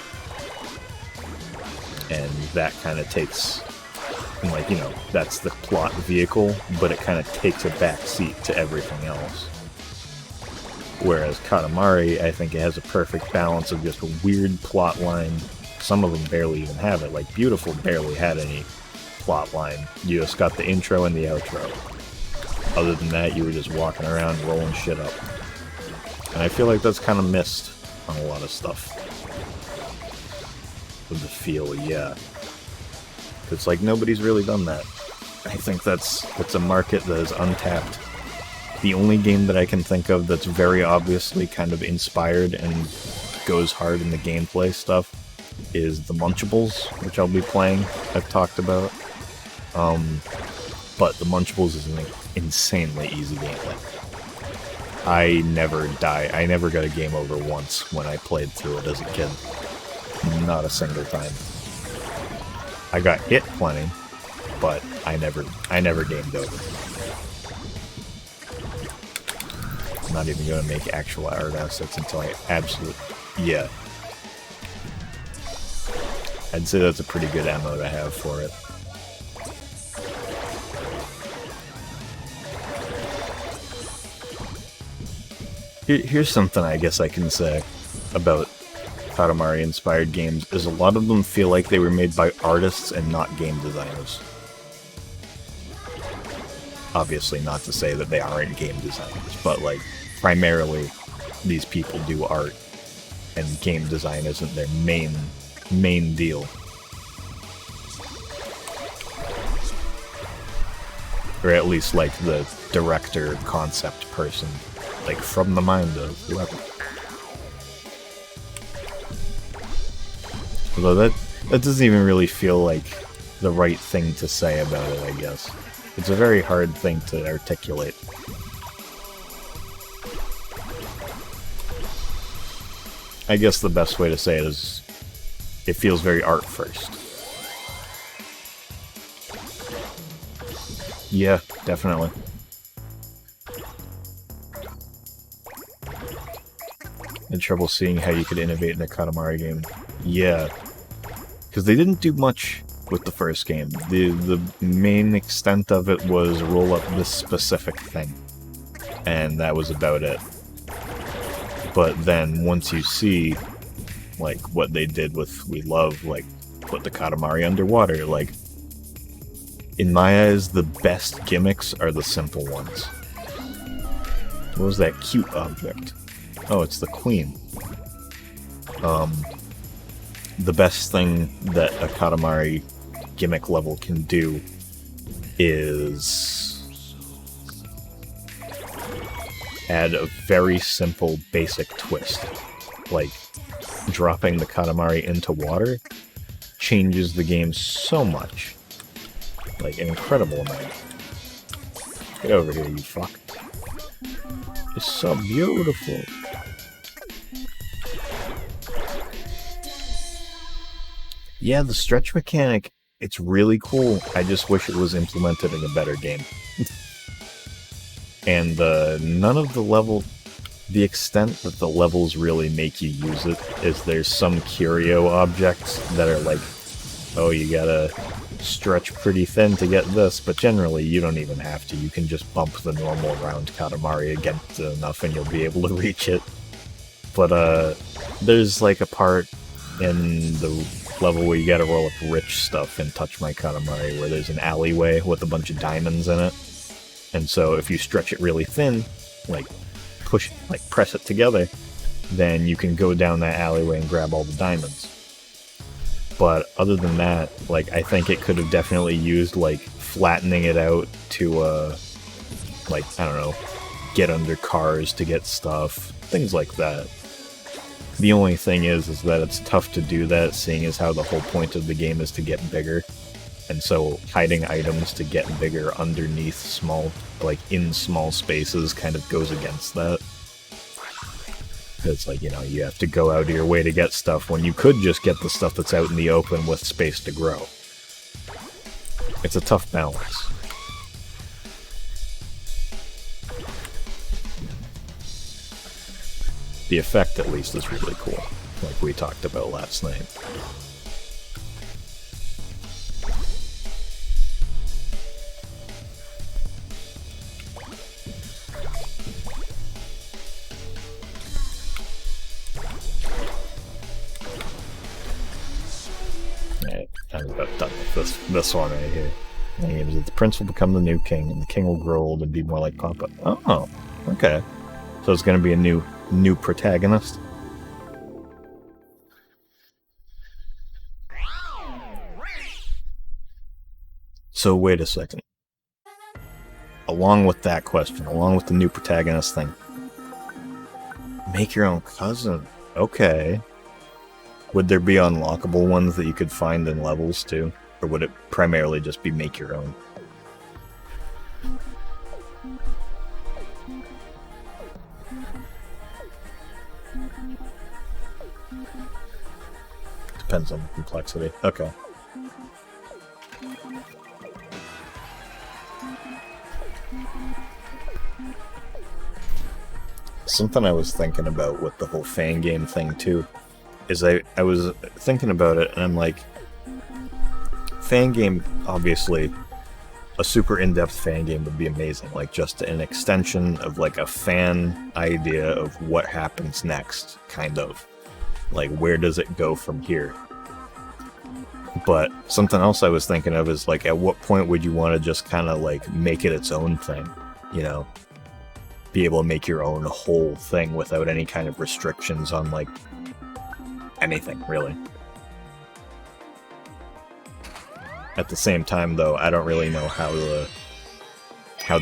And that kind of takes, and like, you know, that's the plot vehicle, but it kind of takes a back seat to everything else. Whereas Katamari, I think it has a perfect balance of just a weird plot line. Some of them barely even have it, like Beautiful barely had any plot line. You just got the intro and the outro. Other than that, you were just walking around rolling shit up. And I feel like that's kind of missed on a lot of stuff. With the feel, yeah. It's like nobody's really done that. I think that's a market that is untapped. The only game that I can think of that's very obviously kind of inspired and goes hard in the gameplay stuff is the Munchables, which I'll be playing, I've talked about. But the Munchables is an insanely easy game. I never got a game over once when I played through it as a kid. Not a single time. I got hit plenty, but I never gamed over. I'm not even going to make actual art assets until I yeah. I'd say that's a pretty good ammo to have for it. Here's something I guess I can say about Katamari-inspired games, is a lot of them feel like they were made by artists and not game designers. Obviously not to say that they aren't game designers, but like, primarily, these people do art, and game design isn't their main deal. Or at least, like, the director, concept person, like, from the mind of whoever. Although that doesn't even really feel like the right thing to say about it, I guess. It's a very hard thing to articulate. I guess the best way to say it is, it feels very art first. Yeah, definitely. Had trouble seeing how you could innovate in a Katamari game. Yeah. Because they didn't do much with the first game. The main extent of it was roll up this specific thing. And that was about it. But then once you see, like, what they did with We Love, like, put the Katamari underwater, like, in my eyes, the best gimmicks are the simple ones. What was that cute object? Oh, it's the queen. The best thing that a Katamari gimmick level can do is add a very simple, basic twist. Like, dropping the Katamari into water changes the game so much. Like, an incredible amount. Get over here, you fuck. It's so beautiful. Yeah, the stretch mechanic, it's really cool. I just wish it was implemented in a better game. And none of the extent that the levels really make you use it is there's some curio objects that are like, oh, you gotta stretch pretty thin to get this, but generally you don't even have to. You can just bump the normal round Katamari against it enough and you'll be able to reach it. But there's like a part in the level where you gotta roll up rich stuff and touch my Katamari, where there's an alleyway with a bunch of diamonds in it. And so if you stretch it really thin, like press it together, then you can go down that alleyway and grab all the diamonds. But other than that, like, I think it could have definitely used, like, flattening it out to, like, I don't know, get under cars to get stuff, things like that. The only thing is that it's tough to do that, seeing as how the whole point of the game is to get bigger. And so hiding items to get bigger underneath small, like, in small spaces kind of goes against that. It's like, you know, you have to go out of your way to get stuff when you could just get the stuff that's out in the open with space to grow. It's a tough balance. The effect, at least, is really cool, like we talked about last night. I'm about done with this one right here. The prince will become the new king, and the king will grow old and be more like Papa. Oh, okay. So it's going to be a new protagonist. So wait a second. Along with that question, along with the new protagonist thing, make your own cousin. Okay. Would there be unlockable ones that you could find in levels too? Or would it primarily just be make your own? Depends on the complexity. Okay. Something I was thinking about with the whole fan game thing too is I was thinking about it and I'm like, fan game, obviously a super in-depth fan game would be amazing, like just an extension of like a fan idea of what happens next, kind of like where does it go from here. But something else I was thinking of is like, at what point would you want to just kind of like make it its own thing, you know, be able to make your own whole thing without any kind of restrictions on like anything, really. At the same time, though, I don't really know how the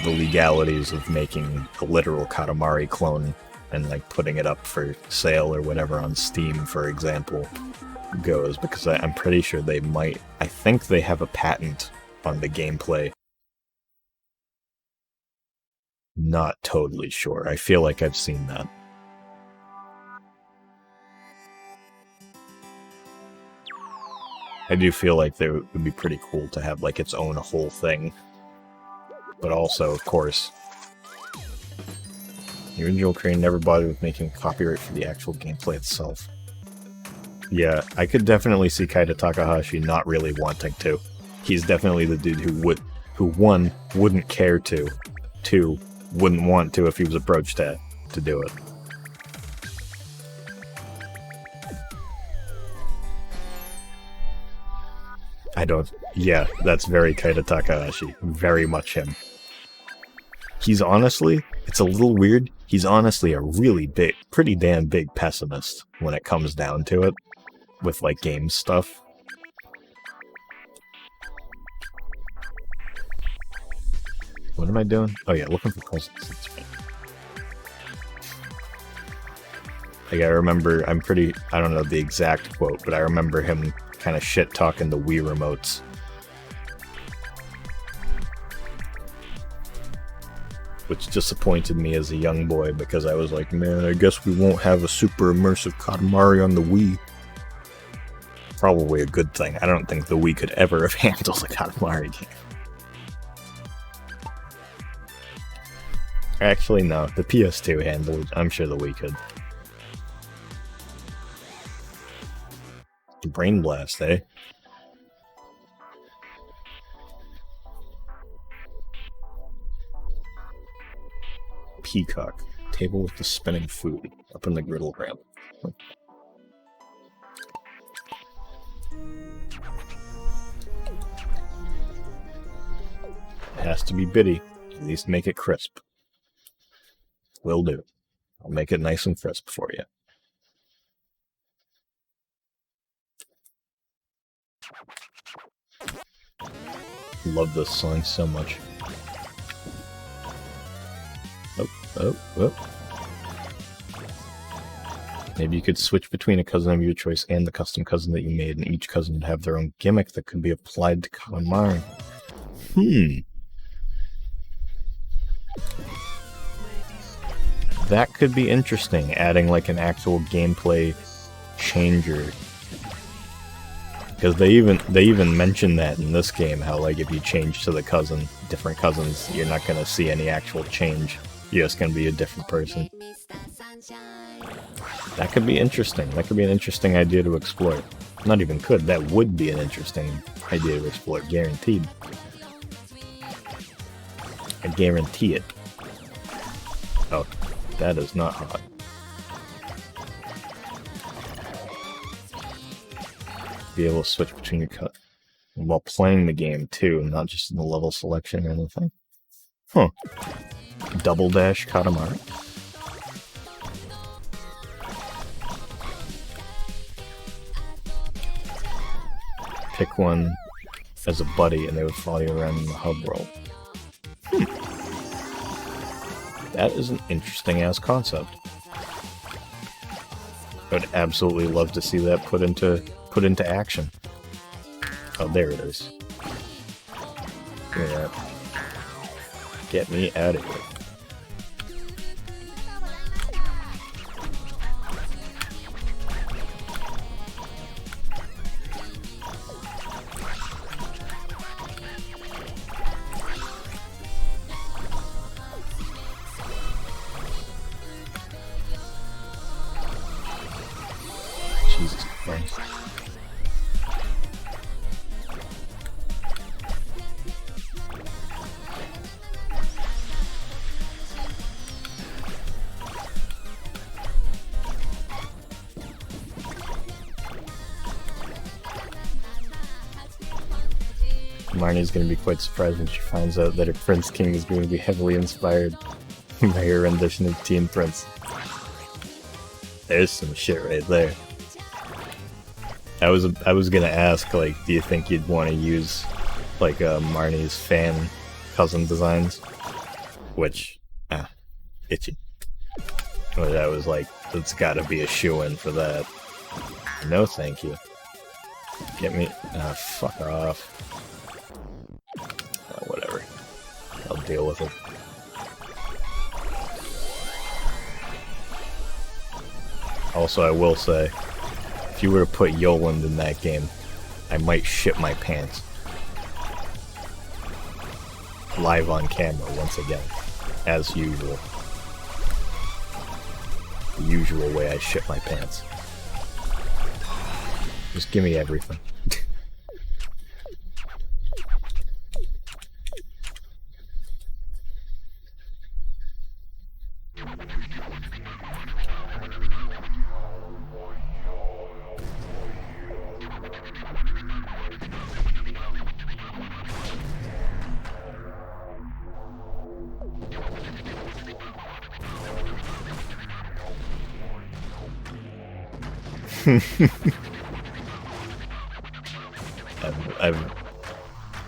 legalities of making a literal Katamari clone and like putting it up for sale or whatever on Steam, for example, goes, because I'm pretty sure they might. I think they have a patent on the gameplay. Not totally sure. I feel like I've seen that. I do feel like it would be pretty cool to have like its own whole thing. But also, of course, the original creator never bothered with making copyright for the actual gameplay itself. Yeah, I could definitely see Kaito Takahashi not really wanting to. He's definitely the dude who one, wouldn't care to, two, wouldn't want to if he was approached to do it. Yeah, that's very Kaito Takahashi. Very much him. He's honestly, it's a little weird, he's honestly a really big, pretty damn big pessimist when it comes down to it, with like game stuff. What am I doing? Oh yeah, looking for presents. That's right. Like I remember, I don't know the exact quote, but I remember him kind of shit-talking the Wii remotes. Which disappointed me as a young boy, because I was like, man, I guess we won't have a super immersive Katamari on the Wii. Probably a good thing. I don't think the Wii could ever have handled a Katamari game. Actually, no. The PS2 handled it. I'm sure the Wii could. Brain Blast, eh? Peacock. Table with the spinning food. Up in the griddle ramp. It has to be bitty. At least make it crisp. Will do. I'll make it nice and crisp for you. Love this song so much. Oh. Maybe you could switch between a cousin of your choice and the custom cousin that you made, and each cousin would have their own gimmick that could be applied to Katamari. That could be interesting, adding like an actual gameplay changer. Because they even mentioned that in this game, how like if you change to the different cousins, you're not gonna see any actual change. You're just gonna be a different person. That could be interesting. That could be an interesting idea to explore. Not even could, that would be an interesting idea to explore, guaranteed. I guarantee it. Oh, that is not hot. Be able to switch between your cut while playing the game too, not just in the level selection or anything. Huh. Double Dash Katamari. Pick one. as a buddy, and they would follow you around in the hub world. That is an interesting-ass concept. I would absolutely love to see that put into action. Oh, there it is. Give me that. Get me out of here. Jesus Christ. Marnie's going to be quite surprised when she finds out that her Prince King is going to be heavily inspired by her rendition of Teen Prince. There's some shit right there. I was gonna ask, like, do you think you'd want to use, like, Marnie's fan cousin designs? Which, itchy. But I was like, it's gotta be a shoo-in for that. No thank you. Get me, fuck off. Whatever. I'll deal with it. Also, I will say, if you were to put Yoland in that game, I might shit my pants. Live on camera, once again. As usual. The usual way I shit my pants. Just give me everything.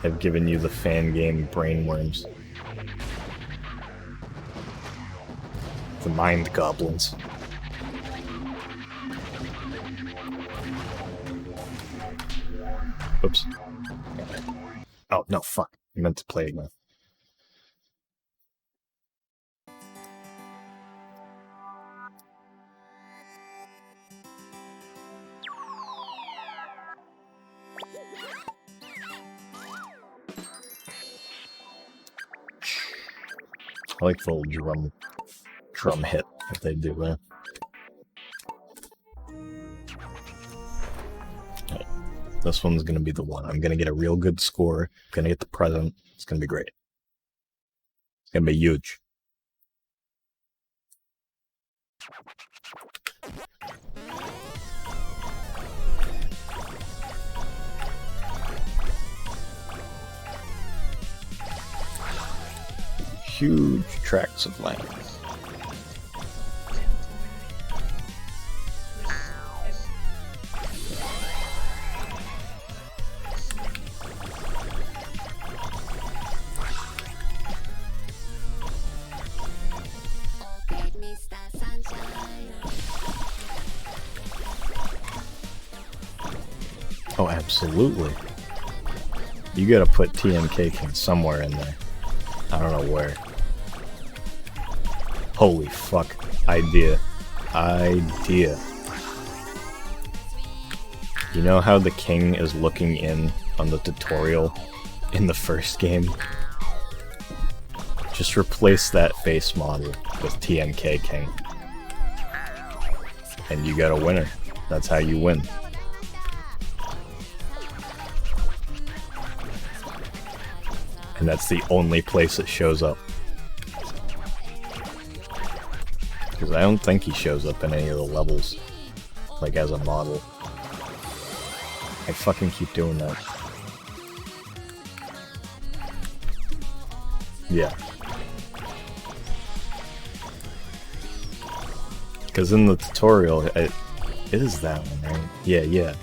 I've given you the fan game brainworms. The mind goblins. Oops. Oh, no, fuck. I meant to play again. I like the little drum hit that they do there. Right. This one's gonna be the one. I'm gonna get a real good score. Gonna get the present. It's gonna be great. It's gonna be huge. Huge tracts of land. Oh, absolutely. You gotta put TMK King somewhere in there. I don't know where. Holy fuck. Idea. You know how the king is looking in on the tutorial in the first game? Just replace that face model with TMK King. And you got a winner. That's how you win. And that's the only place it shows up. Because I don't think he shows up in any of the levels, like as a model. I fucking keep doing that. Yeah. Because in the tutorial, it is that one, right? Yeah.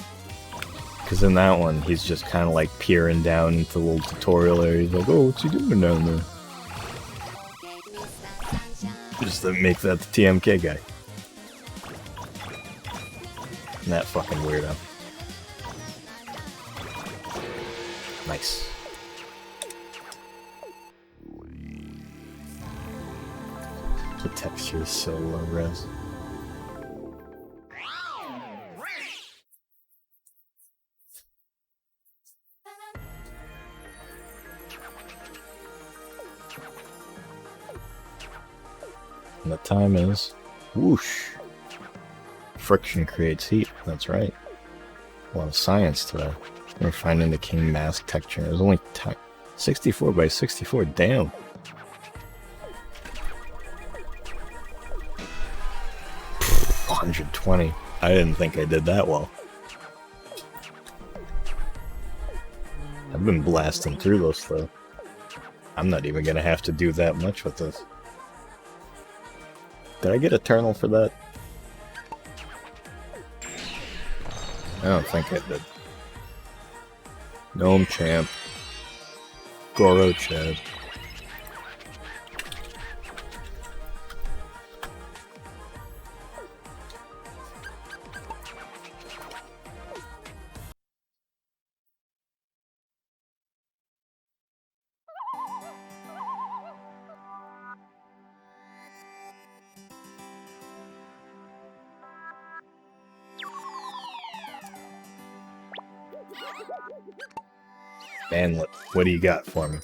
Because in that one, he's just kind of like peering down into the little tutorial area. He's like, oh, what's he doing down there? Just to make that the TMK guy. And that fucking weirdo. Nice. The texture is so low res. And the time is whoosh. Friction creates heat. That's right. A lot of science today. We're finding the king mask texture. It was only 64 by 64. Damn. Pfft, 120. I didn't think I did that well. I've been blasting through those though. I'm not even gonna have to do that much with this. Did I get Eternal for that? I don't think I did. Gnome Champ. Goro Chad. Man, what do you got for me?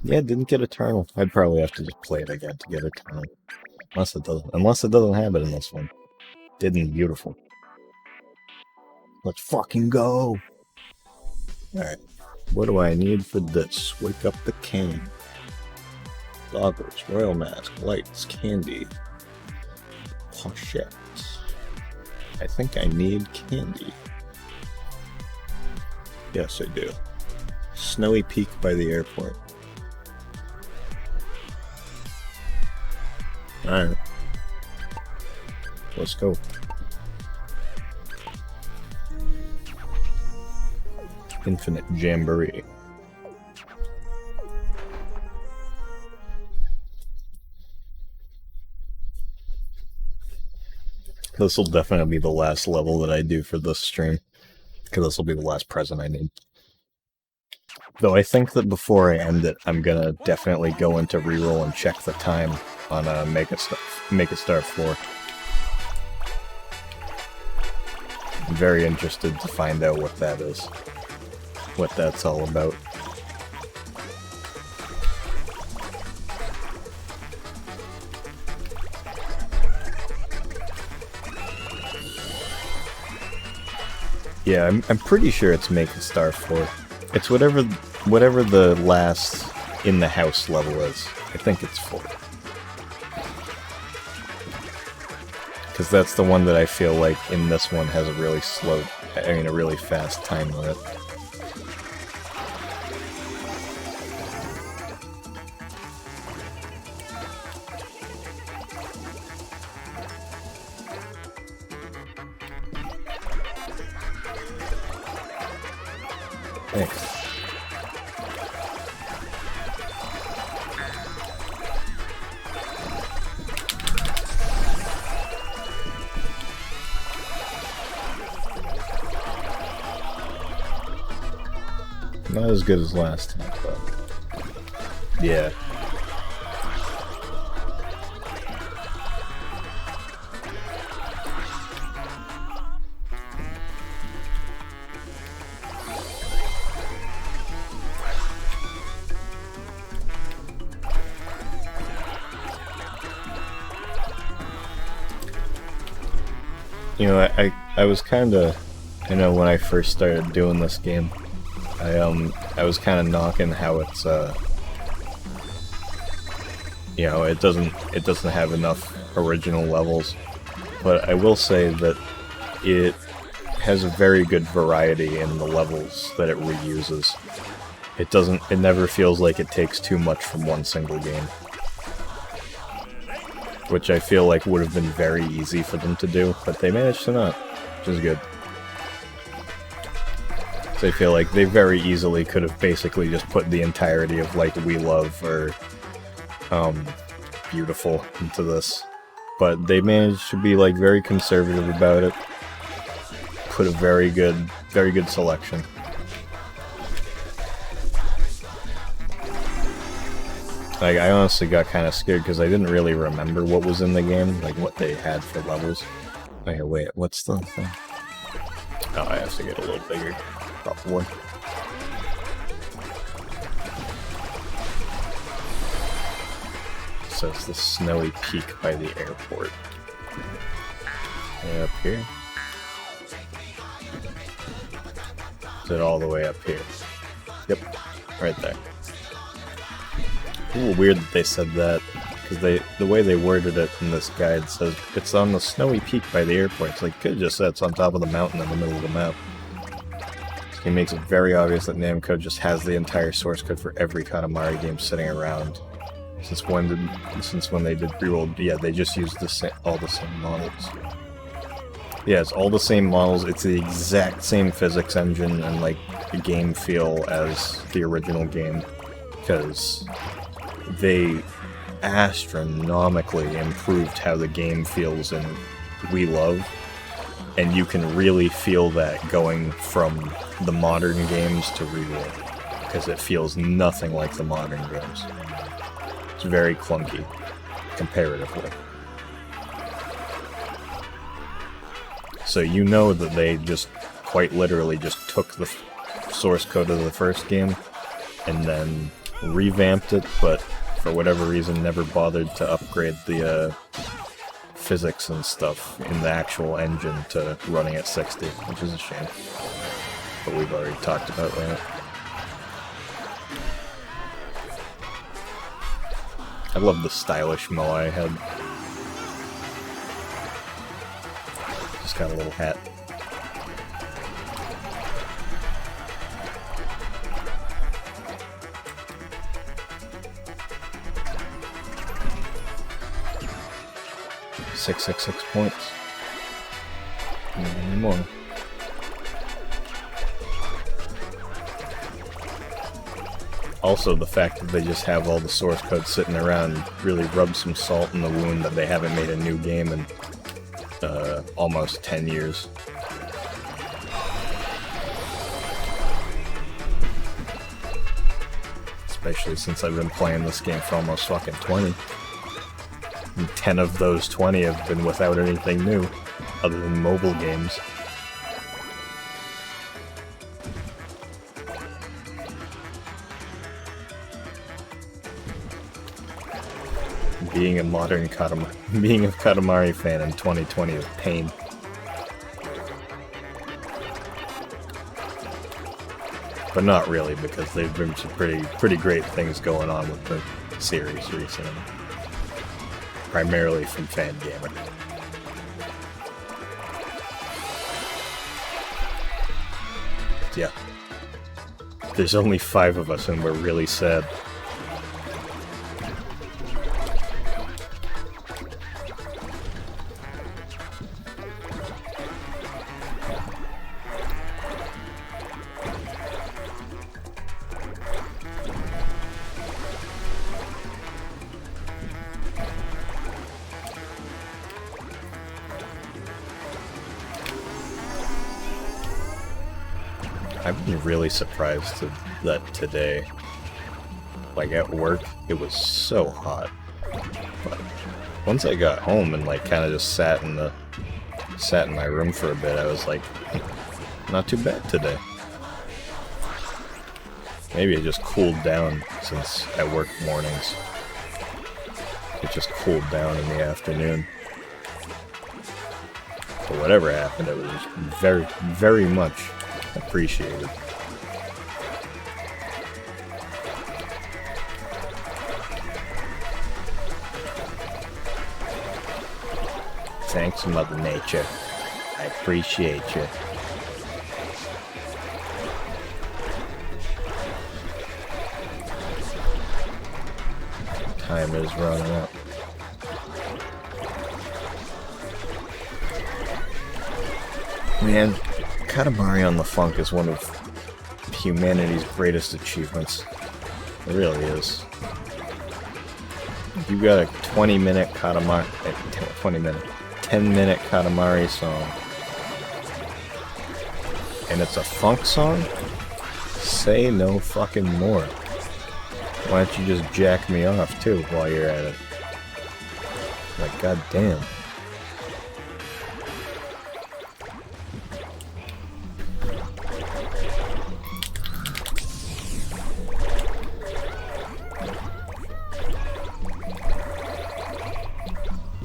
Yeah, didn't get Eternal. I'd probably have to just play it again to get Eternal. Unless it doesn't have it in this one. Didn't beautiful. Let's fucking go! Alright. What do I need for this? Wake up the king. Goggles, royal mask, lights, candy. Pochette. I think I need candy. Yes, I do. Snowy Peak by the airport. Alright. Let's go. Infinite Jamboree. This will definitely be the last level that I do for this stream. Because this will be the last present I need. Though I think that before I end it, I'm gonna definitely go into reroll and check the time on Make a Star 4. I'm very interested to find out what that is. What that's all about. Yeah, I'm pretty sure it's Make a Star 4. It's whatever the last in the house level is. I think it's 4. Because that's the one that I feel like in this one has a really a really fast time limit. Thanks. Not as good as last time, but yeah. You know, I was kinda, when I first started doing this game, I was kinda knocking how it's, it doesn't have enough original levels, but I will say that it has a very good variety in the levels that it reuses. It never feels like it takes too much from one single game. Which I feel like would have been very easy for them to do, but they managed to not. which is good. So I feel like they very easily could have basically just put the entirety of like We Love or Beautiful into this, but they managed to be like very conservative about it. Put a very good selection. Like, I honestly got kind of scared because I didn't really remember what was in the game, like what they had for levels. Okay, wait, what's the thing? Oh, I have to get a little bigger, probably. So it's the snowy peak by the airport. Way up here. Is it all the way up here? Yep, right there. A little weird that they said that, because the way they worded it in this guide says it's on the snowy peak by the airport. It's like, could have just said it's on top of the mountain in the middle of the map. So he makes it very obvious that Namco just has the entire source code for every Katamari game sitting around. Since when they did Reroll, yeah, they just used all the same models. Yeah, it's all the same models, it's the exact same physics engine and like the game feel as the original game, because they astronomically improved how the game feels in We Love, and you can really feel that going from the modern games to Reroll, because it feels nothing like the modern games. It's very clunky, comparatively. So you know that they just quite literally just took the source code of the first game and then revamped it, but for whatever reason never bothered to upgrade the physics and stuff in the actual engine to running at 60, which is a shame. But we've already talked about that. I love the stylish Moai head. Just got a little hat. $666 points. Any more. Also, the fact that they just have all the source code sitting around really rubs some salt in the wound that they haven't made a new game in almost 10 years. Especially since I've been playing this game for almost fucking 20. And 10 of those 20 have been without anything new, other than mobile games. Being a Katamari fan in 2020 is pain. But not really, because there've been some pretty great things going on with the series recently. Primarily from Fangamer. Yeah. There's only 5 of us and we're really sad. I've been really surprised that today, like at work, it was so hot. But once I got home and like kind of just sat in my room for a bit, I was like, not too bad today. Maybe it just cooled down since I work mornings. It just cooled down in the afternoon. But whatever happened, it was very, very much appreciated. Thanks, Mother Nature. I appreciate you. Time is running out. Man, Katamari on the Funk is one of humanity's greatest achievements. It really is. You got a 20-minute Katamari... 10-minute Katamari song. And it's a funk song? Say no fucking more. Why don't you just jack me off, too, while you're at it? Like, goddamn.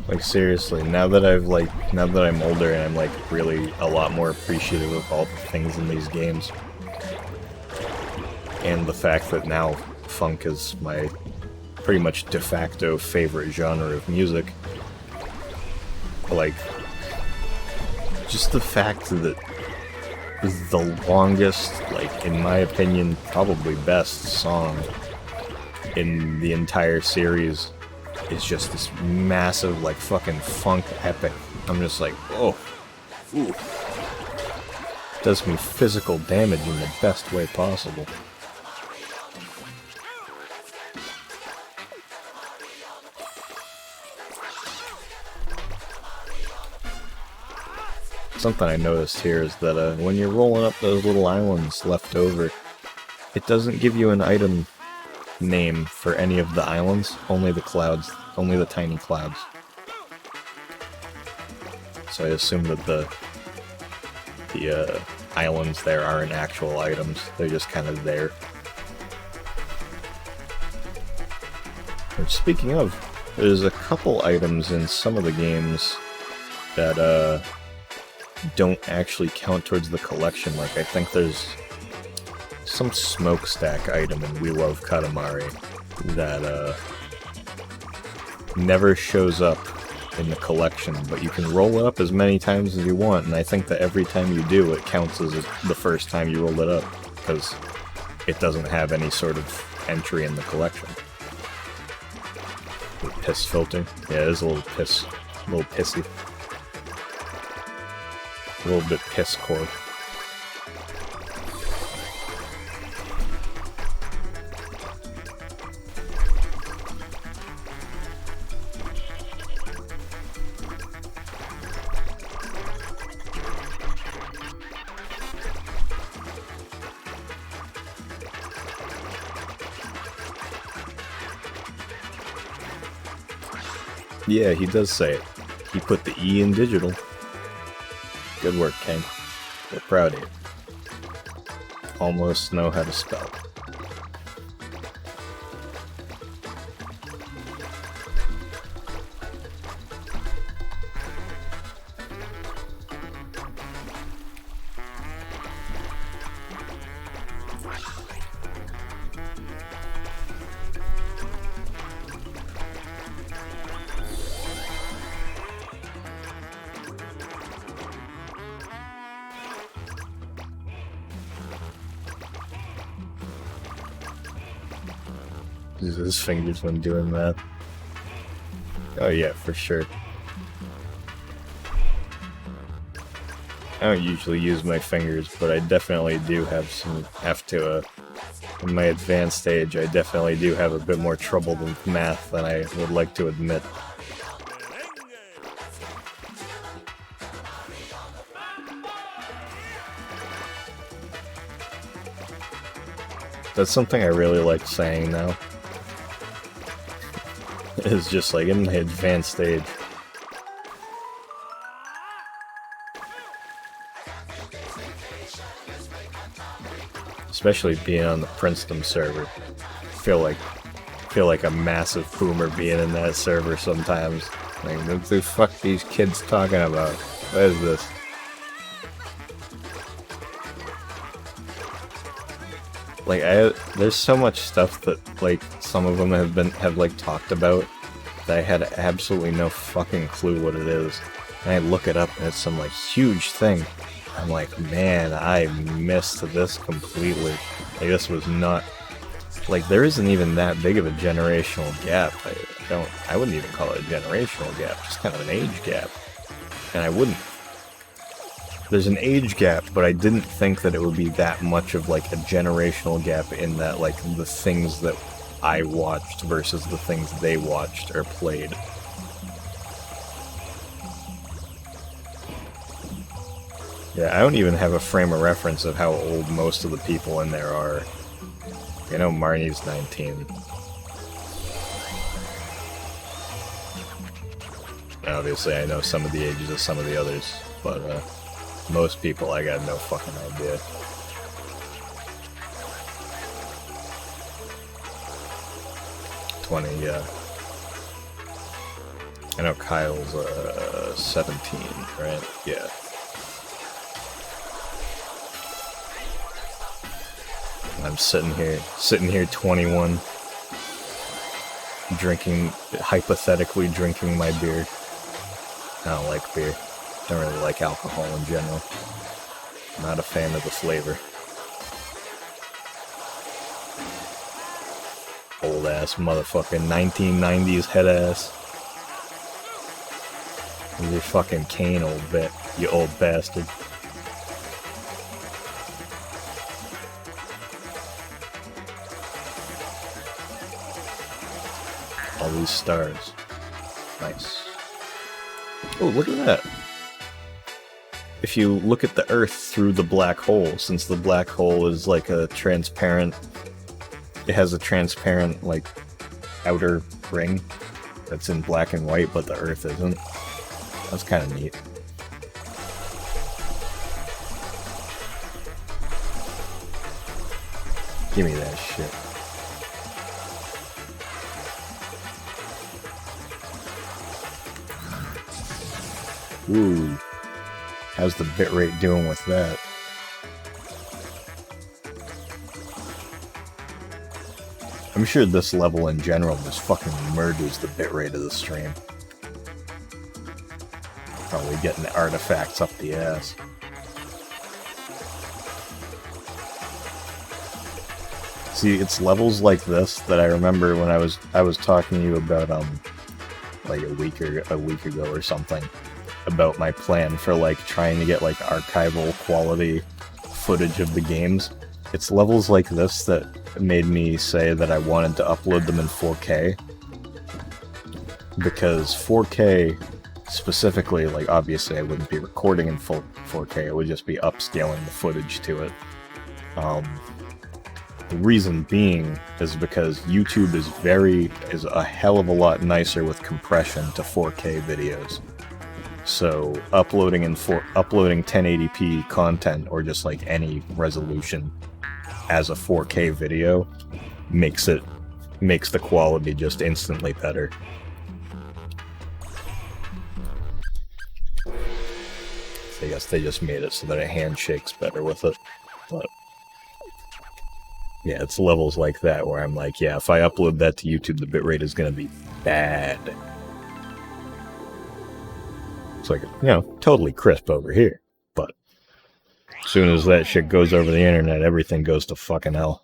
Like, seriously, now that I'm older and I'm, like, really a lot more appreciative of all the things in these games, and the fact that now funk is my pretty much de facto favorite genre of music, like, just the fact that the longest, like, in my opinion, probably best song in the entire series is just this massive, like, fucking funk epic. I'm just like, oh, ooh. Does me physical damage in the best way possible. Something I noticed here is that when you're rolling up those little islands left over, it doesn't give you an item name for any of the islands, only the clouds, only the tiny clouds. So I assume that the islands there aren't actual items, they're just kind of there. Which, speaking of, there's a couple items in some of the games that don't actually count towards the collection. Like, I think there's some smokestack item in We Love Katamari that never shows up in the collection, but you can roll it up as many times as you want, and I think that every time you do, it counts as the first time you rolled it up, because it doesn't have any sort of entry in the collection. Piss filter. Yeah, it is a little pissy. A little bit piss core. Yeah, he does say it. He put the E in digital. Good work, Ken. We're proud of you. Almost know how to spell. Use his fingers when doing that. Oh yeah, for sure. I don't usually use my fingers, but I definitely do have to, in my advanced stage, I definitely do have a bit more trouble with math than I would like to admit. That's something I really like saying now. It's just like in my advanced stage. Especially being on the Princeton server. I feel like a massive boomer being in that server sometimes. Like, what the fuck these kids talking about? What is this? Like, there's so much stuff that, like, some of them have like talked about that I had absolutely no fucking clue what it is. And I look it up and it's some, like, huge thing. I'm like, man, I missed this completely. Like, this was not... Like, there isn't even that big of a generational gap. I wouldn't even call it a generational gap, just kind of an age gap. And I wouldn't there's an age gap, but I didn't think that it would be that much of like a generational gap in that like the things that I watched versus the things they watched or played. Yeah, I don't even have a frame of reference of how old most of the people in there are. You know, Marnie's 19. Obviously, I know some of the ages of some of the others, but most people, I got no fucking idea. Yeah. I know Kyle's 17, right? Yeah. I'm sitting here 21, hypothetically drinking my beer. I don't like beer. Don't really like alcohol in general. Not a fan of the flavor. Old ass motherfucking 1990s head ass. You're fucking Kane, you old bastard. All these stars. Nice. Oh, look at that. If you look at the Earth through the black hole, since the black hole is like a transparent... It has a transparent, like, outer ring that's in black and white, but the Earth isn't. That's kind of neat. Give me that shit. Ooh. How's the bitrate doing with that? I'm sure this level in general just fucking murders the bitrate of the stream. Probably getting the artifacts up the ass. See, it's levels like this that I remember when I was talking to you about like a week ago or something about my plan for like trying to get like archival quality footage of the games. It's levels like this that made me say that I wanted to upload them in 4K, because 4K specifically, like obviously I wouldn't be recording in full 4K, it would just be upscaling the footage to it. The reason being is because YouTube is a hell of a lot nicer with compression to 4K videos. So uploading 1080p content or just like any resolution as a 4K video makes the quality just instantly better. I guess they just made it so that it handshakes better with it. But yeah, it's levels like that where I'm like, yeah, if I upload that to YouTube, the bitrate is gonna be bad. It's like, you know, totally crisp over here, but as soon as that shit goes over the internet, everything goes to fucking hell.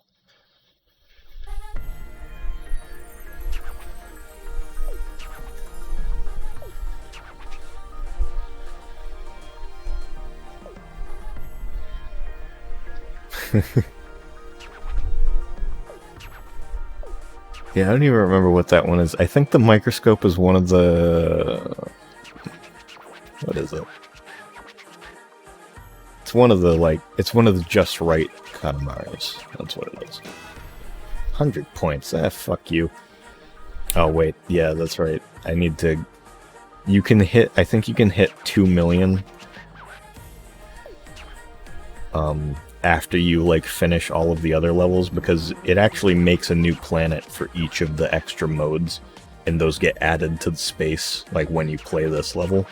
Yeah, I don't even remember what that one is. I think the microscope is one of the... What is it? It's one of the just right Katamaris. That's what it is. 100 points. Fuck you. Oh, wait. Yeah, that's right. I need to... I think you can hit 2 million after you, like, finish all of the other levels, because it actually makes a new planet for each of the extra modes, and those get added to the space, like, when you play this level.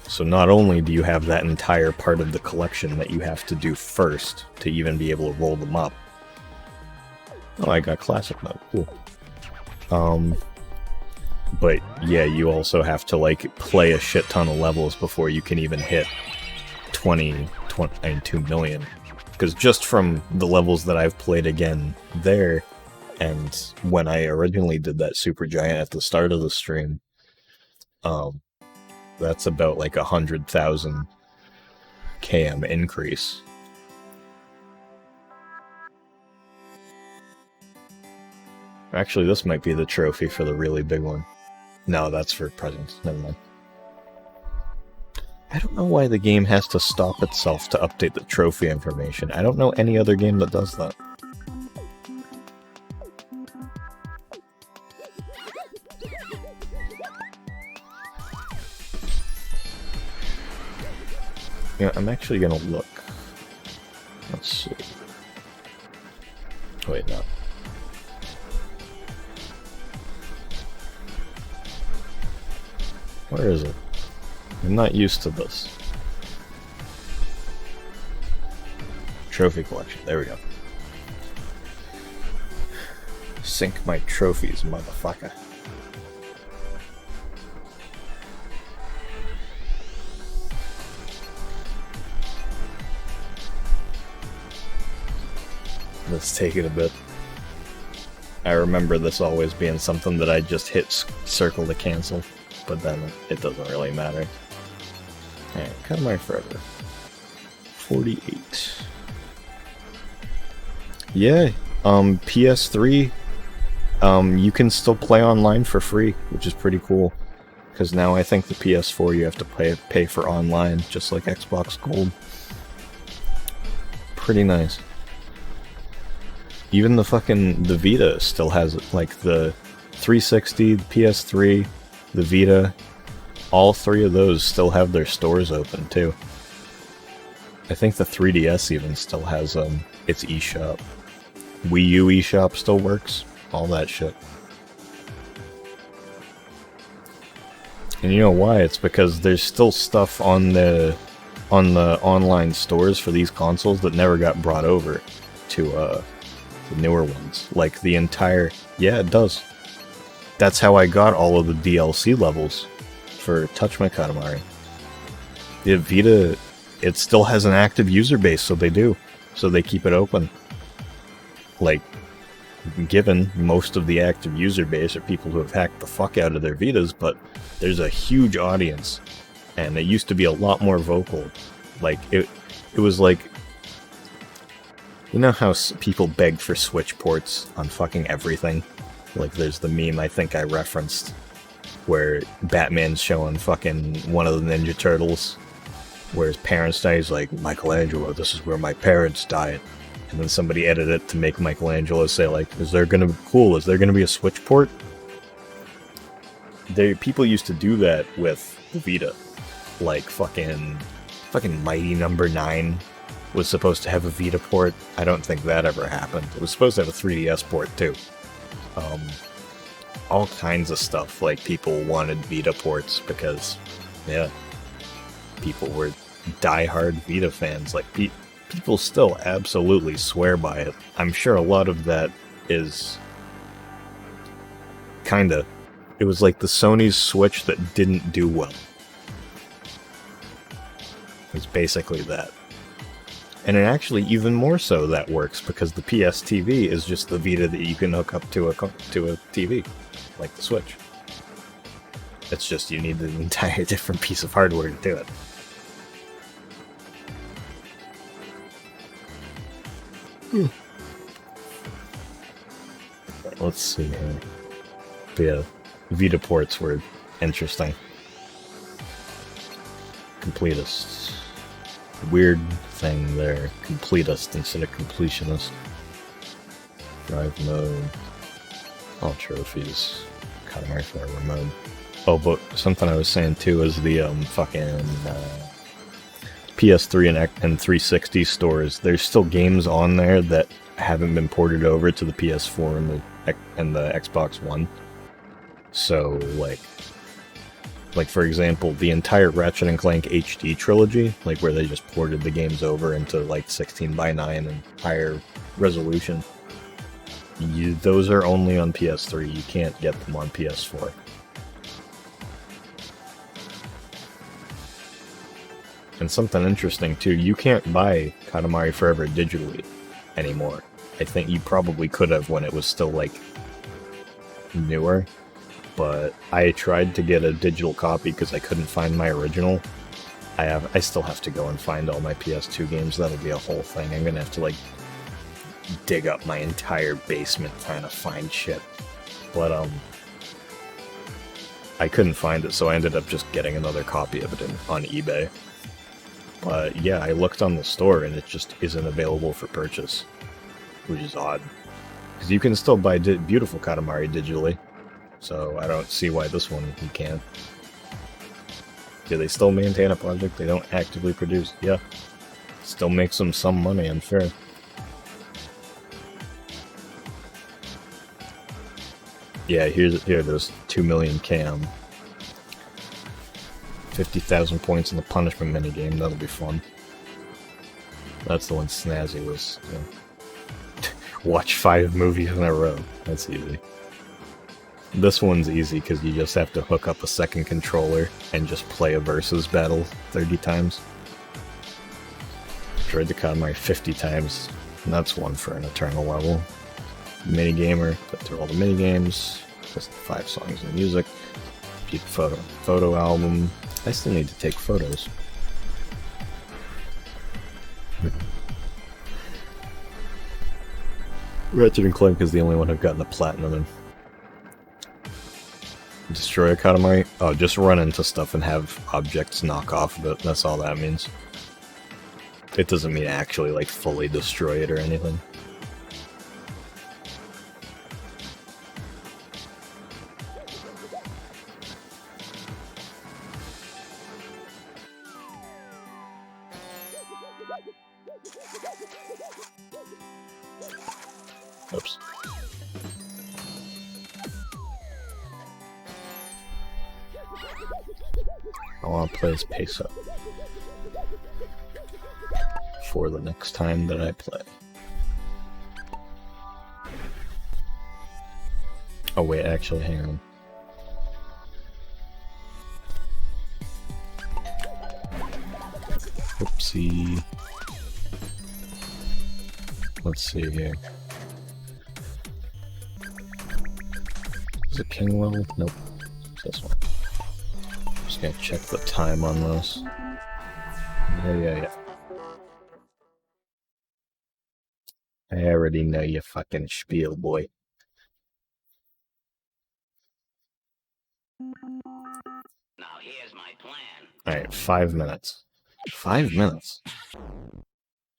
So not only do you have that entire part of the collection that you have to do first to even be able to roll them up. Oh, I got classic mode. Cool. But yeah, you also have to like play a shit ton of levels before you can even hit 2 million. Because just from the levels that I've played again there, and when I originally did that Super Giant at the start of the stream, that's about like 100,000 KM increase. Actually, this might be the trophy for the really big one. No, that's for presents. Never mind. I don't know why the game has to stop itself to update the trophy information. I don't know any other game that does that. Yeah, I'm actually gonna look. Let's see. Wait, no. Where is it? I'm not used to this. Trophy collection. There we go. Sync my trophies, motherfucker. Let's take it a bit. I remember this always being something that I just hit circle to cancel, but then it doesn't really matter. Alright, Katamari Forever. 48. Yeah, PS3, you can still play online for free, which is pretty cool. Because now I think the PS4 you have to pay for online, just like Xbox Gold. Pretty nice. Even the Vita still has it, like the 360, the PS3, the Vita, all three of those still have their stores open too. I think the 3DS even still has its eShop. Wii U eShop still works, all that shit. And you know why? It's because there's still stuff on the online stores for these consoles that never got brought over to the newer ones. Like the entire... Yeah, it does. That's how I got all of the DLC levels for Touch My Katamari. The Vita, it still has an active user base, so they do. So they keep it open. Like, given most of the active user base are people who have hacked the fuck out of their Vitas, but there's a huge audience, and it used to be a lot more vocal. Like, it was like... You know how people beg for Switch ports on fucking everything? Like, there's the meme I think I referenced, where Batman's showing fucking one of the Ninja Turtles, where his parents die. He's like, Michelangelo, this is where my parents died. And then somebody edited it to make Michelangelo say, like, is there gonna be a Switch port? People used to do that with the Vita. Like, fucking Mighty Number 9 was supposed to have a Vita port. I don't think that ever happened. It was supposed to have a 3DS port, too. All kinds of stuff, like, people wanted Vita ports because, yeah, people were diehard Vita fans. Like, people still absolutely swear by it. I'm sure a lot of that is kinda... It was like the Sony's Switch that didn't do well. It's basically that. And it actually, even more so, that works, because the PS TV is just the Vita that you can hook up to a TV, like the Switch. It's just you need an entire different piece of hardware to do it. Let's see here. But yeah, Vita ports were interesting. Completists. Weird thing there. Completist instead of completionist. Drive mode. All trophies. Katamari Forever mode. Oh, but something I was saying too is the PS3 and 360 stores. There's still games on there that haven't been ported over to the PS4 and the Xbox One. So, like for example, the entire Ratchet & Clank HD trilogy, like where they just ported the games over into like 16:9 and higher resolution, those are only on PS3. You can't get them on PS4. And something interesting too, you can't buy Katamari Forever digitally anymore. I think you probably could have when it was still like newer. But I tried to get a digital copy because I couldn't find my original, I still have to go and find all my PS2 games. That'll be a whole thing. I'm gonna have to, like, dig up my entire basement trying to find shit. But, I couldn't find it, so I ended up just getting another copy of it on eBay. But yeah, I looked on the store and it just isn't available for purchase, which is odd. Because you can still buy Beautiful Katamari digitally, so I don't see why this one you can't. Do they still maintain a project they don't actively produce? Yeah. Still makes them some money, I'm sure. Yeah, here it is. 2 million cam. 50,000 points in the punishment minigame. That'll be fun. That's the one Snazzy was. Watch 5 movies in a row. That's easy. This one's easy because you just have to hook up a second controller and just play a versus battle 30 times. Tried the Katamari 50 times, and that's one for an eternal level. Minigamer, got through all the minigames, listen to 5 songs of music, keep photo album. I still need to take photos. Ratchet & Clank is the only one I've gotten a platinum in. Destroy a Katamari? Oh, just run into stuff and have objects knock off of it. That's all that means. It doesn't mean actually, like, fully destroy it or anything. Oops. I want to play as Peso for the next time that I play. Oh wait, actually, hang on. Oopsie. Let's see here. Is it king level? Nope. It's this one. Just gonna check the time on this. Yeah. I already know your fucking spiel, boy.
Now here's my plan.
Alright, 5 minutes. 5 minutes?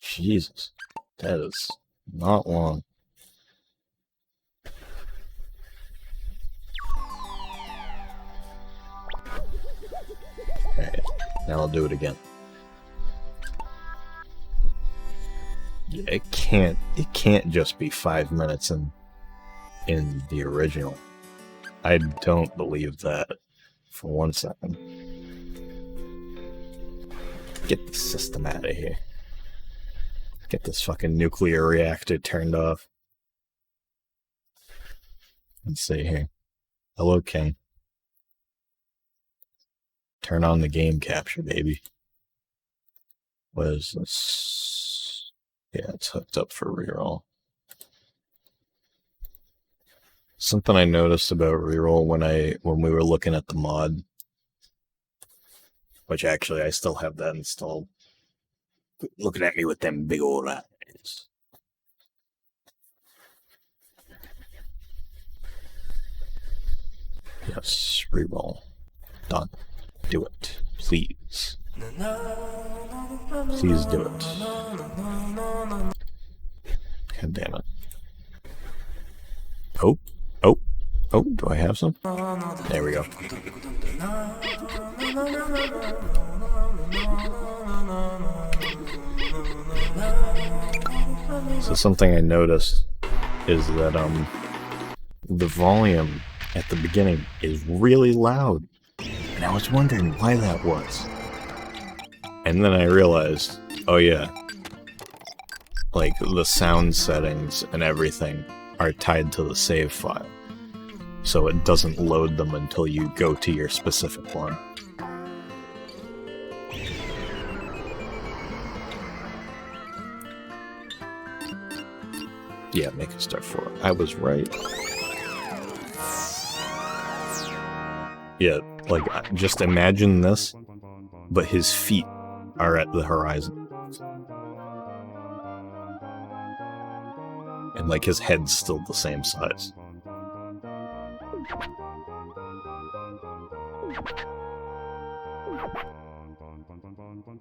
Jesus. That is not long. Alright, now I'll do it again. Yeah, it can't just be 5 minutes in the original. I don't believe that for 1 second. Get the system out of here. Get this fucking nuclear reactor turned off. Let's see here. Hello, King. Turn on the game capture, baby. What is this? Yeah, it's hooked up for reroll. Something I noticed about reroll when we were looking at the mod, which actually I still have that installed. Looking at me with them big old eyes. Yes, reroll. Done. Do it, please. Please do it. God damn it. Oh, do I have some? There we go. So something I noticed is that the volume at the beginning is really loud. And I was wondering why that was. And then I realized, oh yeah, like the sound settings and everything are tied to the save file. So it doesn't load them until you go to your specific one. Yeah, make it start 4. I was right. Yeah, like, just imagine this but his feet are at the horizon. And like his head's still the same size.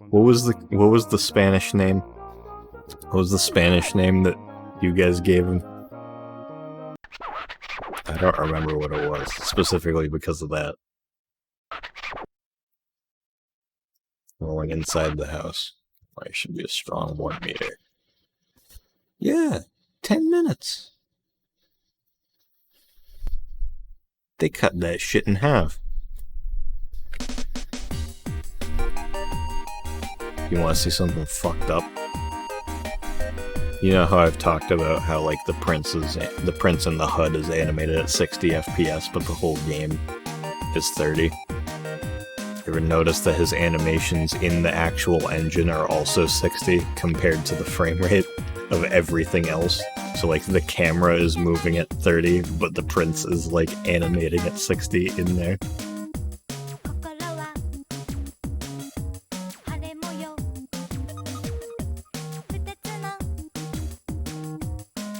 What was the Spanish name? What was the Spanish name that you guys gave him? I don't remember what it was, specifically because of that. Rolling inside the house. It should be a strong 1 meter. Yeah, 10 minutes. They cut that shit in half. You want to see something fucked up? You know how I've talked about how like the prince in the HUD is animated at 60 FPS, but the whole game is 30. Ever notice that his animations in the actual engine are also 60 compared to the frame rate of everything else? So like the camera is moving at 30, but the prince is like animating at 60 in there.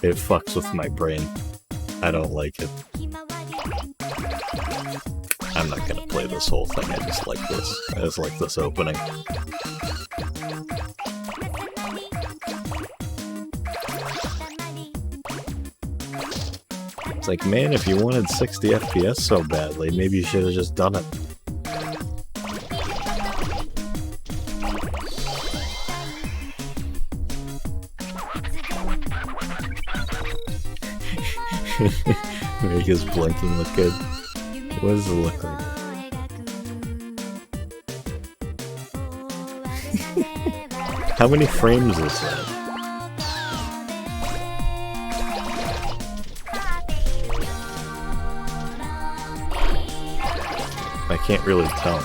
It fucks with my brain. I don't like it. I'm not gonna play this whole thing, I just like this. I just like this opening. It's like, man, if you wanted 60 FPS so badly, maybe you should have just done it. Make his blinking look good. What does it look like? How many frames is that? I can't really tell.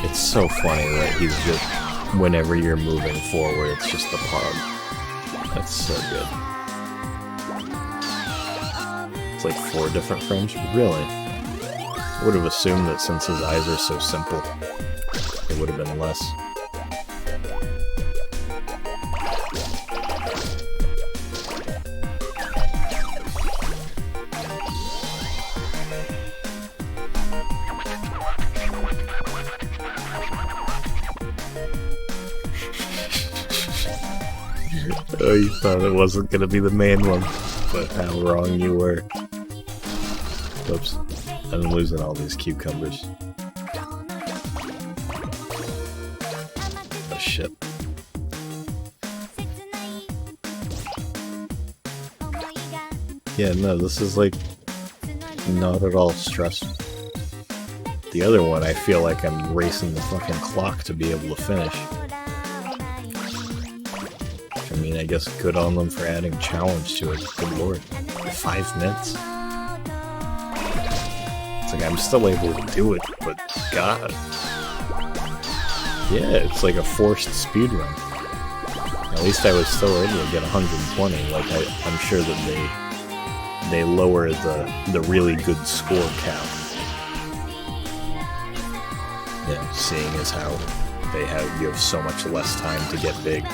It's so funny that he's just, whenever you're moving forward, it's just the pog. That's so good. It's like 4 different frames? Really? I would have assumed that since his eyes are so simple, it would have been less. Oh, you thought it wasn't gonna be the main one, but how wrong you were. Oops, I'm losing all these cucumbers. Oh shit. Yeah, no, this is like not at all stressful. The other one, I feel like I'm racing the fucking clock to be able to finish. I mean, I guess good on them for adding challenge to it. Good lord. 5 minutes? It's like I'm still able to do it, but god. Yeah, it's like a forced speedrun. At least I was still able to get 120. Like, I'm sure that they lower the really good score count. Yeah, seeing as how you have so much less time to get big.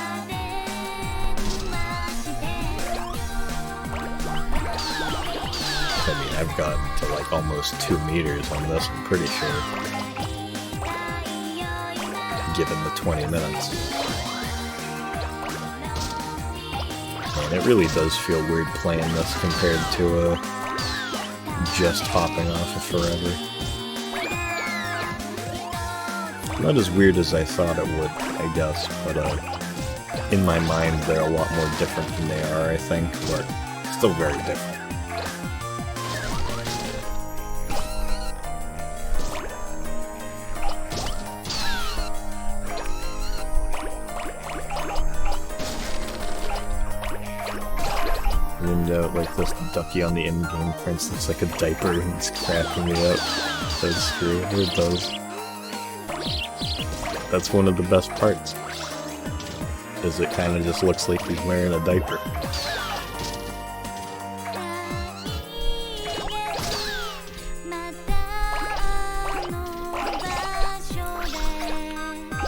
I mean, I've gotten to like almost 2 meters on this, I'm pretty sure. Given the 20 minutes. Man, it really does feel weird playing this compared to just hopping off of Forever. Not as weird as I thought it would, I guess, but in my mind they're a lot more different than they are, I think, but still very different. Out like this ducky on the in-game prince looks like a diaper and it's cracking me up. Does screw it does. That's one of the best parts. Is it kind of just looks like he's wearing a diaper.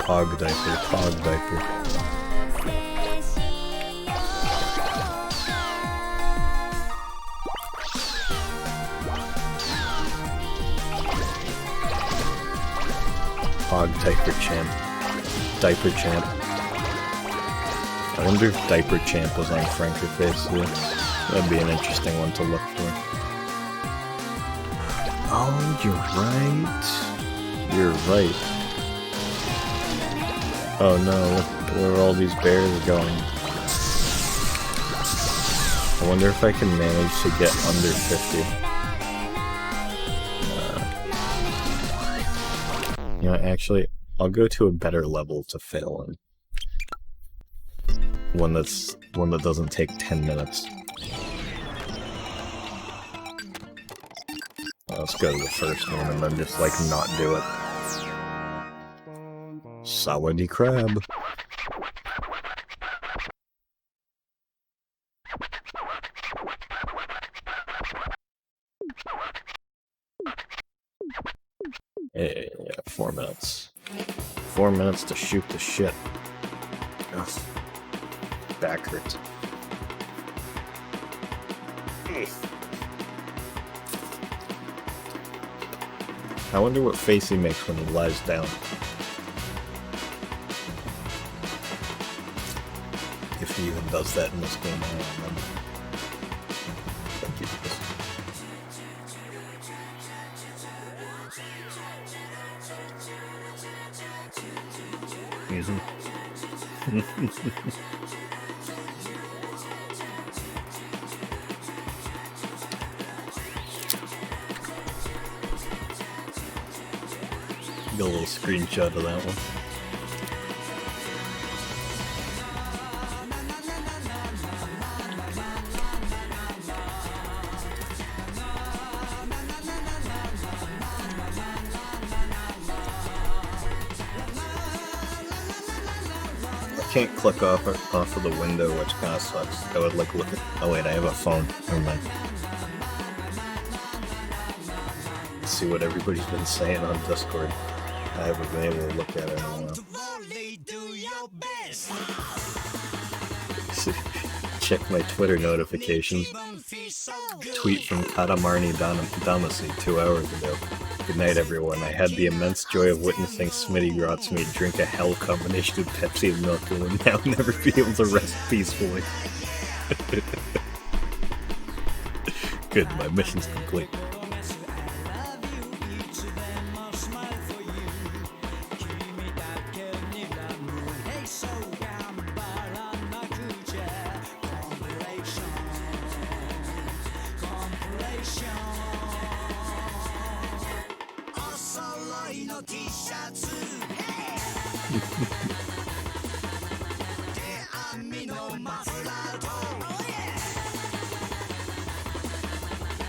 Pog diaper, pog diaper. Pog diaper champ. Diaper champ. I wonder if diaper champ was on Franker Face too. That'd be an interesting one to look for. Oh, you're right. You're right. Oh no, look where all these bears are going. I wonder if I can manage to get under 50. You know, actually, I'll go to a better level to fail in. One that doesn't take 10 minutes. Let's go to the first one and then just, like, not do it. Sawadee crab. Yeah, 4 minutes. 4 minutes to shoot the shit. Ugh. Back hurts. I wonder what face he makes when he lies down. If he even does that in this game, I don't remember. Thank you. Easy. Get a little screenshot of that one. Can't click off of the window, which kind of sucks. I would like look at. Oh wait, I have a phone. Never mind. Let's see what everybody's been saying on Discord. I haven't been able to look at it in a while. Check my Twitter notifications. Tweet from Katamari Damacy 2 hours ago. Good night, everyone. I had the immense joy of witnessing Smitty Grotsmeat drink a hell combination of Pepsi and milk and will now never be able to rest peacefully. Good, my mission's complete.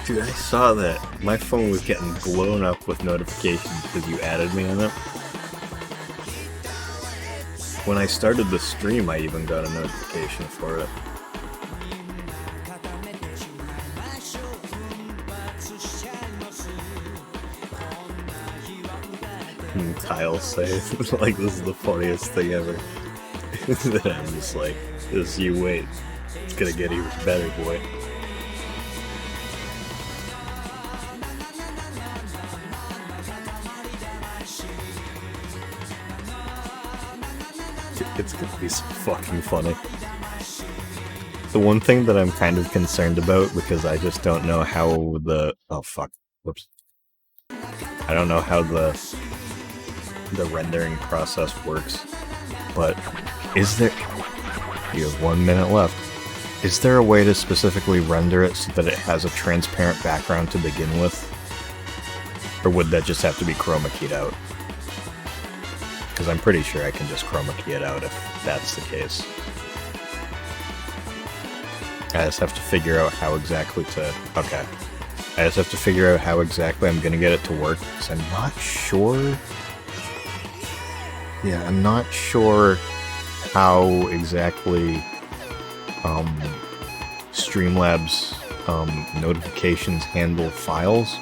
Dude, I saw that. My phone was getting blown up with notifications because you added me on it. When I started the stream, I even got a notification for it. And Kyle says, like, this is the funniest thing ever. And I'm just like, just you wait. It's gonna get even better, boy. It's gonna be so fucking funny. The one thing that I'm kind of concerned about, because I just don't know how the... Oh, fuck. Whoops. I don't know how the rendering process works, but is there... You have 1 minute left. Is there a way to specifically render it so that it has a transparent background to begin with? Or would that just have to be chroma keyed out? Because I'm pretty sure I can just chroma key it out if that's the case. I just have to figure out how exactly to... Okay. I just have to figure out how exactly I'm gonna get it to work, because I'm not sure... Yeah, I'm not sure how exactly Streamlabs notifications handle files.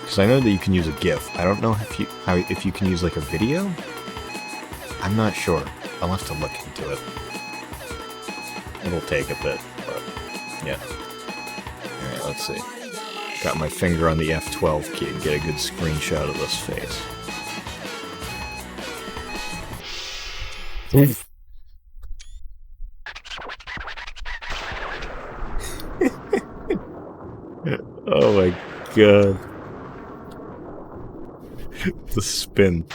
Because I know that you can use a GIF. I don't know if you can use like a video. I'm not sure. I'll have to look into it. It'll take a bit, but yeah. Alright, let's see. Got my finger on the F12 key and get a good screenshot of this face. Oh my god. The spin.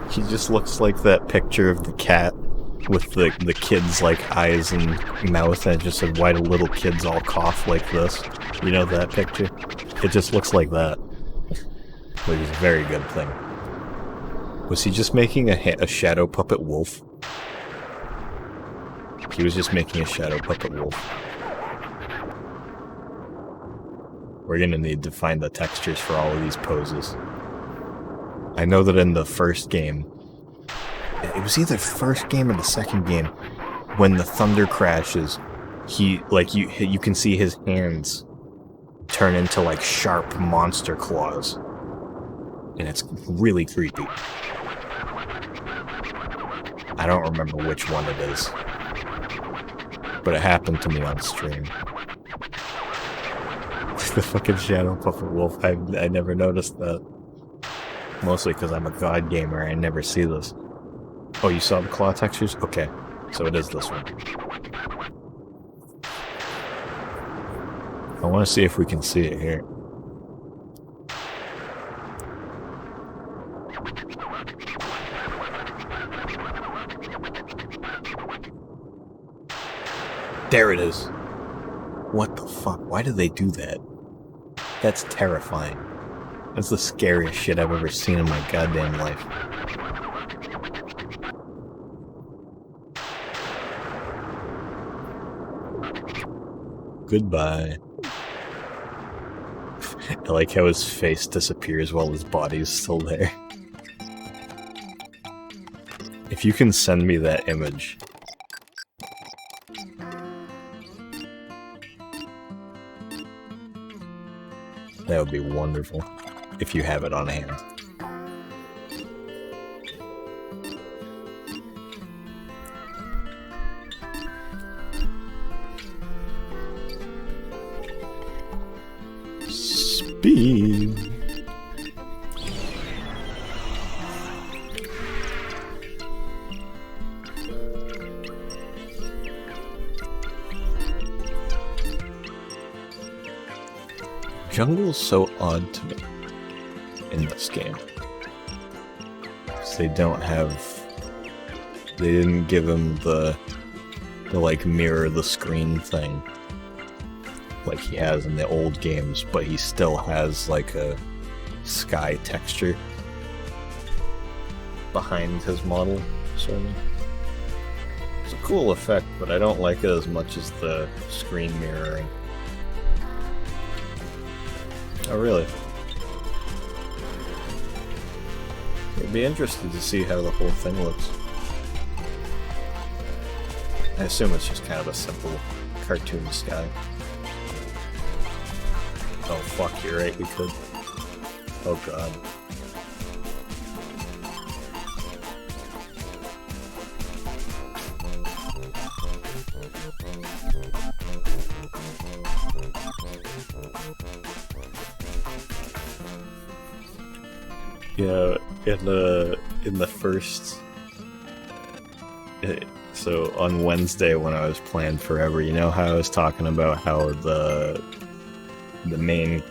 He just looks like that picture of the cat with the kid's like eyes and mouth, and it just said, "Why do little kids all cough like this?" You know that picture? It just looks like that. Which is a very good thing. Was he just making a shadow puppet wolf? He was just making a shadow puppet wolf. We're gonna need to find the textures for all of these poses. I know that in the first game, it was either the first game or the second game, when the thunder crashes, he, like, you can see his hands turn into, like, sharp monster claws. And it's really creepy. I don't remember which one it is. But it happened to me on stream. The fucking shadow puppet wolf, I never noticed that. Mostly because I'm a god gamer, I never see this. Oh, you saw the claw textures? Okay, so it is this one. I want to see if we can see it here. There it is. What the fuck? Why did they do that? That's terrifying. That's the scariest shit I've ever seen in my goddamn life. Goodbye. I like how his face disappears while his body's still there. If you can send me that image. That would be wonderful. If you have it on hand. Speed. Jungle's so odd to me in this game. They don't have... They didn't give him the like mirror the screen thing like he has in the old games, but he still has like a sky texture behind his model, sort of. It's a cool effect, but I don't like it as much as the screen mirroring. Oh, really? It'd be interesting to see how the whole thing looks. I assume it's just kind of a simple cartoon sky. Oh fuck, you're right, we could. Oh god. Yeah, in the first... So on Wednesday when I was playing Forever, you know how I was talking about how the main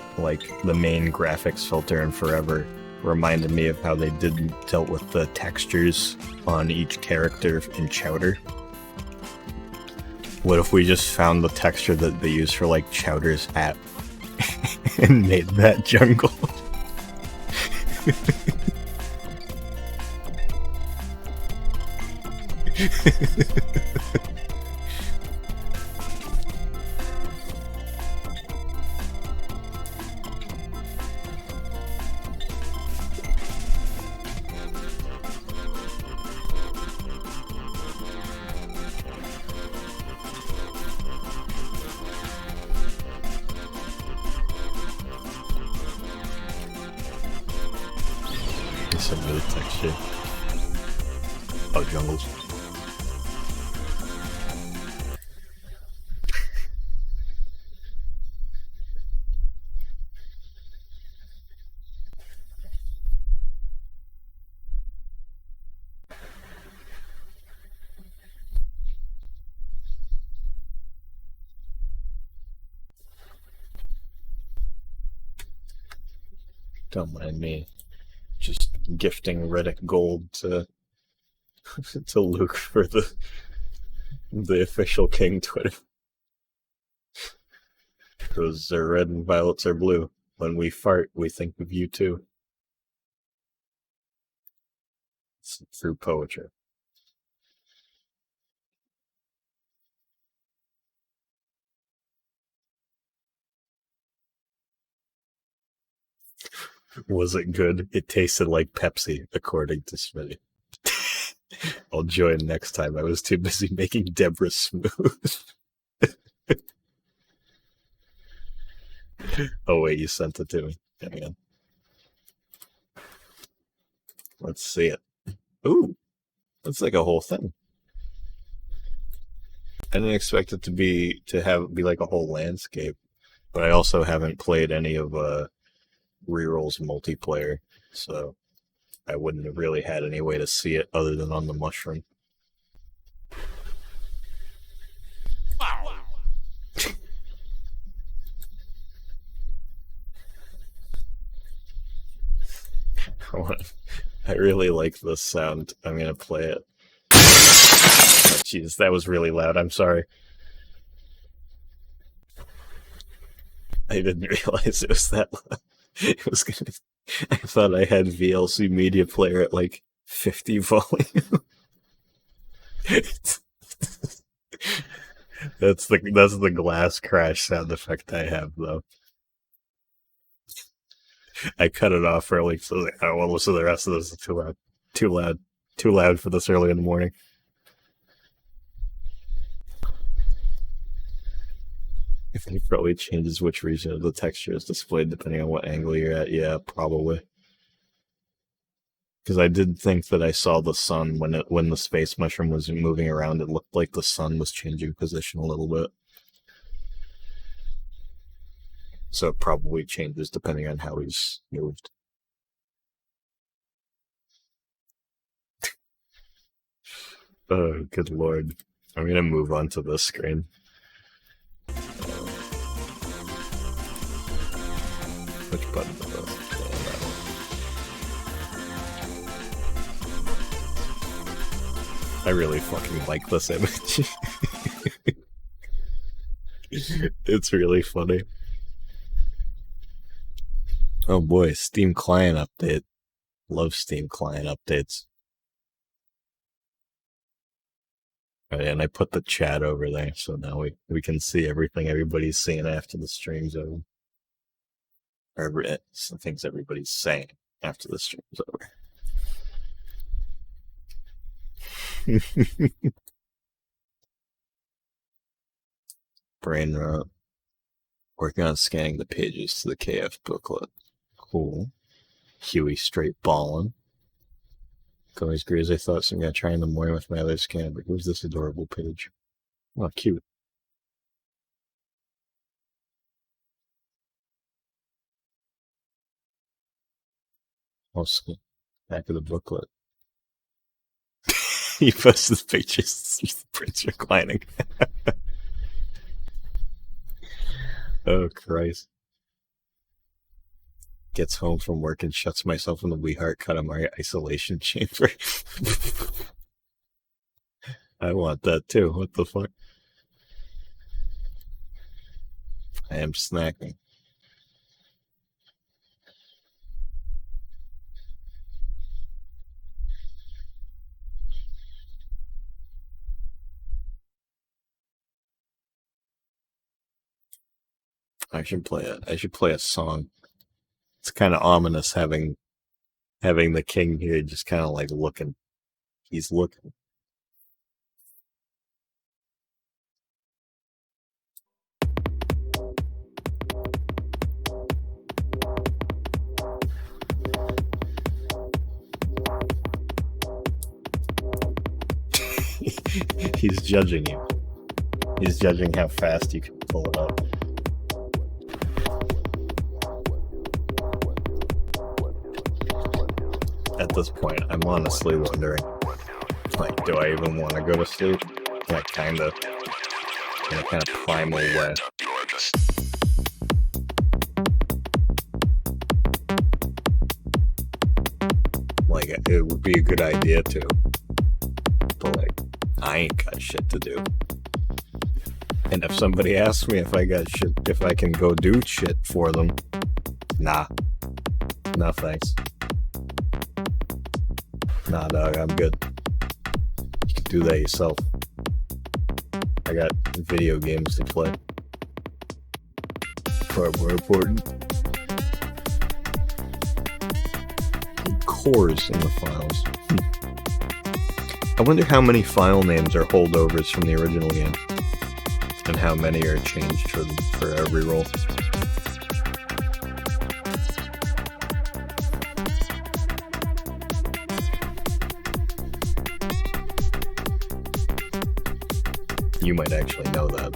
graphics filter in Forever reminded me of how they dealt with the textures on each character in Chowder? What if we just found the texture that they use for like Chowder's hat and made that jungle? Some new texture. Oh, jungles. Don't mind me. Just gifting Riddick gold to to Luke for the official King Twitter. Roses are red and violets are blue. When we fart, we think of you too. It's through poetry. Was it good? It tasted like Pepsi, according to Smitty. I'll join next time. I was too busy making Deborah smooth. Oh wait, you sent it to me. Hang on. Let's see it. Ooh, that's like a whole thing. I didn't expect it to be like a whole landscape, but I also haven't played any of Reroll's multiplayer, so I wouldn't have really had any way to see it other than on the mushroom. I really like this sound. I'm gonna play it. Oh, jeez, that was really loud. I'm sorry. I didn't realize it was that loud. It was gonna. I thought I had VLC Media Player at like 50 volume. That's the glass crash sound effect I have though. I cut it off early, so I don't want to listen to the rest of this. It's too loud for this early in the morning. It probably changes which region of the texture is displayed depending on what angle you're at. Yeah, probably. Because I did think that I saw the sun when the space mushroom was moving around. It looked like the sun was changing position a little bit. So it probably changes depending on how he's moved. Oh, good lord. I'm gonna move on to this screen. Which button is this? Oh, that one. I really fucking like this image. It's really funny. Oh boy, Steam client update. Love Steam client updates. Right, and I put the chat over there, so now we can see everything everybody's seeing after the stream's over. Or some things everybody's saying after the stream's over. Brain rot. Working on scanning the pages to the KF booklet. Cool. Huey straight ballin'. Always agree as I thought, so I'm gonna try in the morning with my other scan, but who's this adorable page? Oh, cute. Oh, back of the booklet. He posted the pictures. The prints reclining. Oh, Christ. Gets home from work and shuts myself in the We Heart Katamari isolation chamber. I want that too. What the fuck? I am snacking. I should play a song. It's kind of ominous having the king here just kind of like looking. He's looking. He's judging you. He's judging how fast you can pull it up. At this point, I'm honestly wondering, like, do I even want to go to sleep? Like, in a kind of primal way. Like, it would be a good idea to, but like, I ain't got shit to do. And if somebody asks me if I can go do shit for them, nah. No thanks. Nah, dog, I'm good. You can do that yourself. I got video games to play. Far more important. Cores in the files. I wonder how many file names are holdovers from the original game, and how many are changed for every role. You might actually know that.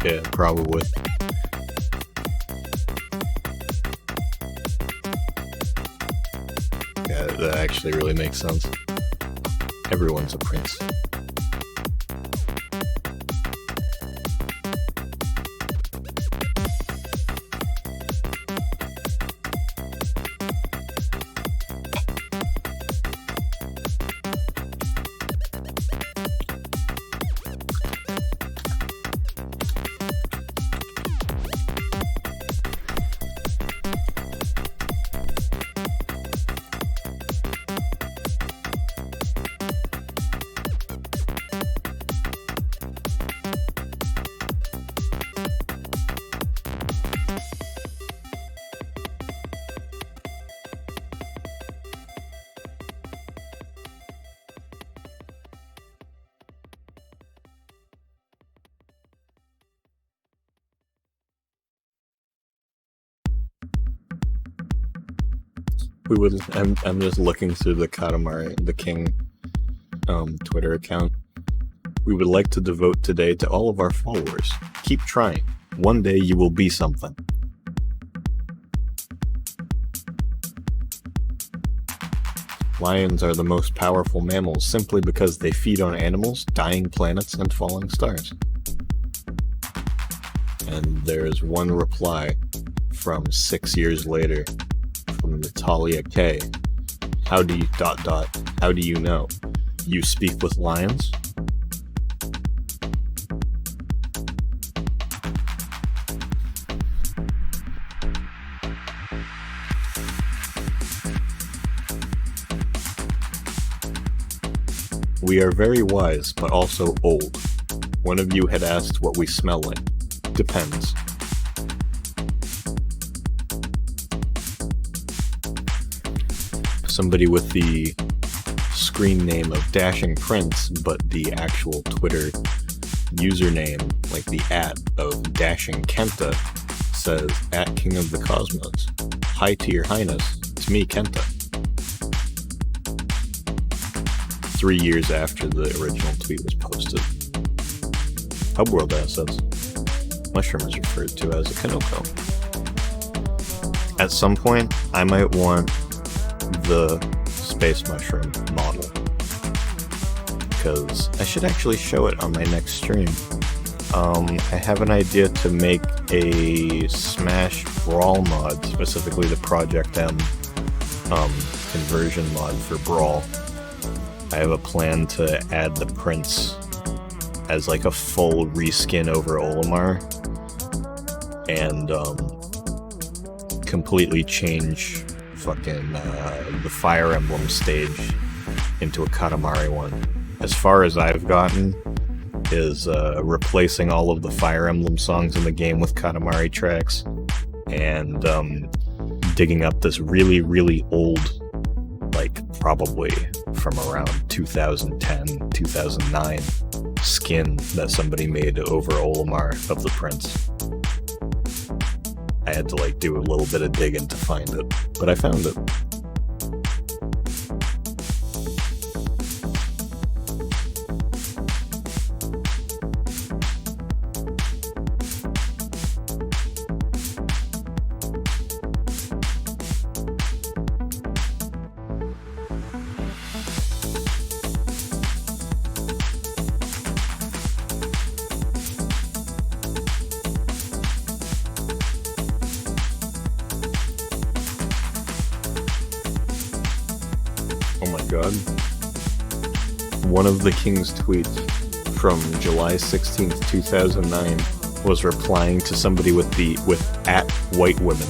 Yeah, probably. Yeah, that actually really makes sense. Everyone's a prince. I'm just looking through the Katamari, the King, Twitter account. We would like to devote today to all of our followers. Keep trying. One day you will be something. Lions are the most powerful mammals simply because they feed on animals, dying planets, and falling stars. And there's one reply from 6 years later from Natalia K. How do you ... How do you know? You speak with lions? We are very wise, but also old. One of you had asked what we smell like. Depends. Somebody with the screen name of Dashing Prince, but the actual Twitter username, like the @ of Dashing Kenta, says @King of the Cosmos. Hi to your highness, it's me, Kenta. 3 years after the original tweet was posted. Hubworld assets. Mushroom is referred to as a Kanoko. At some point, I might want the space mushroom model, because I should actually show it on my next stream. I have an idea to make a Smash Brawl mod, specifically the Project M conversion mod for Brawl. I have a plan to add the Prince as like a full reskin over Olimar, and completely change fucking the Fire Emblem stage into a Katamari one. As far as I've gotten is replacing all of the Fire Emblem songs in the game with Katamari tracks, and digging up this really, really old, like probably from around 2010, 2009 skin that somebody made over Olimar of the Prince. I had to like do a little bit of digging to find it, but I found it. God. One of the king's tweets from July 16th, 2009 was replying to somebody with at white women.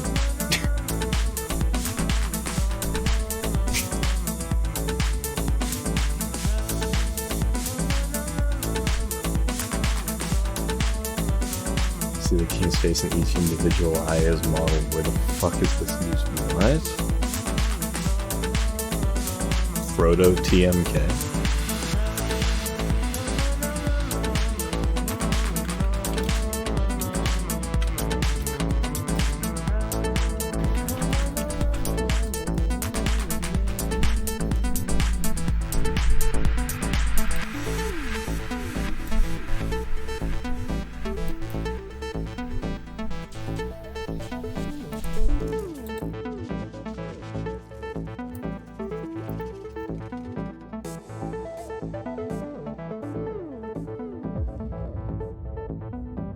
See the king's face in each individual eye is modeled. Where the fuck is this news? What? Frodo TMK.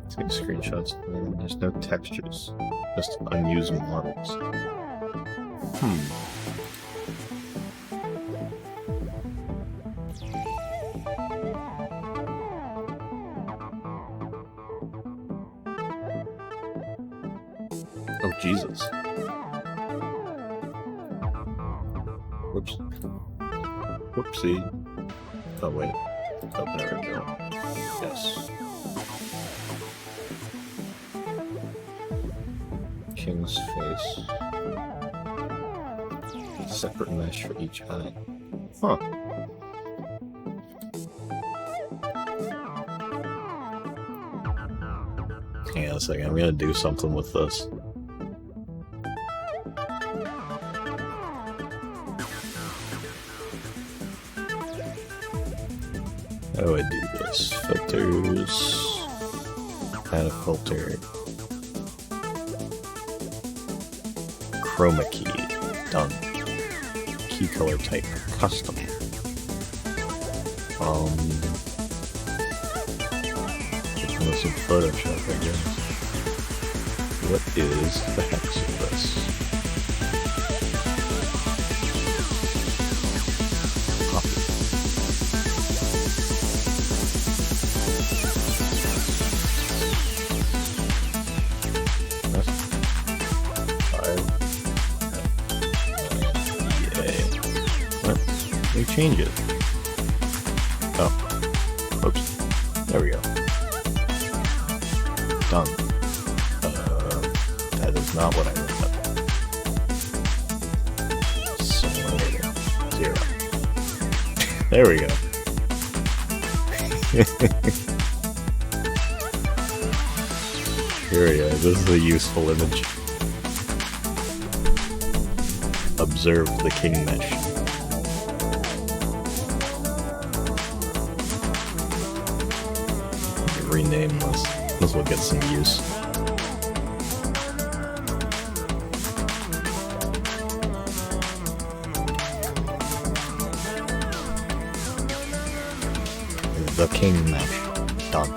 Take screenshots. There's no textures, just unused models. Oh Jesus! Whoops! Whoopsie! Oh wait! Oh, there we go. Yes. King's face. Separate mesh for each eye. Huh. Hang on a second, I'm gonna do something with this. How do I do this? Filters. Add a filter. Chroma key. Done. Key color type. Custom. Which one is in Photoshop, I guess? What is the hex of this? Copy. Change it. Oh. Oops. There we go. Done. That is not what I wanted. Simulator. 0. There we go. Here we go. This is a useful image. Observe the king mesh. Rename this. This will get some use. The king mesh. Done.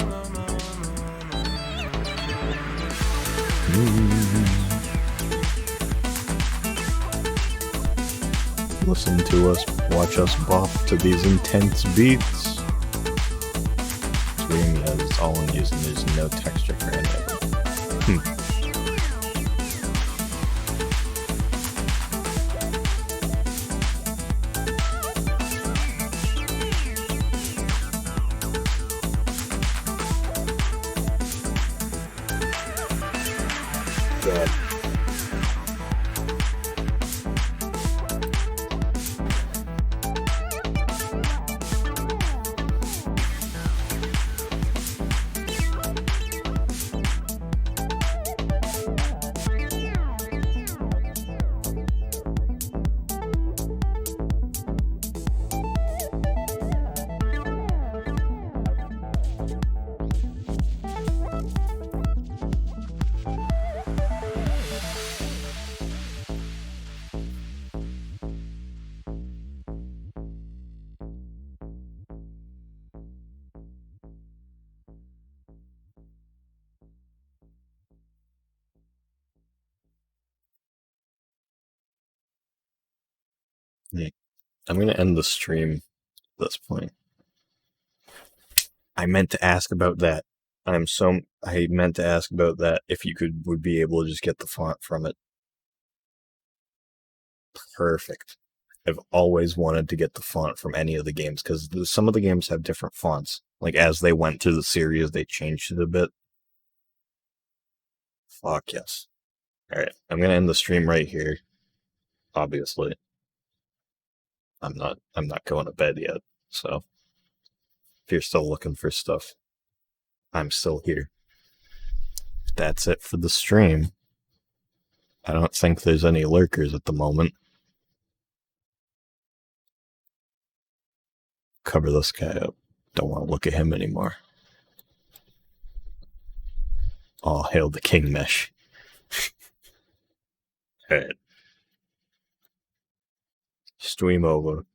Listen to us, watch us bop to these intense beats. As all I'm using is no texture for any of them. God. I'm gonna end the stream at this point. I meant to ask about that. I meant to ask about that if you would be able to just get the font from it. Perfect. I've always wanted to get the font from any of the games because some of the games have different fonts. Like as they went through the series, they changed it a bit. Fuck yes. Alright, I'm gonna end the stream right here. Obviously. I'm not going to bed yet, so if you're still looking for stuff, I'm still here. That's it for the stream. I don't think there's any lurkers at the moment. Cover this guy up. Don't want to look at him anymore. All hail the King Mesh. Alright. Stream over.